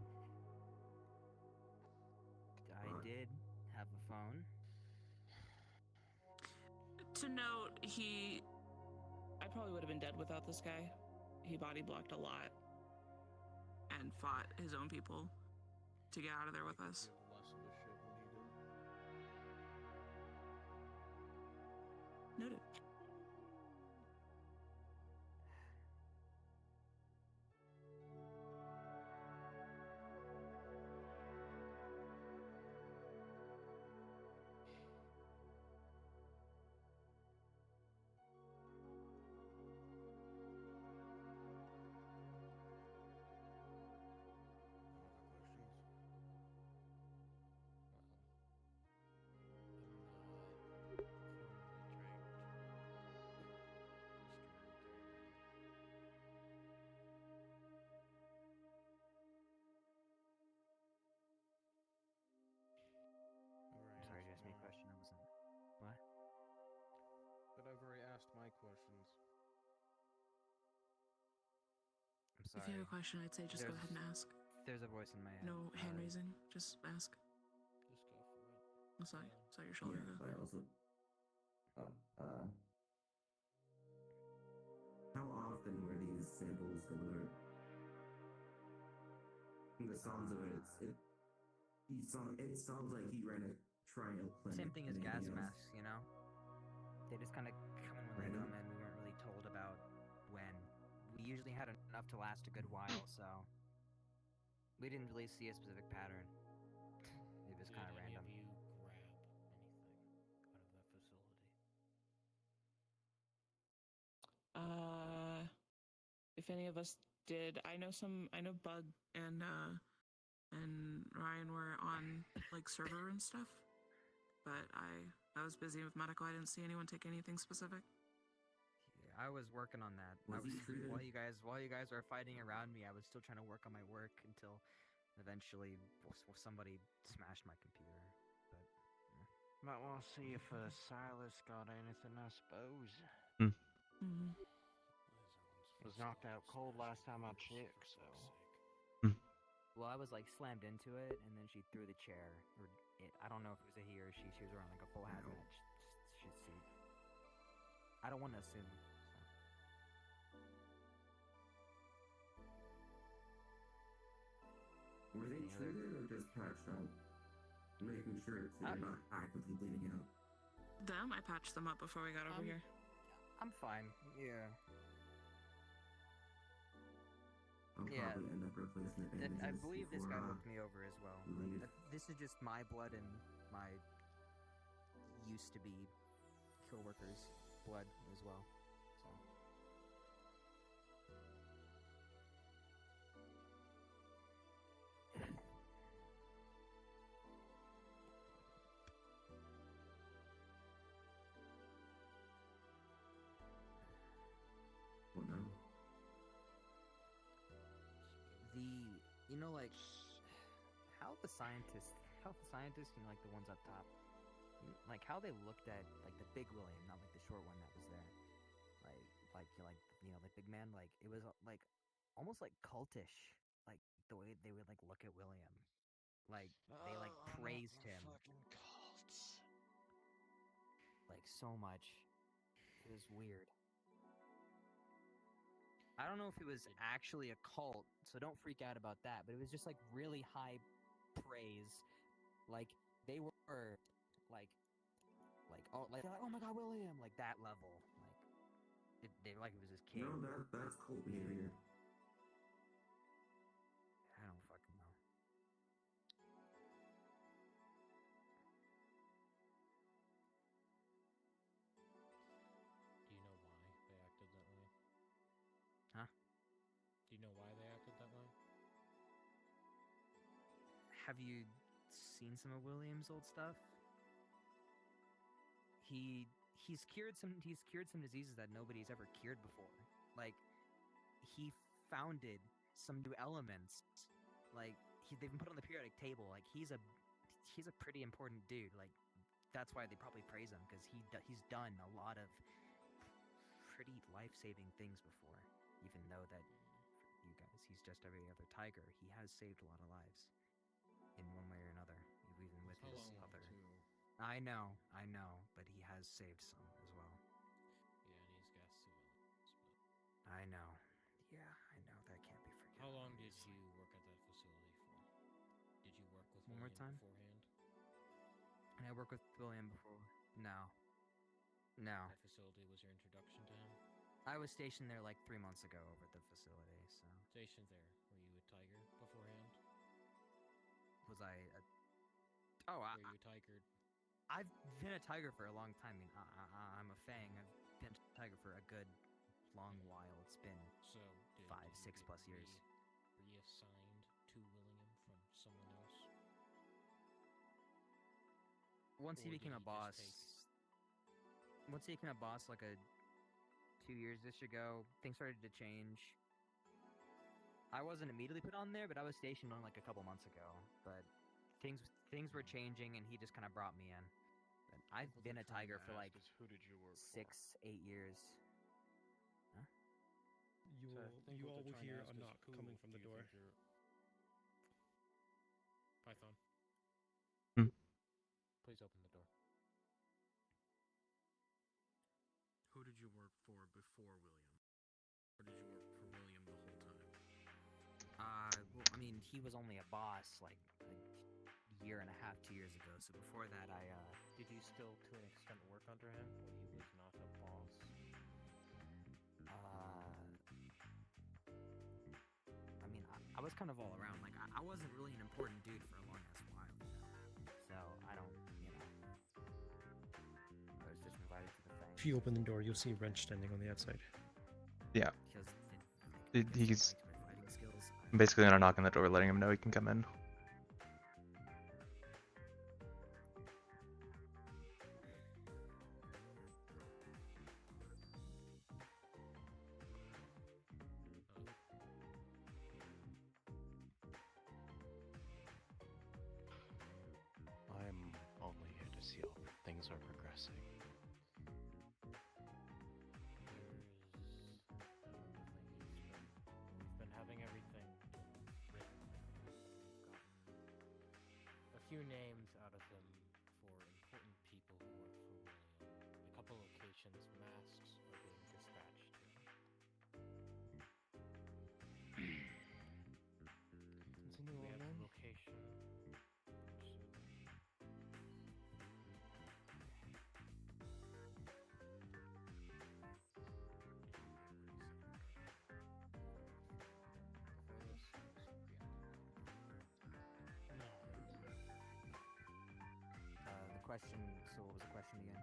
D: I did have a phone.
I: To note, I probably would have been dead without this guy. He body blocked a lot and fought his own people to get out of there with us. Noted.
D: Sorry, you asked me a question. I wasn't. What?
O: But I've already asked my questions.
D: I'm
I: If
D: sorry.
I: you have a question, I'd say just go ahead and ask.
D: There's a voice in my head.
I: No hand raising, just ask.
O: Just go for it.
I: I'm sorry. Saw your shoulder go.
P: I also. How often were these samples delivered? From the sounds of it, it sounds like he ran a trial clinic.
D: Same thing as
P: and
D: gas
P: anything else.
D: masks, you know? They just kind of come in when they come in. We weren't really told about when. We usually had enough to last a good while, so we didn't really see a specific pattern. It was kind of random.
S: Did any of you grab anything out of that facility?
I: If any of us did, I know Bug and Ryan were on like server and stuff, but I was busy with medical. I didn't see anyone take anything specific.
D: Yeah, I was working on that. While you guys were fighting around me, I was still trying to work on my work until eventually somebody smashed my computer. But yeah.
M: But we'll see if Silas got anything, I suppose.
I: Mm-hmm.
M: Was knocked out cold last time I checked, so.
D: Well, I was like slammed into it, and then she threw the chair. Or I don't know if it was a he or she. She was wearing like a full hazmat suit. I don't want to assume.
P: Were they treated or just patched out? Making sure so you're not actively bleeding out.
I: Them, I patched them up before we got over here.
D: I'm fine. Yeah.
P: I'll probably end up replacing the bandages.
D: I believe this guy
P: before,
D: looked me over as well.
P: leave.
D: This is just my blood and my used to be co-workers' blood as well. So.
P: What now?
D: You know, like how the scientists, you know, like the ones up top, like how they looked at like the big William, not like the short one that was there, like you know, the big man, like it was like almost like cultish, like the way they would like look at William, like they like praised him,
S: fucking cults.
D: like so much. It was weird. I don't know if it was actually a cult, so don't freak out about that, but it was just like really high praise. Like they were like oh my god, William, like that level. Like they were like it was his king.
P: No, that's cult behavior.
D: I don't fucking know.
S: Do you know why they acted that way?
D: Huh?
S: Do you know why they acted that way?
D: Have you seen some of William's old stuff? He's cured some diseases that nobody's ever cured before. Like he founded some new elements. Like they've been put on the periodic table. Like he's a pretty important dude. Like that's why they probably praise him, because he's done a lot of pretty life-saving things before. Even though that for you guys, he's just every other tiger. He has saved a lot of lives in one way or another, even with his other. I know, but he has saved some as well. I know. Yeah, I know. That can't be forgiven.
S: How long did you work at that facility for? Did you work with
D: One more
S: William
D: time?
S: beforehand?
D: And I worked with William before. No. No.
S: That facility was your introduction to him?
D: I was stationed there like 3 months ago over at the facility, so.
S: Stationed there. Were you a Tiger beforehand?
D: Was I a... Oh,
S: Were you Tigered?
D: I've been a Tiger for a long time. I mean, I'm a Fang. I've been a Tiger for a good long while. It's been
S: So, did
D: 5,
S: you
D: 6
S: get
D: plus years.
S: reassigned to William from someone else?
D: Once he
S: Or
D: became
S: did
D: a boss,
S: take-
D: once he became a boss like 2 years-ish ago, things started to change. I wasn't immediately put on there, but I was stationed on like a couple months ago. But things were changing, and he just kind of brought me in. But I've
F: What
D: been
F: they're
D: a
F: trying
D: Tiger
F: to
D: for
F: ask
D: like
F: is who did you work
D: 6, 8 years. Huh?
G: You
F: So I
G: will,
F: think
G: you
F: what
G: all
F: they're
G: will
F: trying to
G: hear
F: ask
G: a
F: is
G: knock
F: who
G: coming from
F: do
G: the
F: you
G: door.
F: think you're-
S: Python.
R: Hmm.
S: Please open the door.
J: Who did you work for before William? Or did you work for William the whole time?
D: Well, I mean, he was only a boss like a year and a half, 2 years ago. So before that,
S: Did you still, to an extent, work under him when he was not a boss?
D: I mean, I was kind of all around. Like, I wasn't really an important dude for a long ass while, you know. So I don't, you know. I was just invited to the thing.
G: If you open the door, you'll see Wrench standing on the outside.
R: Yeah.
D: Because
R: He's
D: my fighting skills.
R: basically gonna knock on the door, letting him know he can come in.
Q: I'm only here to see how things are progressing.
S: We've been having everything written. We've gotten a few names out of him for important people who work for William. A couple locations, masks are being dispatched to.
Q: Continue
S: We
Q: on
S: have
Q: then.
S: the location.
D: The question. So what was the question again?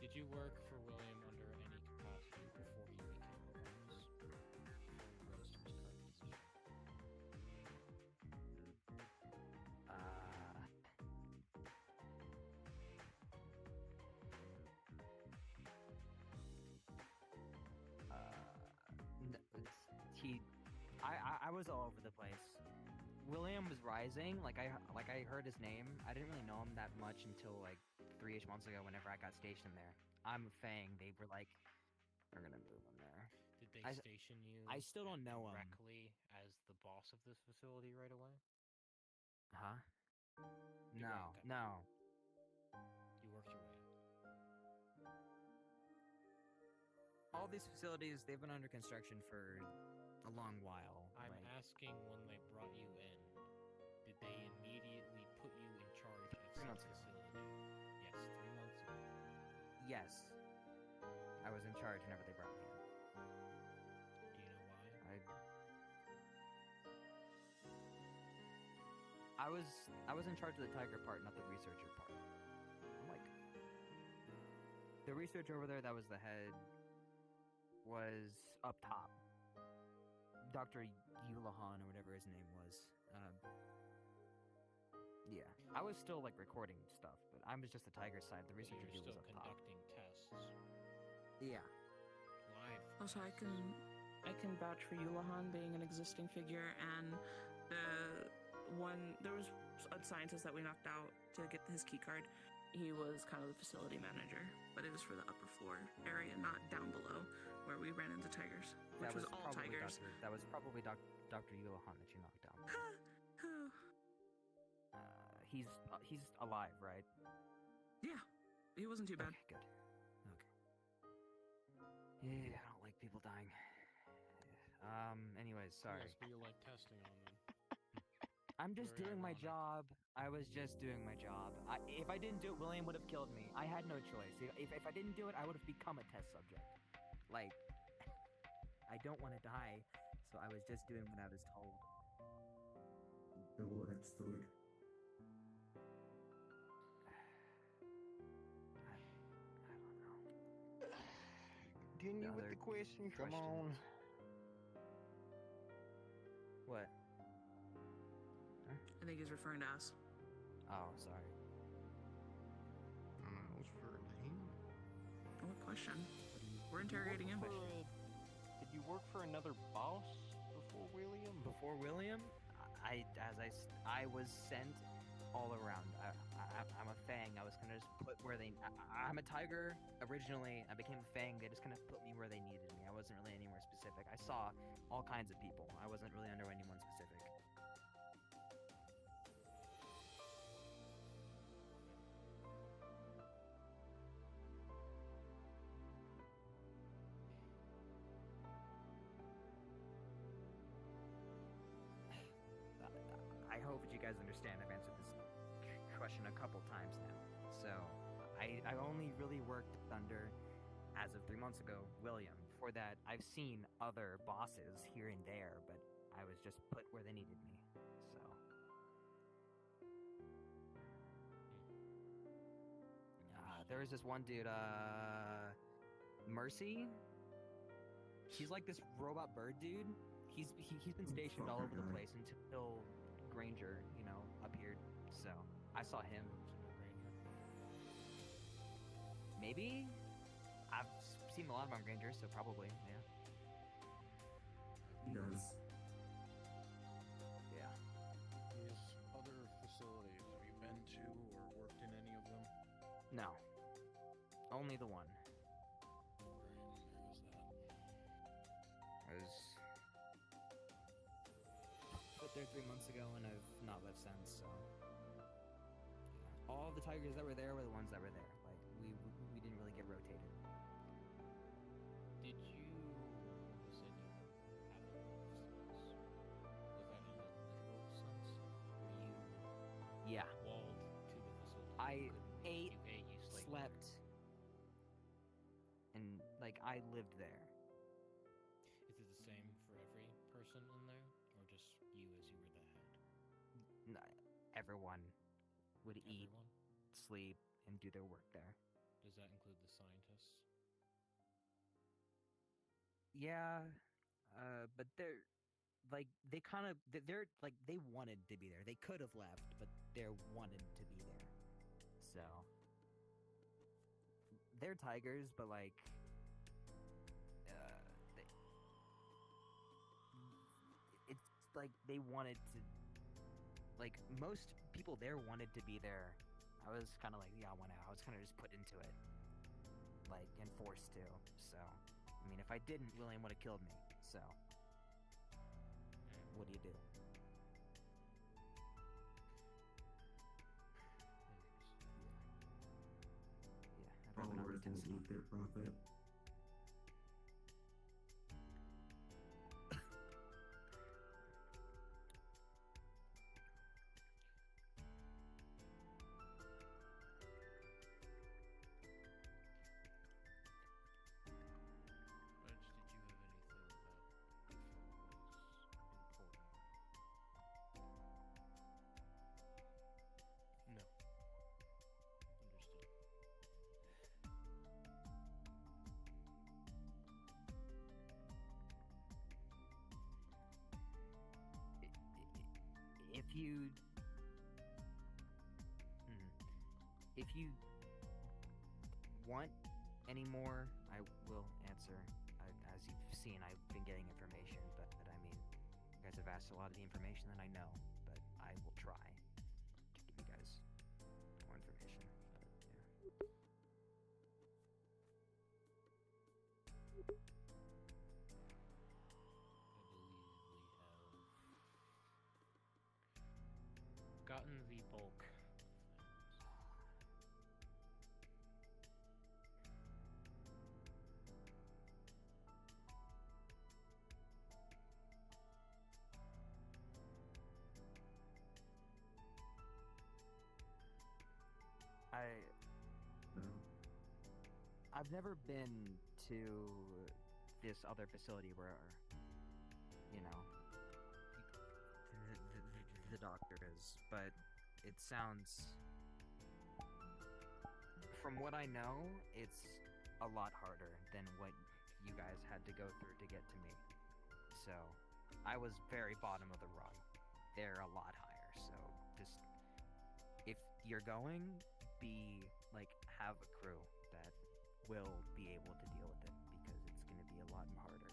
S: Did you work for William under any capacity before he became a boss? Before he rose to his current position?
D: I was all over the place. William was rising. Like I heard his name. I didn't really know him that much until like 3-ish months ago. Whenever I got stationed there, I'm a Fang. They were like, "We're gonna move him there."
S: Did they station you?
D: I still don't know him.
S: Directly as the boss of this facility right away?
D: Huh?
S: You
D: No,
S: got-
D: no.
S: You worked your way up.
D: All these facilities, they've been under construction for a long while.
S: I'm
D: like,
S: asking when they brought you in, did they immediately put you in charge of
D: 3
S: said
D: months ago.
S: facility? Yes, 3 months ago.
D: Yes. I was in charge whenever they brought me in.
S: Do you know why?
D: I was in charge of the Tiger part, not the researcher part. I'm like, the researcher over there that was the head was up top. Dr. Yulahan or whatever his name was. Yeah, I was still like recording stuff, but I was just the Tiger side. The
S: But
D: researcher
S: you're
D: dude was
S: still
D: up top.
S: conducting tests.
D: Yeah.
S: Live.
I: Also, I can vouch for Yulahan being an existing figure, and there was a scientist that we knocked out to get his key card. He was kind of the facility manager, but it was for the upper floor area, not down below where we ran into tigers, which was all tigers.
D: That was probably Dr. Yulahan that you knocked out. He's alive, right?
I: Yeah, he wasn't too bad.
D: Okay, good. Okay. Yeah, I don't like people dying. Anyways, sorry.
S: Yes, but you're like testing on them.
D: I'm just
S: Very
D: doing my
S: ironic.
D: job. I was just doing my job. If I didn't do it, William would have killed me. I had no choice. If I didn't do it, I would have become a test subject. Like, I don't want to die, so I was just doing what I was told.
P: No, understood.
L: Continue with the question. Come on.
D: What?
I: I think he's referring to us.
D: Oh, sorry.
L: That was for him.
I: What question? We're interrogating him.
L: Did you work for another boss before William?
D: Before William, I was sent all around. I'm a Fang. I was kind of just put where they. I'm a Tiger originally. I became a Fang. They just kind of put me where they needed me. I wasn't really anywhere specific. I saw all kinds of people. I wasn't really under anyone specific. I hope that you guys understand. I've answered this question a couple times now. So, I only really worked under, as of 3 months ago, William. Before that, I've seen other bosses here and there, but I was just put where they needed me. So. There was this one dude, Mercy? He's like this robot bird dude. He's been stationed all over the place until Granger, appeared. So I saw him. Maybe? I've seen a lot of on Granger, so probably, yeah.
P: He does.
D: Yeah.
S: These other facilities, have you been to or worked in any of them?
D: No. Only the one. I was put there 3 months ago and I've not left since, so. Yeah. All the Tigers that were there were the ones that were there. Like, we didn't really get rotated.
S: Did you said you have a wolf sense? Was that in a literal sense? Were you
D: Yeah.
S: walled to the facility?
D: I ate,
S: you slept.
D: slept, and, like, I lived there.
S: Is it the same for every person in there, or just you as you were the head?
D: Everyone would eat, sleep, and do their work there.
S: Does that include the scientists?
D: Yeah, but they're like they wanted to be there. They could have left, but they wanted to be there. So they're Tigers, but like it's like they wanted to. Like most people there wanted to be there. I was kind of like, yeah, I want out. I was kind of just put into it, like, and forced to. So, I mean, if I didn't, William would have killed me. So, what do you do? Yeah, I'd rather not be
P: Followers will
D: tested.
P: eat their profit.
D: If you want any more, I will answer. As you've seen, I've been getting information, but I mean, you guys have asked a lot of the information that I know, but I will try to give you guys more information. But, yeah.
S: Gotten the bulk.
D: I've never been to this other facility where, you know, the doctor is, but it sounds, from what I know, it's a lot harder than what you guys had to go through to get to me. So, I was very bottom of the rung. They're a lot higher, so just, if you're going, have a crew that will be able to deal with it, because it's going to be a lot harder.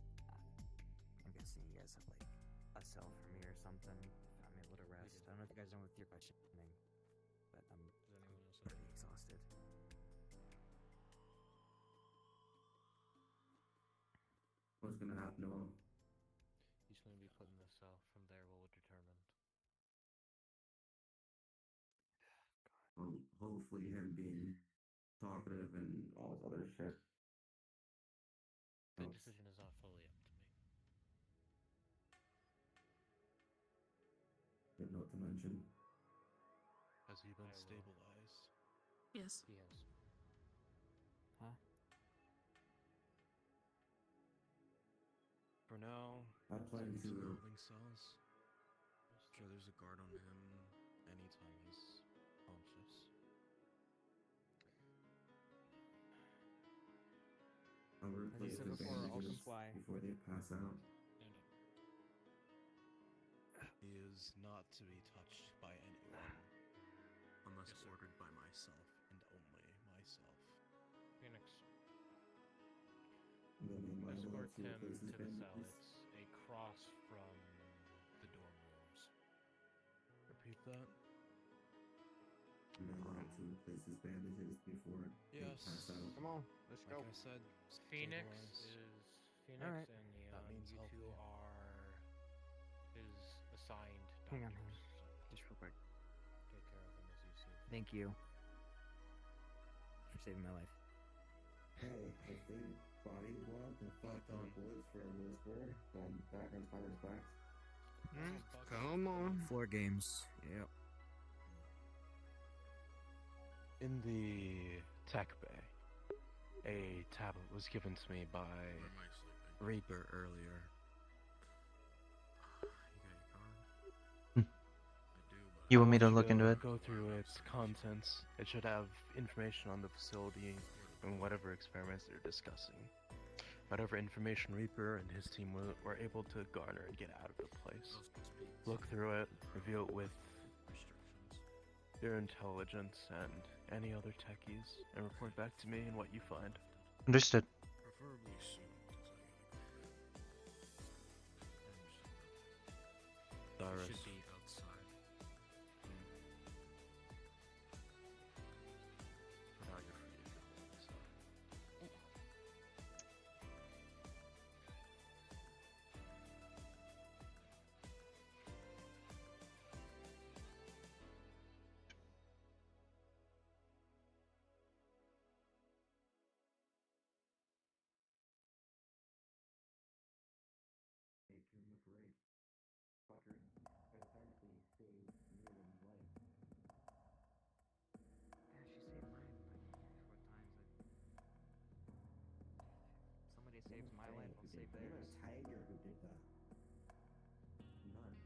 D: I'm guessing you guys have like a cell for me or something. If I'm able to rest. I don't know if you guys know with your questioning, but I'm pretty exhausted.
P: What's gonna happen to him?
S: He's going to be put in the cell. From there, we'll determine.
P: Well, hopefully him being talkative and all this other shit.
S: The decision is not fully up to me.
P: Good note to mention.
B: Has he been stabilized?
I: Yes.
S: He has.
D: Huh?
H: For now,
P: I plan to.
H: holding cells. Sure, there's a guard on him anytime he's conscious.
P: I'll replace
D: said
P: the
D: before, I'll
P: bandages
D: just fly.
P: before they pass out.
H: He is not to be touched by anyone unless ordered by myself and only myself.
S: Phoenix.
P: Then they might
S: Escort
P: well
S: him
P: replace
S: to
P: his
S: the cell.
P: bandages.
S: It's across from the dorm rooms.
H: Repeat that.
P: Am I allowed to replace his bandages before they
H: Yes.
P: pass out?
L: Come on, let's
H: Like
L: go.
H: I said,
S: Phoenix
H: stabilize.
D: Alright.
S: and Neon,
H: That means
S: you
H: healthy.
S: two are his assigned
D: Hang on,
S: doctors.
D: just real quick.
S: Take care of him as you see fit.
D: Thank you for saving my life.
P: Hey, if they body block and fucked on bullets for a whisper, then that runs my respect.
L: Come on.
D: 4 games. Yep.
B: In the tech bay, a tablet was given to me by
H: Reaper earlier.
R: You want me to
B: I want
R: look
B: you
R: into it?
B: Go through its contents. It should have information on the facility and whatever experiments they're discussing. Whatever information Reaper and his team were able to garner and get out of the place. Look through it, review it with your intelligence and any other techies, and report back to me and what you find.
R: Understood.
H: Preferably soon, Cyrus.
S: Should be outside.
H: Photography if you're holding cell.
P: Hey, give him a break. Fucker, I apparently saved Neil's life.
D: Yeah, she saved mine, but what times somebody saves my life, I'll save
P: Name a
D: theirs.
P: tiger who did that. None.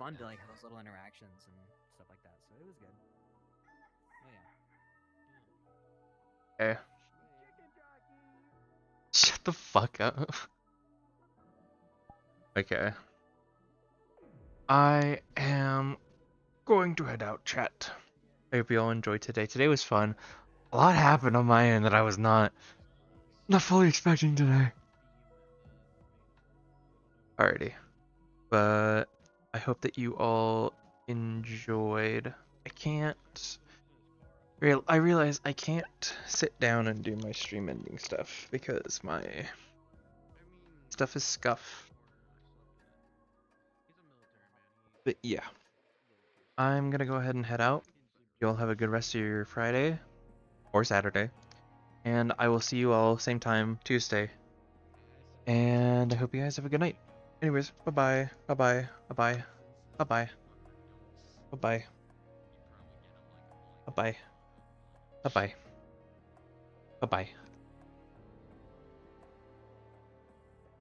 D: fun to like have those little interactions and stuff like that. So it was good. Oh yeah.
R: Okay. Shut the fuck up. Okay. I am going to head out, chat. I hope you all enjoyed today. Today was fun. A lot happened on my end that I was not fully expecting today. Alrighty. But I hope that you all enjoyed. I realize I can't sit down and do my stream ending stuff because my stuff is scuff. But yeah. I'm gonna go ahead and head out. You all have a good rest of your Friday or Saturday. And I will see you all same time Tuesday. And I hope you guys have a good night. Anyways, bye-bye. Bye-bye. Bye-bye. Bye-bye. Bye-bye. Bye-bye. Bye-bye. Bye-bye.